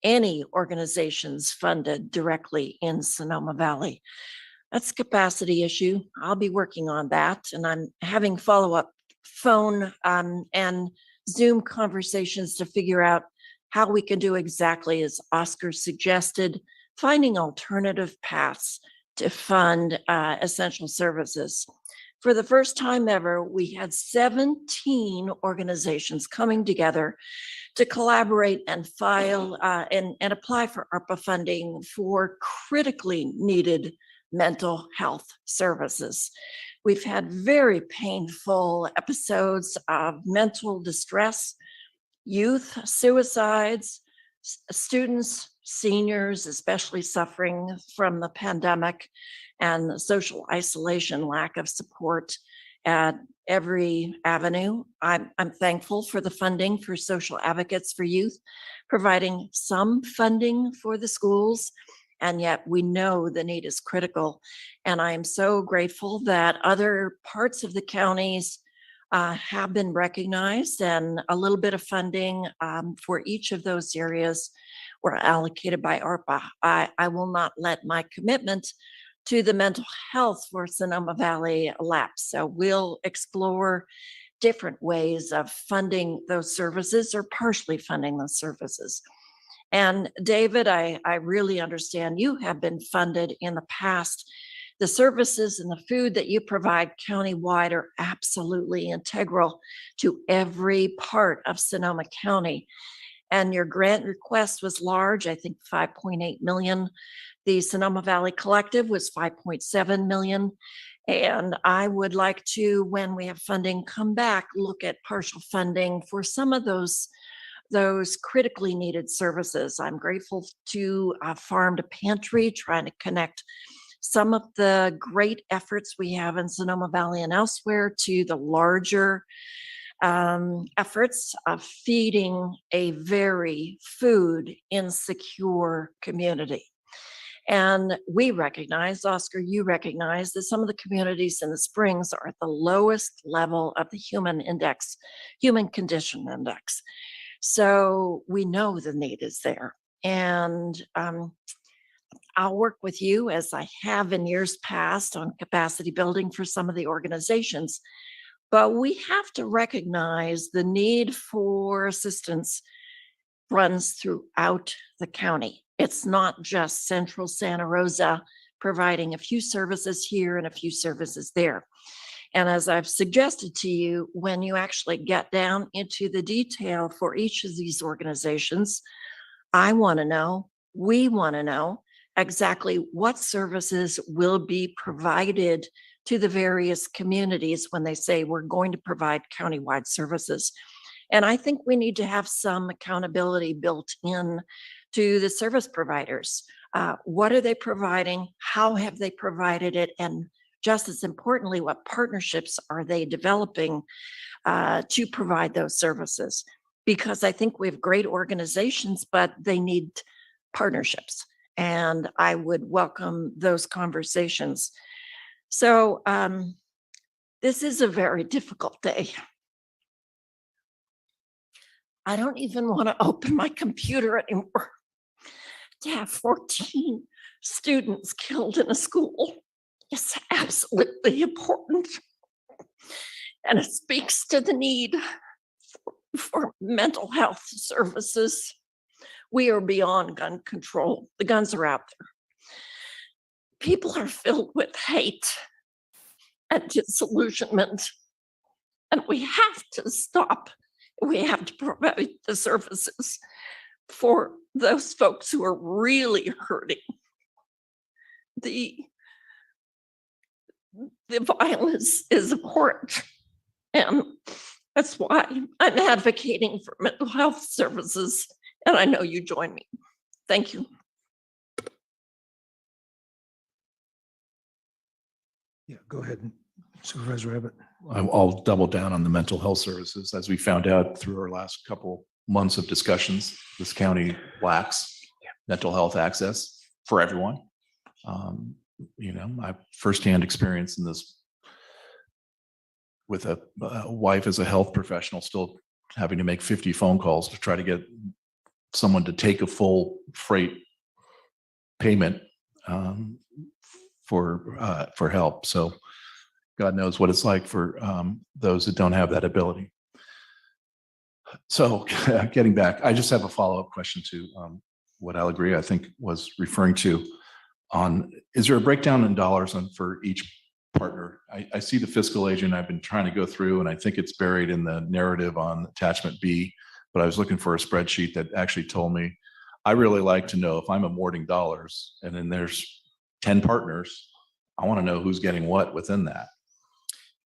any organizations funded directly in Sonoma Valley. That's a capacity issue. I'll be working on that. And I'm having follow-up phone and Zoom conversations to figure out how we can do exactly as Oscar suggested, finding alternative paths to fund essential services. For the first time ever, we had 17 organizations coming together to collaborate and file and apply for ARPA funding for critically needed mental health services. We've had very painful episodes of mental distress, youth suicides, students, seniors, especially suffering from the pandemic and social isolation, lack of support at every avenue. I'm thankful for the funding for social advocates for youth, providing some funding for the schools, and yet we know the need is critical. And I am so grateful that other parts of the counties have been recognized, and a little bit of funding for each of those areas were allocated by ARPA. I will not let my commitment to the mental health for Sonoma Valley lapse. So we'll explore different ways of funding those services or partially funding those services. And David, I really understand you have been funded in the past. The services and the food that you provide countywide are absolutely integral to every part of Sonoma County. And your grant request was large, I think 5.8 million. The Sonoma Valley Collective was 5.7 million. And I would like to, when we have funding come back, look at partial funding for some of those critically needed services. I'm grateful to Farm to Pantry, trying to connect some of the great efforts we have in Sonoma Valley and elsewhere to the larger efforts of feeding a very food insecure community. And we recognize, Oscar, you recognize that some of the communities in the Springs are at the lowest level of the human condition index. So we know the need is there. And I'll work with you, as I have in years past, on capacity building for some of the organizations. But we have to recognize the need for assistance runs throughout the county. It's not just Central Santa Rosa providing a few services here and a few services there. And as I've suggested to you, when you actually get down into the detail for each of these organizations, I want to know, we want to know exactly what services will be provided to the various communities when they say we're going to provide countywide services. And I think we need to have some accountability built in to the service providers. What are they providing? How have they provided it? And just as importantly, what partnerships are they developing to provide those services? Because I think we have great organizations, but they need partnerships. And I would welcome those conversations. So this is a very difficult day. I don't even want to open my computer anymore. To have 14 students killed in a school is absolutely important. And it speaks to the need for mental health services. We are beyond gun control. The guns are out there. People are filled with hate and disillusionment. And we have to stop. We have to provide the services for those folks who are really hurting. The violence is abhorrent. And that's why I'm advocating for mental health services. And I know you join me. Thank you. Yeah, go ahead, Supervisor Abbott. I'll double down on the mental health services. As we found out through our last couple months of discussions, this county lacks mental health access for everyone. My firsthand experience in this with a wife as a health professional, still having to make 50 phone calls to try to get someone to take a full freight payment for help. So God knows what it's like for those that don't have that ability. So getting back, I just have a follow-up question to what Alegria, I think, was referring to on, is there a breakdown in dollars for each partner? I see the fiscal agent. I've been trying to go through, and I think it's buried in the narrative on attachment B, but I was looking for a spreadsheet that actually told me, I really like to know if I'm awarding dollars and then there's 10 partners, I want to know who's getting what within that.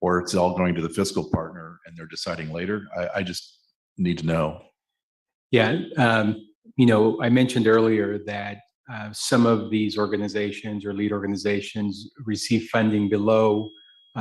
Or it's all going to the fiscal partner and they're deciding later. I just need to know. Yeah, I mentioned earlier that some of these organizations or lead organizations receive funding below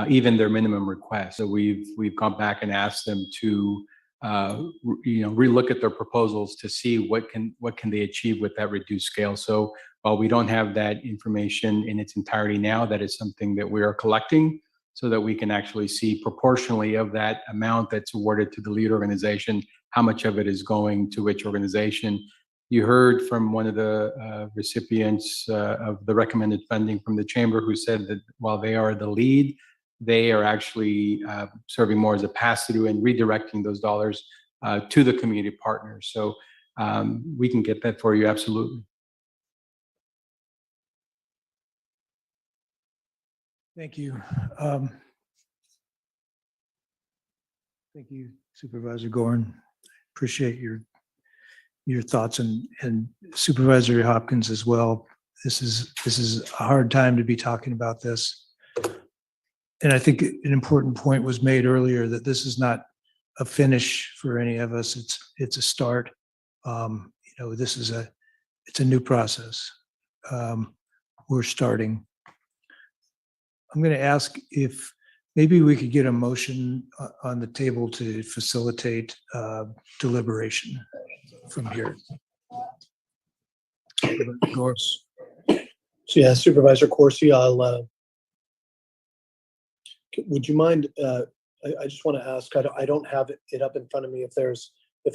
even their minimum request. So we've gone back and asked them to relook at their proposals to see what can they achieve with that reduced scale. So while we don't have that information in its entirety now, that is something that we are collecting so that we can actually see proportionally of that amount that's awarded to the lead organization, how much of it is going to which organization. You heard from one of the recipients of the recommended funding from the chamber who said that while they are the lead, they are actually serving more as a pass-through and redirecting those dollars to the community partners. So we can get that for you, absolutely. Thank you. Thank you, Supervisor Gorin. Appreciate your thoughts, and Supervisor Hopkins as well. This is a hard time to be talking about this. And I think an important point was made earlier that this is not a finish for any of us. It's a start. This is it's a new process. We're starting. I'm going to ask if maybe we could get a motion on the table to facilitate deliberation from here. So yeah, Supervisor Corsi, would you mind, I just want to ask, I don't have it up in front of me if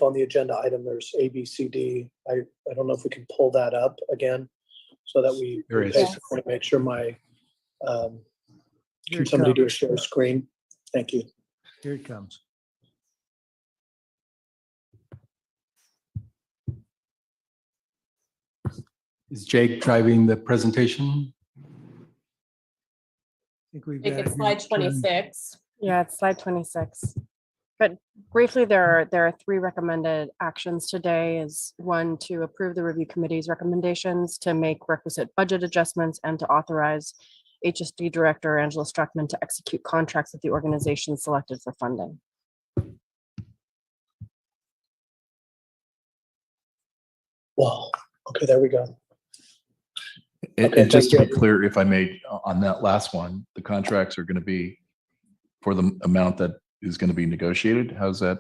on the agenda item there's A, B, C, D. I don't know if we can pull that up again so that we basically make sure can somebody do a share screen? Thank you. Here it comes. Is Jake driving the presentation? I think we've I think got it's slide 26. Yeah, it's slide 26. But briefly, there are 3 recommended actions today. Is 1, to approve the review committee's recommendations, to make requisite budget adjustments, and to authorize HSD Director Angela Struckman to execute contracts with the organization selected for funding. Wow. Okay, there we go. And just to be clear, if I may, on that last one, the contracts are going to be for the amount that is going to be negotiated. How's that?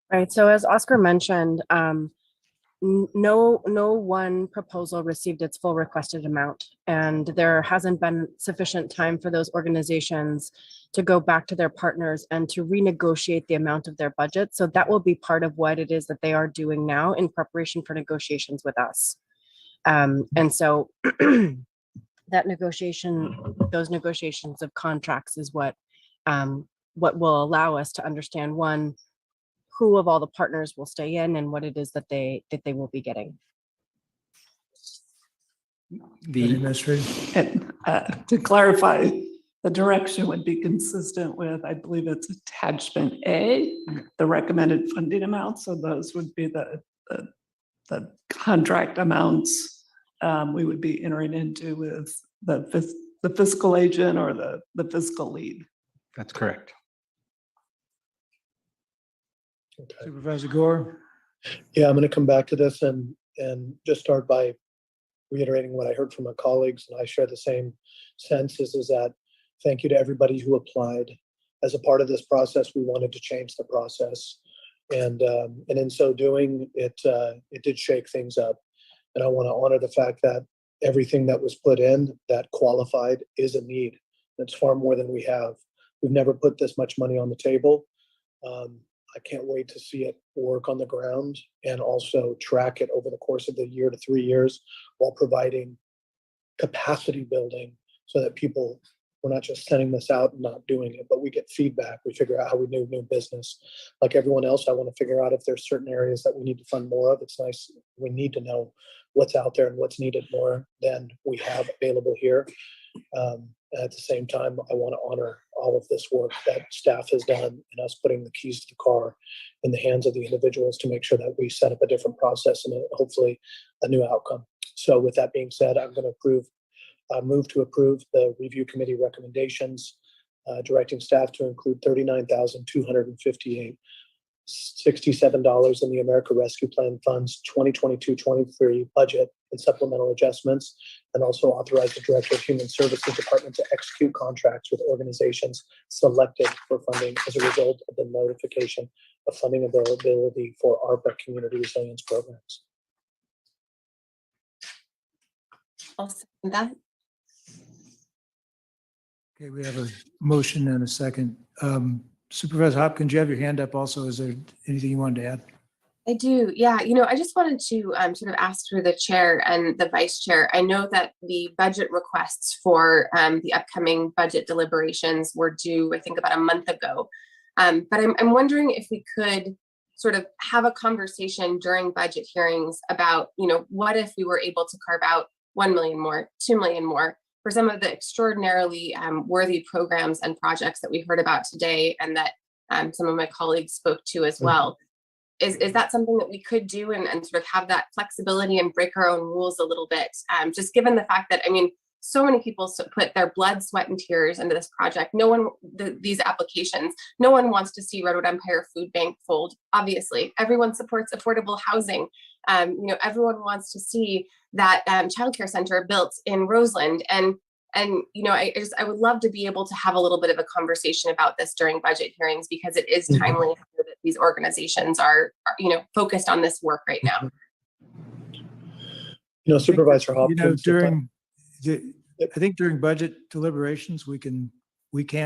Right. So as Oscar mentioned, no one proposal received its full requested amount, and there hasn't been sufficient time for those organizations to go back to their partners and to renegotiate the amount of their budget. So that will be part of what it is that they are doing now in preparation for negotiations with us. And so those negotiations of contracts is what will allow us to understand, 1, who of all the partners will stay in and what it is that they will be getting. The administrator. And to clarify, the direction would be consistent with, I believe it's attachment A, the recommended funding amount. So those would be the contract amounts we would be entering into with the fiscal agent or the fiscal lead. That's correct. Okay. Supervisor Gore. Yeah, I'm going to come back to this and just start by reiterating what I heard from my colleagues, and I share the same sense, is that thank you to everybody who applied. As a part of this process, we wanted to change the process, and in so doing, it did shake things up. And I want to honor the fact that everything that was put in that qualified is a need. That's far more than we have. We've never put this much money on the table. I can't wait to see it work on the ground and also track it over the course of the year to 3 years while providing capacity building so that we're not just sending this out and not doing it, but we get feedback. We figure out how we do new business. Like everyone else, I want to figure out if there's certain areas that we need to fund more of. It's nice. We need to know what's out there and what's needed more than we have available here. At the same time, I want to honor all of this work that staff has done and us putting the keys to the car in the hands of the individuals to make sure that we set up a different process and hopefully a new outcome. So with that being said, I'm going to move to approve the review committee recommendations, directing staff to include $39,258.67 in the America Rescue Plan Fund's 2022-23 budget and supplemental adjustments, and also authorize the Director of Human Services Department to execute contracts with organizations selected for funding as a result of the notification of funding availability for ARPA community resilience programs. I'll second that. Okay, we have a motion and a second. Supervisor Hopkins, you have your hand up also. Is there anything you wanted to add? I do. Yeah. I just wanted to sort of ask through the chair and the vice chair. I know that the budget requests for the upcoming budget deliberations were due, I think, about a month ago. But I'm wondering if we could sort of have a conversation during budget hearings about, what if we were able to carve out 1 million more, 2 million more for some of the extraordinarily worthy programs and projects that we heard about today and that some of my colleagues spoke to as well. Is that something that we could do and sort of have that flexibility and break our own rules a little bit? Just given the fact that, so many people put their blood, sweat, and tears into this project. These applications, no one wants to see Redwood Empire Food Bank fold. Obviously, everyone supports affordable housing. Everyone wants to see that childcare center built in Roseland. And I would love to be able to have a little bit of a conversation about this during budget hearings because it is timely that these organizations are focused on this work right now. Supervisor Hopkins. I think during budget deliberations, we can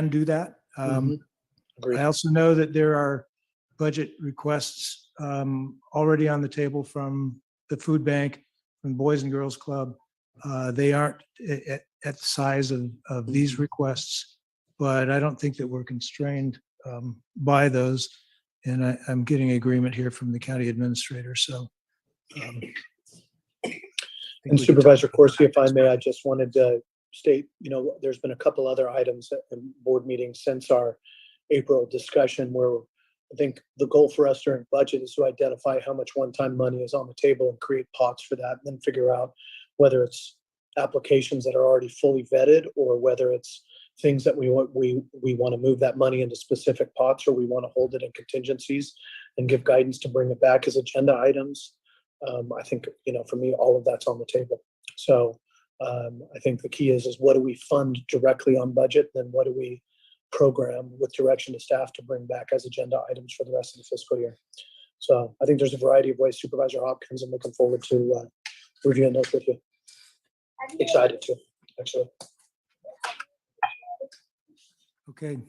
do that. I also know that there are budget requests already on the table from the food bank, from Boys and Girls Club. They aren't at the size of these requests, but I don't think that we're constrained by those. And I'm getting agreement here from the county administrator. So. And Supervisor Corsi, if I may, I just wanted to state, there's been a couple other items in board meetings since our April discussion where I think the goal for us during budget is to identify how much one-time money is on the table and create pots for that, and then figure out whether it's applications that are already fully vetted or whether it's things that we want to move that money into specific pots, or we want to hold it in contingencies and give guidance to bring it back as agenda items. I think, for me, all of that's on the table. So I think the key is what do we fund directly on budget? Then what do we program with direction to staff to bring back as agenda items for the rest of the fiscal year? So I think there's a variety of ways. Supervisor Hopkins, I'm looking forward to reviewing those with you. Excited to, actually. Okay,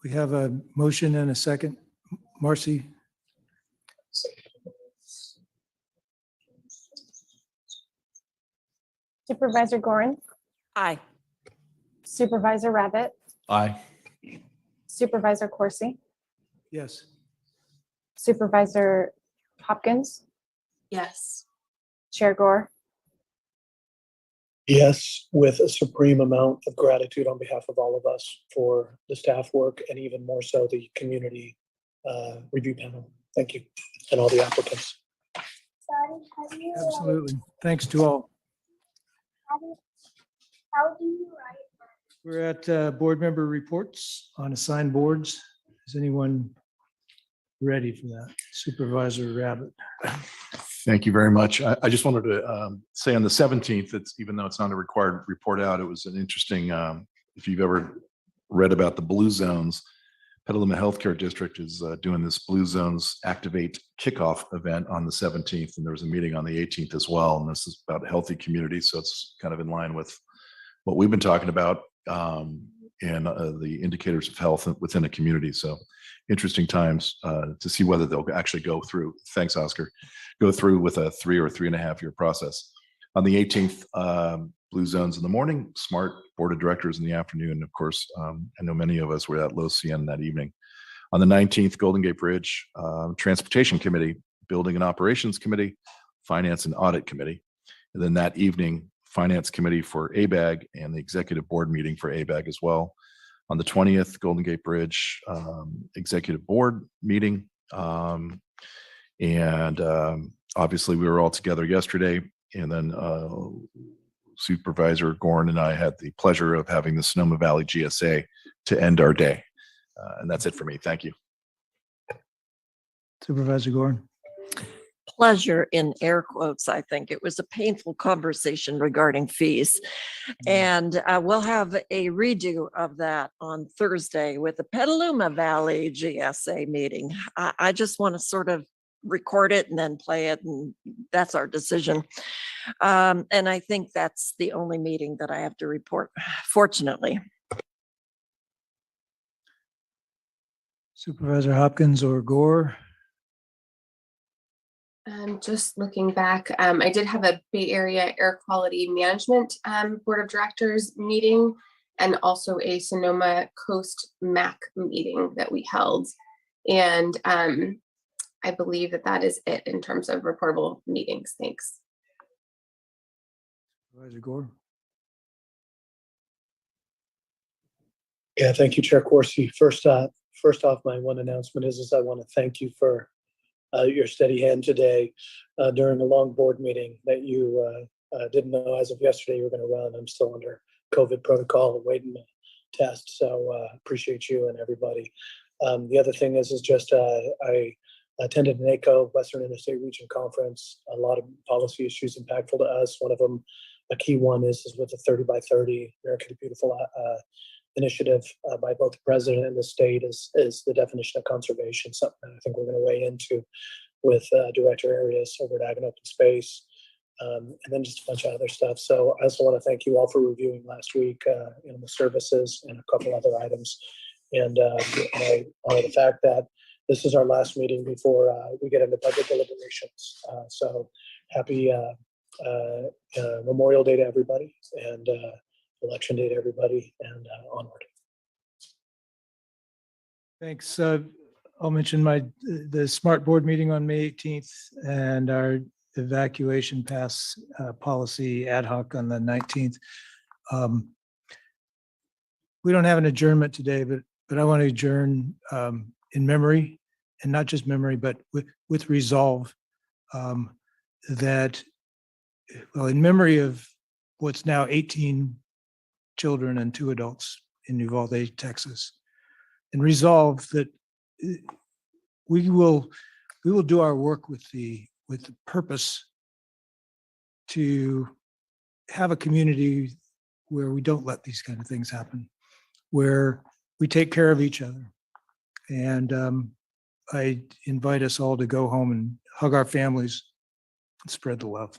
we have a motion and a second. Marcy? Supervisor Gorin? Aye. Supervisor Rabbit? Aye. Supervisor Corsi? Yes. Supervisor Hopkins? Yes. Chair Gore? Yes, with a supreme amount of gratitude on behalf of all of us for the staff work and even more so the community review panel. Thank you. And all the applicants. Absolutely. Thanks to all. We're at board member reports on assigned boards. Is anyone ready for that? Supervisor Rabbit. Thank you very much. I just wanted to say on the 17th, even though it's not a required report out, it was an interesting, if you've ever read about the Blue Zones, Petaluma Healthcare District is doing this Blue Zones Activate kickoff event on the 17th, and there was a meeting on the 18th as well. And this is about healthy communities, so it's kind of in line with what we've been talking about and the indicators of health within a community. So interesting times to see whether they'll actually go through. Thanks, Oscar. Go through with a 3 or 3.5 year process. On the 18th, Blue Zones in the morning, SMART Board of Directors in the afternoon. Of course, I know many of us were at Los Cien that evening. On the 19th, Golden Gate Bridge, Transportation Committee, Building and Operations Committee, Finance and Audit Committee. And then that evening, Finance Committee for ABAG and the Executive Board meeting for ABAG as well. On the 20th, Golden Gate Bridge Executive Board meeting. Obviously we were all together yesterday, and then Supervisor Gorin and I had the pleasure of having the Sonoma Valley GSA to end our day. And that's it for me. Thank you. Supervisor Gorin. Pleasure in air quotes. I think it was a painful conversation regarding fees. And we'll have a redo of that on Thursday with the Petaluma Valley GSA meeting. I just want to sort of record it and then play it, and that's our decision. And I think that's the only meeting that I have to report, fortunately. Supervisor Hopkins or Gore? Just looking back, I did have a Bay Area Air Quality Management Board of Directors meeting and also a Sonoma Coast MAC meeting that we held. And I believe that that is it in terms of reportable meetings. Thanks. Supervisor Gore? Yeah, thank you, Chair Corsi. First off, my one announcement is I want to thank you for your steady hand today during a long board meeting that you didn't know as of yesterday you were going to run. I'm still under COVID protocol and waiting to test, so appreciate you and everybody. The other thing is just I attended an ACO, Western Interstate Region Conference. A lot of policy issues impactful to us. One of them, a key one, is with the 30 by 30 America the Beautiful initiative by both the president and the state is the definition of conservation, something that I think we're going to weigh into with Director Arias over at Ag and Open Space, and then just a bunch of other stuff. So I also want to thank you all for reviewing last week the services and a couple other items. And I honor the fact that this is our last meeting before we get into budget deliberations. So happy Memorial Day to everybody, and Election Day to everybody, and onward. Thanks. I'll mention the SMART board meeting on May 18th and our evacuation pass policy ad hoc on the 19th. We don't have an adjournment today, but I want to adjourn in memory, and not just memory, but with resolve that, well, in memory of what's now 18 children and 2 adults in Uvalde, Texas, and resolve that we will do our work with the purpose to have a community where we don't let these kind of things happen, where we take care of each other. And I invite us all to go home and hug our families and spread the love.